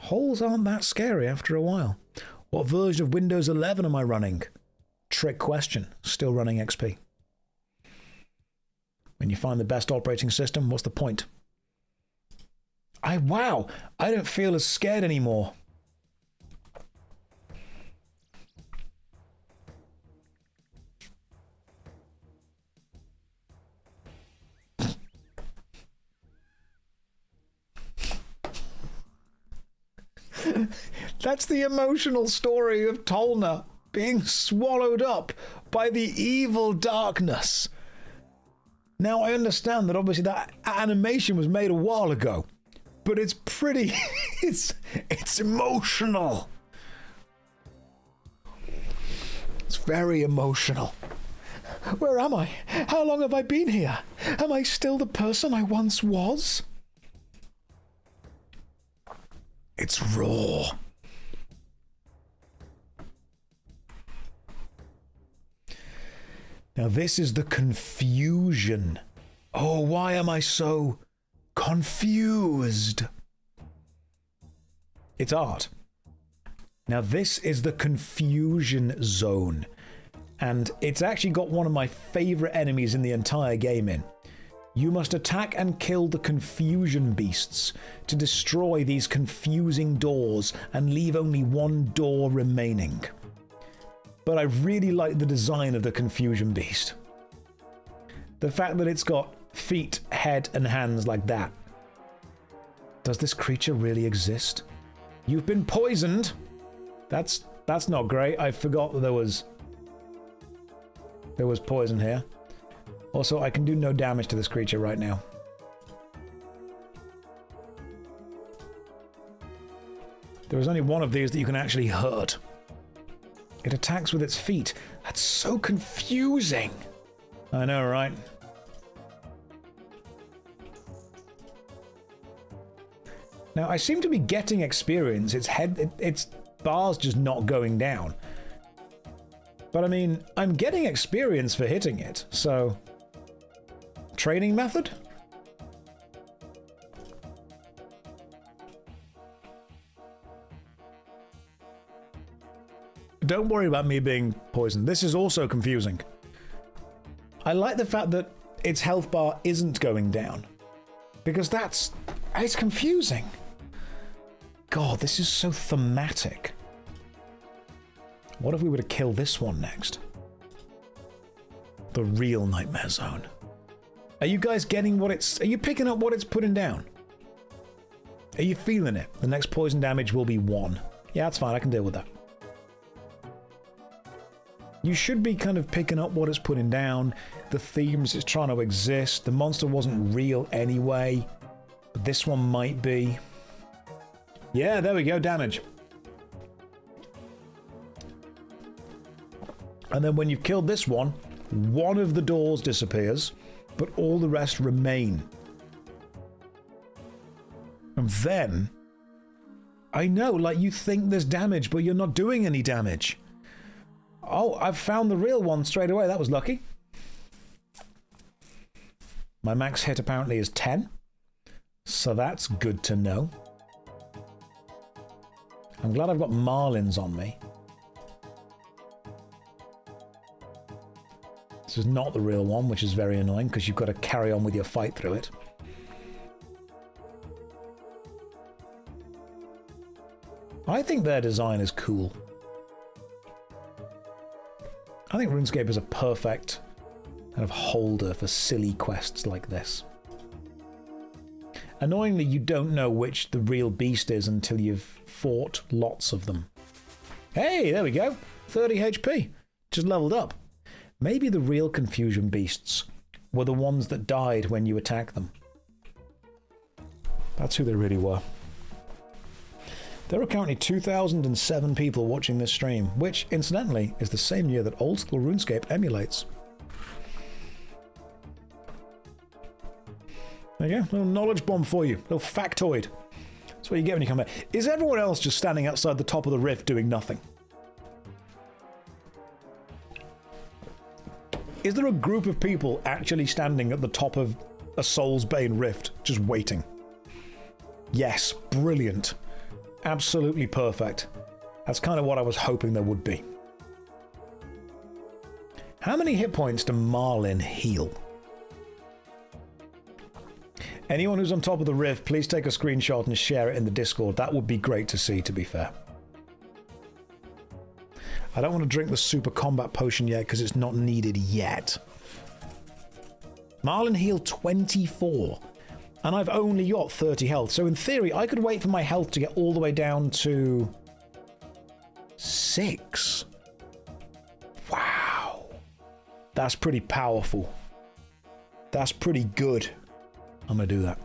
Holes aren't that scary after a while. What version of Windows 11 am I running? Trick question. Still running XP. When you find the best operating system, what's the point? Wow, I don't feel as scared anymore. That's the emotional story of Tolna being swallowed up by the evil darkness. Now I understand that obviously that animation was made a while ago. But it's pretty... it's emotional. It's very emotional. Where am I? How long have I been here? Am I still the person I once was? It's raw. Now this is the confusion. Oh, why am I so... confused? It's art. Now this is the confusion zone. And it's actually got one of my favorite enemies in the entire game in. You must attack and kill the confusion beasts to destroy these confusing doors and leave only one door remaining. But I really like the design of the confusion beast. The fact that it's got feet, head, and hands like that. Does this creature really exist? You've been poisoned! That's not great. I forgot that there was poison here. Also, I can do no damage to this creature right now. There is only one of these that you can actually hurt. It attacks with its feet. That's so confusing. I know, right? Now, I seem to be getting experience. Its bar's just not going down. But I mean, I'm getting experience for hitting it, so... Training method? Don't worry about me being poisoned. This is also confusing. I like the fact that its health bar isn't going down. Because it's confusing. God, this is so thematic. What if we were to kill this one next? The real Nightmare Zone. Are you guys getting what it's... Are you picking up what it's putting down? Are you feeling it? The next poison damage will be 1. Yeah, that's fine. I can deal with that. You should be kind of picking up what it's putting down, the themes it's trying to exist. The monster wasn't real anyway, but this one might be. Yeah, there we go, damage. And then when you've killed this one of the doors disappears, but all the rest remain. And then, I know, like, you think there's damage, but you're not doing any damage. Oh, I've found the real one straight away. That was lucky. My max hit apparently is 10. So that's good to know. I'm glad I've got marlins on me. This is not the real one, which is very annoying because you've got to carry on with your fight through it. I think their design is cool. I think RuneScape is a perfect kind of holder for silly quests like this. Annoyingly, you don't know which the real beast is until you've fought lots of them. Hey, there we go. 30 HP. Just leveled up. Maybe the real confusion beasts were the ones that died when you attack them. That's who they really were. There are currently 2,007 people watching this stream, which, incidentally, is the same year that old school RuneScape emulates. There you go, little knowledge bomb for you, little factoid. That's what you get when you come back. Is everyone else just standing outside the top of the rift doing nothing? Is there a group of people actually standing at the top of a Soul's Bane rift, just waiting? Yes, brilliant. Absolutely perfect. That's kind of what I was hoping there would be. How many hit points do Marlin heal? Anyone who's on top of the rift, please take a screenshot and share it in the Discord. That would be great to see, to be fair. I don't want to drink the super combat potion yet because it's not needed yet. Marlin healed 24. And I've only got 30 health. So in theory, I could wait for my health to get all the way down to 6. Wow. That's pretty powerful. That's pretty good. I'm going to do that.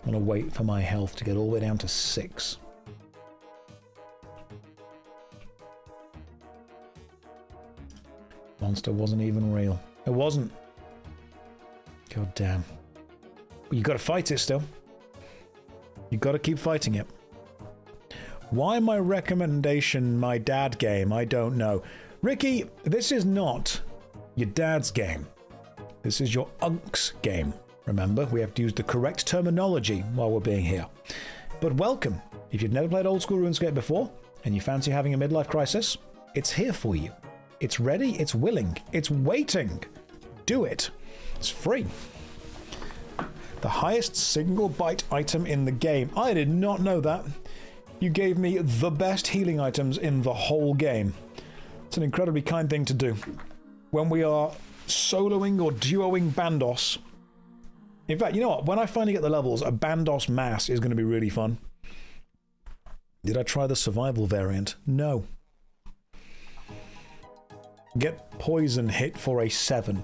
I'm going to wait for my health to get all the way down to 6. Monster wasn't even real. It wasn't. God damn. You got to fight it still. You got to keep fighting it. Why my recommendation my dad game? I don't know. Ricky, this is not your dad's game. This is your unc's game. Remember, we have to use the correct terminology while we're being here. But welcome. If you've never played old school RuneScape before and you fancy having a midlife crisis, it's here for you. It's ready, it's willing, it's waiting. Do it. It's free. The highest single bite item in the game. I did not know that. You gave me the best healing items in the whole game. It's an incredibly kind thing to do. When we are soloing or duoing Bandos. In fact, you know what? When I finally get the levels, a Bandos mass is going to be really fun. Did I try the survival variant? No. Get poison hit for a 7.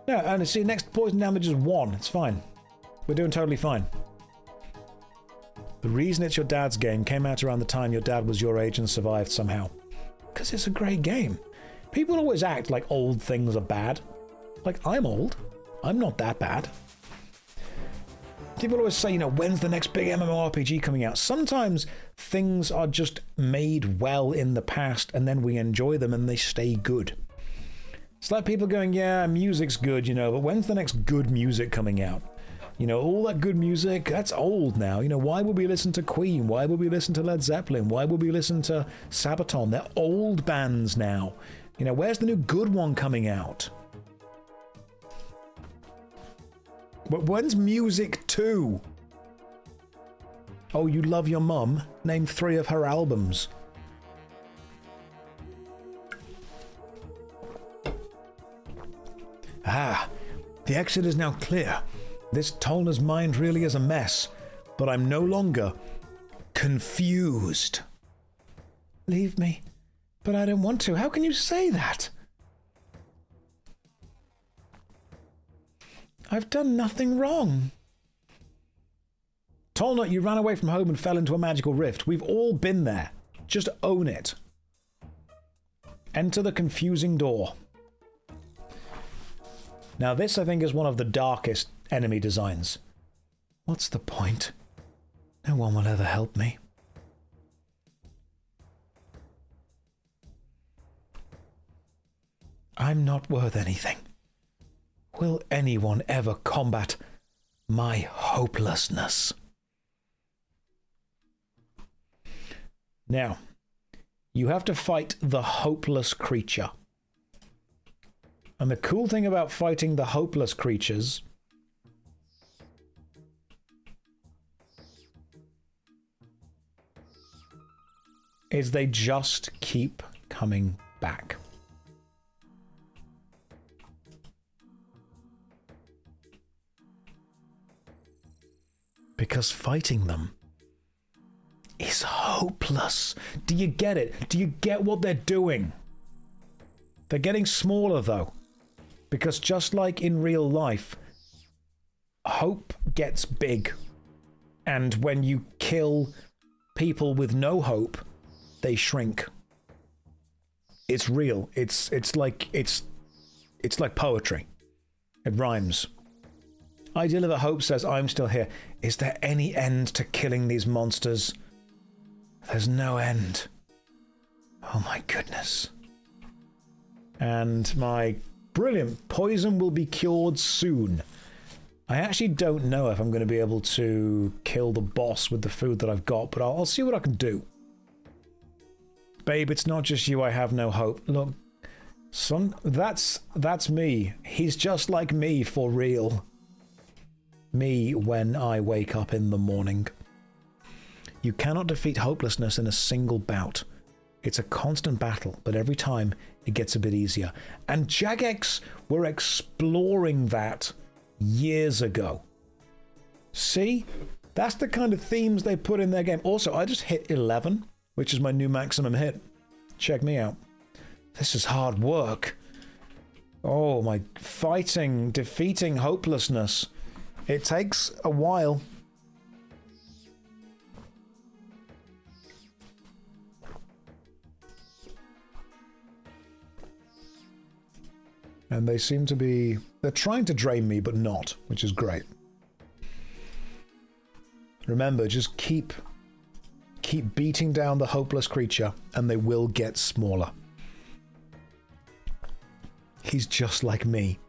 No, and see, next poison damage is 1. It's fine. We're doing totally fine. The reason it's your dad's game came out around the time your dad was your age and survived somehow. Because it's a great game. People always act like old things are bad. Like, I'm old. I'm not that bad. People always say, you know, when's the next big MMORPG coming out? Sometimes things are just made well in the past and then we enjoy them and they stay good. It's like people going, yeah, music's good, you know, but when's the next good music coming out? You know, all that good music, that's old now. You know, why would we listen to Queen? Why would we listen to Led Zeppelin? Why would we listen to Sabaton? They're old bands now. You know, where's the new good one coming out? But when's Music 2? Oh, you love your mum? Name 3 of her albums. Ah, the exit is now clear. This Tolna's mind really is a mess, but I'm no longer confused. Leave me. But I don't want to. How can you say that? I've done nothing wrong. Tallnut, you ran away from home and fell into a magical rift. We've all been there. Just own it. Enter the confusing door. Now this, I think, is one of the darkest enemy designs. What's the point? No one will ever help me. I'm not worth anything. Will anyone ever combat my hopelessness? Now, you have to fight the hopeless creature. And the cool thing about fighting the hopeless creatures is they just keep coming back. Because fighting them is hopeless. Do you get it? Do you get what they're doing? They're getting smaller, though. Because just like in real life, hope gets big. And when you kill people with no hope, they shrink. It's real. It's like poetry. It rhymes. Ideal of a Hope says, I'm still here. Is there any end to killing these monsters? There's no end. Oh my goodness. And my brilliant poison will be cured soon. I actually don't know if I'm going to be able to kill the boss with the food that I've got, but I'll see what I can do. Babe, it's not just you, I have no hope. Look, son, that's me. He's just like me for real. Me when I wake up in the morning. You cannot defeat hopelessness in a single bout. It's a constant battle, but every time it gets a bit easier. And Jagex were exploring that years ago. See? That's the kind of themes they put in their game. Also, I just hit 11, which is my new maximum hit. Check me out. This is hard work. Oh, my defeating hopelessness. It takes a while. And they seem to be... They're trying to drain me, but not, which is great. Remember, just keep beating down the hopeless creature, and they will get smaller. He's just like me.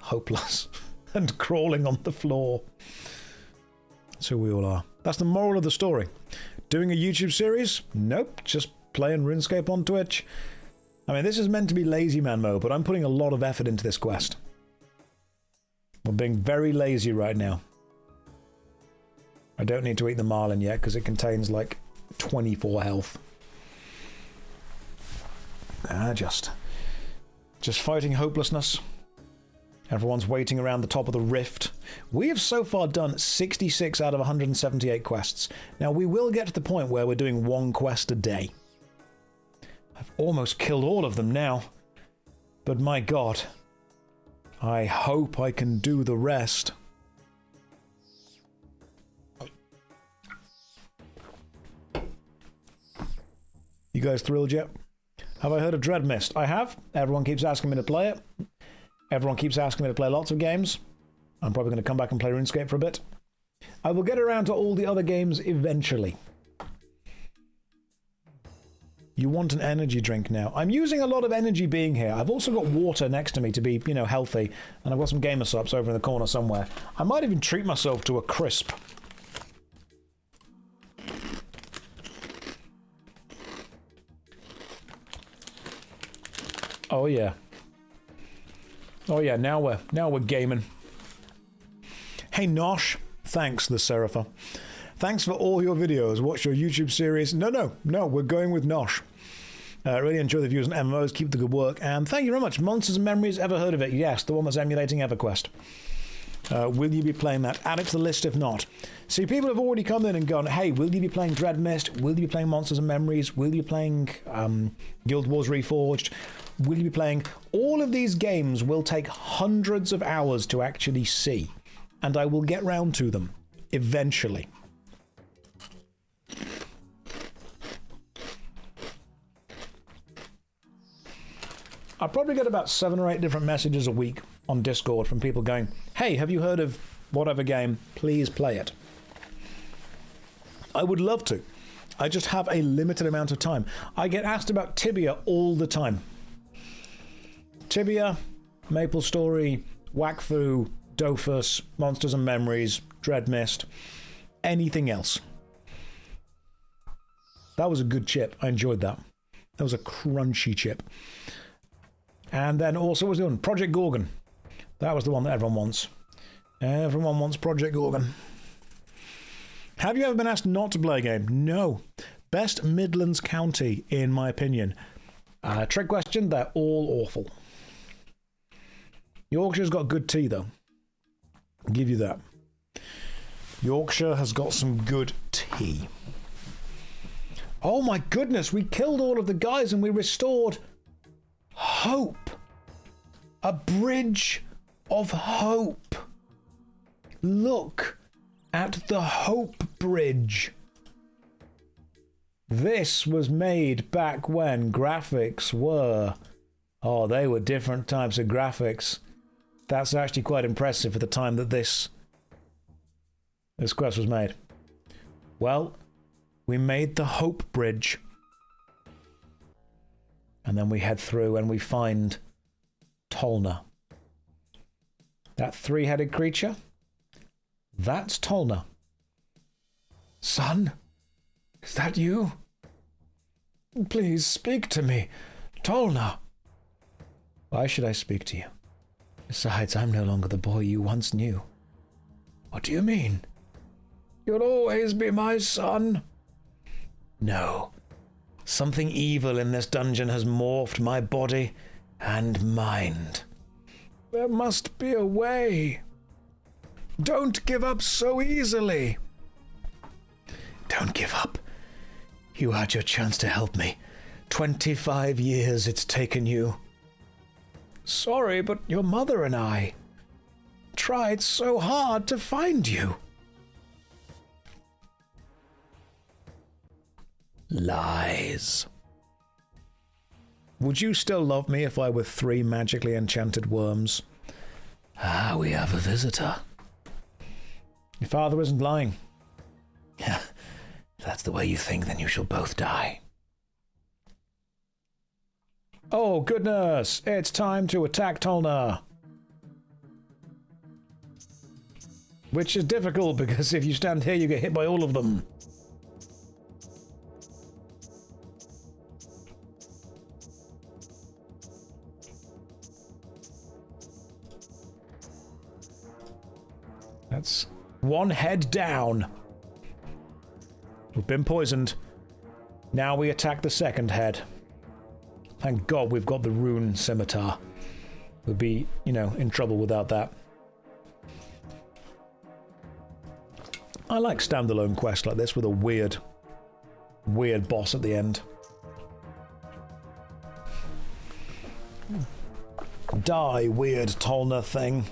Hopeless. And crawling on the floor. That's who we all are. That's the moral of the story. Doing a YouTube series? Nope. Just playing RuneScape on Twitch. I mean, this is meant to be LazyManMode, but I'm putting a lot of effort into this quest. We're being very lazy right now. I don't need to eat the marlin yet, because it contains, like, 24 health. Just fighting hopelessness. Everyone's waiting around the top of the rift. We have so far done 66 out of 178 quests. Now, we will get to the point where we're doing one quest a day. I've almost killed all of them now. But my god. I hope I can do the rest. You guys thrilled yet? Have I heard of Dread Mist? I have. Everyone keeps asking me to play it. Everyone keeps asking me to play lots of games. I'm probably going to come back and play RuneScape for a bit. I will get around to all the other games eventually. You want an energy drink now. I'm using a lot of energy being here. I've also got water next to me to be, healthy. And I've got some gamer subs over in the corner somewhere. I might even treat myself to a crisp. Oh yeah. Oh yeah, now we're gaming. Hey Nosh, thanks the Serapha. Thanks for all your videos. Watch your YouTube series. No, we're going with Nosh. Really enjoy the views on MMOs. Keep the good work. And thank you very much. Monsters and Memories, ever heard of it? Yes, the one that's emulating EverQuest. Will you be playing that? Add it to the list if not. See, people have already come in and gone, hey, will you be playing Dread Mist? Will you be playing Monsters and Memories? Will you be playing Guild Wars Reforged? Will you be playing... All of these games will take hundreds of hours to actually see. And I will get round to them. Eventually. I probably get about 7 or 8 different messages a week on Discord from people going, hey, have you heard of whatever game? Please play it. I would love to. I just have a limited amount of time. I get asked about Tibia all the time. Tibia, MapleStory, Wakfu, Dofus, Monsters and Memories, Dread Mist, anything else. That was a good chip. I enjoyed that. That was a crunchy chip. And then also was the one, Project Gorgon. That was the one that everyone wants. Everyone wants Project Gorgon. Have you ever been asked not to play a game? No. Best Midlands County, in my opinion. Trick question, they're all awful. Yorkshire's got good tea, though. I'll give you that. Yorkshire has got some good tea. Oh my goodness, we killed all of the guys and we restored hope. A bridge of hope. Look at the Hope Bridge. This was made back when graphics were... Oh, they were different types of graphics. That's actually quite impressive for the time that this quest was made. Well, we made the Hope Bridge. And then we head through and we find Tolna. That 3-headed creature? That's Tolna. Son? Is that you? Please speak to me. Tolna. Why should I speak to you? Besides, I'm no longer the boy you once knew. What do you mean? You'll always be my son. No. Something evil in this dungeon has morphed my body and mind. There must be a way. Don't give up so easily. Don't give up. You had your chance to help me. 25 years it's taken you. Sorry, but your mother and I tried so hard to find you. Lies. Would you still love me if I were 3 magically enchanted worms? Ah, we have a visitor. Your father isn't lying. If that's the way you think, then you shall both die. Oh, goodness! It's time to attack Tolna! Which is difficult, because if you stand here, you get hit by all of them. That's 1 head down. We've been poisoned. Now we attack the 2nd head. Thank God we've got the rune scimitar. We'd be, in trouble without that. I like standalone quests like this with a weird boss at the end. Die, weird Tolna thing.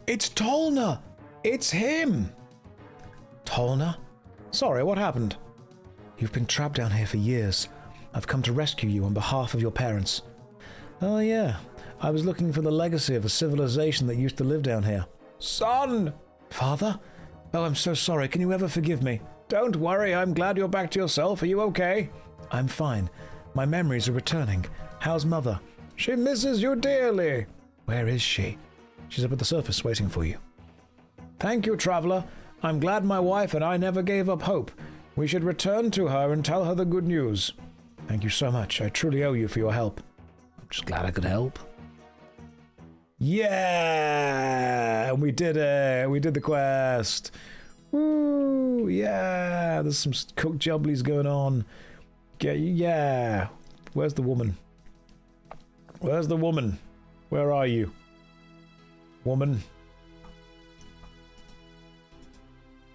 It's Tolna! It's him! Tolna? Sorry, what happened? You've been trapped down here for years. I've come to rescue you on behalf of your parents. Oh yeah, I was looking for the legacy of a civilization that used to live down here. Son! Father? Oh, I'm so sorry. Can you ever forgive me? Don't worry, I'm glad you're back to yourself. Are you okay? I'm fine. My memories are returning. How's Mother? She misses you dearly. Where is she? She's up at the surface waiting for you. Thank you, traveler. I'm glad my wife and I never gave up hope. We should return to her and tell her the good news. Thank you so much. I truly owe you for your help. I'm just glad I could help. Yeah! We did it! We did the quest! Woo! Yeah! There's some cooked jubblies going on. Yeah. Where's the woman? Where's the woman? Where are you? Woman.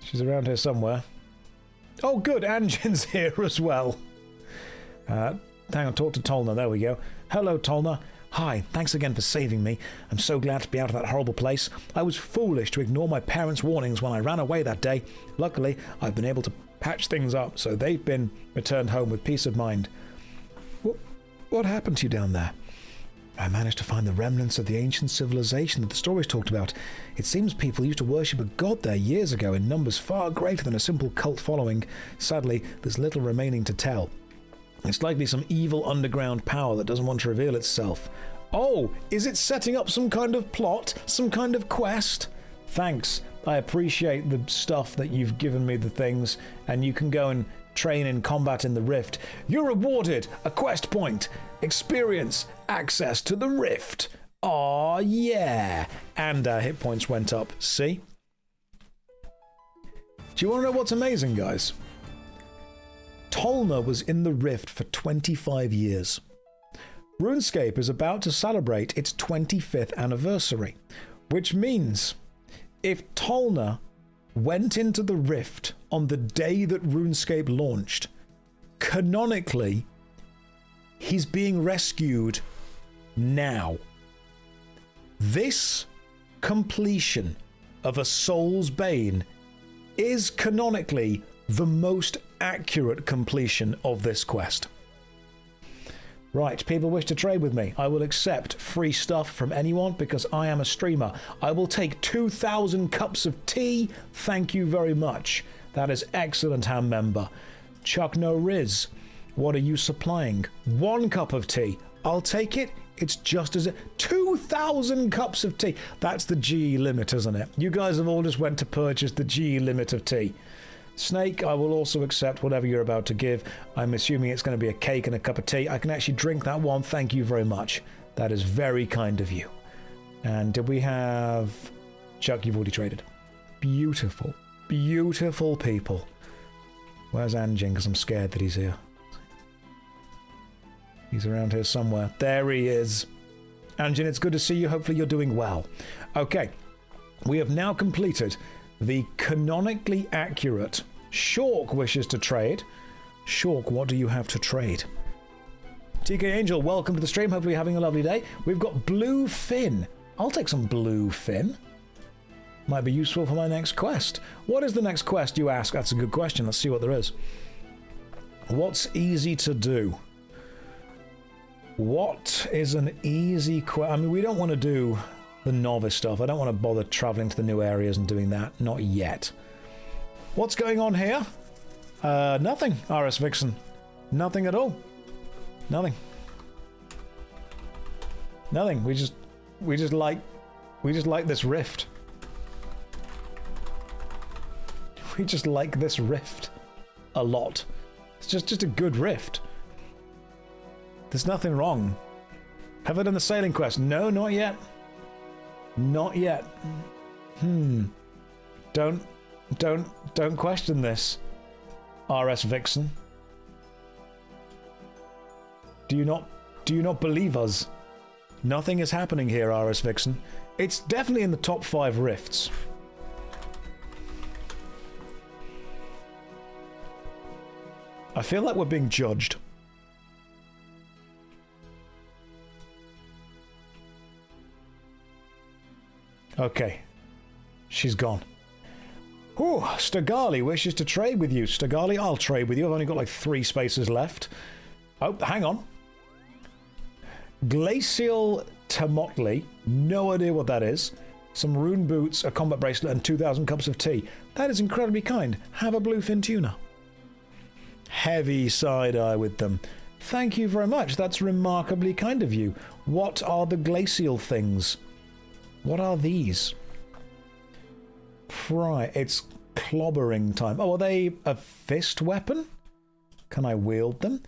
She's around here somewhere. Oh, good. Anjin's here as well. Hang on, talk to Tolna. There we go. Hello, Tolna. Hi, thanks again for saving me. I'm so glad to be out of that horrible place. I was foolish to ignore my parents' warnings when I ran away that day. Luckily, I've been able to patch things up, so they've been returned home with peace of mind. What happened to you down there? I managed to find the remnants of the ancient civilization that the stories talked about. It seems people used to worship a god there years ago in numbers far greater than a simple cult following. Sadly, there's little remaining to tell. It's likely some evil underground power that doesn't want to reveal itself. Oh, is it setting up some kind of plot? Some kind of quest? Thanks. I appreciate the stuff that you've given me, the things, and you can go and train in combat in the Rift. You're rewarded a quest point. Experience access to the Rift. Aw, yeah. And our hit points went up. See? Do you want to know what's amazing, guys? Tolna was in the Rift for 25 years. RuneScape is about to celebrate its 25th anniversary, which means if Tolna went into the Rift on the day that RuneScape launched, canonically, he's being rescued now. This completion of a Soul's Bane is canonically the most accurate completion of this quest. Right, people wish to trade with me. I will accept free stuff from anyone because I am a streamer. I will take 2,000 cups of tea. Thank you very much. That is excellent, ham member. Chuck No Riz, what are you supplying? 1 cup of tea. I'll take it. It's just as 2,000 cups of tea. That's the GE limit, isn't it? You guys have all just went to purchase the GE limit of tea. Snake, I will also accept whatever you're about to give. I'm assuming it's going to be a cake and a cup of tea. I can actually drink that one. Thank you very much. That is very kind of you. And did we have... Chuck, you've already traded. Beautiful. Beautiful people. Where's Anjin? Because I'm scared that he's here. He's around here somewhere. There he is. Anjin, it's good to see you. Hopefully you're doing well. Okay. We have now completed the canonically accurate. Shork wishes to trade. Shork, what do you have to trade? TK Angel, welcome to the stream. Hopefully you're having a lovely day. We've got blue fin. I'll take some blue fin. Might be useful for my next quest. What is the next quest, you ask? That's a good question. Let's see what there is. What's easy to do? What is an easy quest? I mean, we don't want to do the novice stuff. I don't want to bother traveling to the new areas and doing that. Not yet. What's going on here? Nothing, RS Vixen. Nothing at all. Nothing. Nothing. We just like this rift. We just like this rift a lot. It's just a good rift. There's nothing wrong. Have I done the sailing quest? No, not yet. Not yet. Don't question this, RS Vixen. Do you not believe us? Nothing is happening here, RS Vixen. It's definitely in the top 5 rifts. I feel like we're being judged. Okay. She's gone. Ooh, Stagali wishes to trade with you. Stagali, I'll trade with you. I've only got like 3 spaces left. Oh, hang on. Glacial Tamotli. No idea what that is. Some rune boots, a combat bracelet, and 2,000 cups of tea. That is incredibly kind. Have a bluefin tuna. Heavy side-eye with them. Thank you very much. That's remarkably kind of you. What are the glacial things? What are these? Right, it's clobbering time. Oh, are they a fist weapon? Can I wield them?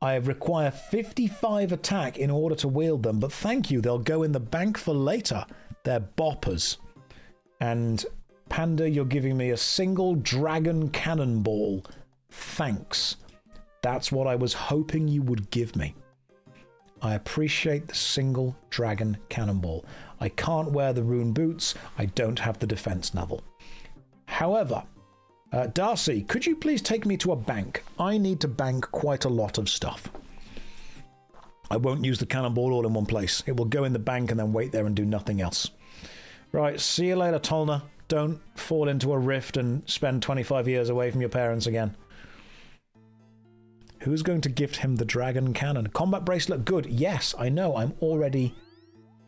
I require 55 attack in order to wield them, but thank you, they'll go in the bank for later. They're boppers. And Panda, you're giving me a single dragon cannonball. Thanks. That's what I was hoping you would give me. I appreciate the single dragon cannonball. I can't wear the rune boots. I don't have the defense level. However, Darcy, could you please take me to a bank? I need to bank quite a lot of stuff. I won't use the cannonball all in one place. It will go in the bank and then wait there and do nothing else. Right, see you later, Tolna. Don't fall into a rift and spend 25 years away from your parents again. Who's going to gift him the dragon cannon? Combat bracelet, good. Yes, I know. I'm already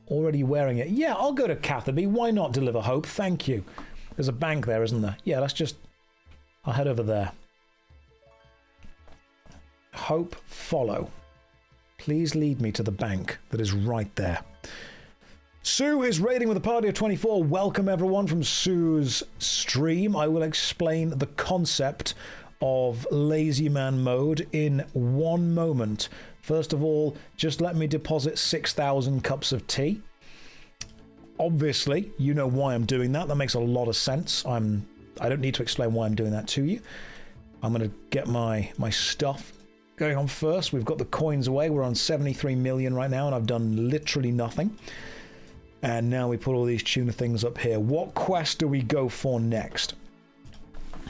wearing it. Yeah, I'll go to Catherby. Why not deliver hope? Thank you. There's a bank there, isn't there? Yeah, I'll head over there. Hope, follow. Please lead me to the bank that is right there. Sue is raiding with a party of 24. Welcome everyone from Sue's stream. I will explain the concept of LazyManMode in one moment. First of all, just let me deposit 6,000 cups of tea. Obviously, you know why I'm doing that. That makes a lot of sense. I don't need to explain why I'm doing that to you. I'm going to get my stuff going on first. We've got the coins away. We're on 73 million right now, and I've done literally nothing. And now we put all these tuna things up here. What quest do we go for next?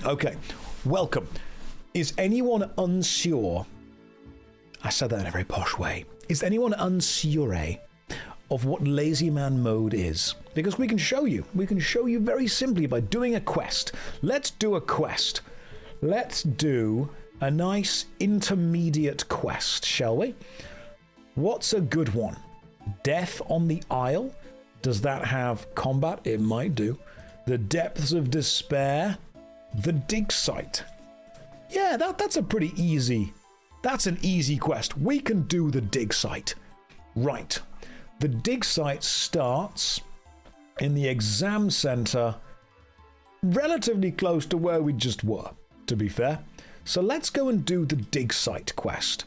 Okay, welcome. Is anyone unsure? I said that in a very posh way. Is anyone unsure of what LazyManMode is? Because we can show you. We can show you very simply by doing a quest. Let's do a quest. Let's do a nice intermediate quest, shall we? What's a good one? Death on the Isle? Does that have combat? It might do. The Depths of Despair? The Dig Site? Yeah, that's a pretty easy... That's an easy quest. We can do the Dig Site. Right. The Dig Site starts in the exam center relatively close to where we just were, to be fair. So let's go and do the Dig Site quest.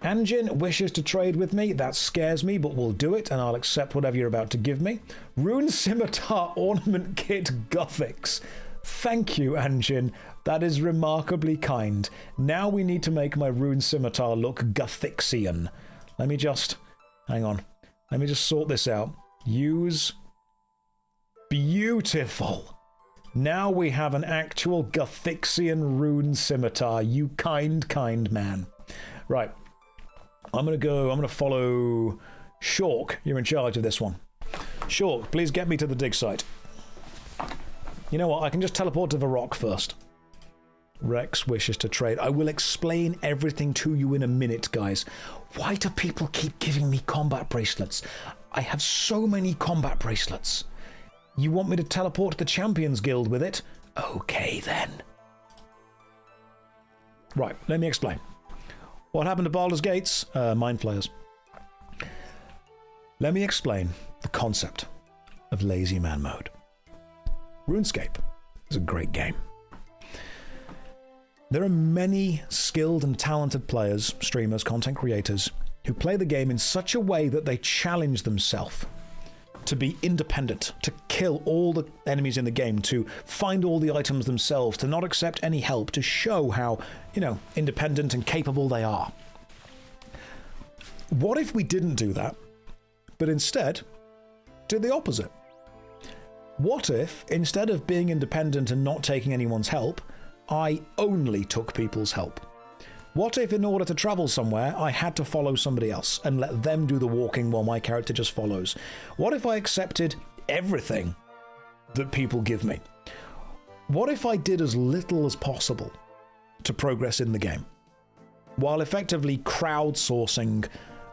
Anjin wishes to trade with me. That scares me, but we'll do it, and I'll accept whatever you're about to give me. Rune Scimitar Ornament Kit Gothics. Thank you, Anjin. That is remarkably kind. Now we need to make my Rune Scimitar look Gothixian. Let me just... Hang on. Let me just sort this out. Use... Beautiful. Now we have an actual Gothixian Rune Scimitar. You kind, kind man. Right. I'm going to follow Shork. You're in charge of this one. Shork, please get me to the dig site. You know what? I can just teleport to the rock first. Rex wishes to trade. I will explain everything to you in a minute, guys. Why do people keep giving me combat bracelets? I have so many combat bracelets. You want me to teleport to the Champions Guild with it? Okay, then. Right, let me explain. What happened to Baldur's Gates? Mind flayers. Let me explain the concept of LazyManMode. RuneScape is a great game. There are many skilled and talented players, streamers, content creators, who play the game in such a way that they challenge themselves to be independent, to kill all the enemies in the game, to find all the items themselves, to not accept any help, to show how, independent and capable they are. What if we didn't do that, but instead did the opposite? What if, instead of being independent and not taking anyone's help, I only took people's help? What if, in order to travel somewhere, I had to follow somebody else and let them do the walking while my character just follows? What if I accepted everything that people give me? What if I did as little as possible to progress in the game, while effectively crowdsourcing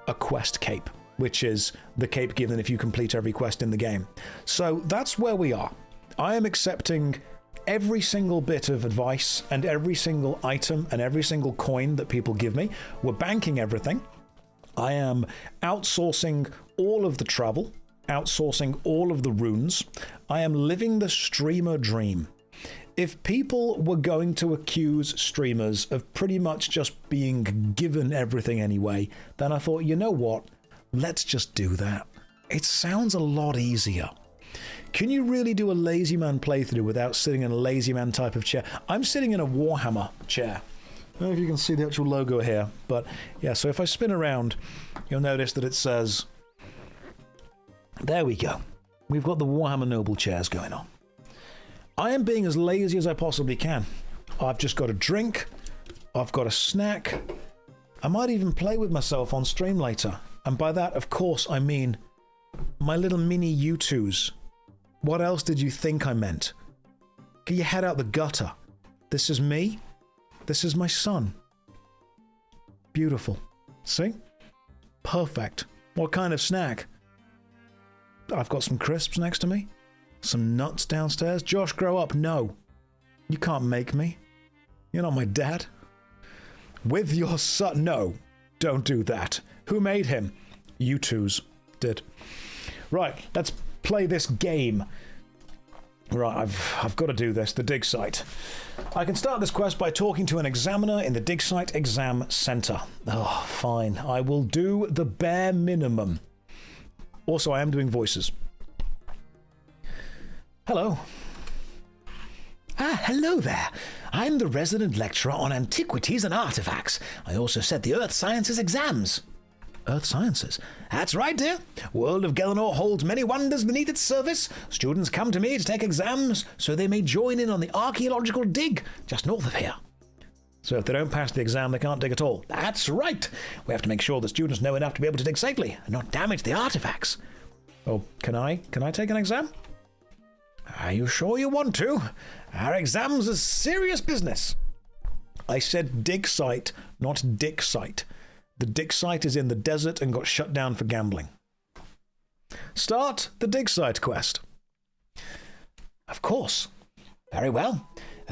a quest cape, which is the cape given if you complete every quest in the game? So that's where we are. I am accepting every single bit of advice and every single item and every single coin that people give me. We're banking everything. I am outsourcing all of the travel, outsourcing all of the runes. I am living the streamer dream. If people were going to accuse streamers of pretty much just being given everything anyway, then I thought, you know what? Let's just do that. It sounds a lot easier. Can you really do a LazyMan playthrough without sitting in a LazyMan type of chair? I'm sitting in a Warhammer chair. I don't know if you can see the actual logo here, but yeah, so if I spin around, you'll notice that it says... There we go. We've got the Warhammer Noble chairs going on. I am being as lazy as I possibly can. I've just got a drink. I've got a snack. I might even play with myself on stream later. And by that, of course, I mean my little mini U2s. What else did you think I meant? Get your head out the gutter. This is me. This is my son. Beautiful. See? Perfect. What kind of snack? I've got some crisps next to me. Some nuts downstairs. Josh, grow up. No. You can't make me. You're not my dad. With your son. No. Don't do that. Who made him? You twos did. Right. Let's play this game. Right. I've got to do this. The dig site. I can start this quest by talking to an examiner in the dig site exam center. Oh, fine. I will do the bare minimum. Also, I am doing voices. Hello. Hello there. I'm the resident lecturer on antiquities and artifacts. I also set the Earth Sciences exams. Earth Sciences? That's right, dear. World of Gelenor holds many wonders beneath its surface. Students come to me to take exams so they may join in on the archaeological dig just north of here. So if they don't pass the exam, they can't dig at all. That's right. We have to make sure the students know enough to be able to dig safely and not damage the artifacts. Oh, can I take an exam? Are you sure you want to? Our exams are serious business. I said dig site, not dick site. The dig site is in the desert and got shut down for gambling. Start the dig site quest. Of course. Very well.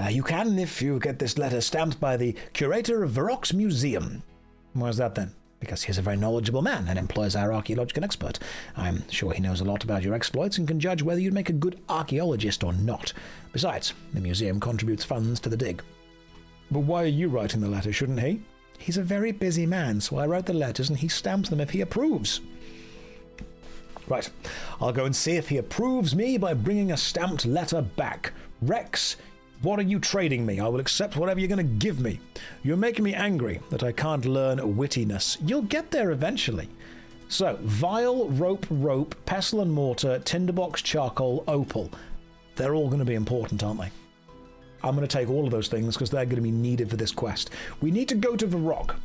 You can if you get this letter stamped by the curator of Varrock's museum. Why's that then? Because he's a very knowledgeable man and employs our archaeological expert. I'm sure he knows a lot about your exploits and can judge whether you'd make a good archaeologist or not. Besides, the museum contributes funds to the dig. But why are you writing the letter, shouldn't he? He's a very busy man, so I write the letters and he stamps them if he approves. Right, I'll go and see if he approves me by bringing a stamped letter back. Rex, what are you trading me? I will accept whatever you're going to give me. You're making me angry that I can't learn wittiness. You'll get there eventually. So, vial, rope, pestle and mortar, tinderbox, charcoal, opal. They're all going to be important, aren't they? I'm going to take all of those things because they're going to be needed for this quest. We need to go to Varrock.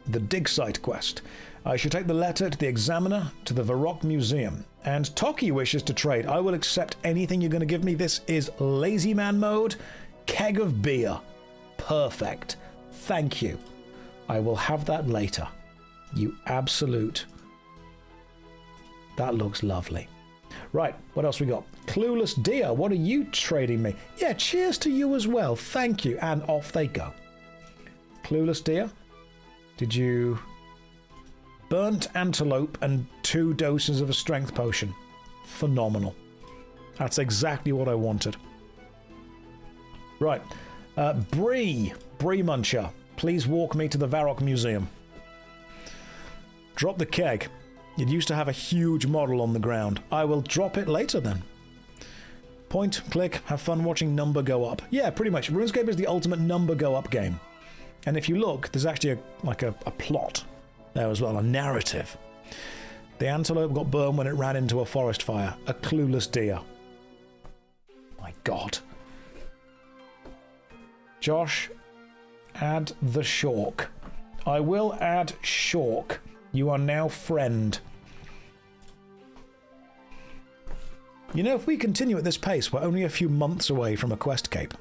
The dig site quest. I should take the letter to the examiner to the Varrock Museum. And Toki wishes to trade. I will accept anything you're going to give me. This is LazyManMode. Keg of beer. Perfect. Thank you. I will have that later. You absolute. That looks lovely. Right, what else we got? Clueless deer, what are you trading me? Yeah, cheers to you as well. Thank you. And off they go. Clueless deer, did you... Burnt antelope and 2 doses of a strength potion. Phenomenal. That's exactly what I wanted. Right. Bree Muncher, please walk me to the Varrock Museum. Drop the keg. It used to have a huge model on the ground. I will drop it later then. Point, click, have fun watching number go up. Yeah, pretty much. RuneScape is the ultimate number go up game. And if you look, there's actually a plot there as well, a narrative. The antelope got burned when it ran into a forest fire. A clueless deer. My God. Josh, add the Shork. I will add Shork. You are now friend. You know, if we continue at this pace, we're only a few months away from a quest cape.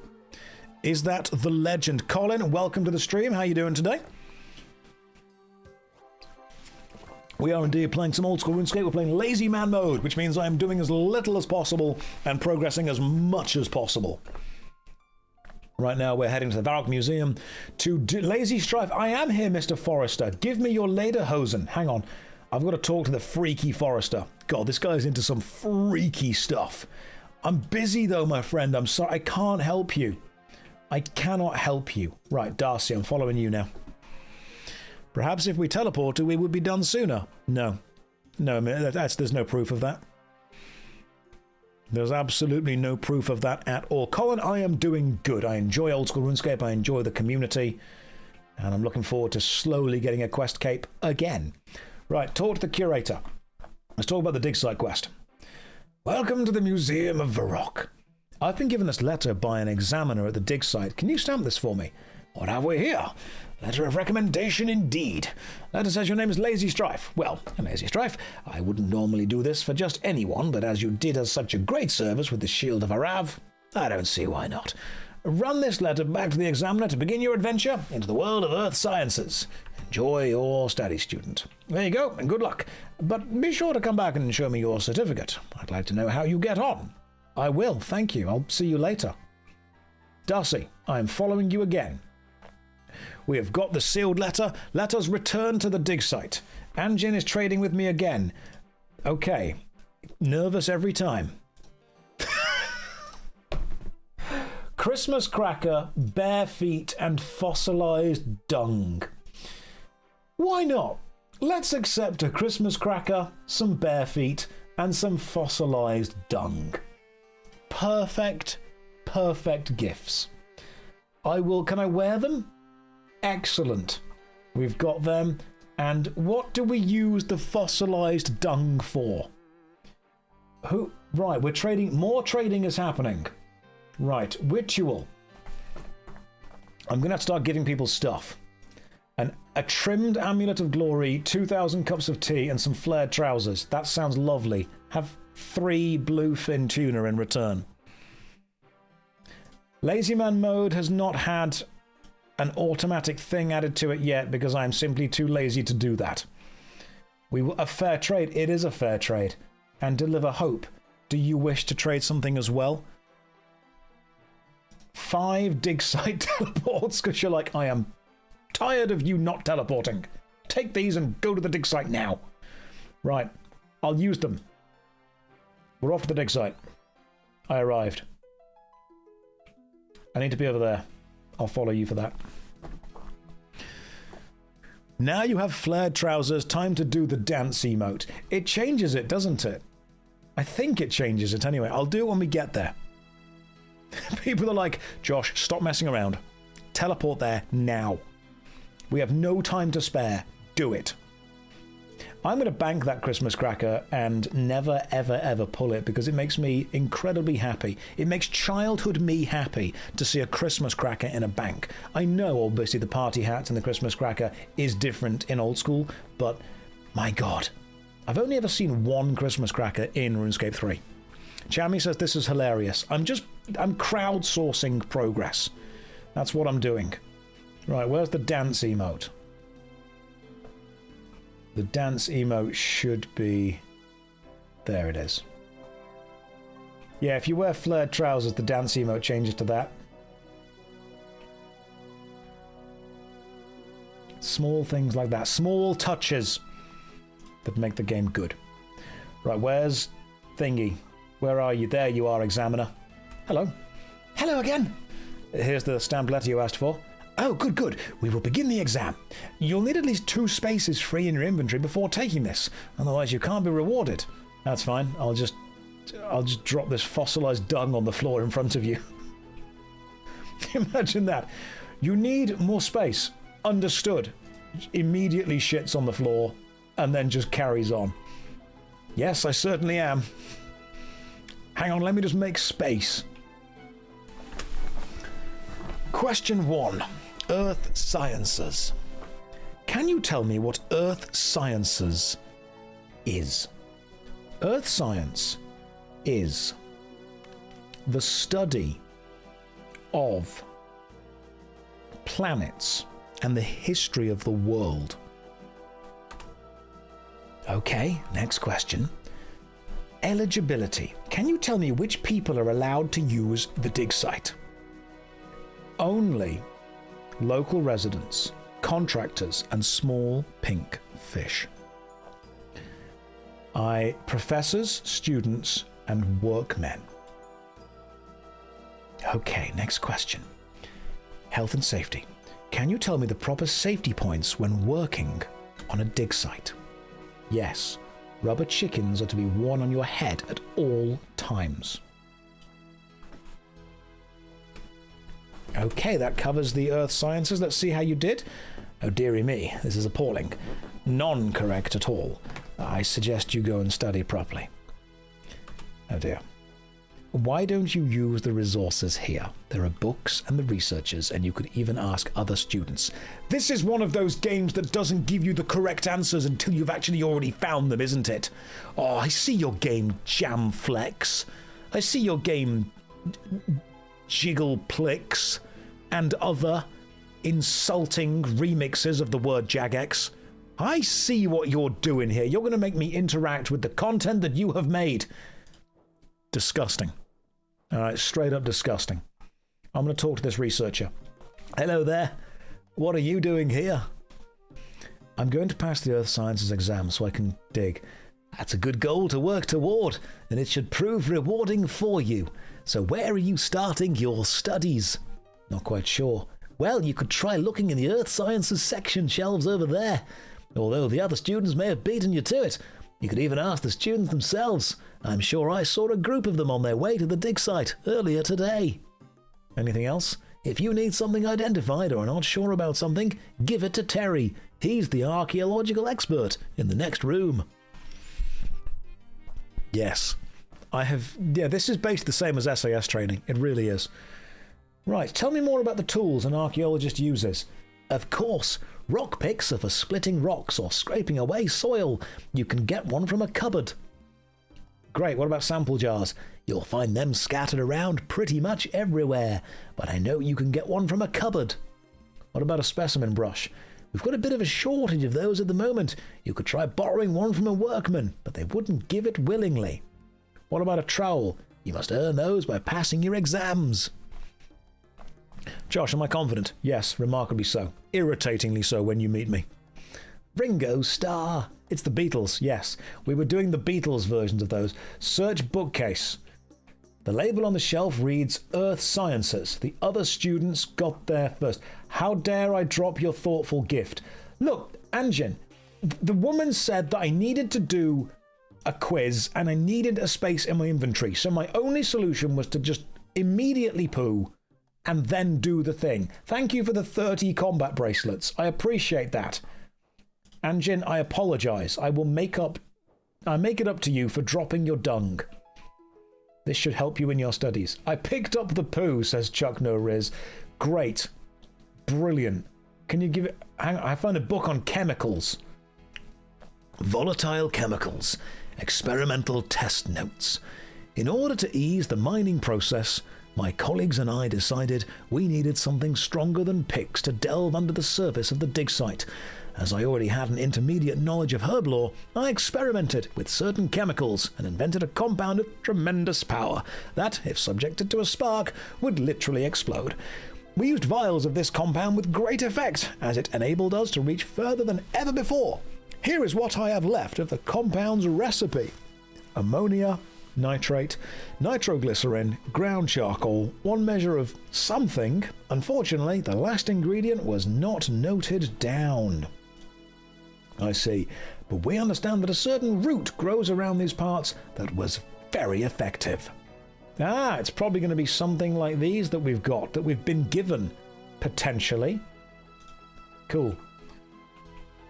Is that the legend? Colin, welcome to the stream. How are you doing today? We are indeed playing some old school RuneScape. We're playing LazyManMode, which means I am doing as little as possible and progressing as much as possible. Right now, we're heading to the Varrock Museum to do Lazy Strife. I am here, Mr. Forrester. Give me your lederhosen. Hang on. I've got to talk to the freaky Forrester. God, this guy's into some freaky stuff. I'm busy, though, my friend. I'm sorry. I can't help you. I cannot help you. Right, Darcy, I'm following you now. Perhaps if we teleported, we would be done sooner. No. No, there's no proof of that. There's absolutely no proof of that at all. Colin, I am doing good. I enjoy old school RuneScape. I enjoy the community. And I'm looking forward to slowly getting a quest cape again. Right, talk to the curator. Let's talk about the dig site quest. Welcome to the Museum of Varrock. I've been given this letter by an examiner at the dig site. Can you stamp this for me? What have we here? Letter of recommendation indeed. Letter says your name is LazyStrife. Well, LazyStrife, I wouldn't normally do this for just anyone, but as you did us such a great service with the Shield of Arrav, I don't see why not. Run this letter back to the examiner to begin your adventure into the world of earth sciences. Enjoy your study, student. There you go, and good luck. But be sure to come back and show me your certificate. I'd like to know how you get on. I will, thank you. I'll see you later. Darcy, I am following you again. We have got the sealed letter. Let us return to the dig site. Anjin is trading with me again. Okay. Nervous every time. Christmas cracker, bare feet, and fossilized dung. Why not? Let's accept a Christmas cracker, some bare feet, and some fossilized dung. Perfect, perfect gifts. Can I wear them? Excellent. We've got them. And what do we use the fossilized dung for? Right, we're trading. More trading is happening. Right, ritual. I'm going to have to start giving people stuff. A trimmed amulet of glory, 2,000 cups of tea, and some flared trousers. That sounds lovely. Have 3 bluefin tuna in return. LazyManMode has not had an automatic thing added to it yet because I'm simply too lazy to do that. A fair trade. It is a fair trade. And deliver hope. Do you wish to trade something as well? 5 dig site teleports because you're like, I am tired of you not teleporting. Take these and go to the dig site now. Right. I'll use them. We're off to the dig site. I arrived. I need to be over there. I'll follow you for that. Now you have flared trousers. Time to do the dance emote. It changes it, doesn't it? I think it changes it anyway. I'll do it when we get there. People are like, Josh, stop messing around. Teleport there now. We have no time to spare. Do it. I'm going to bank that Christmas cracker and never, ever, ever pull it because it makes me incredibly happy. It makes childhood me happy to see a Christmas cracker in a bank. I know, obviously, the party hat and the Christmas cracker is different in old school, but my God, I've only ever seen one Christmas cracker in RuneScape 3. Chammy says this is hilarious. I'm crowdsourcing progress. That's what I'm doing. Right, where's the dance emote? The dance emote should be... There it is. Yeah, if you wear flared trousers, the dance emote changes to that. Small things like that. Small touches that make the game good. Right, where's Thingy? Where are you? There you are, Examiner. Hello. Hello again. Here's the stamped letter you asked for. Oh, good, good. We will begin the exam. You'll need at least 2 spaces free in your inventory before taking this. Otherwise, you can't be rewarded. That's fine. I'll just drop this fossilized dung on the floor in front of you. Imagine that. You need more space. Understood. Immediately shits on the floor and then just carries on. Yes, I certainly am. Hang on, let me just make space. Question 1. Earth Sciences. Can you tell me what Earth Sciences is? Earth Science is the study of planets and the history of the world. Okay, next question. Eligibility. Can you tell me which people are allowed to use the dig site? Only local residents, contractors, and small pink fish. Professors, students, and workmen. Okay, next question. Health and safety. Can you tell me the proper safety points when working on a dig site? Yes, Rubber chickens are to be worn on your head at all times. Okay, that covers the earth sciences. Let's see how you did. Oh, dearie me, this is appalling. Non-correct at all. I suggest you go and study properly. Oh dear. Why don't you use the resources here? There are books and the researchers, and you could even ask other students. This is one of those games that doesn't give you the correct answers until you've actually already found them, isn't it? Oh, I see your game, Jamflex. I see your game, Jiggleplix, and other insulting remixes of the word Jagex. I see what you're doing here. You're going to make me interact with the content that you have made. Disgusting. All right, straight up disgusting. I'm going to talk to this researcher. Hello there. What are you doing here? I'm going to pass the Earth Sciences exam so I can dig. That's a good goal to work toward, and it should prove rewarding for you. So where are you starting your studies? Not quite sure. Well, you could try looking in the Earth Sciences section shelves over there. Although the other students may have beaten you to it. You could even ask the students themselves. I'm sure I saw a group of them on their way to the dig site earlier today. Anything else? If you need something identified or are not sure about something, give it to Terry. He's the archaeological expert in the next room. Yes. This is basically the same as SAS training. It really is. Right, tell me more about the tools an archaeologist uses. Of course, rock picks are for splitting rocks or scraping away soil. You can get one from a cupboard. Great, what about sample jars? You'll find them scattered around pretty much everywhere, but I know you can get one from a cupboard. What about a specimen brush? We've got a bit of a shortage of those at the moment. You could try borrowing one from a workman, but they wouldn't give it willingly. What about a trowel? You must earn those by passing your exams. Josh, am I confident? Yes, remarkably so. Irritatingly so when you meet me. Ringo Starr. It's the Beatles, yes. We were doing the Beatles versions of those. Search bookcase. The label on the shelf reads Earth Sciences. The other students got there first. How dare I drop your thoughtful gift? Look, Anjin, the woman said that I needed to do a quiz and I needed a space in my inventory. So my only solution was to just immediately poo and then do the thing. Thank you for the 30 combat bracelets. I appreciate that. Anjin, I apologize. I make it up to you for dropping your dung. This should help you in your studies. I picked up the poo, says Chuck No Riz. Great. Brilliant. Can you give it... Hang on, I found a book on chemicals. Volatile chemicals. Experimental test notes. In order to ease the mining process, my colleagues and I decided we needed something stronger than picks to delve under the surface of the dig site. As I already had an intermediate knowledge of herb lore, I experimented with certain chemicals and invented a compound of tremendous power that, if subjected to a spark, would literally explode. We used vials of this compound with great effect, as it enabled us to reach further than ever before. Here is what I have left of the compound's recipe. Ammonia, nitrate, nitroglycerin, ground charcoal, 1 measure of something. Unfortunately, the last ingredient was not noted down. I see, but we understand that a certain root grows around these parts that was very effective. It's probably going to be something like these that we've got, that we've been given, potentially. Cool.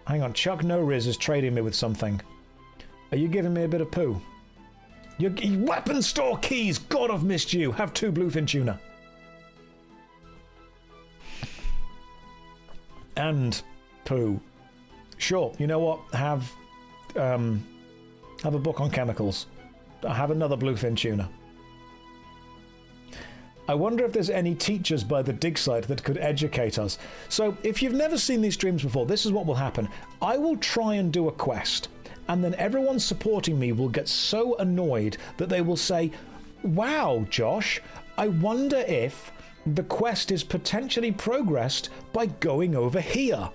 Hang on, Chuck No Riz is trading me with something. Are you giving me a bit of poo? Your weapon store keys! God, I've missed you! Have 2 bluefin tuna. And poo. Sure, you know what? Have a book on chemicals. I have another bluefin tuna. I wonder if there's any teachers by the dig site that could educate us. So, if you've never seen these streams before, this is what will happen. I will try and do a quest, and then everyone supporting me will get so annoyed that they will say, "Wow, Josh, I wonder if the quest is potentially progressed by going over here."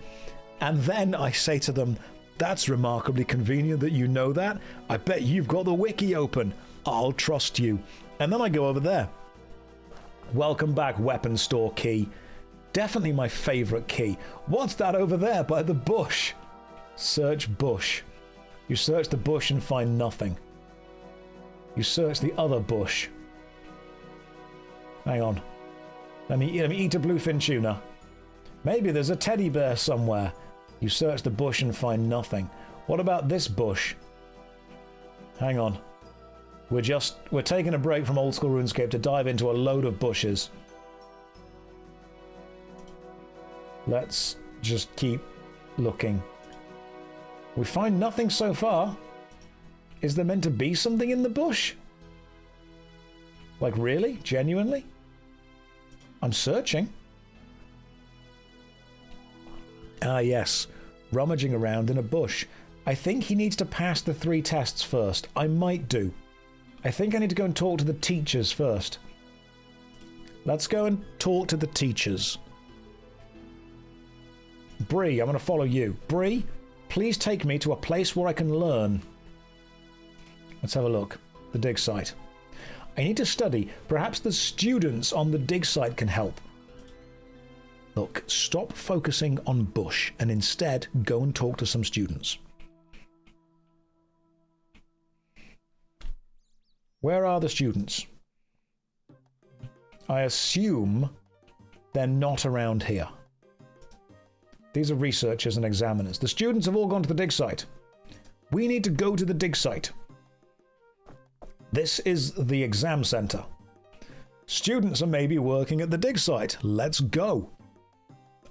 And then I say to them, "That's remarkably convenient that you know that. I bet you've got the wiki open. I'll trust you." And then I go over there. Welcome back, weapon store key. Definitely my favourite key. What's that over there by the bush? Search bush. You search the bush and find nothing. You search the other bush. Hang on. Let me eat a bluefin tuna. Maybe there's a teddy bear somewhere. You search the bush and find nothing. What about this bush? Hang on. We're taking a break from old school RuneScape to dive into a load of bushes. Let's just keep looking. We find nothing so far. Is there meant to be something in the bush? Like, really? Genuinely? I'm searching. Ah, yes. Rummaging around in a bush. I think he needs to pass the 3 tests first. I might do. I think I need to go and talk to the teachers first. Let's go and talk to the teachers. Bree, I'm going to follow you. Bree, please take me to a place where I can learn. Let's have a look. The dig site. I need to study. Perhaps the students on the dig site can help. Look, stop focusing on bush and instead go and talk to some students. Where are the students? I assume they're not around here. These are researchers and examiners. The students have all gone to the dig site. We need to go to the dig site. This is the exam center. Students are maybe working at the dig site. Let's go.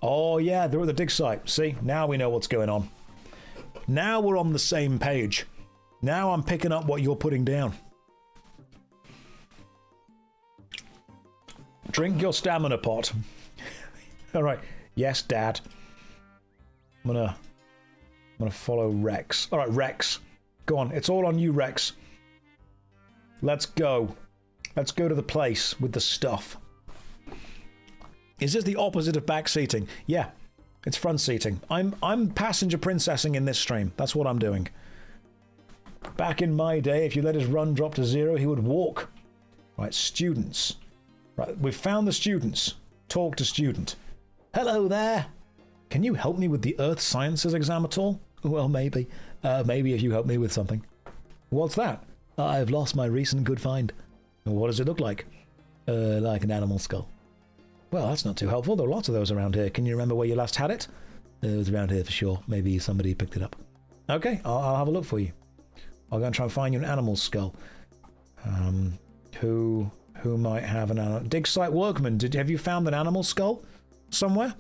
Oh yeah, they're at the dig site. See, now we know what's going on. Now we're on the same page. Now I'm picking up what you're putting down. Drink your stamina pot. Alright. Yes, Dad. I'm gonna follow Rex. Alright, Rex. Go on. It's all on you, Rex. Let's go. Let's go to the place with the stuff. Is this the opposite of back seating? Yeah, it's front seating. I'm passenger princessing in this stream. That's what I'm doing. Back in my day, if you let his run drop to 0, he would walk. Right, students. Right, we've found the students. Talk to student. Hello there. Can you help me with the Earth Sciences exam at all? Well, maybe. Maybe if you help me with something. What's that? I've lost my recent good find. What does it look like? Like an animal skull. Well, that's not too helpful. There are lots of those around here. Can you remember where you last had it? It was around here for sure. Maybe somebody picked it up. Okay, I'll have a look for you. I'll go and try and find you an animal skull. Who might have an animal? Dig site workman. Have you found an animal skull somewhere?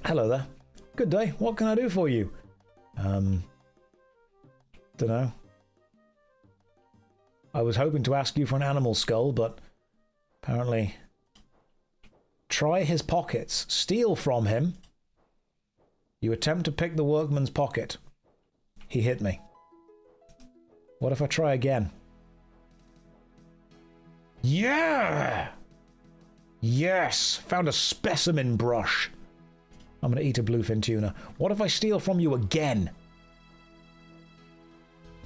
Hello there. Good day. What can I do for you? Dunno. I was hoping to ask you for an animal skull, but apparently... Try his pockets. Steal from him. You attempt to pick the workman's pocket. He hit me. What if I try again? Yeah! Yes! Found a specimen brush. I'm going to eat a bluefin tuna. What if I steal from you again?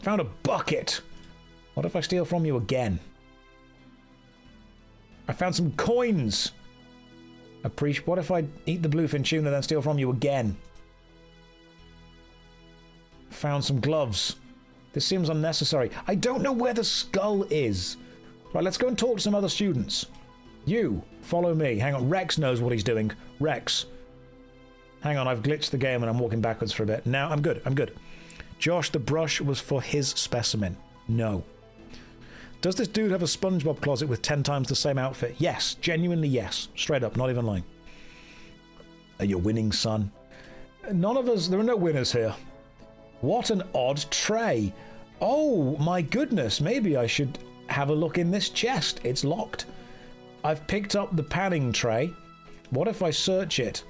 Found a bucket. What if I steal from you again? I found some coins. What if I eat the bluefin tuna then steal from you again? Found some gloves. This seems unnecessary. I don't know where the skull is. Right, let's go and talk to some other students. You, follow me. Hang on, Rex knows what he's doing. Rex. Hang on, I've glitched the game and I'm walking backwards for a bit. Now, I'm good, I'm good. Josh, the brush was for his specimen. No. Does this dude have a SpongeBob closet with 10 times the same outfit? Yes, genuinely yes. Straight up, not even lying. Are you winning, son? None of us, there are no winners here. What an odd tray. Oh, my goodness, maybe I should have a look in this chest. It's locked. I've picked up the panning tray. What if I search it?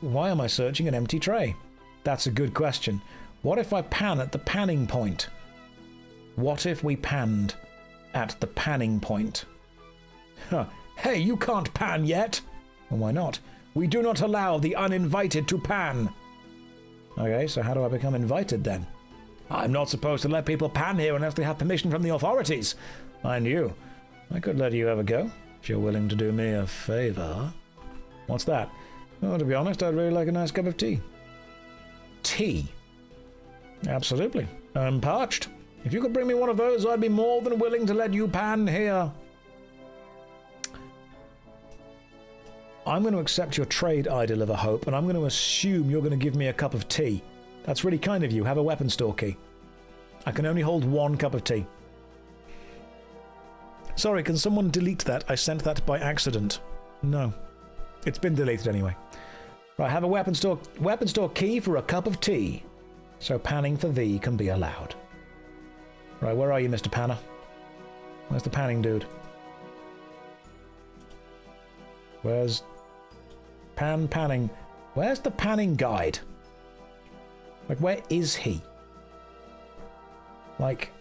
Why am I searching an empty tray? That's a good question. What if I pan at the panning point? What if we panned at the panning point? Huh. Hey, you can't pan yet! Well, why not? We do not allow the uninvited to pan. Okay, so how do I become invited then? I'm not supposed to let people pan here unless they have permission from the authorities. Mind you, I could let you have a go, if you're willing to do me a favor. What's that? Well, to be honest, I'd really like a nice cup of tea. Tea? Absolutely. I'm parched. If you could bring me one of those, I'd be more than willing to let you pan here. I'm going to accept your trade, Idol of a Hope, and I'm going to assume you're going to give me a cup of tea. That's really kind of you. Have a weapon store key. I can only hold 1 cup of tea. Sorry, can someone delete that? I sent that by accident. No. It's been deleted anyway. Right, have a weapon store key for a cup of tea. So panning for thee can be allowed. Right, where are you, Mr. Panner? Where's the panning dude? Where's... panning? Where's the panning guide? Like, where is he? Like,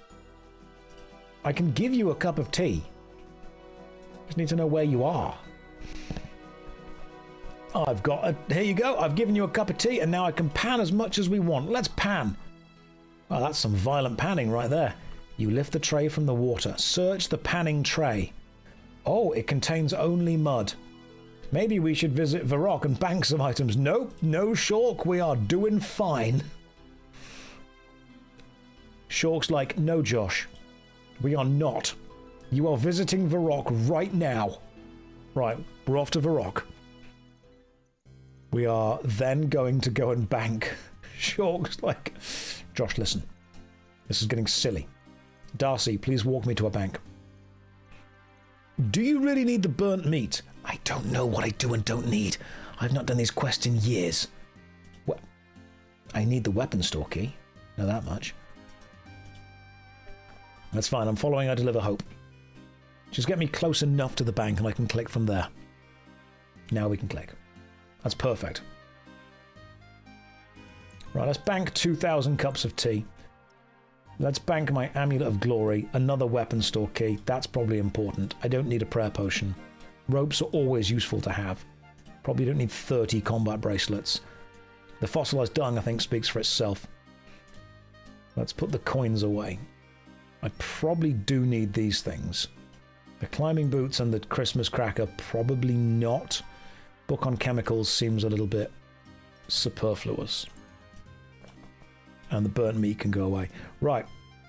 I can give you a cup of tea. Just need to know where you are. I've got a... Here you go. I've given you a cup of tea, and now I can pan as much as we want. Let's pan. Oh, that's some violent panning right there. You lift the tray from the water. Search the panning tray. Oh, it contains only mud. Maybe we should visit Varrock and bank some items. Nope, no Shork. We are doing fine. Shork's like, no, Josh. We are not. You are visiting Varrock right now. Right, we're off to Varrock. We are then going to go and bank. Shork's like, Josh, listen. This is getting silly. Darcy, please walk me to a bank. Do you really need the burnt meat? I don't know what I do and don't need. I've not done these quests in years. Well, I need the weapon store key. Know that much. That's fine. I'm following I Deliver Hope. Just get me close enough to the bank and I can click from there. Now we can click. That's perfect. Right, let's bank 2,000 cups of tea. Let's bank my Amulet of Glory, another weapon store key. That's probably important. I don't need a prayer potion. Ropes are always useful to have. Probably don't need 30 combat bracelets. The fossilized dung, I think, speaks for itself. Let's put the coins away. I probably do need these things. The climbing boots and the Christmas cracker, probably not. Book on chemicals seems a little bit superfluous. And the burnt meat can go away. Right.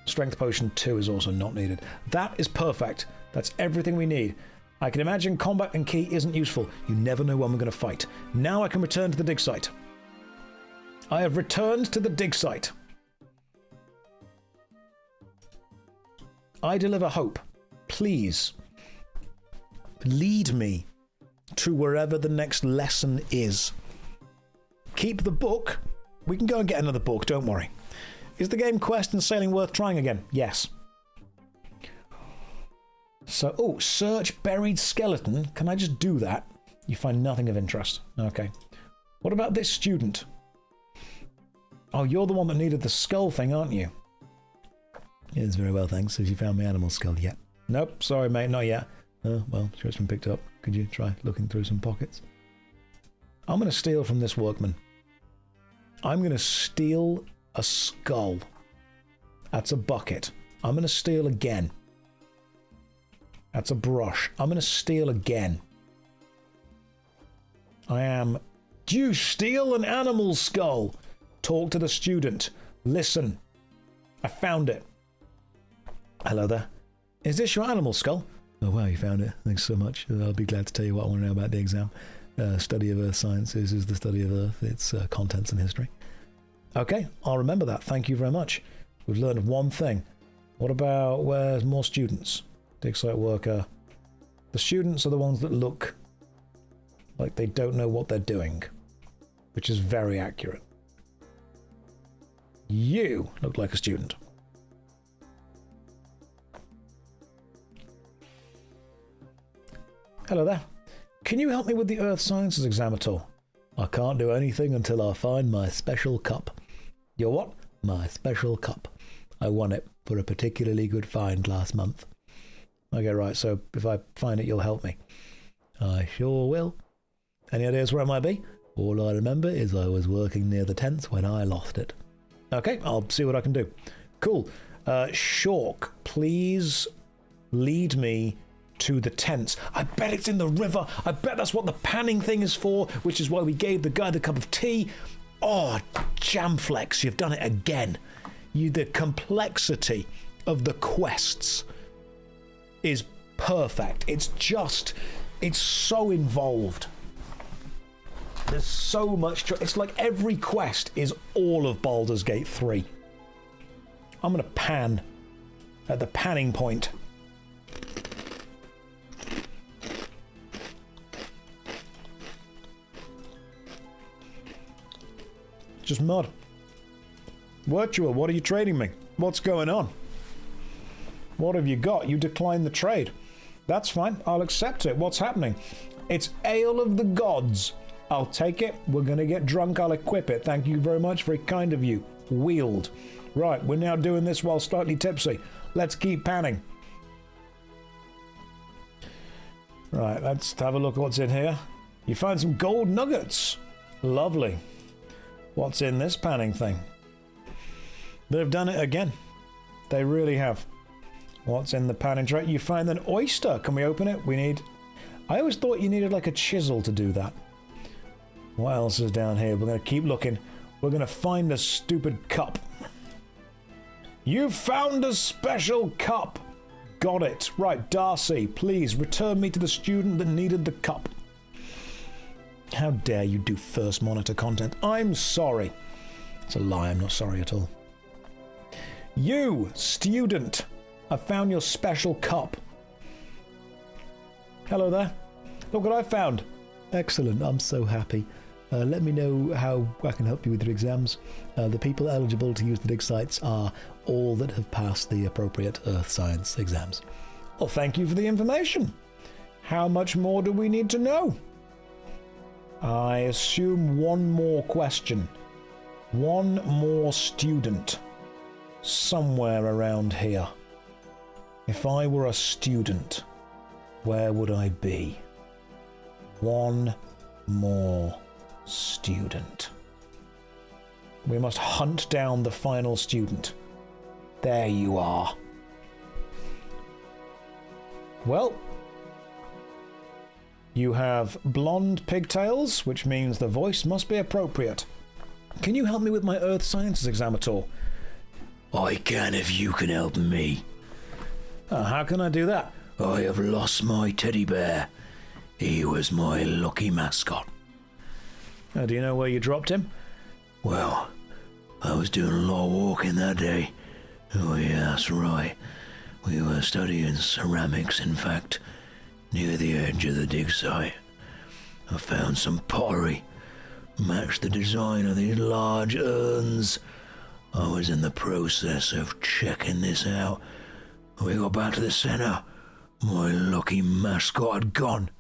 Strength potion 2 is also not needed. That is perfect. That's everything we need. I can imagine combat and key isn't useful. You never know when we're going to fight. Now I can return to the dig site. I have returned to the dig site. I Deliver Hope. Please. Lead me to wherever the next lesson is. Keep the book. We can go and get another book, don't worry. Is the game quest and sailing worth trying again? Yes. So, oh, search buried skeleton. Can I just do that? You find nothing of interest. Okay. What about this student? Oh, you're the one that needed the skull thing, aren't you? Yes, very well, thanks. Have you found my animal skull yet? Nope, sorry, mate, not yet. Well, sure it's been picked up. Could you try looking through some pockets? I'm going to steal from this workman. I'm going to steal a skull. That's a bucket. I'm going to steal again. That's a brush. I'm going to steal again. I am... Do you steal an animal skull? Talk to the student. Listen. I found it. Hello there. Is this your animal skull? Oh, wow, you found it. Thanks so much. I'll be glad to tell you what I want to know about the exam. Study of Earth Sciences is the study of Earth, its contents and history. Okay, I'll remember that. Thank you very much. We've learned one thing. What about where's more students? Dig site worker. The students are the ones that look like they don't know what they're doing, which is very accurate. You look like a student. Hello there. Can you help me with the Earth Sciences exam at all? I can't do anything until I find my special cup. Your what? My special cup. I won it for a particularly good find last month. Okay, right, so if I find it, you'll help me. I sure will. Any ideas where it might be? All I remember is I was working near the tents when I lost it. Okay, I'll see what I can do. Cool. Shork, please lead me to the tents. I bet it's in the river. I bet that's what the panning thing is for, which is why we gave the guy the cup of tea. Oh, Jamflex, you've done it again. The complexity of the quests is perfect. It's so involved. There's so much. It's like every quest is all of Baldur's Gate 3. I'm going to pan at the panning point. Just mud. Virtua, what are you trading me? What's going on? What have you got? You declined the trade. That's fine. I'll accept it. What's happening? It's Ale of the Gods. I'll take it. We're going to get drunk. I'll equip it. Thank you very much. Very kind of you. Wield. Right, we're now doing this while slightly tipsy. Let's keep panning. Right, let's have a look at what's in here. You find some gold nuggets. Lovely. What's in this panning thing? They've done it again. They really have. What's in the panning tray? You find an oyster. Can we open it? We need... I always thought you needed like a chisel to do that. What else is down here? We're going to keep looking. We're going to find a stupid cup. You found a special cup. Got it. Right, Darcy, please return me to the student that needed the cup. How dare you do first monitor content? I'm sorry. It's a lie. I'm not sorry at all. You, student, I found your special cup. Hello there. Look what I found. Excellent. I'm so happy. Let me know how I can help you with your exams. The people eligible to use the dig sites are all that have passed the appropriate earth science exams. Well, thank you for the information. How much more do we need to know? I assume one more question. One more student. Somewhere around here. If I were a student, where would I be? One more student. We must hunt down the final student. There you are. Well, you have blonde pigtails, which means the voice must be appropriate. Can you help me with my earth sciences exam at all? I can if you can help me. How can I do that? I have lost my teddy bear. He was my lucky mascot. Do you know where you dropped him? Well, I was doing a lot of walking that day. Oh yeah, that's right. We were studying ceramics, in fact, near the edge of the dig site. I found some pottery. Matched the design of these large urns. I was in the process of checking this out. When we got back to the center, my lucky mascot had gone.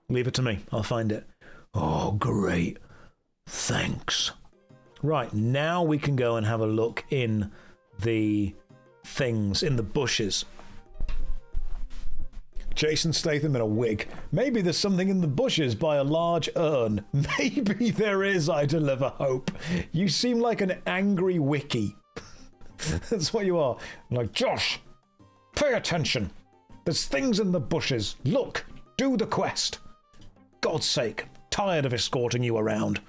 Leave it to me. I'll find it. Oh, great. Thanks. Right, now we can go and have a look in the things, in the bushes. Jason Statham in a wig. Maybe there's something in the bushes by a large urn. Maybe there is, I deliver hope. You seem like an angry wiki. That's what you are. Like, Josh, pay attention. There's things in the bushes. Look, do the quest. God's sake, tired of escorting you around.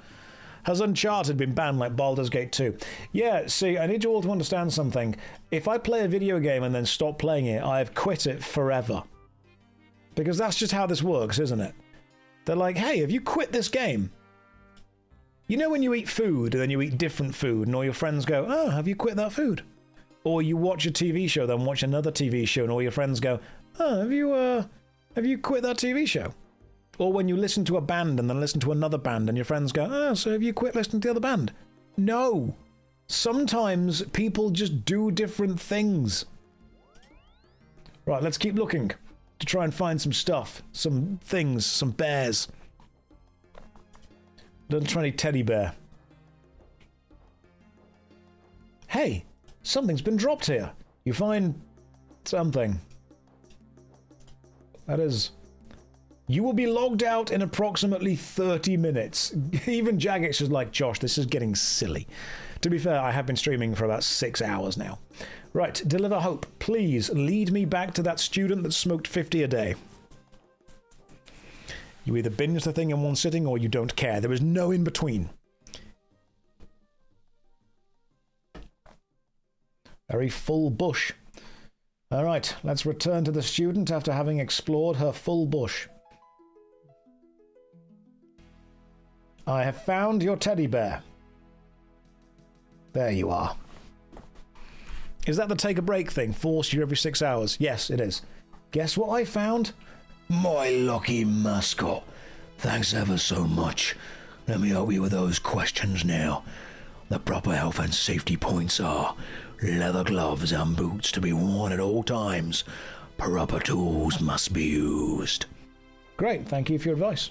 Has Uncharted been banned like Baldur's Gate 2? Yeah, see, I need you all to understand something. If I play a video game and then stop playing it, I've quit it forever. Because that's just how this works, isn't it? They're like, hey, have you quit this game? You know when you eat food and then you eat different food and all your friends go, oh, have you quit that food? Or you watch a TV show, then watch another TV show and all your friends go, oh, have you quit that TV show? Or when you listen to a band and then listen to another band and your friends go, oh, so have you quit listening to the other band? No. Sometimes people just do different things. Right, let's keep looking to try and find some stuff, some things, some bears. Little tiny teddy bear. Hey, something's been dropped here. You find something. That is... You will be logged out in approximately 30 minutes. Even Jagex is like, Josh, this is getting silly. To be fair, I have been streaming for about 6 hours now. Right, deliver hope. Please lead me back to that student that smoked 50 a day. You either binge the thing in one sitting or you don't care. There is no in between. Very full bush. All right, let's return to the student after having explored her full bush. I have found your teddy bear. There you are. Is that the take a break thing? Force you every 6 hours? Yes, it is. Guess what I found? My lucky mascot. Thanks ever so much. Let me help you with those questions now. The proper health and safety points are leather gloves and boots to be worn at all times. Proper tools must be used. Great, thank you for your advice.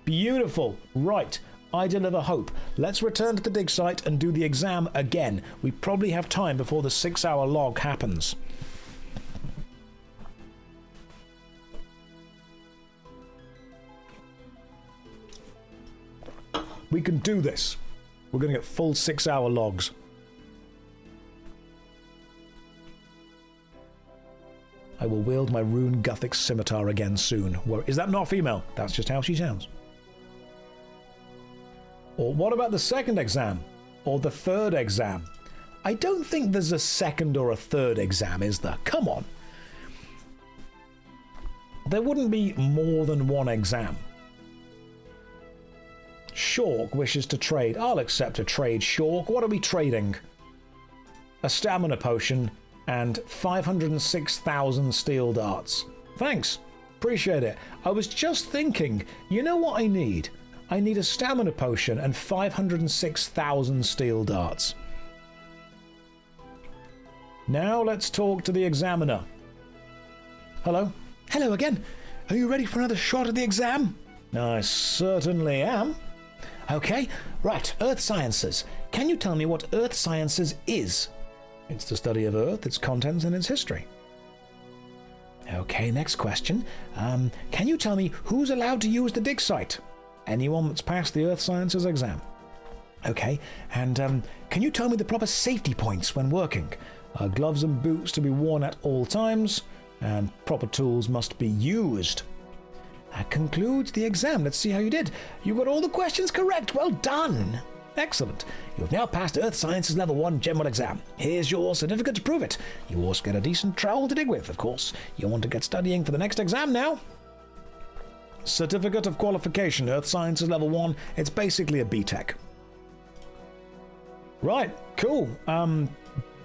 Beautiful. Right, I deliver hope. Let's return to the dig site and do the exam again. We probably have time before the 6-hour log happens. We can do this. We're going to get full 6-hour logs. I will wield my rune Gothic scimitar again soon. Is that not female? That's just how she sounds. Or what about the second exam? Or the third exam? I don't think there's a second or a third exam, is there? Come on. There wouldn't be more than one exam. Shork wishes to trade. I'll accept a trade, Shork. What are we trading? A stamina potion and 506,000 steel darts. Thanks. Appreciate it. I was just thinking, you know what I need? I need a stamina potion and 506,000 steel darts. Now let's talk to the examiner. Hello? Hello again. Are you ready for another shot at the exam? I certainly am. Okay, right, Earth Sciences. Can you tell me what Earth Sciences is? It's the study of Earth, its contents, and its history. Okay, next question. Can you tell me who's allowed to use the dig site? Anyone that's passed the Earth Sciences exam. Okay, and can you tell me the proper safety points when working? Gloves and boots to be worn at all times, and proper tools must be used. That concludes the exam. Let's see how you did. You got all the questions correct. Well done. Excellent. You've now passed Earth Sciences Level 1 General Exam. Here's your certificate to prove it. You also get a decent trowel to dig with, of course. You want to get studying for the next exam now? Certificate of Qualification, Earth Sciences Level 1. It's basically a BTEC. Right, cool.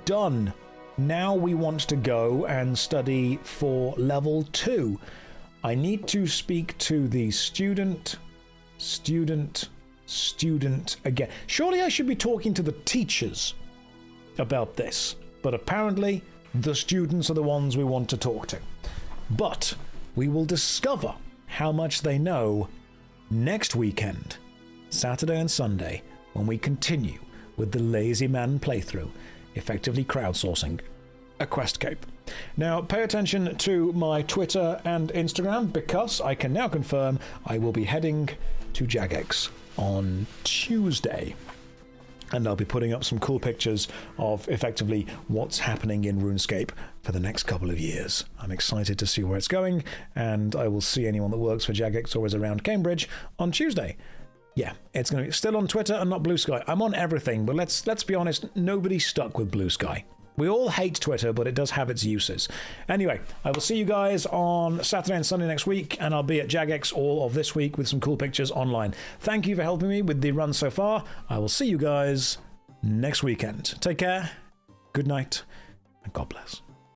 Done. Now we want to go and study for Level 2. I need to speak to the student again. Surely I should be talking to the teachers about this, but apparently the students are the ones we want to talk to. But we will discover how much they know next weekend, Saturday and Sunday, when we continue with the LazyMan playthrough, effectively crowdsourcing a quest cape. Now, pay attention to my Twitter and Instagram, because I can now confirm I will be heading to Jagex on Tuesday. And I'll be putting up some cool pictures of effectively what's happening in RuneScape for the next couple of years. I'm excited to see where it's going, and I will see anyone that works for Jagex or is around Cambridge on Tuesday. Yeah, it's going to be still on Twitter and not Blue Sky. I'm on everything, but let's be honest, nobody's stuck with Blue Sky. We all hate Twitter, but it does have its uses. Anyway, I will see you guys on Saturday and Sunday next week, and I'll be at Jagex all of this week with some cool pictures online. Thank you for helping me with the run so far. I will see you guys next weekend. Take care, good night, and God bless.